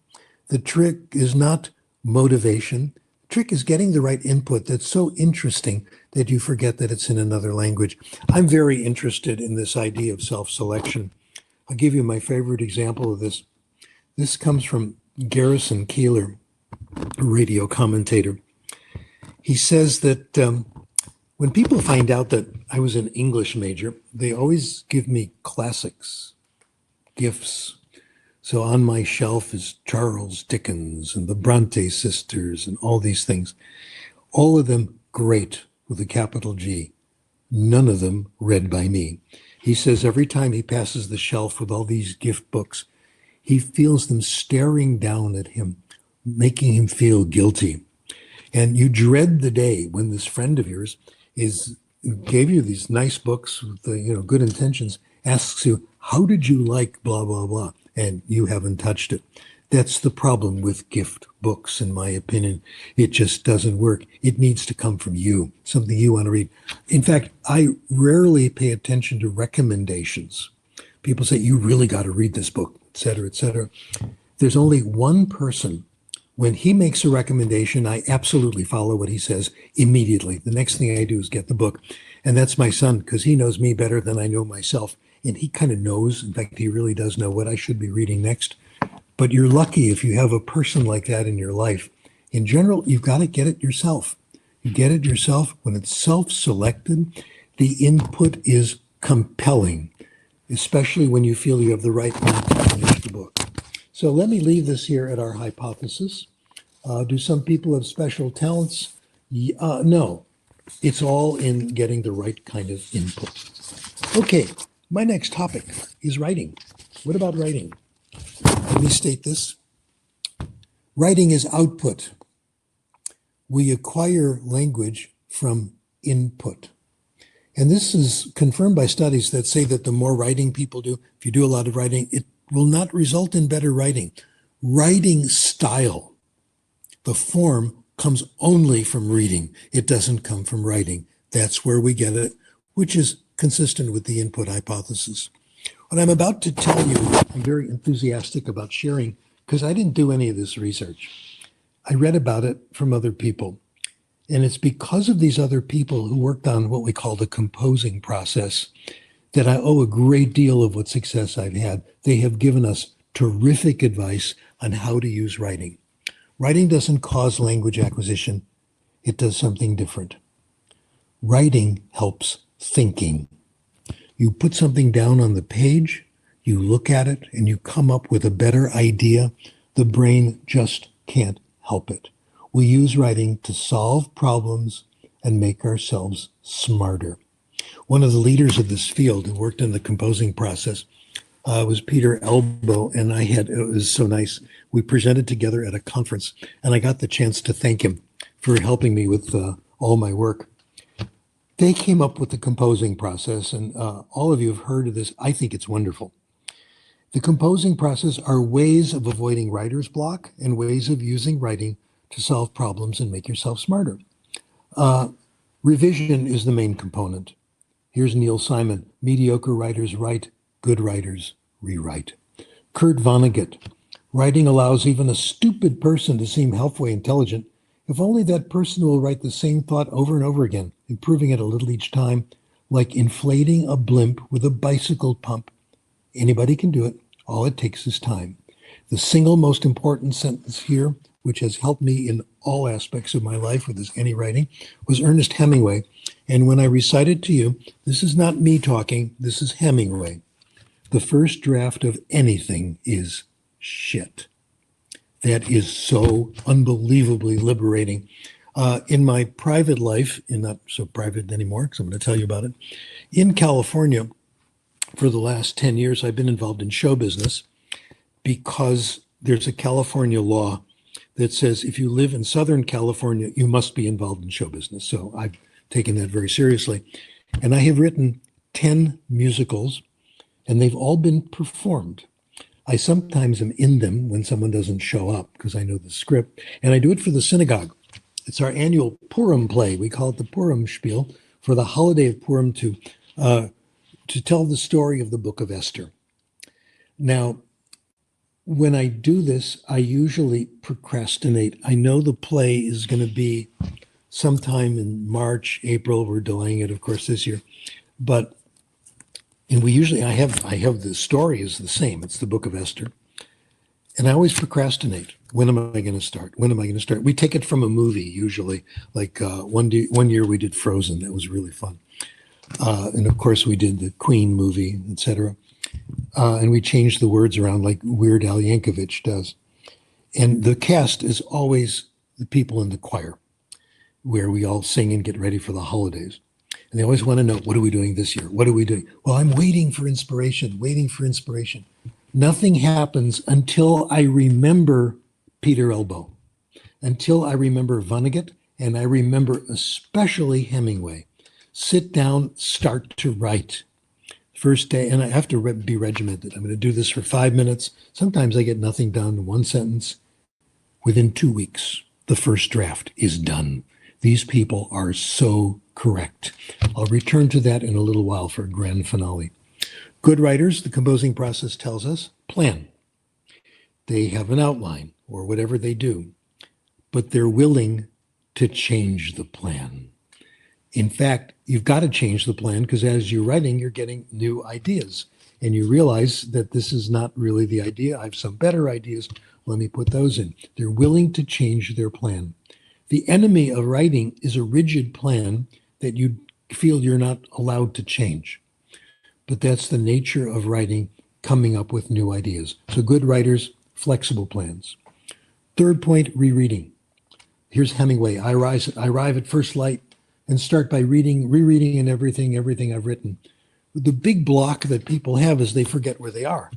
S5: The trick is not motivation. Trick is getting the right input that's so interesting that you forget that it's in another language. I'm very interested in this idea of self-selection. I'll give you my favorite example of this. This comes from Garrison Keillor, a radio commentator. He says that when people find out that I was an English major, they always give me classics, gifts. So on my shelf is Charles Dickens and the Bronte sisters and all these things. All of them great with a capital G. None of them read by me. He says every time he passes the shelf with all these gift books, he feels them staring down at him, making him feel guilty. And you dread the day when this friend of yours is who gave you these nice books with the, good intentions, asks you, how did you like blah, blah, blah? And you haven't touched it. That's the problem with gift books, in my opinion. It just doesn't work. It needs to come from you, something you want to read. In fact, I rarely pay attention to recommendations. People say, you really got to read this book, et cetera, et cetera. There's only one person. When he makes a recommendation, I absolutely follow what he says immediately. The next thing I do is get the book. And that's my son, because he knows me better than I know myself. And he kind of knows, in fact, he really does know what I should be reading next. But you're lucky if you have a person like that in your life. In general, you've got to get it yourself. You get it yourself. When it's self-selected, the input is compelling, especially when you feel you have the right man to finish the book. So let me leave this here at our hypothesis. Do some people have special talents? No, it's all in getting the right kind of input. Okay, my next topic is writing. What about writing? Let me state this. Writing is output. We acquire language from input. And this is confirmed by studies that say that the more writing people do, if you do a lot of writing, it will not result in better writing. Writing style, the form, comes only from reading. It doesn't come from writing. That's where we get it, which is consistent with the input hypothesis. What I'm about to tell you, I'm very enthusiastic about sharing because I didn't do any of this research. I read about it from other people. And it's because of these other people who worked on what we call the composing process that I owe a great deal of what success I've had. They have given us terrific advice on how to use writing. Writing doesn't cause language acquisition. It does something different. Writing helps thinking. You put something down on the page, you look at it, and you come up with a better idea. The brain just can't help it. We use writing to solve problems and make ourselves smarter. One of the leaders of this field who worked in the composing process was Peter Elbow, and it was so nice. We presented together at a conference, and I got the chance to thank him for helping me with all my work. They came up with the composing process, and all of you have heard of this. I think it's wonderful. The composing process are ways of avoiding writer's block and ways of using writing to solve problems and make yourself smarter. Revision is the main component. Here's Neil Simon. Mediocre writers write, good writers rewrite. Kurt Vonnegut. Writing allows even a stupid person to seem halfway intelligent if only that person will write the same thought over and over again, improving it a little each time, like inflating a blimp with a bicycle pump. Anybody can do it. All it takes is time. The single most important sentence here, which has helped me in all aspects of my life with any writing, was Ernest Hemingway. And when I recite it to you, this is not me talking, this is Hemingway. The first draft of anything is shit. That is so unbelievably liberating. In my private life, and not so private anymore, because I'm going to tell you about it, in California, for the last 10 years, I've been involved in show business because there's a California law that says if you live in Southern California, you must be involved in show business. So I've taken that very seriously. And I have written 10 musicals, and they've all been performed. I sometimes am in them when someone doesn't show up because I know the script, and I do it for the synagogue. It's our annual Purim play. We call it the Purim Spiel for the holiday of Purim to tell the story of the book of Esther. Now, when I do this, I usually procrastinate. I know the play is going to be sometime in March, April. We're delaying it, of course, this year. And I have the story is the same. It's the book of Esther. And I always procrastinate. When am I going to start? When am I going to start? We take it from a movie, usually. Like one year we did Frozen. That was really fun. And of course, we did the Queen movie, etc. And we changed the words around like Weird Al Yankovic does. And the cast is always the people in the choir, where we all sing and get ready for the holidays. And they always want to know, what are we doing this year? What are we doing? Well, I'm waiting for inspiration, waiting for inspiration. Nothing happens until I remember Peter Elbow, until I remember Vonnegut, and I remember especially Hemingway. Sit down, start to write. First day, and I have to be regimented. I'm going to do this for 5 minutes. Sometimes I get nothing done, one sentence. Within 2 weeks, the first draft is done. These people are so correct. I'll return to that in a little while for a grand finale. Good writers, the composing process tells us, plan. They have an outline or whatever they do, but they're willing to change the plan. In fact, you've got to change the plan because as you're writing, you're getting new ideas. And you realize that this is not really the idea. I have some better ideas. Let me put those in. They're willing to change their plan. The enemy of writing is a rigid plan that you feel you're not allowed to change. But that's the nature of writing, coming up with new ideas. So good writers, flexible plans. Third point, rereading. Here's Hemingway. I arrive at first light and start by rereading and everything I've written. The big block that people have is they forget where they are.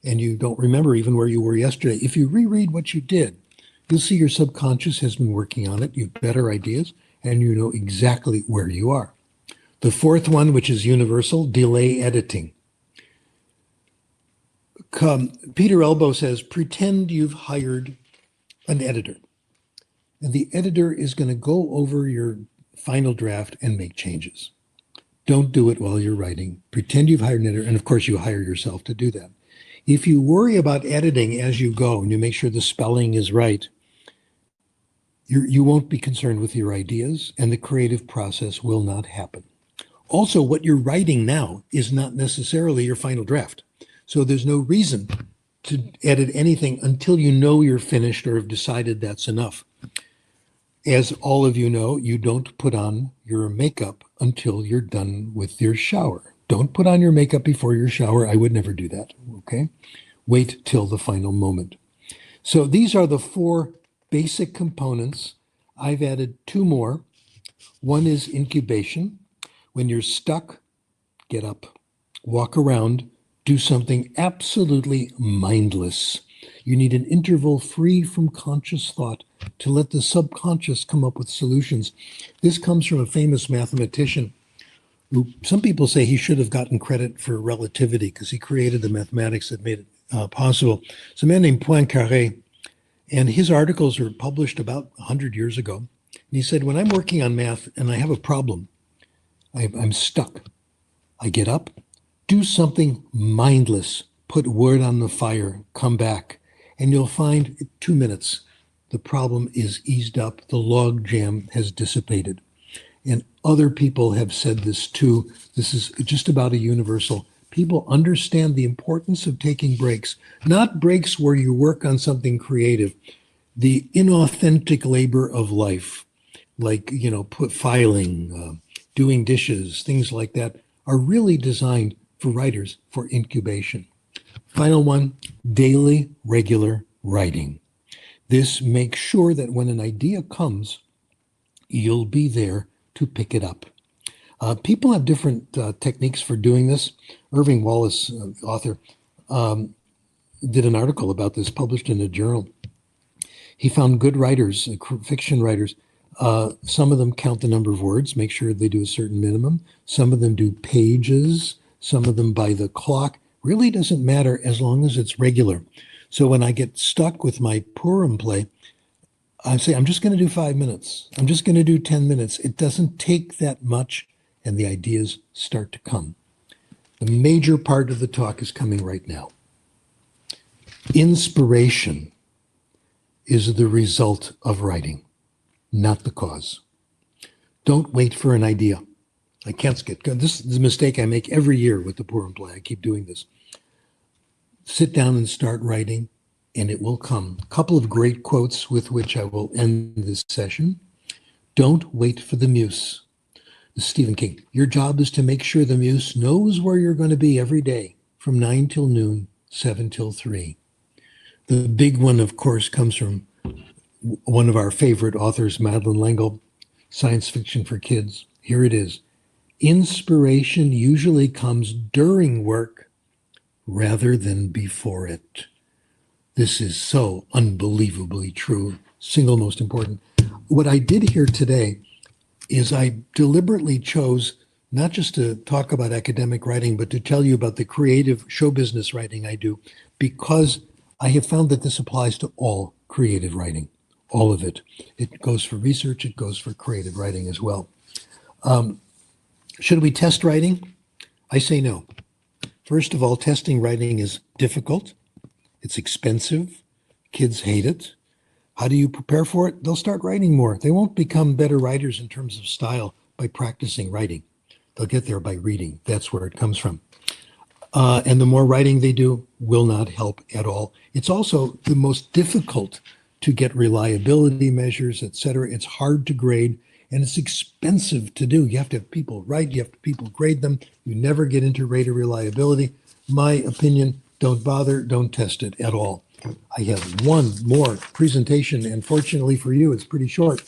S5: And you don't remember even where you were yesterday. If you reread what you did, you'll see your subconscious has been working on it. You have better ideas, and you know exactly where you are. The fourth one, which is universal, delay editing. Peter Elbow says, pretend you've hired an editor. And the editor is going to go over your final draft and make changes. Don't do it while you're writing. Pretend you've hired an editor, and of course you hire yourself to do that. If you worry about editing as you go and you make sure the spelling is right, you won't be concerned with your ideas and the creative process will not happen. Also, what you're writing now is not necessarily your final draft. So there's no reason to edit anything until you know you're finished or have decided that's enough. As all of you know, you don't put on your makeup until you're done with your shower. Don't put on your makeup before your shower. I would never do that, okay? Wait till the final moment. So these are the 4 basic components. I've added 2 more. One is incubation. When you're stuck, get up, walk around, do something absolutely mindless. You need an interval free from conscious thought to let the subconscious come up with solutions. This comes from a famous mathematician who some people say he should have gotten credit for relativity because he created the mathematics that made it possible. It's a man named Poincaré, and his articles were published about 100 years ago. And he said, when I'm working on math and I have a problem, I'm stuck. I get up, do something mindless, put wood on the fire, come back, and you'll find in 2 minutes, the problem is eased up, the log jam has dissipated. And other people have said this too. This is just about a universal. People understand the importance of taking breaks, not breaks where you work on something creative, the inauthentic labor of life, like, filing, doing dishes, things like that, are really designed for writers for incubation. Final one, daily, regular writing. This makes sure that when an idea comes, you'll be there to pick it up. People have different techniques for doing this. Irving Wallace, author, did an article about this published in a journal. He found good writers, fiction writers. Some of them count the number of words, make sure they do a certain minimum. Some of them do pages. Some of them by the clock. Really doesn't matter as long as it's regular. So when I get stuck with my Purim play, I say, I'm just going to do 5 minutes. I'm just going to do 10 minutes. It doesn't take that much, and the ideas start to come. The major part of the talk is coming right now. Inspiration is the result of writing, not the cause. Don't wait for an idea. I can't skip. This is a mistake I make every year with the Purim play. I keep doing this. Sit down and start writing, and it will come. A couple of great quotes with which I will end this session. Don't wait for the muse. This is Stephen King. Your job is to make sure the muse knows where you're going to be every day from 9 till noon, 7 till 3. The big one, of course, comes from one of our favorite authors, Madeleine L'Engle, Science Fiction for Kids. Here it is. Inspiration usually comes during work rather than before it. This is so unbelievably true. Single most important. What I did here today is I deliberately chose not just to talk about academic writing, but to tell you about the creative show business writing I do, because I have found that this applies to all creative writing, all of it. It goes for research, it goes for creative writing as well. Should we test writing? I say no. First of all, testing writing is difficult. It's expensive. Kids hate it. How do you prepare for it? They'll start writing more. They won't become better writers in terms of style by practicing writing. They'll get there by reading. That's where it comes from. And the more writing they do will not help at all. It's also the most difficult to get reliability measures, et cetera. It's hard to grade and it's expensive to do. You have to have people write, you have to people grade them. You never get into rate of reliability. My opinion, don't bother, don't test it at all. I have one more presentation, and fortunately for you, it's pretty short.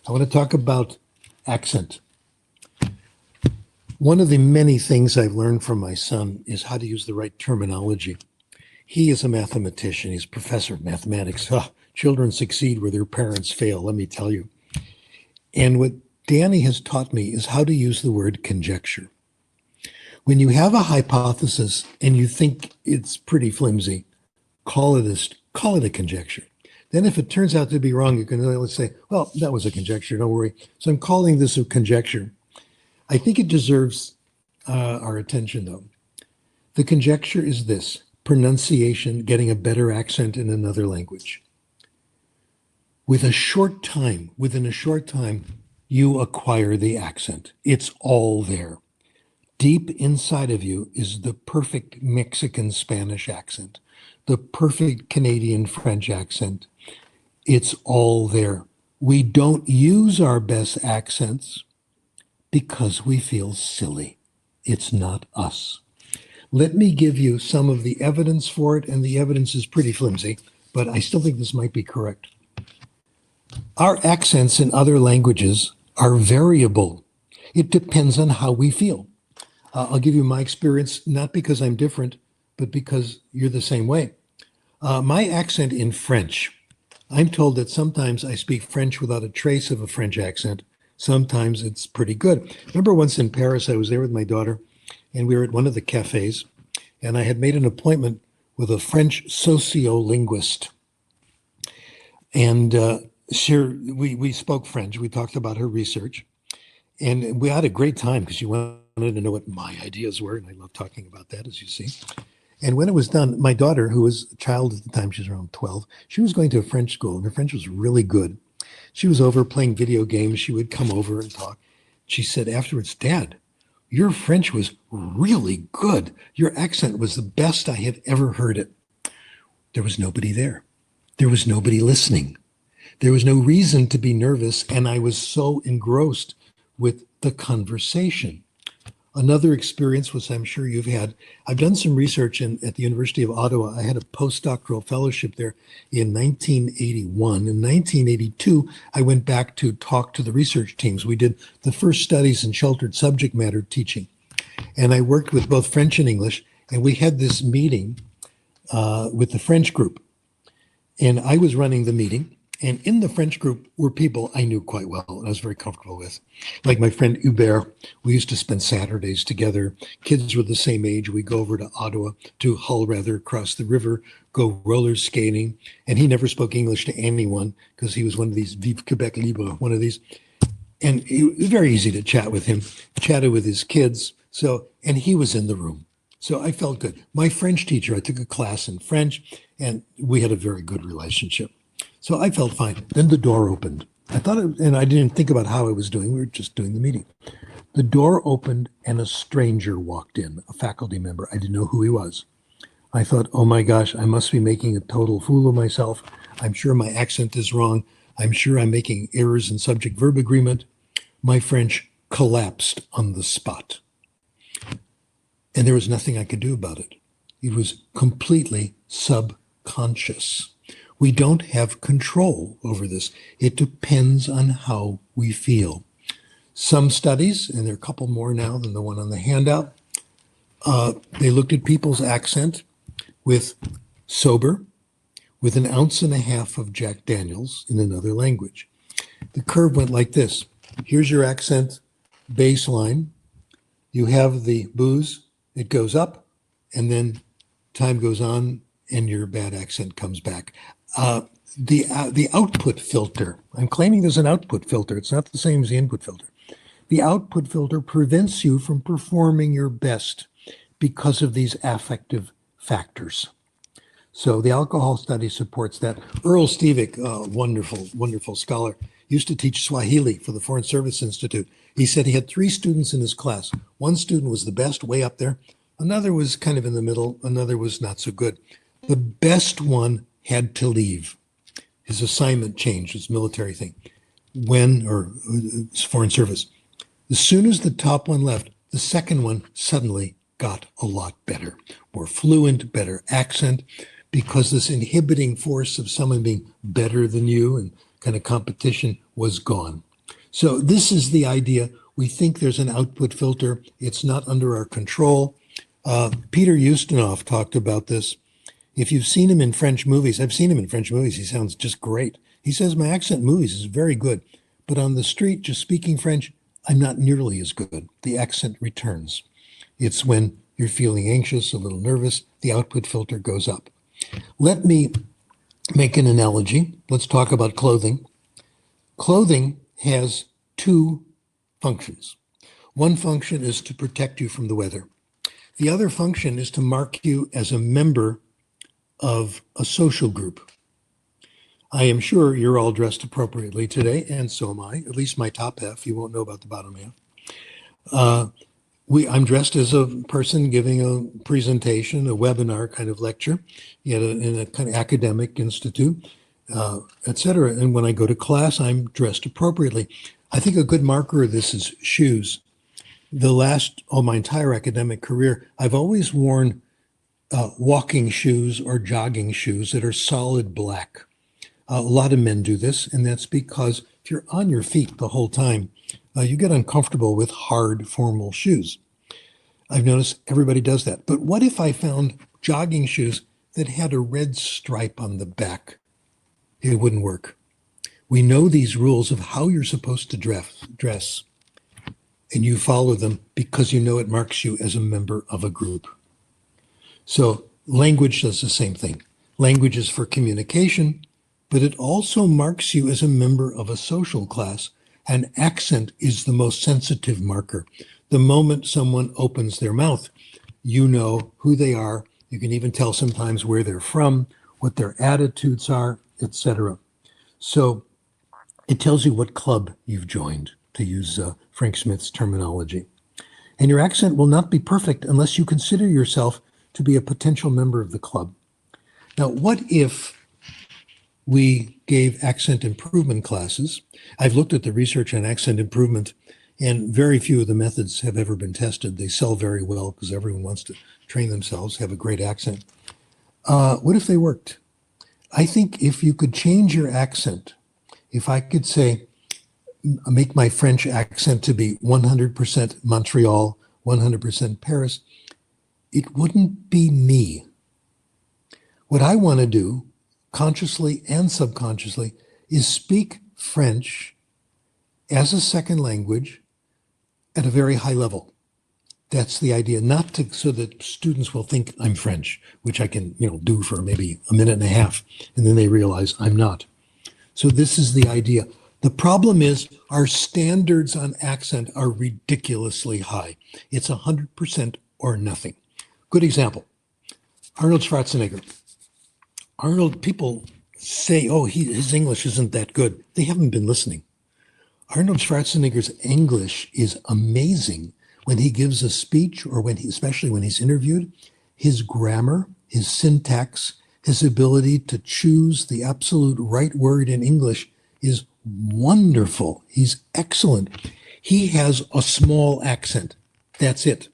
S5: I want to talk about accent. One of the many things I've learned from my son is how to use the right terminology. He is a mathematician. He's a professor of mathematics. Children succeed where their parents fail, let me tell you. And what Danny has taught me is how to use the word conjecture. When you have a hypothesis and you think it's pretty flimsy, call it a conjecture. Then if it turns out to be wrong, you can let's say, well, that was a conjecture, don't worry. So I'm calling this a conjecture. I think it deserves our attention, though. The conjecture is this: pronunciation, getting a better accent in another language. Within a short time, you acquire the accent. It's all there. Deep inside of you is the perfect Mexican Spanish accent, the perfect Canadian French accent. It's all there. We don't use our best accents because we feel silly. It's not us. Let me give you some of the evidence for it, and the evidence is pretty flimsy, but I still think this might be correct. Our accents in other languages are variable. It depends on how we feel. I'll give you my experience, not because I'm different, but because you're the same way. My accent in French, I'm told that sometimes I speak French without a trace of a French accent. Sometimes it's pretty good. Remember once in Paris, I was there with my daughter, and we were at one of the cafes, and I had made an appointment with a French sociolinguist. And we spoke French. We talked about her research, and we had a great time because she wanted to know what my ideas were, and I love talking about that, as you see. And when it was done, my daughter, who was a child at the time, she was around 12, she was going to a French school, and her French was really good. She was over playing video games. She would come over and talk. She said afterwards, "Dad, your French was really good. Your accent was the best I had ever heard it." There was nobody there. There was nobody listening. There was no reason to be nervous, and I was so engrossed with the conversation. Another experience, which I'm sure you've had, I've done some research at the University of Ottawa. I had a postdoctoral fellowship there in 1981. In 1982, I went back to talk to the research teams. We did the first studies in sheltered subject matter teaching. And I worked with both French and English, and we had this meeting with the French group. And I was running the meeting. And in the French group were people I knew quite well and I was very comfortable with. Like my friend Hubert, we used to spend Saturdays together. Kids were the same age. We'd go over to Ottawa, to Hull rather, across the river, go roller skating. And he never spoke English to anyone because he was one of these Vive Quebec Libre, one of these. And it was very easy to chat with him, chatted with his kids. And he was in the room. So I felt good. My French teacher, I took a class in French and we had a very good relationship. So I felt fine. Then the door opened. And I didn't think about how I was doing. We were just doing the meeting. The door opened and a stranger walked in, a faculty member. I didn't know who he was. I thought, oh my gosh, I must be making a total fool of myself. I'm sure my accent is wrong. I'm sure I'm making errors in subject-verb agreement. My French collapsed on the spot. And there was nothing I could do about it. It was completely subconscious. We don't have control over this. It depends on how we feel. Some studies, and there are a couple more now than the one on the handout, they looked at people's accent with sober, with 1.5 ounces of Jack Daniels in another language. The curve went like this. Here's your accent baseline. You have the booze, it goes up, and then time goes on and your bad accent comes back. The output filter, I'm claiming there's an output filter. It's not the same as the input filter. The output filter prevents you from performing your best because of these affective factors. So the alcohol study supports that. Earl Stevick, wonderful scholar, used to teach Swahili for the Foreign Service Institute. He said he had 3 students in his class. One student was the best, way up there. Another was kind of in the middle. Another was not so good. The best one had to leave. His assignment changed, his military thing, foreign service. As soon as the top one left, the second one suddenly got a lot better, more fluent, better accent, because this inhibiting force of someone being better than you and kind of competition was gone. So this is the idea. We think there's an output filter. It's not under our control. Peter Ustinov talked about this. If you've seen him in French movies, I've seen him in French movies. He sounds just great. He says, my accent in movies is very good, but on the street, just speaking French, I'm not nearly as good. The accent returns. It's when you're feeling anxious, a little nervous, the output filter goes up. Let me make an analogy. Let's talk about clothing. Clothing has 2 functions. One function is to protect you from the weather. The other function is to mark you as a member of a social group. I am sure you're all dressed appropriately today, and so am I, at least my top half. You won't know about the bottom half. I'm dressed as a person giving a presentation, a webinar kind of lecture in a kind of academic institute, et cetera. And when I go to class, I'm dressed appropriately. I think a good marker of this is shoes. My entire academic career, I've always worn walking shoes or jogging shoes that are solid black. A lot of men do this, and that's because if you're on your feet the whole time, you get uncomfortable with hard formal shoes. I've noticed everybody does that. But what if I found jogging shoes that had a red stripe on the back? It wouldn't work. We know these rules of how you're supposed to dress, and you follow them because you know it marks you as a member of a group. So language does the same thing. Language is for communication, but it also marks you as a member of a social class, and accent is the most sensitive marker. The moment someone opens their mouth, you know who they are. You can even tell sometimes where they're from, what their attitudes are, etc. So it tells you what club you've joined, to use Frank Smith's terminology. And your accent will not be perfect unless you consider yourself to be a potential member of the club. Now, what if we gave accent improvement classes? I've looked at the research on accent improvement, and very few of the methods have ever been tested. They sell very well because everyone wants to train themselves, have a great accent. What if they worked? I think if you could change your accent, if I could say, make my French accent to be 100% Montreal, 100% Paris, it wouldn't be me. What I want to do, consciously and subconsciously, is speak French as a second language at a very high level. That's the idea, not to, so that students will think I'm French, which I can, do for maybe a minute and a half, and then they realize I'm not. So this is the idea. The problem is our standards on accent are ridiculously high. It's 100% or nothing. Good example, Arnold Schwarzenegger. People say, oh, his English isn't that good. They haven't been listening. Arnold Schwarzenegger's English is amazing when he gives a speech, or especially when he's interviewed. His grammar, his syntax, his ability to choose the absolute right word in English is wonderful. He's excellent. He has a small accent. That's it.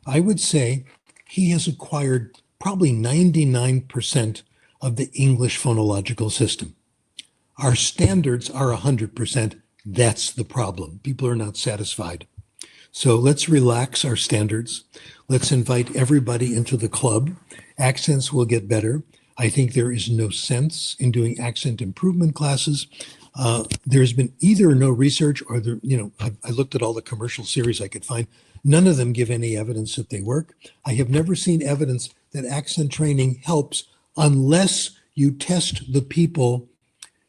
S5: I would say he has acquired probably 99% of the English phonological system. Our standards are 100%. That's the problem. People are not satisfied. So let's relax our standards. Let's invite everybody into the club. Accents will get better. I think there is no sense in doing accent improvement classes. There's been either no research or I looked at all the commercial series I could find. None of them give any evidence that they work. I have never seen evidence that accent training helps unless you test the people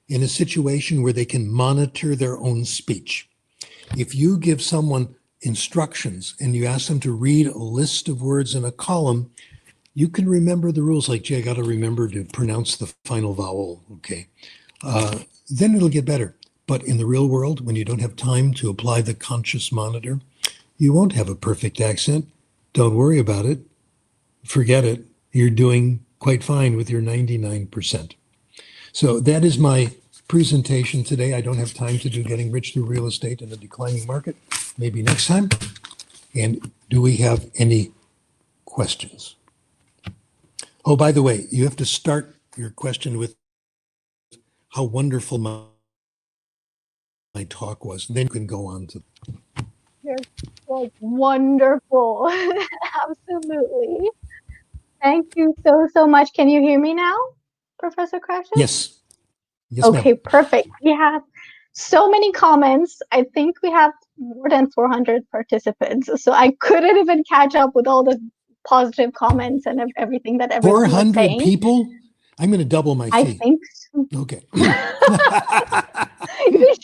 S5: in a situation where they can monitor their own speech. If you give someone instructions and you ask them to read a list of words in a column, you can remember the rules, like, gee, I got to remember to pronounce the final vowel, okay? Then it'll get better. But in the real world, when you don't have time to apply the conscious monitor, you won't have a perfect accent. Don't worry about it. Forget it. You're doing quite fine with your 99%. So that is my presentation today. I don't have time to do getting rich through real estate in a declining market. Maybe next time. And do we have any questions? Oh, by the way, you have to start your question with how wonderful my talk was. And then you can go on to.
S21: You're like wonderful. Absolutely. Thank you so much. Can you hear me now, Professor Krashen?
S5: Yes. Yes,
S21: okay,
S5: ma'am.
S21: perfect. We have so many comments. I think we have more than 400 participants. So I couldn't even catch up with all the positive comments and everything that everyone was
S5: 400
S21: saying.
S5: people? I'm going to double my
S21: I
S5: fee.
S21: think so.
S5: Okay.
S21: You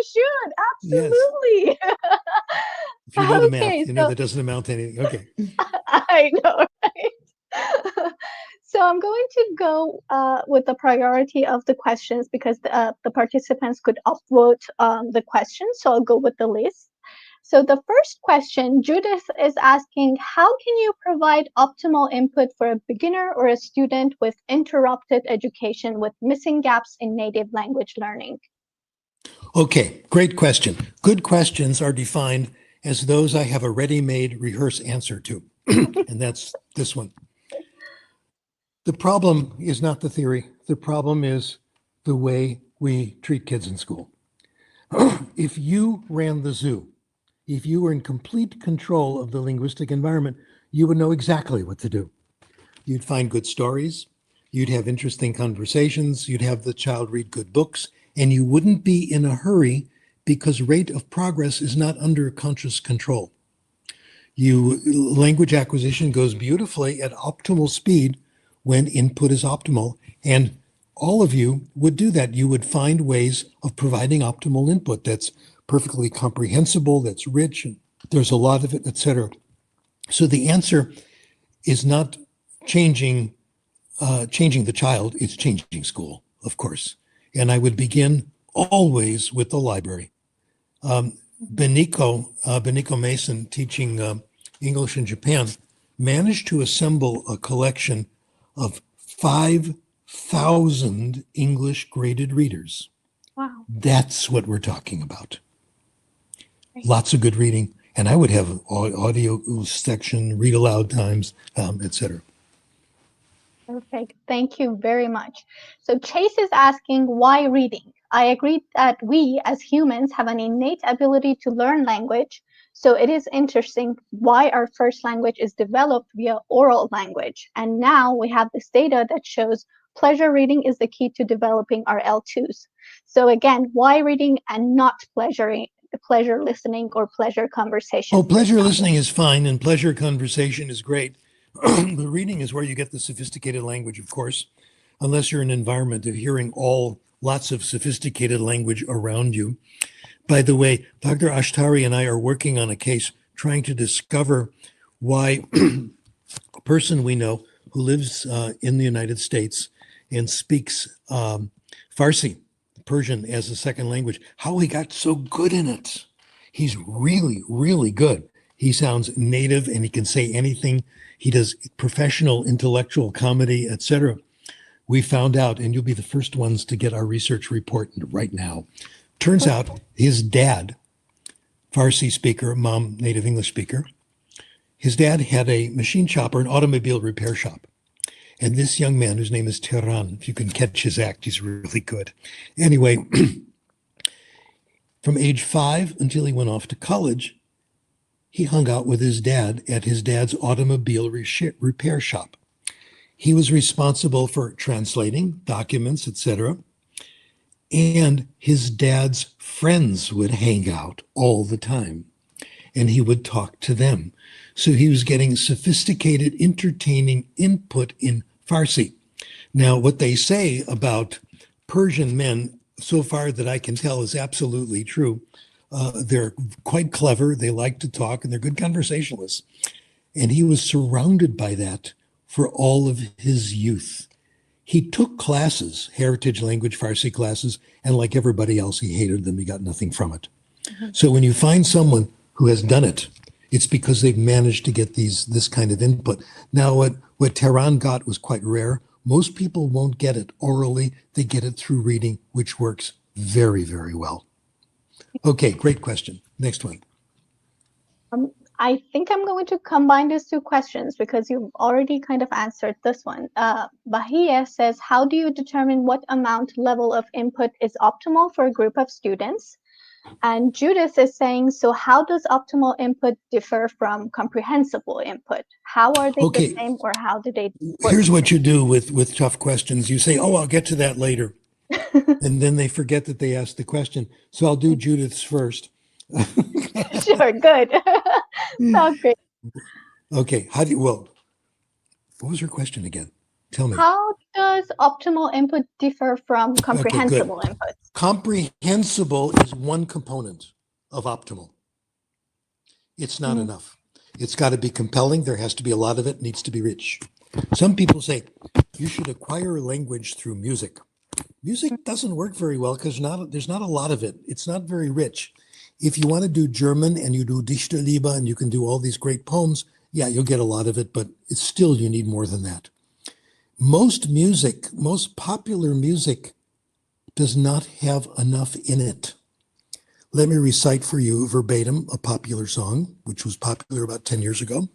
S21: should. Absolutely.
S5: If you know the
S21: Okay,
S5: math, you know that doesn't amount to anything. Okay.
S21: I know, right? So I'm going to go with the priority of the questions because the participants could upvote the questions. So I'll go with the list. So the first question, Judith is asking, how can you provide optimal input for a beginner or a student with interrupted education with missing gaps in native language learning?
S5: Okay, great question. Good questions are defined as those I have a ready-made rehearse answer to. And that's this one. The problem is not the theory. The problem is the way we treat kids in school. If you ran the zoo, if you were in complete control of the linguistic environment, you would know exactly what to do. You'd find good stories, you'd have interesting conversations, you'd have the child read good books, and you wouldn't be in a hurry because rate of progress is not under conscious control. Language acquisition goes beautifully at optimal speed when input is optimal, and all of you would do that. You would find ways of providing optimal input that's perfectly comprehensible, that's rich, and there's a lot of it, etc. So the answer is not changing the child, it's changing school, of course. And I would begin always with the library. Beniko Mason, teaching English in Japan, managed to assemble a collection of 5,000 English graded readers.
S21: Wow.
S5: That's what we're talking about. Lots of good reading. And I would have audio section, read aloud times, etc.
S21: Perfect. Thank you very much. So Chase is asking, why reading? I agree that we as humans have an innate ability to learn language. So it is interesting why our first language is developed via oral language. And now we have this data that shows pleasure reading is the key to developing our L2s. So again, why reading and not pleasure listening or pleasure conversation?
S5: Oh, pleasure listening is fine and pleasure conversation is great. The reading is where you get the sophisticated language, of course, unless you're in an environment of hearing lots of sophisticated language around you. By the way, Dr. Ashtari and I are working on a case trying to discover why a person we know who lives in the United States and speaks Farsi, Persian, as a second language, how he got so good in it. He's really, really good. He sounds native and he can say anything. He does professional intellectual comedy, etc. We found out, and you'll be the first ones to get our research report right now. Turns out his dad, Farsi speaker, mom, native English speaker, his dad had a machine shop or an automobile repair shop. And this young man, whose name is Tehran, if you can catch his act, he's really good. Anyway, from age 5 until he went off to college, he hung out with his dad at his dad's automobile repair shop. He was responsible for translating documents, etc. And his dad's friends would hang out all the time, and he would talk to them. So he was getting sophisticated, entertaining input in Farsi. Now, what they say about Persian men, so far that I can tell, is absolutely true. They're quite clever, they like to talk, and they're good conversationalists. And he was surrounded by that for all of his youth. He took classes, heritage language Farsi classes, and like everybody else, he hated them. He got nothing from it. So when you find someone who has done it, it's because they've managed to get this kind of input. Now, what Tehran got was quite rare. Most people won't get it orally. They get it through reading, which works very, very well. Okay, great question. Next one.
S21: I think I'm going to combine these two questions because you've already kind of answered this one. Bahia says, how do you determine what amount level of input is optimal for a group of students? And Judith is saying, so how does optimal input differ from comprehensible input? How are they the same, or how do they work?
S5: Here's what you do with tough questions. You say, oh, I'll get to that later. And then they forget that they asked the question. So I'll do Judith's first.
S21: Sure, good. Sounds great.
S5: Okay, what was your question again? Tell me.
S21: How does optimal input differ from comprehensible input?
S5: Comprehensible is one component of optimal. It's not enough. It's got to be compelling. There has to be a lot of it. Needs to be rich. Some people say you should acquire a language through music. Music doesn't work very well because there's not a lot of it. It's not very rich. If you want to do German and you do Dichterliebe and you can do all these great poems, yeah, you'll get a lot of it, but it's still, you need more than that. Most music, most popular music, does not have enough in it. Let me recite for you verbatim a popular song, which was popular about 10 years ago.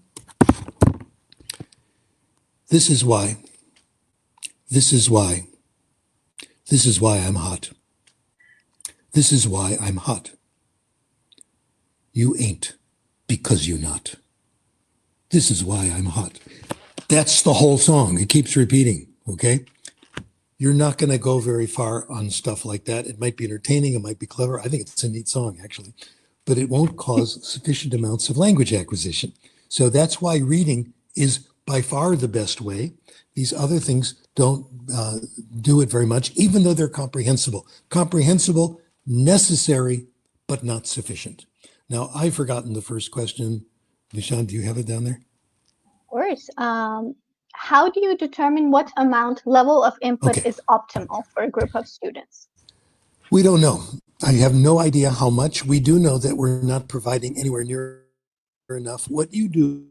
S5: This is why I'm hot. This is why I'm hot. You ain't, because you not. This is why I'm hot. That's the whole song. It keeps repeating, okay? You're not going to go very far on stuff like that. It might be entertaining. It might be clever. I think it's a neat song, actually. But it won't cause sufficient amounts of language acquisition. So that's why reading is by far the best way. These other things don't do it very much, even though they're comprehensible. Comprehensible, necessary, but not sufficient. Now, I've forgotten the first question. Nishan, do you have it down there?
S21: Of course. How do you determine what amount level of input is optimal for a group of students?
S5: We don't know. I have no idea how much. We do know that we're not providing anywhere near enough. What you do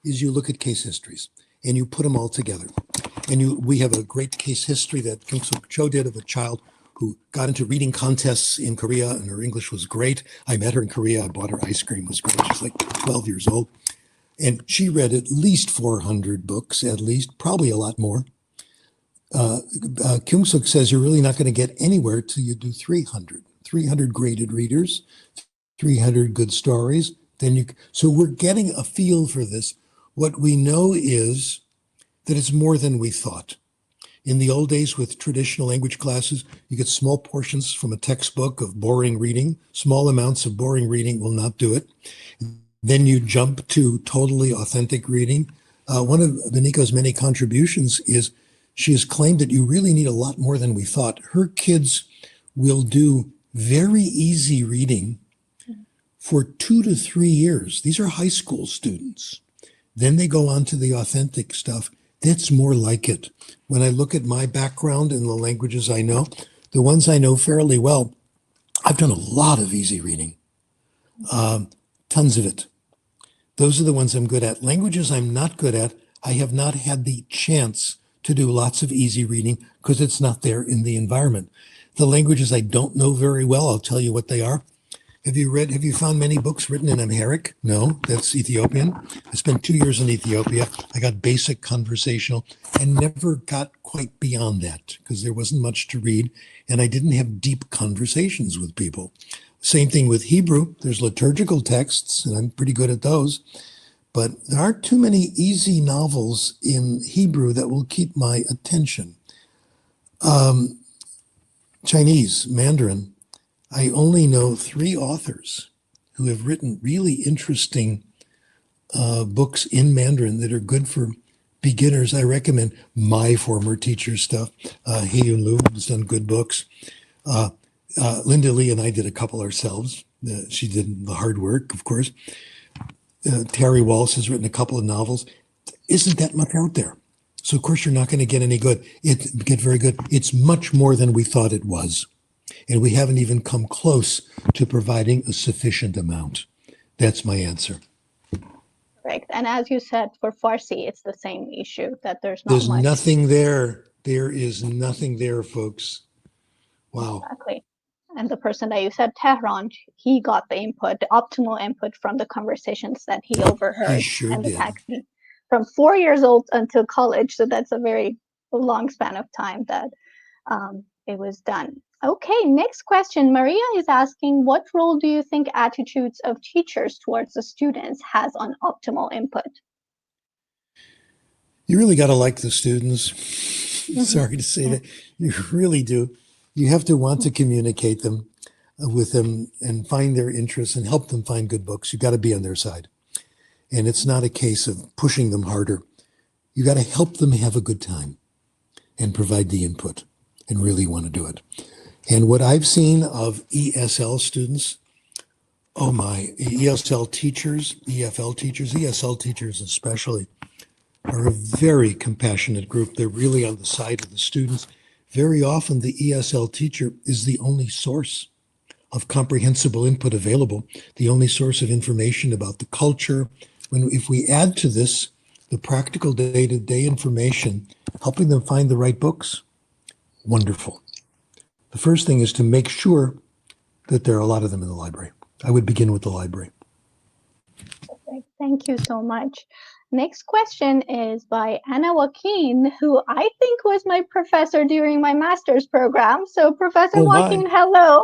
S5: is you look at case histories and you put them all together. And we have a great case history that Kyung-Suk Cho did of a child who got into reading contests in Korea, and her English was great. I met her in Korea. I bought her ice cream. It was great. She's like 12 years old. And she read at least 400 books, at least, probably a lot more. Kyung-Suk says you're really not going to get anywhere till you do 300 graded readers, 300 good stories. So we're getting a feel for this. What we know is that it's more than we thought. In the old days with traditional language classes, you get small portions from a textbook of boring reading. Small amounts of boring reading will not do it. Then you jump to totally authentic reading. One of Beniko's many contributions is she has claimed that you really need a lot more than we thought. Her kids will do very easy reading for 2 to 3 years. These are high school students. Then they go on to the authentic stuff. That's more like it. When I look at my background and the languages I know, the ones I know fairly well, I've done a lot of easy reading, tons of it. Those are the ones I'm good at. Languages I'm not good at, I have not had the chance to do lots of easy reading because it's not there in the environment. The languages I don't know very well, I'll tell you what they are. Have you found many books written in Amharic? No, that's Ethiopian. I spent 2 years in Ethiopia. I got basic conversational and never got quite beyond that because there wasn't much to read and I didn't have deep conversations with people. Same thing with Hebrew. There's liturgical texts and I'm pretty good at those, but there aren't too many easy novels in Hebrew that will keep my attention. Chinese, Mandarin, I only know 3 authors who have written really interesting books in Mandarin that are good for beginners. I recommend my former teacher's stuff. He Yun Lu has done good books. Linda Lee and I did a couple ourselves. She did the hard work, of course. Terry Walsh has written a couple of novels. Isn't that much out there? So of course you're not going to get any good. Get very good. It's much more than we thought it was. And we haven't even come close to providing a sufficient amount. That's my answer.
S21: Correct. And as you said, for Farsi, it's the same issue that there's not
S5: There's
S21: much.
S5: nothing there. There is nothing there, folks. Wow.
S21: Exactly. And the person that you said, Tehran, he got the input, the optimal input from the conversations that he overheard.
S5: He sure
S21: and the
S5: did.
S21: taxi from 4 years old until college. So that's a very long span of time that it was done. Okay, next question. Maria is asking, what role do you think attitudes of teachers towards the students has on optimal input?
S5: You really got to like the students. Sorry to say that. You really do. You have to want to communicate them with them and find their interests and help them find good books. You got to be on their side. And it's not a case of pushing them harder. You got to help them have a good time and provide the input and really want to do it. And what I've seen of ESL students, oh my, ESL teachers, EFL teachers, ESL teachers especially, are a very compassionate group. They're really on the side of the students. Very often the ESL teacher is the only source of comprehensible input available, the only source of information about the culture. If we add to this the practical day-to-day information, helping them find the right books, wonderful. The first thing is to make sure that there are a lot of them in the library. I would begin with the library.
S21: Perfect. Thank you so much. Next question is by Anna Joaquin, who I think was my professor during my master's program. So Professor Joaquin, hello.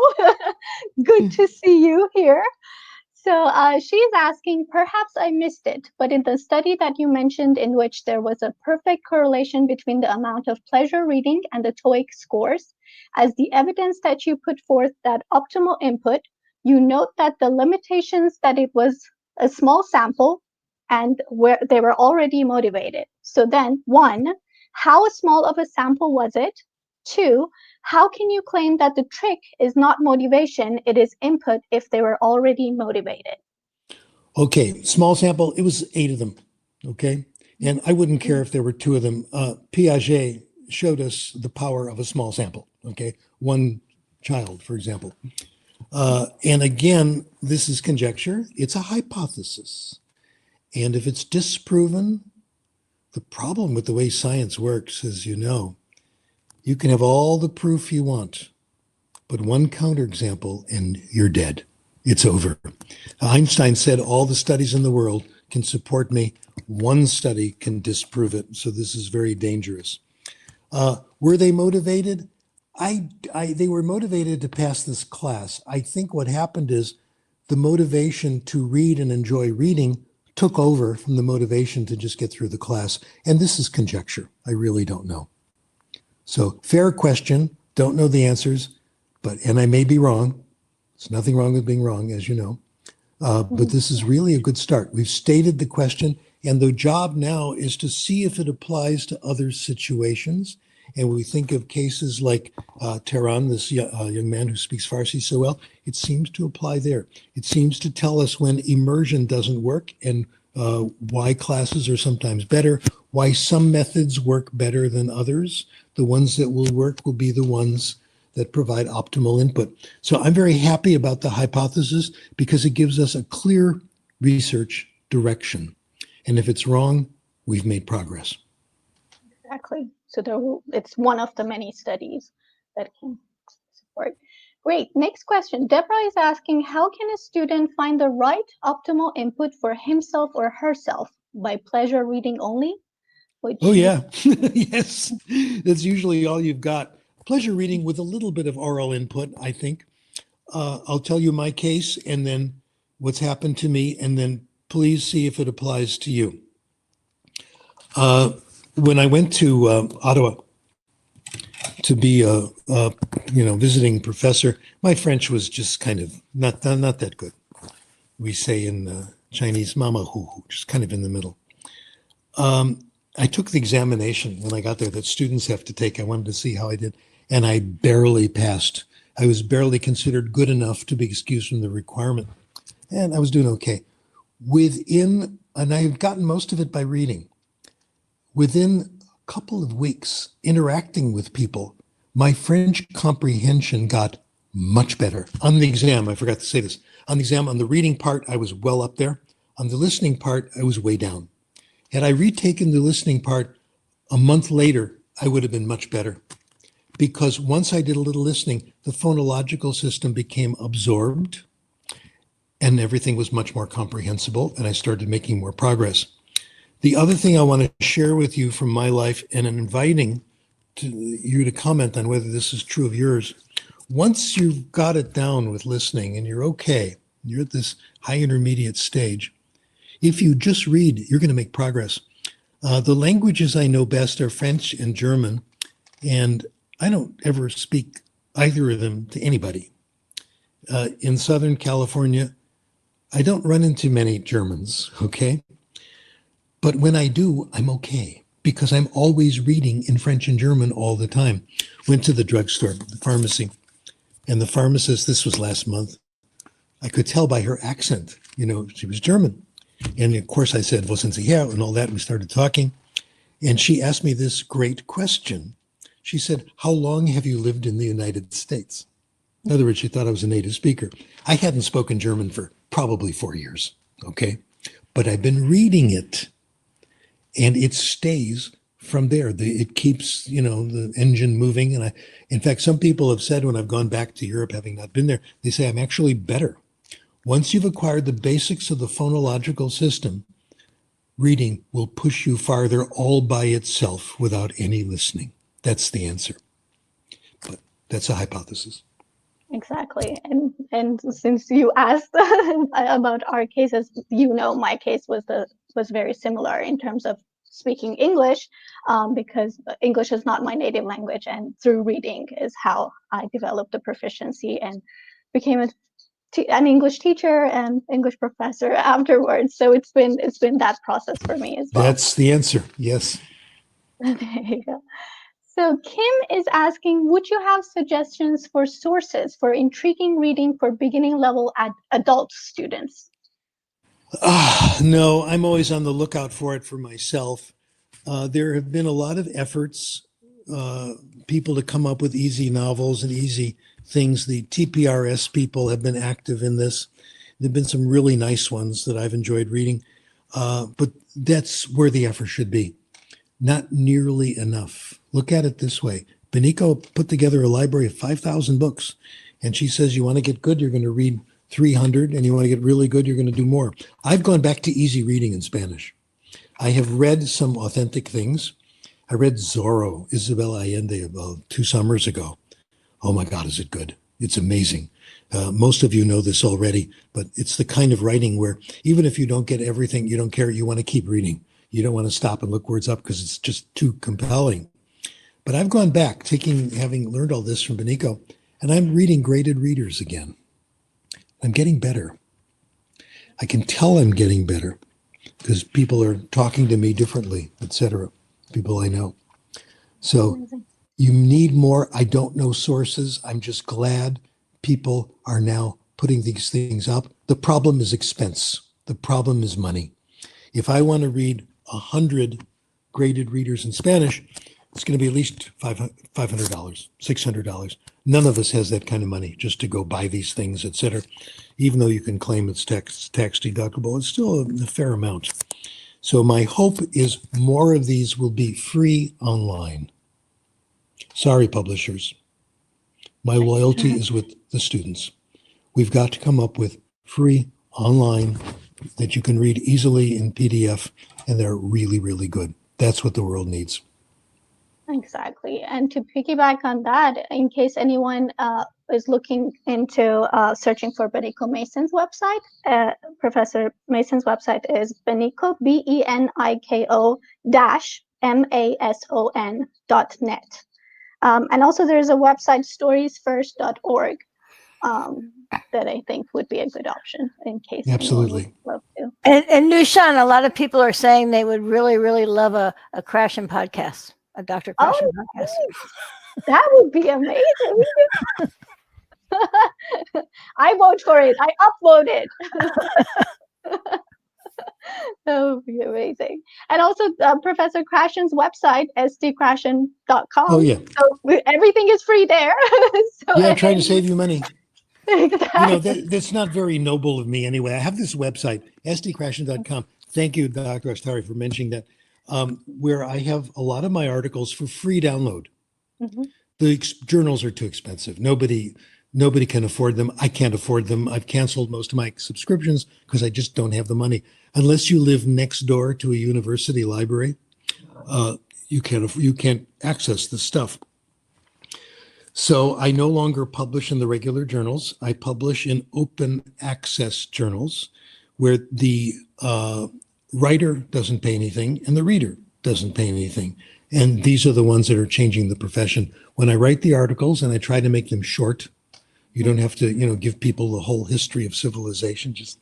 S21: Good to see you here. So she's asking, perhaps I missed it, but in the study that you mentioned in which there was a perfect correlation between the amount of pleasure reading and the TOEIC scores, as the evidence that you put forth that optimal input, you note that the limitations that it was a small sample and where they were already motivated. So then, 1, how small of a sample was it? 2, how can you claim that the trick is not motivation, it is input if they were already motivated?
S5: Okay, small sample, it was 8 of them, okay? And I wouldn't care if there were 2 of them. Piaget showed us the power of a small sample, okay? 1 child, for example. And again, this is conjecture, it's a hypothesis. And if it's disproven, the problem with the way science works, as you know, you can have all the proof you want, but 1 counterexample and you're dead. It's over. Einstein said all the studies in the world can support me. 1 study can disprove it. So this is very dangerous. Were they motivated? They were motivated to pass this class. I think what happened is the motivation to read and enjoy reading took over from the motivation to just get through the class. And this is conjecture. I really don't know. So fair question, don't know the answers, and I may be wrong. There's nothing wrong with being wrong, as you know. But this is really a good start. We've stated the question, and the job now is to see if it applies to other situations. And we think of cases like Tehran, this young man who speaks Farsi so well, it seems to apply there. It seems to tell us when immersion doesn't work and why classes are sometimes better, why some methods work better than others. The ones that will work will be the ones that provide optimal input. So I'm very happy about the hypothesis because it gives us a clear research direction. And if it's wrong, we've made progress.
S21: Exactly. So it's one of the many studies that can support. Great. Next question. Deborah is asking, how can a student find the right optimal input for himself or herself? By pleasure reading only?
S5: Oh, yeah. Yes. That's usually all you've got. Pleasure reading with a little bit of oral input, I think. I'll tell you my case and then what's happened to me, and then please see if it applies to you. When I went to Ottawa to be a visiting professor. My French was just kind of not that good. We say in Chinese, "mama hu," just kind of in the middle. I took the examination when I got there that students have to take. I wanted to see how I did, and I barely passed. I was barely considered good enough to be excused from the requirement, and I was doing okay. And I've gotten most of it by reading. Within a couple of weeks, interacting with people, my French comprehension got much better. On the exam, I forgot to say this, on the exam, on the reading part, I was well up there. On the listening part, I was way down. Had I retaken the listening part a month later, I would have been much better. Because once I did a little listening, the phonological system became absorbed and everything was much more comprehensible, and I started making more progress. The other thing I want to share with you from my life, and I'm inviting you to comment on whether this is true of yours. Once you've got it down with listening and you're okay, you're at this high intermediate stage, if you just read, you're going to make progress. The languages I know best are French and German, and I don't ever speak either of them to anybody. In Southern California, I don't run into many Germans, okay? But when I do, I'm okay, because I'm always reading in French and German all the time. Went to the drugstore, the pharmacy, and the pharmacist, this was last month, I could tell by her accent, she was German. And of course I said, "Wo sind Sie her?" and all that. We started talking. And she asked me this great question. She said, "How long have you lived in the United States?" In other words, she thought I was a native speaker. I hadn't spoken German for probably 4 years, okay? But I've been reading it, and it stays from there. It keeps, the engine moving. And in fact, some people have said when I've gone back to Europe, having not been there, they say I'm actually better. Once you've acquired the basics of the phonological system, reading will push you farther all by itself without any listening. That's the answer. But that's a hypothesis.
S21: Exactly. And since you asked about our cases, my case was very similar in terms of speaking English, because English is not my native language, and through reading is how I developed the proficiency and became an English teacher and English professor afterwards. So it's been that process for me as well.
S5: That's the answer. Yes.
S21: There you go. So Kim is asking, would you have suggestions for sources for intriguing reading for beginning level adult students?
S5: No, I'm always on the lookout for it for myself. There have been a lot of efforts, people to come up with easy novels and easy things. The TPRS people have been active in this. There have been some really nice ones that I've enjoyed reading, but that's where the effort should be. Not nearly enough. Look at it this way. Benico put together a library of 5,000 books, and she says, you want to get good, you're going to read 300, and you want to get really good, you're going to do more. I've gone back to easy reading in Spanish. I have read some authentic things. I read Zorro, Isabel Allende, about 2 summers ago. Oh my God, is it good? It's amazing. Most of you know this already, but it's the kind of writing where even if you don't get everything, you don't care, you want to keep reading. You don't want to stop and look words up because it's just too compelling. But I've gone back, having learned all this from Benico, and I'm reading graded readers again. I'm getting better. I can tell I'm getting better because people are talking to me differently, etc. People I know. So you need more. I don't know sources. I'm just glad people are now putting these things up. The problem is expense. The problem is money. If I want to read 100 graded readers in Spanish, it's going to be at least $500, $600. None of us has that kind of money just to go buy these things, etc. Even though you can claim it's tax deductible, it's still a fair amount. So my hope is more of these will be free online. Sorry, publishers. My loyalty is with the students. We've got to come up with free online that you can read easily in PDF, and they're really, really good. That's what the world needs.
S21: Exactly. And to piggyback on that, in case anyone is looking into searching for Benico Mason's website, Professor Mason's website is Benico, BENIKO -MASON.net. And also there's a website, storiesfirst.org, that I think would be a good option in case
S5: Absolutely.
S21: anyone would love to.
S2: And Nushan, a lot of people are saying they would really, really love a Krashen podcast, a Dr. Krashen podcast.
S21: That would be amazing. I vote for it. I upload it. That would be amazing. And also Professor Krashen's website, sdkrashen.com.
S5: Oh, yeah.
S21: So everything is free there. So
S5: Yeah, trying to save you money.
S21: Exactly.
S5: You know, that's not very noble of me anyway. I have this website, sdkrashen.com. Thank you, Dr. Astari, for mentioning that, where I have a lot of my articles for free download.
S21: Mm-hmm.
S5: The journals are too expensive. Nobody can afford them. I can't afford them. I've canceled most of my subscriptions because I just don't have the money. Unless you live next door to a university library, you can't access the stuff. So I no longer publish in the regular journals. I publish in open access journals where the writer doesn't pay anything and the reader doesn't pay anything. And these are the ones that are changing the profession. When I write the articles and I try to make them short, you don't have to, give people the whole history of civilization. Just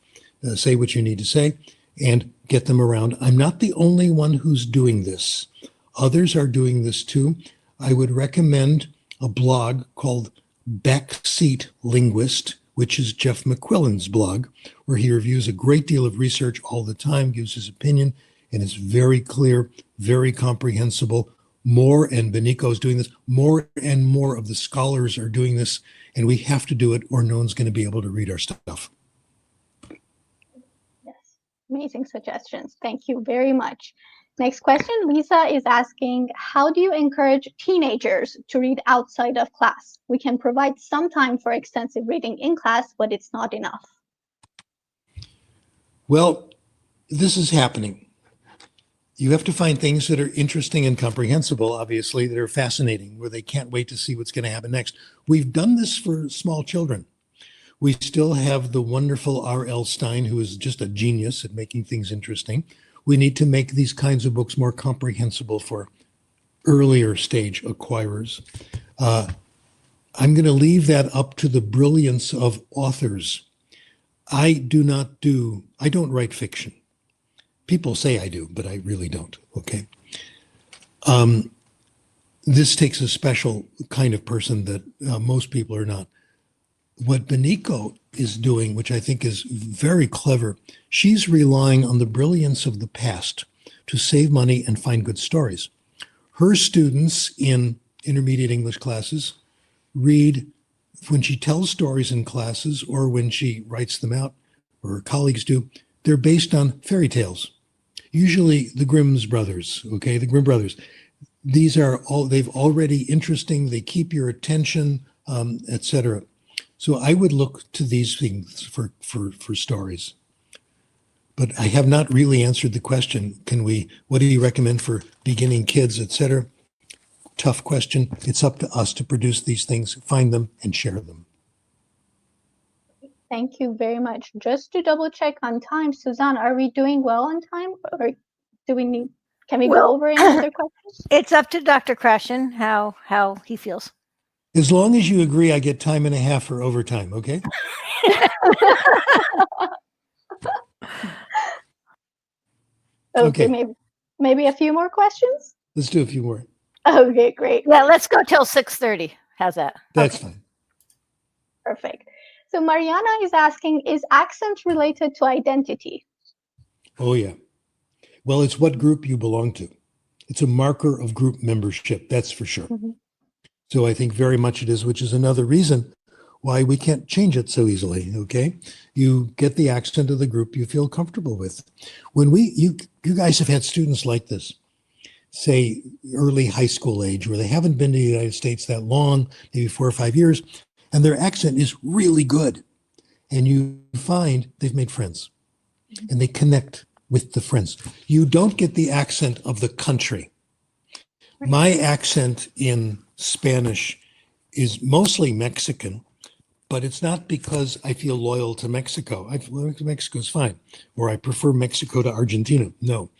S5: say what you need to say and get them around. I'm not the only one who's doing this. Others are doing this too. I would recommend a blog called Backseat Linguist, which is Jeff McQuillan's blog, where he reviews a great deal of research all the time, gives his opinion, and it's very clear, very comprehensible. More, and Benico's doing this, more and more of the scholars are doing this, and we have to do it or no one's going to be able to read our stuff.
S21: Yes, amazing suggestions. Thank you very much. Next question, Lisa is asking, how do you encourage teenagers to read outside of class? We can provide some time for extensive reading in class, but it's not enough.
S5: Well, this is happening. You have to find things that are interesting and comprehensible, obviously, that are fascinating, where they can't wait to see what's going to happen next. We've done this for small children. We still have the wonderful R.L. Stine, who is just a genius at making things interesting. We need to make these kinds of books more comprehensible for earlier stage acquirers. I'm going to leave that up to the brilliance of authors. I don't write fiction. People say I do, but I really don't, okay? This takes a special kind of person that most people are not. What Benico is doing, which I think is very clever, she's relying on the brilliance of the past to save money and find good stories. Her students in intermediate English classes read, when she tells stories in classes or when she writes them out, or her colleagues do, they're based on fairy tales. Usually the Grimm's brothers, okay, the Grimm brothers. They've already interesting, they keep your attention, etc. So I would look to these things for stories. But I have not really answered the question. What do you recommend for beginning kids, etc.? Tough question. It's up to us to produce these things, find them, and share them.
S21: Thank you very much. Just to double check on time, Suzanne, are we doing well on time, or can we go over any other questions?
S2: It's up to Dr. Krashen how he feels.
S5: As long as you agree, I get time and a half for overtime, okay?
S21: Okay, maybe a few more questions?
S5: Let's do a few more.
S21: Okay, great.
S2: Yeah, let's go till 6:30. How's that?
S5: That's fine.
S21: Perfect. So Mariana is asking, is accent related to identity?
S5: Oh, yeah. Well, it's what group you belong to. It's a marker of group membership, that's for sure.
S21: Mm-hmm.
S5: So I think very much it is, which is another reason why we can't change it so easily, okay? You get the accent of the group you feel comfortable with. When you guys have had students like this, say early high school age, where they haven't been to the United States that long, maybe 4 or 5 years, and their accent is really good. And you find they've made friends and they connect with the friends. You don't get the accent of the country. My accent in Spanish is mostly Mexican, but it's not because I feel loyal to Mexico. Mexico's fine, or I prefer Mexico to Argentina. No,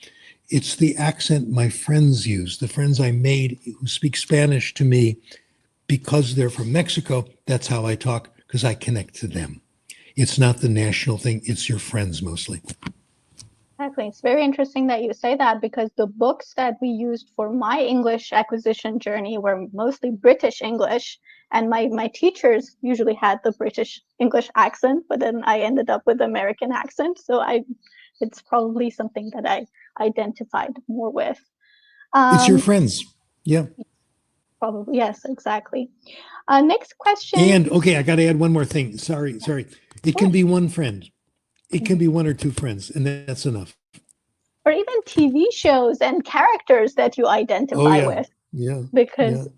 S5: It's the accent my friends use, the friends I made who speak Spanish to me because they're from Mexico. That's how I talk because I connect to them. It's not the national thing. It's your friends mostly.
S21: Exactly. It's very interesting that you say that because the books that we used for my English acquisition journey were mostly British English, and my teachers usually had the British English accent, but then I ended up with American accent. So it's probably something that I identified more with.
S5: It's your friends. Yeah.
S21: Probably, yes, exactly. Next question.
S5: And okay, I got to add one more thing. Sorry. It can be one friend. It can be one or two friends, and that's enough.
S21: Or even TV shows and characters that you identify with.
S5: Yeah.
S21: Because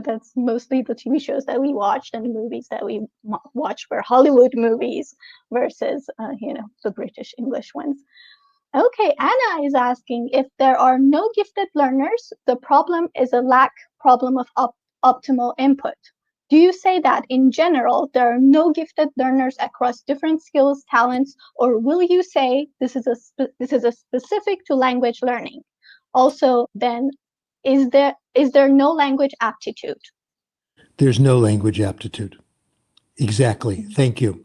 S21: that's mostly the TV shows that we watched and movies that we watched were Hollywood movies versus, the British English ones. Okay, Anna is asking if there are no gifted learners, the problem is a problem of optimal input. Do you say that in general, there are no gifted learners across different skills, talents, or will you say this is a specific to language learning? Also, then, is there no language aptitude?
S5: There's no language aptitude. Exactly. Thank you.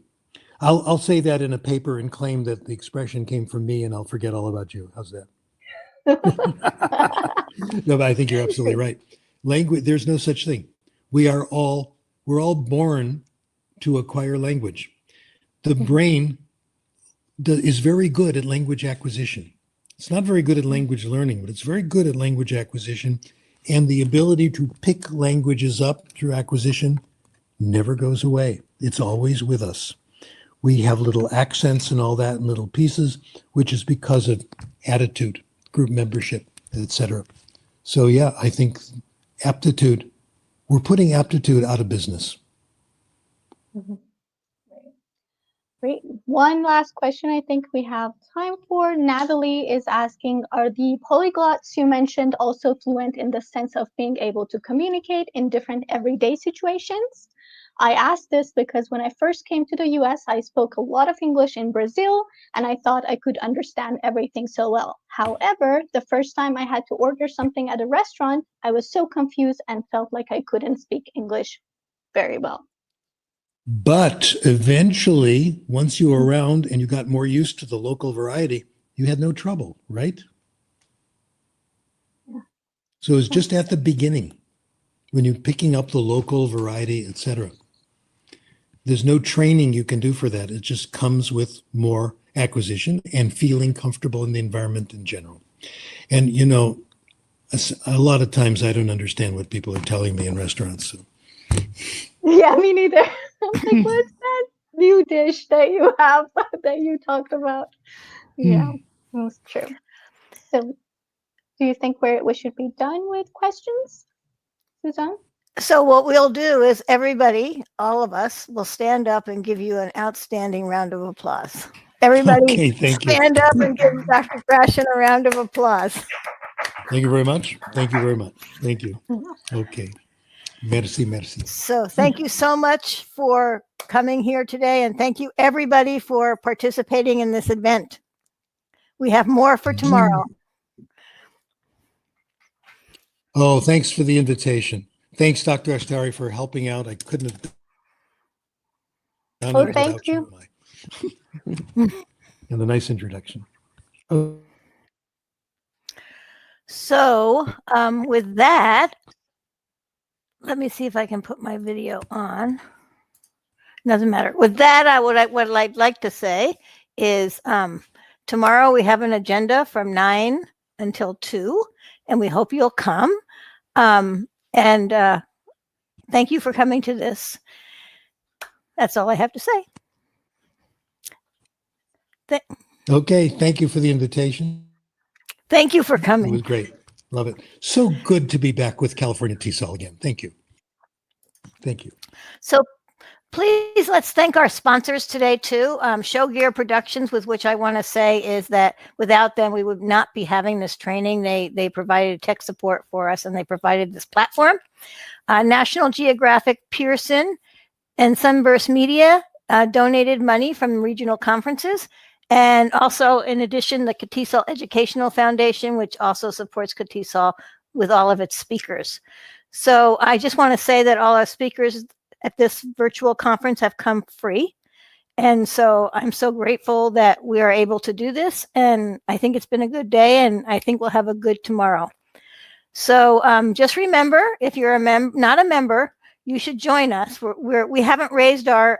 S5: I'll say that in a paper and claim that the expression came from me, and I'll forget all about you. How's that? No, but I think you're absolutely right. Language, there's no such thing. We're all born to acquire language. The brain is very good at language acquisition. It's not very good at language learning, but it's very good at language acquisition, and the ability to pick languages up through acquisition never goes away. It's always with us. We have little accents and all that and little pieces, which is because of attitude, group membership, etc. So yeah, I think aptitude, we're putting aptitude out of business.
S21: Great. One last question I think we have time for. Natalie is asking, are the polyglots you mentioned also fluent in the sense of being able to communicate in different everyday situations? I asked this because when I first came to the US, I spoke a lot of English in Brazil, and I thought I could understand everything so well. However, the first time I had to order something at a restaurant, I was so confused and felt like I couldn't speak English very well.
S5: But eventually, once you were around and you got more used to the local variety, you had no trouble, right?
S21: Yeah.
S5: So it's just at the beginning, when you're picking up the local variety, etc. There's no training you can do for that. It just comes with more acquisition and feeling comfortable in the environment in general. And, a lot of times I don't understand what people are telling me in restaurants. So.
S21: Yeah, me neither. I'm like, what's that new dish that you have that you talked about? Yeah, that's true. So do you think we should be done with questions, Suzanne?
S2: So what we'll do is everybody, all of us, will stand up and give you an outstanding round of applause. Everybody stand up and give Dr. Krashen a round of applause.
S5: Thank you very much. Thank you very much. Thank you. Okay. Merci, merci.
S2: So thank you so much for coming here today, and thank you everybody for participating in this event. We have more for tomorrow.
S5: Oh, thanks for the invitation. Thanks, Dr. Ashtari, for helping out. I couldn't have done it without you. And the nice introduction. Oh.
S2: So with that, let me see if I can put my video on. Doesn't matter. With that, what I'd like to say is tomorrow we have an agenda from 9 until 2, and we hope you'll come. And thank you for coming to this. That's all I have to say.
S5: Okay, thank you for the invitation.
S2: Thank you for coming.
S5: It was great. Love it. So good to be back with California Catesol again. Thank you. Thank you.
S2: So please, let's thank our sponsors today too. Show Gear Productions, with which I want to say is that without them, we would not be having this training. They provided tech support for us, and they provided this platform. National Geographic, Pearson, and Sunburst Media donated money from regional conferences. And also, in addition, the Catesol Educational Foundation, which also supports Catesol with all of its speakers. So I just want to say that all our speakers at this virtual conference have come free. And so I'm so grateful that we are able to do this. And I think it's been a good day, and I think we'll have a good tomorrow. So just remember, if you're not a member, you should join us. We haven't raised our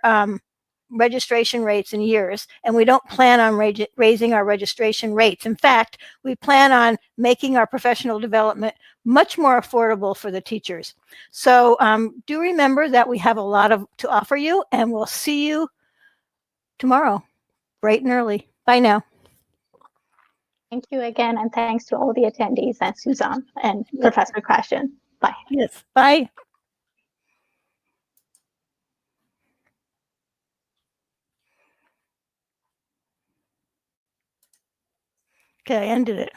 S2: registration rates in years, and we don't plan on raising our registration rates. In fact, we plan on making our professional development much more affordable for the teachers. So do remember that we have a lot to offer you, and we'll see you tomorrow, bright and early. Bye now.
S21: Thank you again, and thanks to all the attendees and Susan and Professor Krashen. Bye.
S2: Yes, bye. Okay, I ended it.